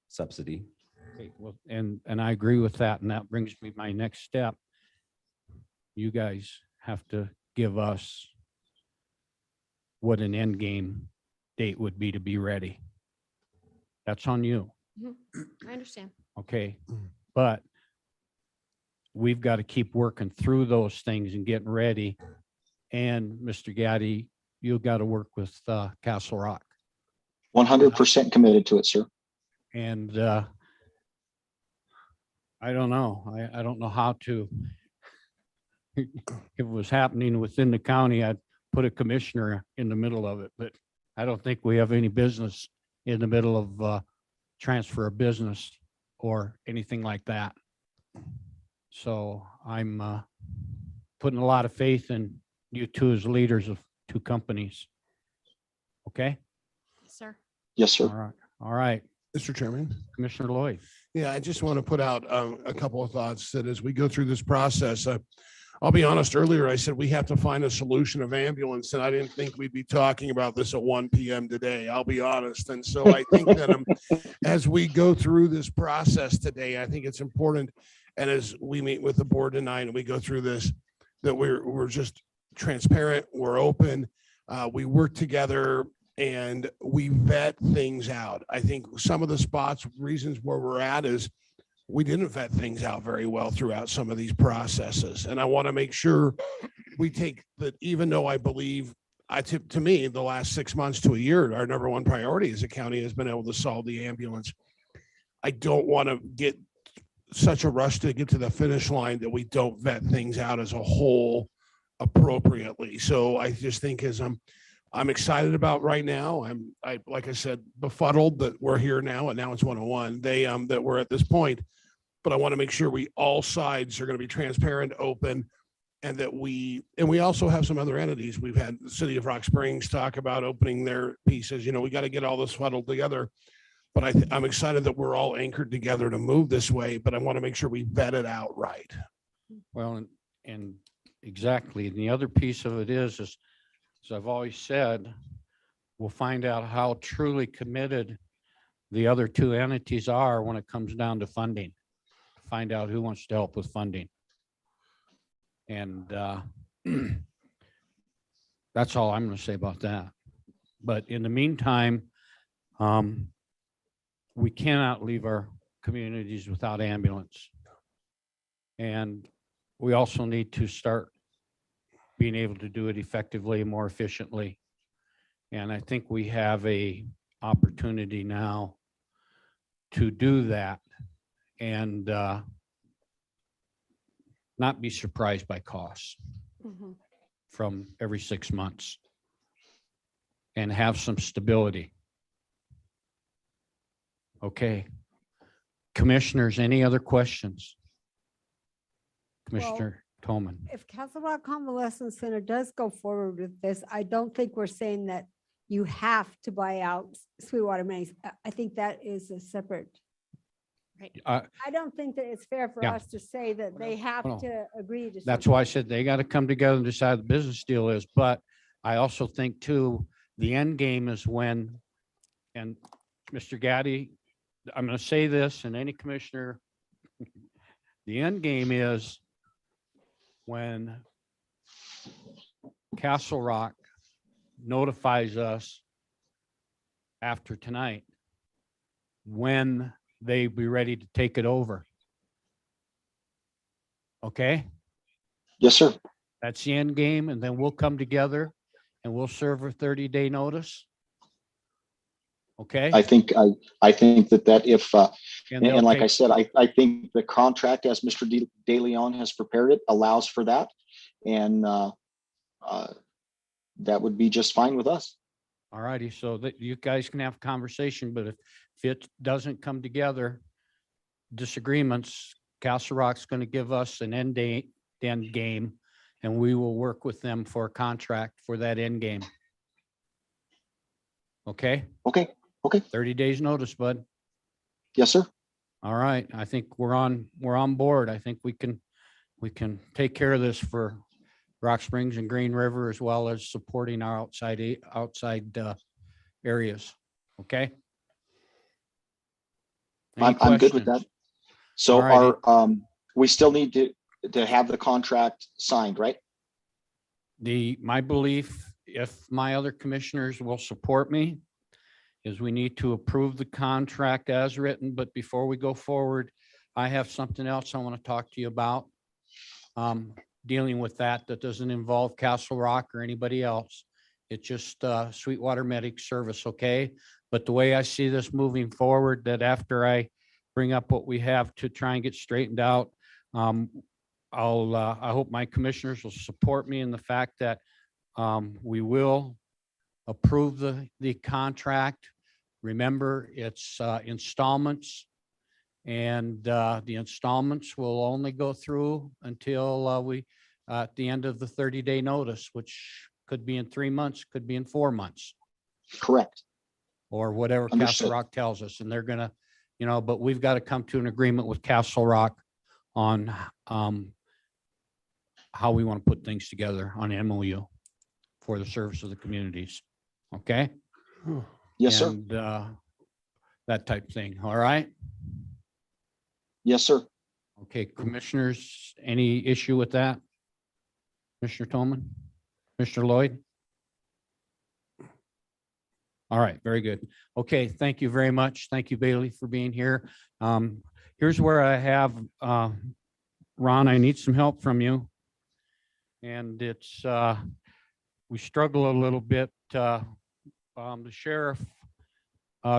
subsidy. Okay, well, and I agree with that, and that brings me my next step. You guys have to give us what an end game date would be to be ready. That's on you. I understand. Okay, but we've got to keep working through those things and getting ready. And Mr. Gaddy, you've got to work with Castle Rock. 100% committed to it, sir. And I don't know. I don't know how to. If it was happening within the county, I'd put a commissioner in the middle of it, but I don't think we have any business in the middle of transfer of business or anything like that. So I'm putting a lot of faith in you two as leaders of 2 companies. Okay? Yes, sir. Yes, sir. All right. All right. Mr. Chairman. Commissioner Lloyd. Yeah, I just want to put out a couple of thoughts that as we go through this process, I'll be honest, earlier I said we have to find a solution of ambulance, and I didn't think we'd be talking about this at 1 p.m. today. I'll be honest. And so I think that as we go through this process today, I think it's important, and as we meet with the board tonight and we go through this, that we're just transparent, we're open, we work together, and we vet things out. I think some of the reasons where we're at is we didn't vet things out very well throughout some of these processes. And I want to make sure we take that, even though I believe, to me, the last 6 months to a year, our number one priority as a county has been able to solve the ambulance. I don't want to get such a rush to get to the finish line that we don't vet things out as a whole appropriately. So I just think as I'm excited about right now. Like I said, befuddled that we're here now and now it's 101. That we're at this point, but I want to make sure all sides are going to be transparent, open, and that we also have some other entities. We've had the city of Rock Springs talk about opening their pieces. We got to get all this fuddled together. But I'm excited that we're all anchored together to move this way, but I want to make sure we vet it out right. Well, and exactly. And the other piece of it is, as I've always said, we'll find out how truly committed the other two entities are when it comes down to funding. Find out who wants to help with funding. And that's all I'm going to say about that. But in the meantime, we cannot leave our communities without ambulance. And we also need to start being able to do it effectively and more efficiently. And I think we have a opportunity now to do that and not be surprised by costs from every 6 months and have some stability. Okay. Commissioners, any other questions? Commissioner Tolman. If Castle Rock Convalescent Center does go forward with this, I don't think we're saying that you have to buy out Sweetwater Medics. I think that is a separate. I don't think that it's fair for Yeah. us to say that they have Well, to agree to. That's something. why I said they got to come together and decide the business deal is, but I also think too, the end game is when, and Mr. Gaddy, I'm going to say this, and any commissioner, the end game is when Castle Rock notifies us after tonight when they be ready to take it over. Okay? Yes, sir. That's the end game, and then we'll come together and we'll serve a 30-day notice. Okay? I think that if, And they'll and like I take- said, I think the contract as Mr. De Leon has prepared it allows for that. And that would be just fine with us. All righty, so that you guys can have a conversation, but if it doesn't come together, disagreements, Castle Rock's going to give us an end date, end game, and we will work with them for a contract for that end game. Okay? Okay. 30 days notice, bud. Yes, sir. All right, I think we're on board. I think we can take care of this for Rock Springs and Green River, as well as supporting our outside areas. Okay? Any I'm good with that. questions? So Alrighty. we still need to have the contract signed, right? My belief, if my other commissioners will support me, is we need to approve the contract as written, but before we go forward, I have something else I want to talk to you about. Dealing with that doesn't involve Castle Rock or anybody else. It's just Sweetwater Medic Service, okay? But the way I see this moving forward, that after I bring up what we have to try and get straightened out, I hope my commissioners will support me in the fact that we will approve the contract. Remember, it's installments, and the installments will only go through until we at the end of the 30-day notice, which could be in 3 months, could be in 4 months. Correct. Or whatever Understood. Castle Rock tells us, and they're gonna, but we've got to come to an agreement with Castle Rock on how we want to put things together on MOU for the service of the communities. Okay? Yes, sir. And that type thing. All right? Yes, sir. Okay, commissioners, any issue with that? Commissioner Tolman? Commissioner Lloyd? All right, very good. Okay, thank you very much. Thank you, Bailey, for being here. Here's where I have, Ron, I need some help from you. And it's, we struggle a little bit. The sheriff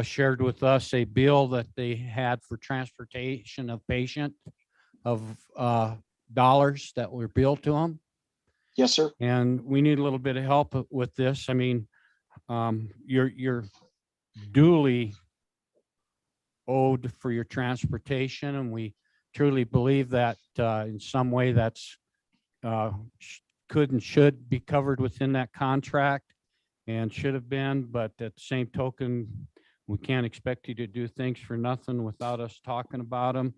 shared with us a bill that they had for transportation of patient of dollars that were billed to them. Yes, sir. And we need a little bit of help with this. I mean, you're duly owed for your transportation, and we truly believe that in some way that's could and should be covered within that contract and should have been, but at the same token, we can't expect you to do things for nothing without us talking about them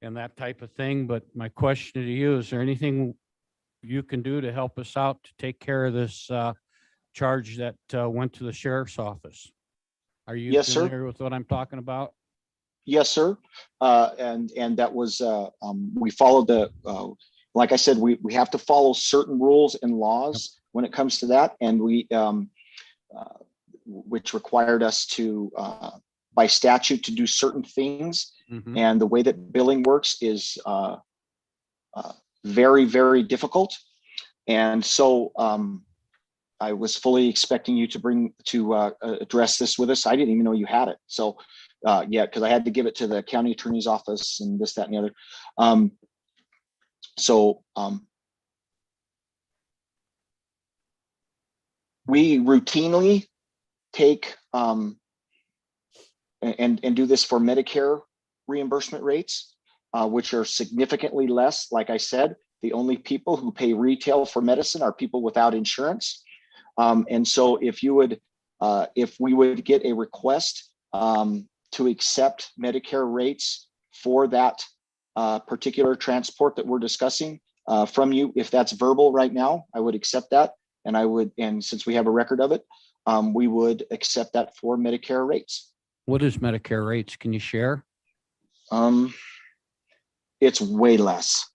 and that type of thing. But my question to you, is there anything you can do to help us out to take care of this charge that went to the sheriff's office? Are you Yes, sir. familiar with what I'm talking about? Yes, sir. And that was, we followed the, like I said, we have to follow certain rules and laws when it comes to that. And we, which required us to, by statute, to do certain things. Mhm. And the way that billing works is very, very difficult. And so I was fully expecting you to address this with us. I didn't even know you had it. So yeah, because I had to give it to the county attorney's office and this, that, and the other. We routinely take and do this for Medicare reimbursement rates, which are significantly less. Like I said, the only people who pay retail for medicine are people without insurance. And so if we would get a request to accept Medicare rates for that particular transport that we're discussing from you, if that's verbal right now, I would accept that. And since we have a record of it, we would accept that for Medicare rates. What is Medicare rates? Can you share? It's way less,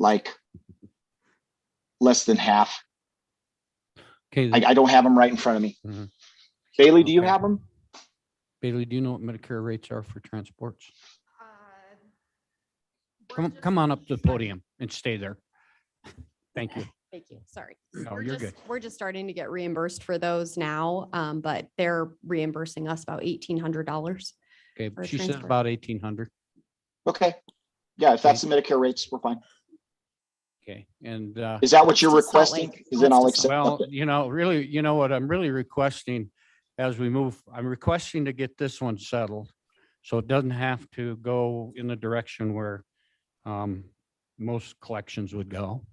like less than half. Okay. I don't have them right in front of me. Mhm. Bailey, do you have them? Bailey, do you know what Medicare rates are for transports? Come on up to the podium and stay there. Thank you. Thank you. Sorry. No, We're you're just- good. We're just starting to get reimbursed for those now, but they're reimbursing us about $1,800. Okay, for a she said transfer. about 1,800. Okay. Yeah, if that's the Medicare rates, we're fine. Okay, and Is that what you're That's to Salt requesting? Lake. Because then That's I'll to accept well, it. really, what I'm really requesting as we move, I'm requesting to get this one settled. So it doesn't have to go in the direction where most collections would go.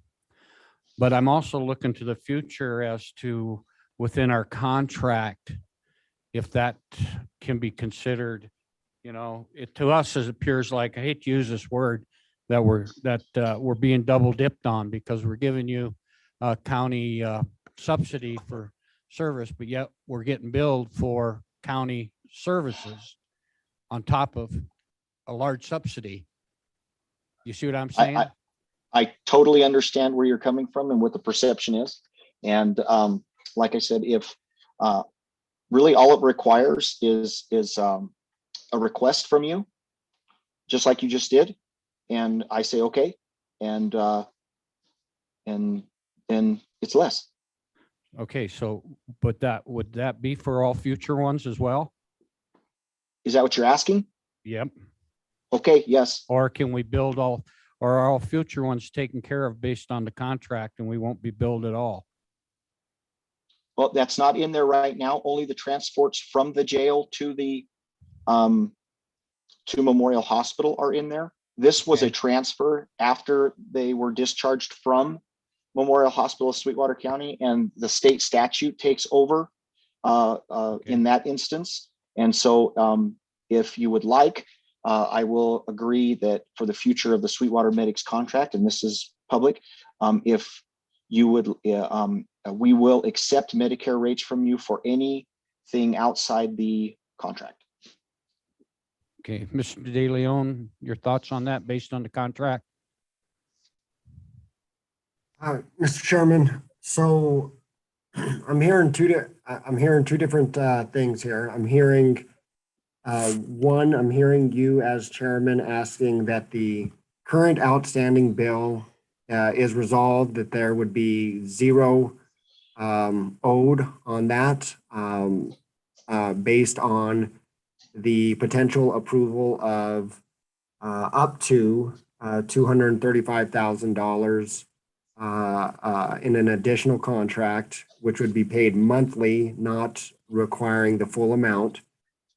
But I'm also looking to the future as to within our contract, if that can be considered, it to us as appears like, I hate to use this word, that we're being double dipped on because we're giving you a county subsidy for service, but yet we're getting billed for county services on top of a large subsidy. You see what I'm saying? I totally understand where you're coming from and what the perception is. And like I said, if really all it requires is a request from you, just like you just did. And I say, okay. And then it's less. Okay, so, but would that be for all future ones as well? Is that what you're asking? Yep. Okay, yes. Or can we build or are all future ones taken care of based on the contract and we won't be billed at all? Well, that's not in there right now. Only the transports from the jail to the to Memorial Hospital are in there. This was a transfer after they were discharged from Memorial Hospital of Sweetwater County, and the state statute takes over in that instance. And so if you would like, I will agree that for the future of the Sweetwater Medics contract, and this is public, if you would, we will accept Medicare rates from you for anything outside the contract. Okay, Mr. De Leon, your thoughts on that based on the contract? Mr. Chairman, so I'm hearing two different things here. I'm hearing one, I'm hearing you as chairman asking that the current outstanding bill is resolved, that there would be zero owed on that based on the potential approval of up to $235,000 in an additional contract, which would be paid monthly, not requiring the full amount.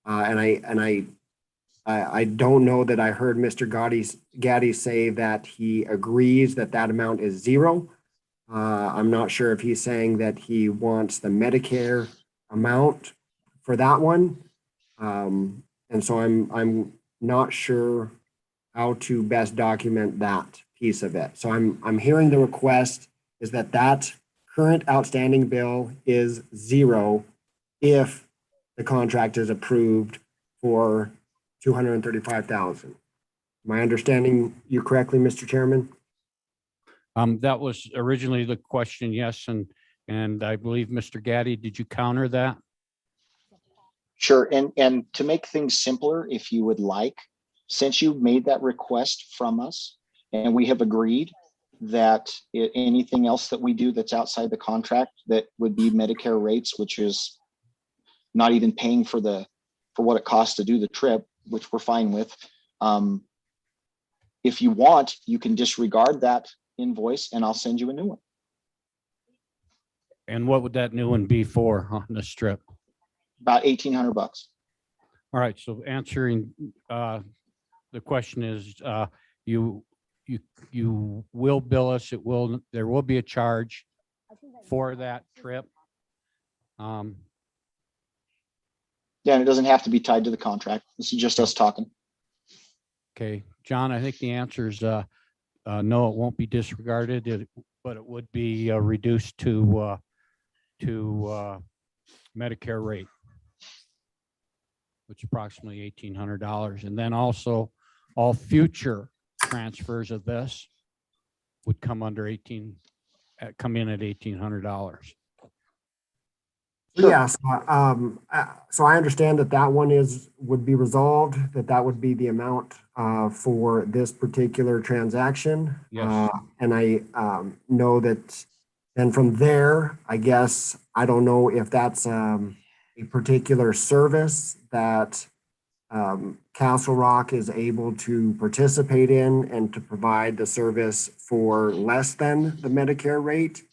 I don't know that I heard Mr. Gaddy say that he agrees that that amount is zero. I'm not sure if he's saying that he wants the Medicare amount for that one. And so I'm not sure how to best document that piece of it. So I'm hearing the request is that that current outstanding bill is zero if the contract is approved for 235,000. Am I understanding you correctly, Mr. Chairman? That was originally the question, yes, and I believe Mr. Gaddy, did you counter that? Sure. And to make things simpler, if you would like, since you made that request from us and we have agreed that anything else that we do that's outside the contract that would be Medicare rates, which is not even paying for what it costs to do the trip, which we're fine with. If you want, you can disregard that invoice and I'll send you a new one. And what would that new one be for on the strip? About $1,800. All right, so answering the question is, you will bill us. There will be a charge for that trip. Yeah, and it doesn't have to be tied to the contract. This is just us talking. Okay, John, I think the answer is no, it won't be disregarded, but it would be reduced to Medicare rate, which is approximately $1,800. And then also all future transfers of this would come under come in at $1,800. Yes. So I understand that one would be resolved, that would be the amount for this particular transaction. Yes. And I know that, and from there, I guess, I don't know if that's a particular service that Castle Rock is able to participate in and to provide the service for less than the Medicare rate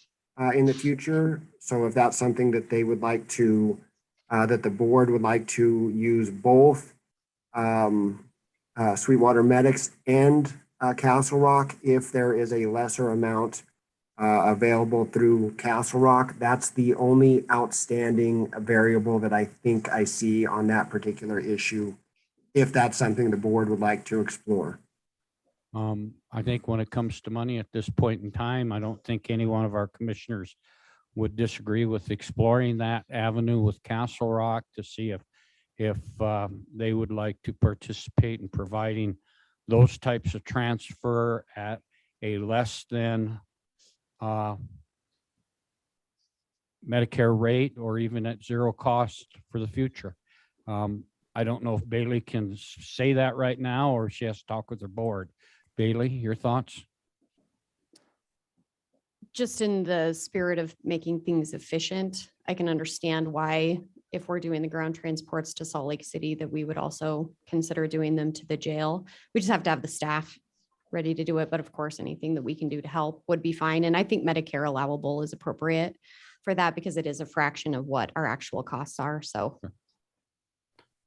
in the future. So if that's something that they would like to, that the board would like to use both Sweetwater Medics and Castle Rock, if there is a lesser amount available through Castle Rock, that's the only outstanding variable that I think I see on that particular issue, if that's something the board would like to explore. I think when it comes to money at this point in time, I don't think any one of our commissioners would disagree with exploring that avenue with Castle Rock to see if they would like to participate in providing those types of transfer at a less than Medicare rate or even at zero cost for the future. I don't know if Bailey can say that right now or she has to talk with her board. Bailey, your thoughts? Just in the spirit of making things efficient, I can understand why, if we're doing the ground transports to Salt Lake City, that we would also consider doing them to the jail. We just have to have the staff ready to do it. But of course, anything that we can do to help would be fine. And I think Medicare allowable is appropriate for that because it is a fraction of what our actual costs are. So.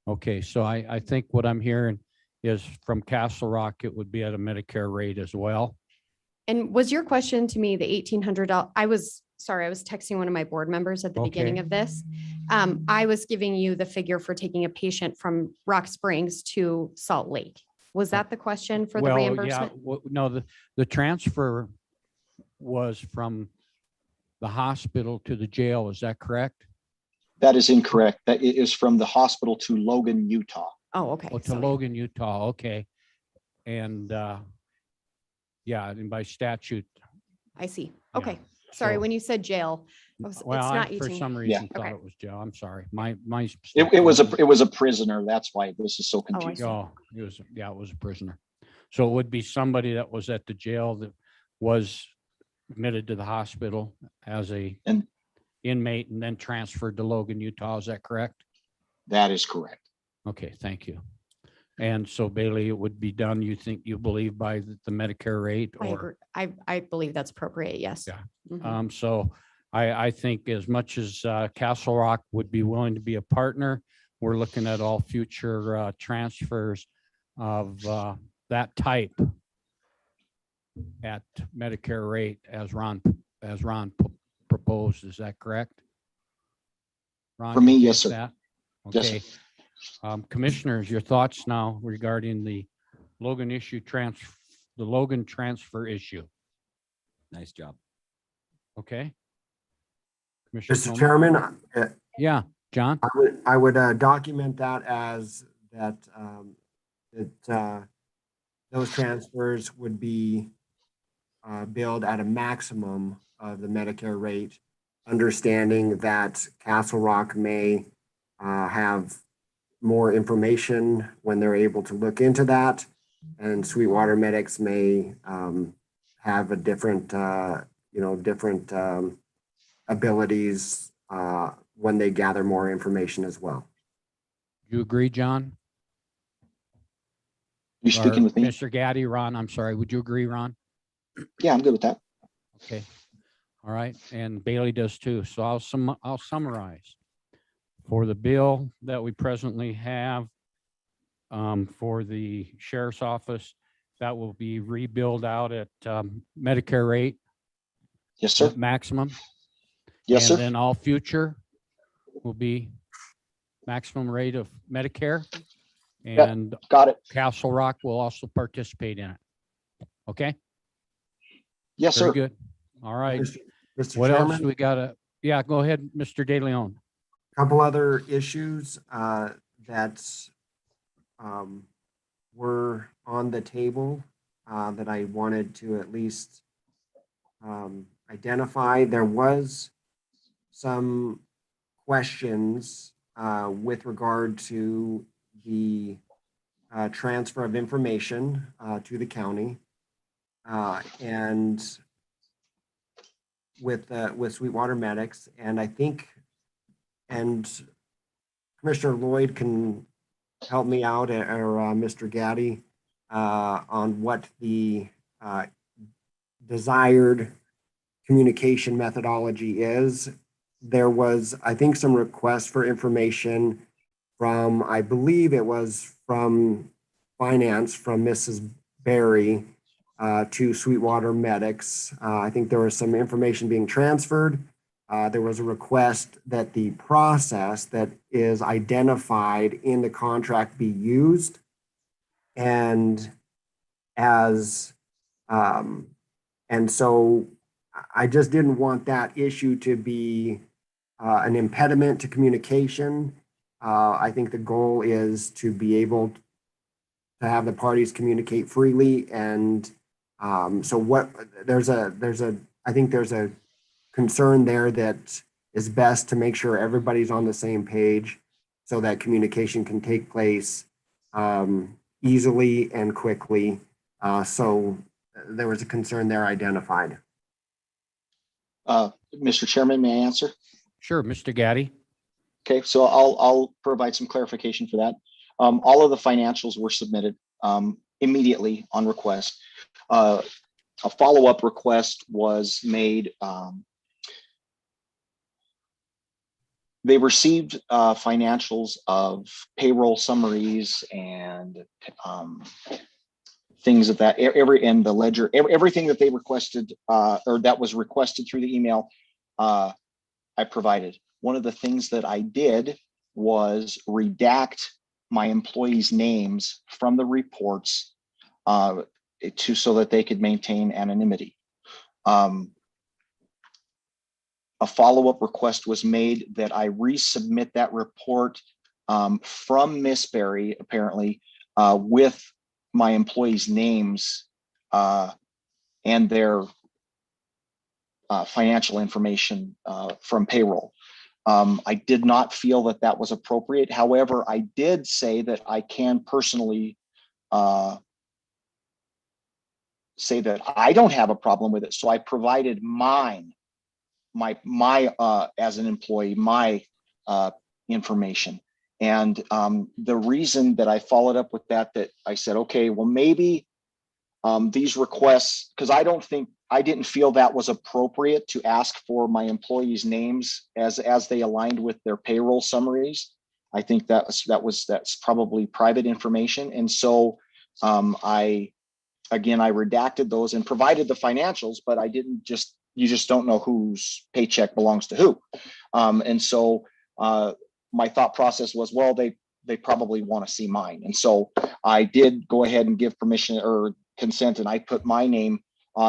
Okay, so I think what I'm hearing is from Castle Rock, it would be at a Medicare rate as well. And was your question to me the $1,800? I was texting one of my board members at the beginning of this. I was giving you the figure for taking a patient from Rock Springs to Salt Lake. Was that the question for the reimbursement? Yeah, no, the transfer was from the hospital to the jail. Is that correct? That is incorrect. That is from the hospital to Logan, Utah. Oh, okay. Oh, to Logan, Utah. Okay. And yeah, and by statute. I see. Yeah. Okay. Sorry, So- when you said jail, Well, it's I, not for 18. some reason, thought Okay. it was jail. I'm sorry. My It was a prisoner. That's why this is so confusing. Oh, it was a prisoner. So it would be somebody that was at the jail that was admitted to the hospital as a inmate and then transferred to Logan, Utah. Is that correct? That is correct. Okay, thank you. And so Bailey, it would be done, you think, you believe by the Medicare rate? I or agree. I believe that's appropriate. Yes. Yeah. Mhm. So I think as much as Castle Rock would be willing to be a partner, we're looking at all future transfers of that type at Medicare rate as Ron proposed. Is that correct? Ron, For you me, okay yes, with sir. that? Yes, sir. Okay. Commissioners, your thoughts now regarding the Logan transfer issue. Nice job. Okay. Commissioner Mr. Tomlin? Chairman, Yeah, John? I would document that as that, those transfers would be billed at a maximum of the Medicare rate, understanding that Castle Rock may have more information when they're able to look into that, and Sweetwater Medics may have a different, different abilities when they gather more information as well. You agree, John? You speaking Or with me? Mr. Gaddy, Ron, I'm sorry. Would you agree, Ron? Yeah, I'm good with that. Okay. All right. And Bailey does too. So I'll summarize. For the bill that we presently have for the sheriff's office, that will be rebilled out at Medicare rate. Yes, sir. Maximum. Yes, And sir. then all future will be maximum rate of Medicare. Yep, And got it. Castle Rock will also participate in it. Okay? Yes, Very sir. good. All right. Mr. What else Chairman? do we got? Yeah, go ahead, Mr. De Leon. Couple other issues that were on the table that I wanted to at least identify. There was some questions with regard to the transfer of information to the county and with Sweetwater Medics, and I think, and Commissioner Lloyd can help me out, or Mr. Gaddy, on what the desired communication methodology is. There was, I think, some requests for information from, I believe it was from finance, from Mrs. Berry to Sweetwater Medics. I think there was some information being transferred. There was a request that the process that is identified in the contract be used. And so I just didn't want that issue to be an impediment to communication. I think the goal is to be able to have the parties communicate freely. And so I think there's a concern there that is best to make sure everybody's on the same page so that communication can take place easily and quickly. So there was a concern there identified. Mr. Chairman, may I answer? Sure, Mr. Gaddy. Okay, so I'll provide some clarification for that. All of the financials were submitted immediately on request. A follow-up request was made. They received financials of payroll summaries and things of that, and the ledger, everything that they requested or that was requested through the email, I provided. One of the things that I did was redact my employees' names from the reports so that they could maintain anonymity. A follow-up request was made that I resubmit that report from Miss Berry, apparently, with my employees' names and their financial information from payroll. I did not feel that that was appropriate. However, I did say that I can personally say that I don't have a problem with it. So I provided mine, my as an employee, my information. And the reason that I followed up with that I said, okay, well, maybe these requests, because I didn't feel that was appropriate to ask for my employees' names as they aligned with their payroll summaries. I think that's probably private information. And so I redacted those and provided the financials, but you just don't know whose paycheck belongs to who. And so my thought process was, well, they probably want to see mine. And so I did go ahead and give permission or consent, and I put my name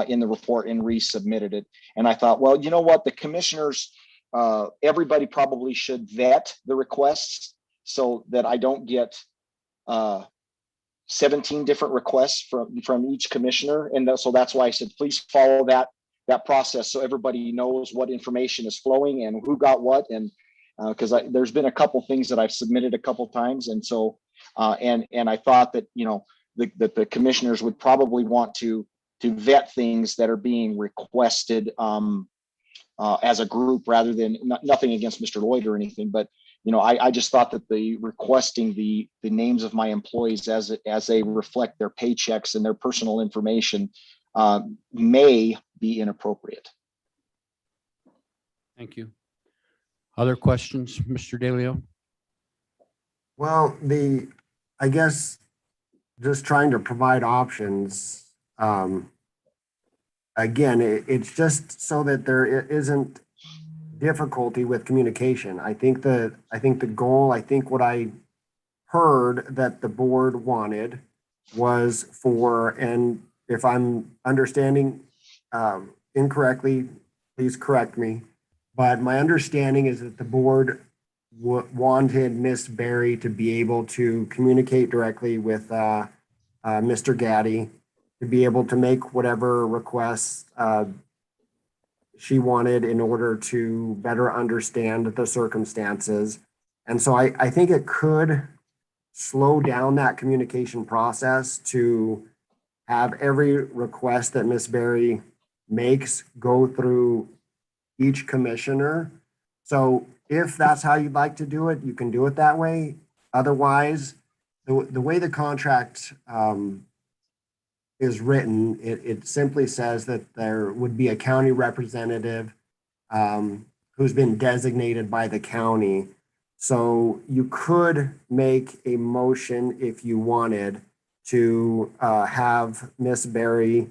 in the report and resubmitted it. And I thought, well, you know what, the commissioners, everybody probably should vet the requests so that I don't get 17 different requests from each commissioner. And so that's why I said, please follow that process so everybody knows what information is flowing and who got what. And because there's been a couple things that I've submitted a couple times. And so, and I thought that, that the commissioners would probably want to vet things that are being requested as a group rather than nothing against Mr. Lloyd or anything, but I just thought that the requesting the names of my employees as they reflect their paychecks and their personal information may be inappropriate. Thank you. Other questions, Mr. DeLeo? Well, I guess just trying to provide options. Again, it's just so that there isn't difficulty with communication. I think the goal, what I heard that the board wanted was and if I'm understanding incorrectly, please correct me. But my understanding is that the board wanted Miss Berry to be able to communicate directly with Mr. Gaddy, to be able to make whatever requests she wanted in order to better understand the circumstances. And so I think it could slow down that communication process to have every request that Miss Berry makes go through each commissioner. So if that's how you'd like to do it, you can do it that way. Otherwise, the way the contract is written, it simply says that there would be a county representative who's been designated by the county. So you could make a motion if you wanted to have Miss Berry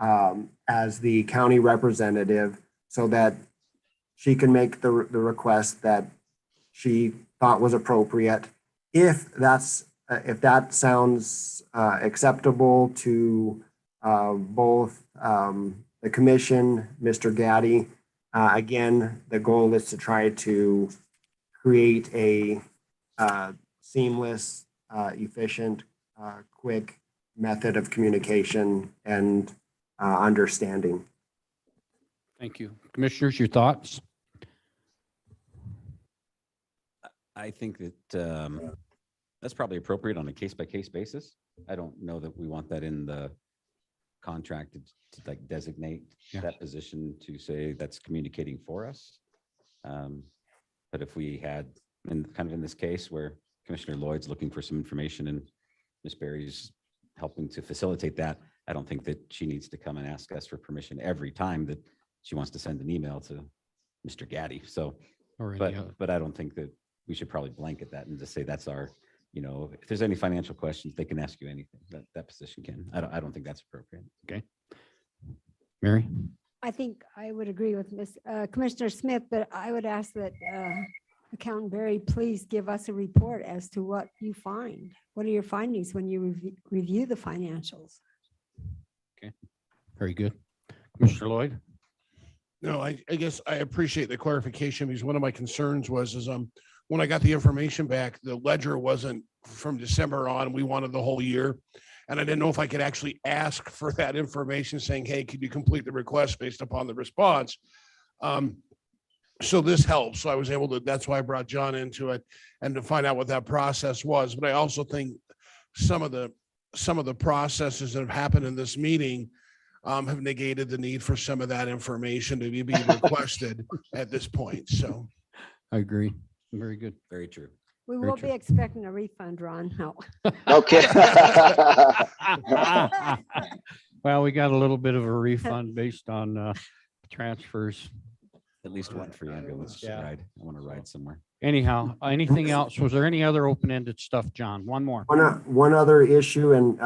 as the county representative so that she can make the request that she thought was appropriate. If that sounds acceptable to both the commission, Mr. Gaddy, again, the goal is to try to create a seamless, efficient, quick method of communication and understanding. Thank you. Commissioners, your thoughts? I think that that's probably appropriate on a case-by-case basis. I don't know that we want that in the contract to like designate that position to say that's communicating for us. But if we had, in this case where Commissioner Lloyd's looking for some information and Ms. Berry's helping to facilitate that, I don't think that she needs to come and ask us for permission every time that she wants to send an email to Mr. Gaddy. So, but I don't think that we should probably blanket that and just say that's our, if there's any financial questions, they can ask you anything. That position can. I don't think that's appropriate. Okay. Mary? I think I would agree with Commissioner Smith, but I would ask that Accountant Berry please give us a report as to what you find. What are your findings when you review the financials? Okay, very good. Commissioner Lloyd? No, I guess I appreciate the clarification because one of my concerns was when I got the information back, the ledger wasn't from December on. We wanted the whole year. And I didn't know if I could actually ask for that information saying, hey, could you complete the request based upon the response? So this helps. So I was able to, that's why I brought John into it and to find out what that process was. But I also think some of the processes that have happened in this meeting have negated the need for some of that information to be requested at this point. So I agree. Very good. Very true. We Very will true. be expecting a refund, Ron. No. Okay. Well, we got a little bit of a refund based on transfers. At least one free ambulance Yeah. ride. I want to ride somewhere. Anyhow, anything else? Was there any other open-ended stuff, John? One more. One other issue, and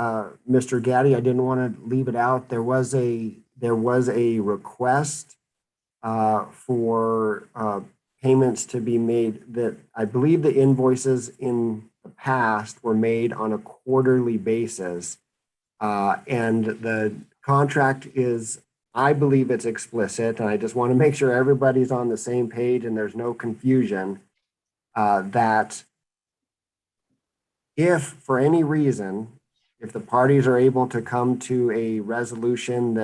Mr. Gaddy, I didn't want to leave it out. There was a request for payments to be made that I believe the invoices in the past were made on a quarterly basis. And the contract is, I believe it's explicit, and I just want to make sure everybody's on the same page and there's no confusion, that if for any reason, if the parties are able to come to a resolution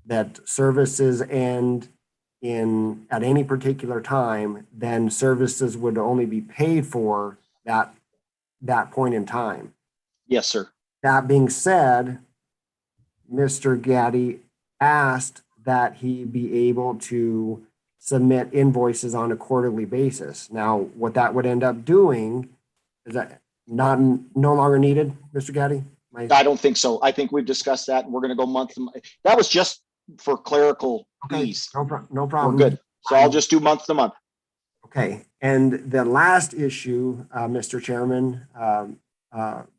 that services end at any particular time, then services would only be paid for that point in time. Yes, sir. That being said, Mr. Gaddy asked that he be able to submit invoices on a quarterly basis. Now, what that would end up doing is that no longer needed, Mr. Gaddy? I don't think so. I think we've discussed that, and we're going to go month to month. That was just for clerical ease. No problem. We're good. So I'll just do month to month. Okay, and the last issue, Mr. Chairman,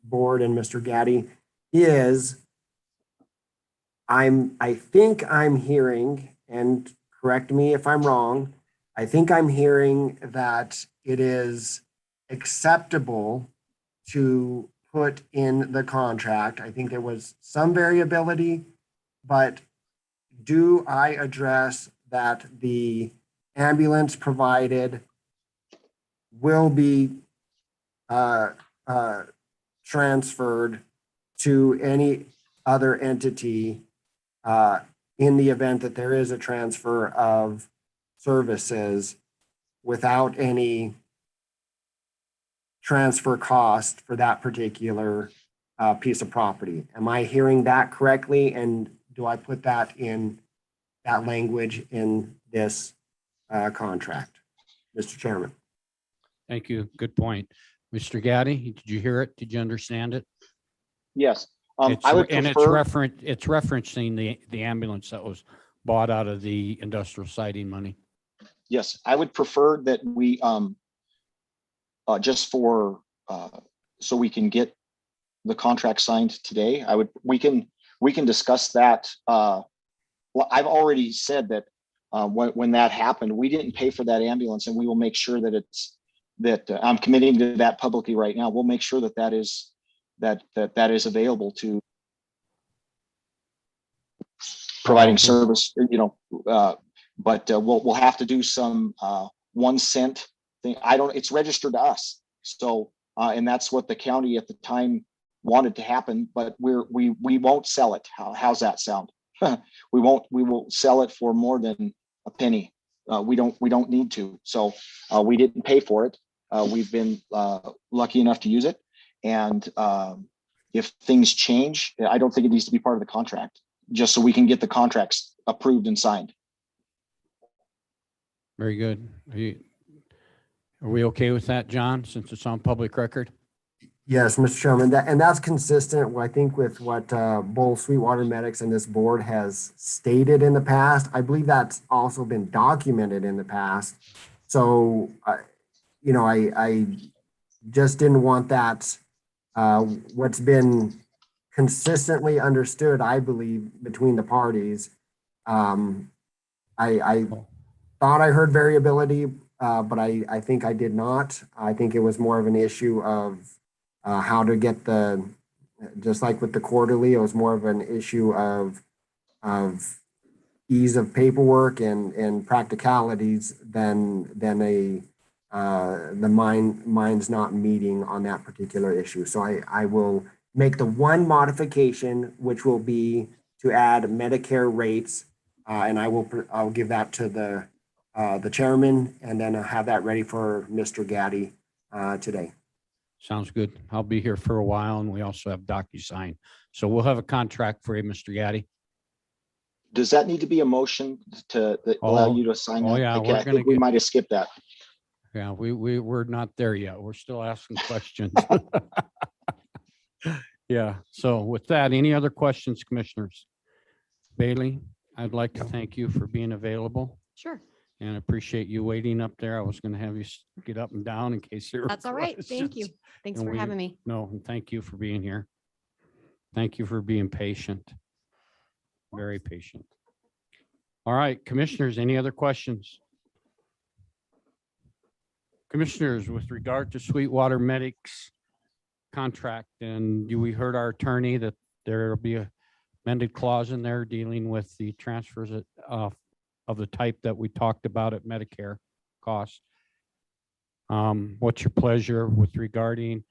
Board and Mr. Gaddy, is I think I'm hearing, and correct me if I'm wrong, I think I'm hearing that it is acceptable to put in the contract. I think there was some variability, but do I address that the ambulance provided will be transferred to any other entity in the event that there is a transfer of services without any transfer cost for that particular piece of property? Am I hearing that correctly? And do I put that in that language in this contract, Mr. Chairman? Thank you. Good point. Mr. Gaddy, did you hear it? Did you understand it? Yes. It's I would and it's prefer, referencing the ambulance that was bought out of the industrial siding money. yes, I would prefer that we, just for, so we can get the contract signed today, we can discuss that. Well, I've already said that when that happened, we didn't pay for that ambulance, and we will make sure that I'm committing to that publicly right now. We'll make sure that is available to providing service, but we'll have to do some 1 cent thing. It's registered to us. So, and that's what the county at the time wanted to happen, but we won't sell it. How's that sound? We won't sell it for more than a penny. We don't need to. So we didn't pay for it. We've been lucky enough to use it. And if things change, I don't think it needs to be part of the contract, just so we can get the contracts approved and signed. Very good. Are we okay with that, John, since it's on public record? Yes, Mr. Chairman, that's consistent, I think, with what both Sweetwater Medics and this board has stated in the past. I believe that's also been documented in the past. So, I just didn't want that. What's been consistently understood, I believe, between the parties. I thought I heard variability, but I think I did not. I think it was more of an issue of how to get just like with the quarterly, it was more of an issue of ease of paperwork and practicalities than the mind's not meeting on that particular issue. So I will make the one modification, which will be to add Medicare rates, and I'll give that to the chairman, and then I'll have that ready for Mr. Gaddy today. Sounds good. I'll be here for a while, and we also have DocuSign. So we'll have a contract for you, Mr. Gaddy. Does that need to be a motion to allow you to sign that? yeah, Okay, I think we might have skipped that. Yeah, we're not there yet. We're still asking questions. Yeah, so with that, any other questions, commissioners? Bailey, I'd like to thank you for being available Sure. and appreciate you waiting up there. I was going to have you get up and down in case there were That's all right. Thank you. questions. Thanks And for having me. No, and thank you for being here. Thank you for being patient. Very patient. All right, commissioners, any other questions? Commissioners, with regard to Sweetwater Medics contract, and we heard our attorney that there'll be a amended clause in there dealing with the transfers of the type that we talked about at Medicare cost. What's your pleasure with regarding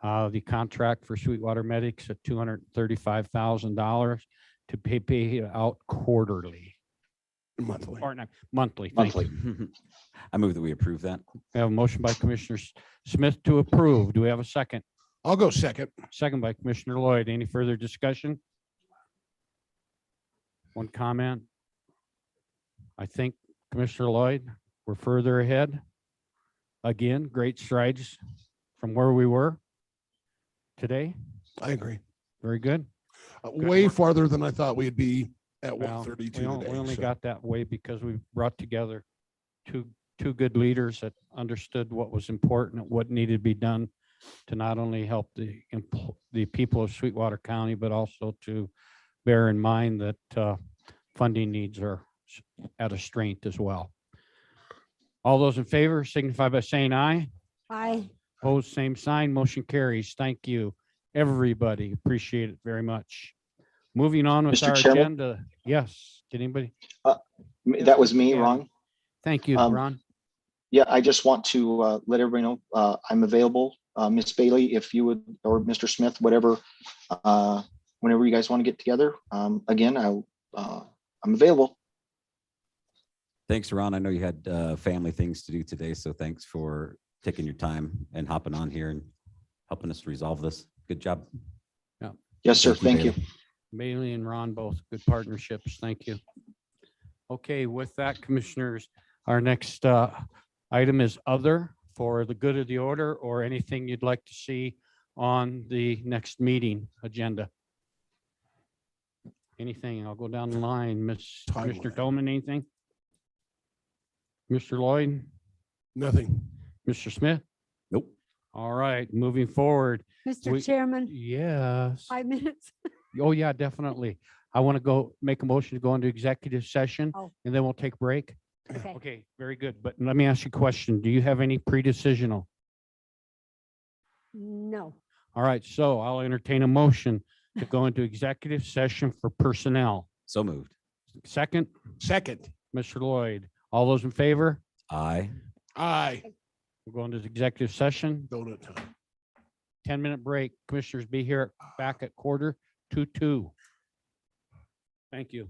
the contract for Sweetwater Medics at $235,000 to pay out quarterly? Monthly. Or not, monthly. Thank Monthly. you. I move that we approve that. We have a motion by Commissioner Smith to approve. Do we have a second? I'll go second. Second by Commissioner Lloyd. Any further discussion? One comment. I think Commissioner Lloyd, we're further ahead. Again, great strides from where we were today. I agree. Very good. Way farther than I thought we'd be at Well, 132 we today. only so. got that way because we brought together two good leaders that understood what was important, what needed to be done to not only help the people of Sweetwater County, but also to bear in mind that funding needs are at a strength as well. All those in favor signify by saying aye. Aye. Opposed, same sign. Motion carries. Thank you, everybody. Appreciate it very much. Moving on with Mr. our Chairman? agenda. Yes, did anybody? That was me, Yeah. Ron. Thank you, Um, Ron. Yeah, I just want to let everybody know I'm available. Miss Bailey, if you would, or Mr. Smith, whatever, whenever you guys want to get together. Again, I'm available. Thanks, Ron. I know you had family things to do today, so thanks for taking your time and hopping on here and helping us resolve this. Good job. Yeah. Yes, sir. Thank you. Bailey. Bailey and Ron, both good partnerships. Thank you. Okay, with that, commissioners, our next item is other for the good of the order or anything you'd like to see on the next meeting agenda. Anything? I'll go down the line. Commissioner Tolman, anything? Mr. Lloyd? Nothing. Mr. Smith? Nope. All right, moving forward. Mr. Chairman, Yes. 5 minutes. Oh, yeah, definitely. I want to go make a motion to go into executive session Oh. and then we'll take a break. Okay. Okay, very good. But let me ask you a question. Do you have any pre-decisional? No. All right, so I'll entertain a motion to go into executive session for personnel. So moved. Second, Second. Mr. Lloyd. All those in favor? Aye. Aye. We'll go into executive session. Donut time. 10-minute break. Commissioners be here back at 1:45. Thank you.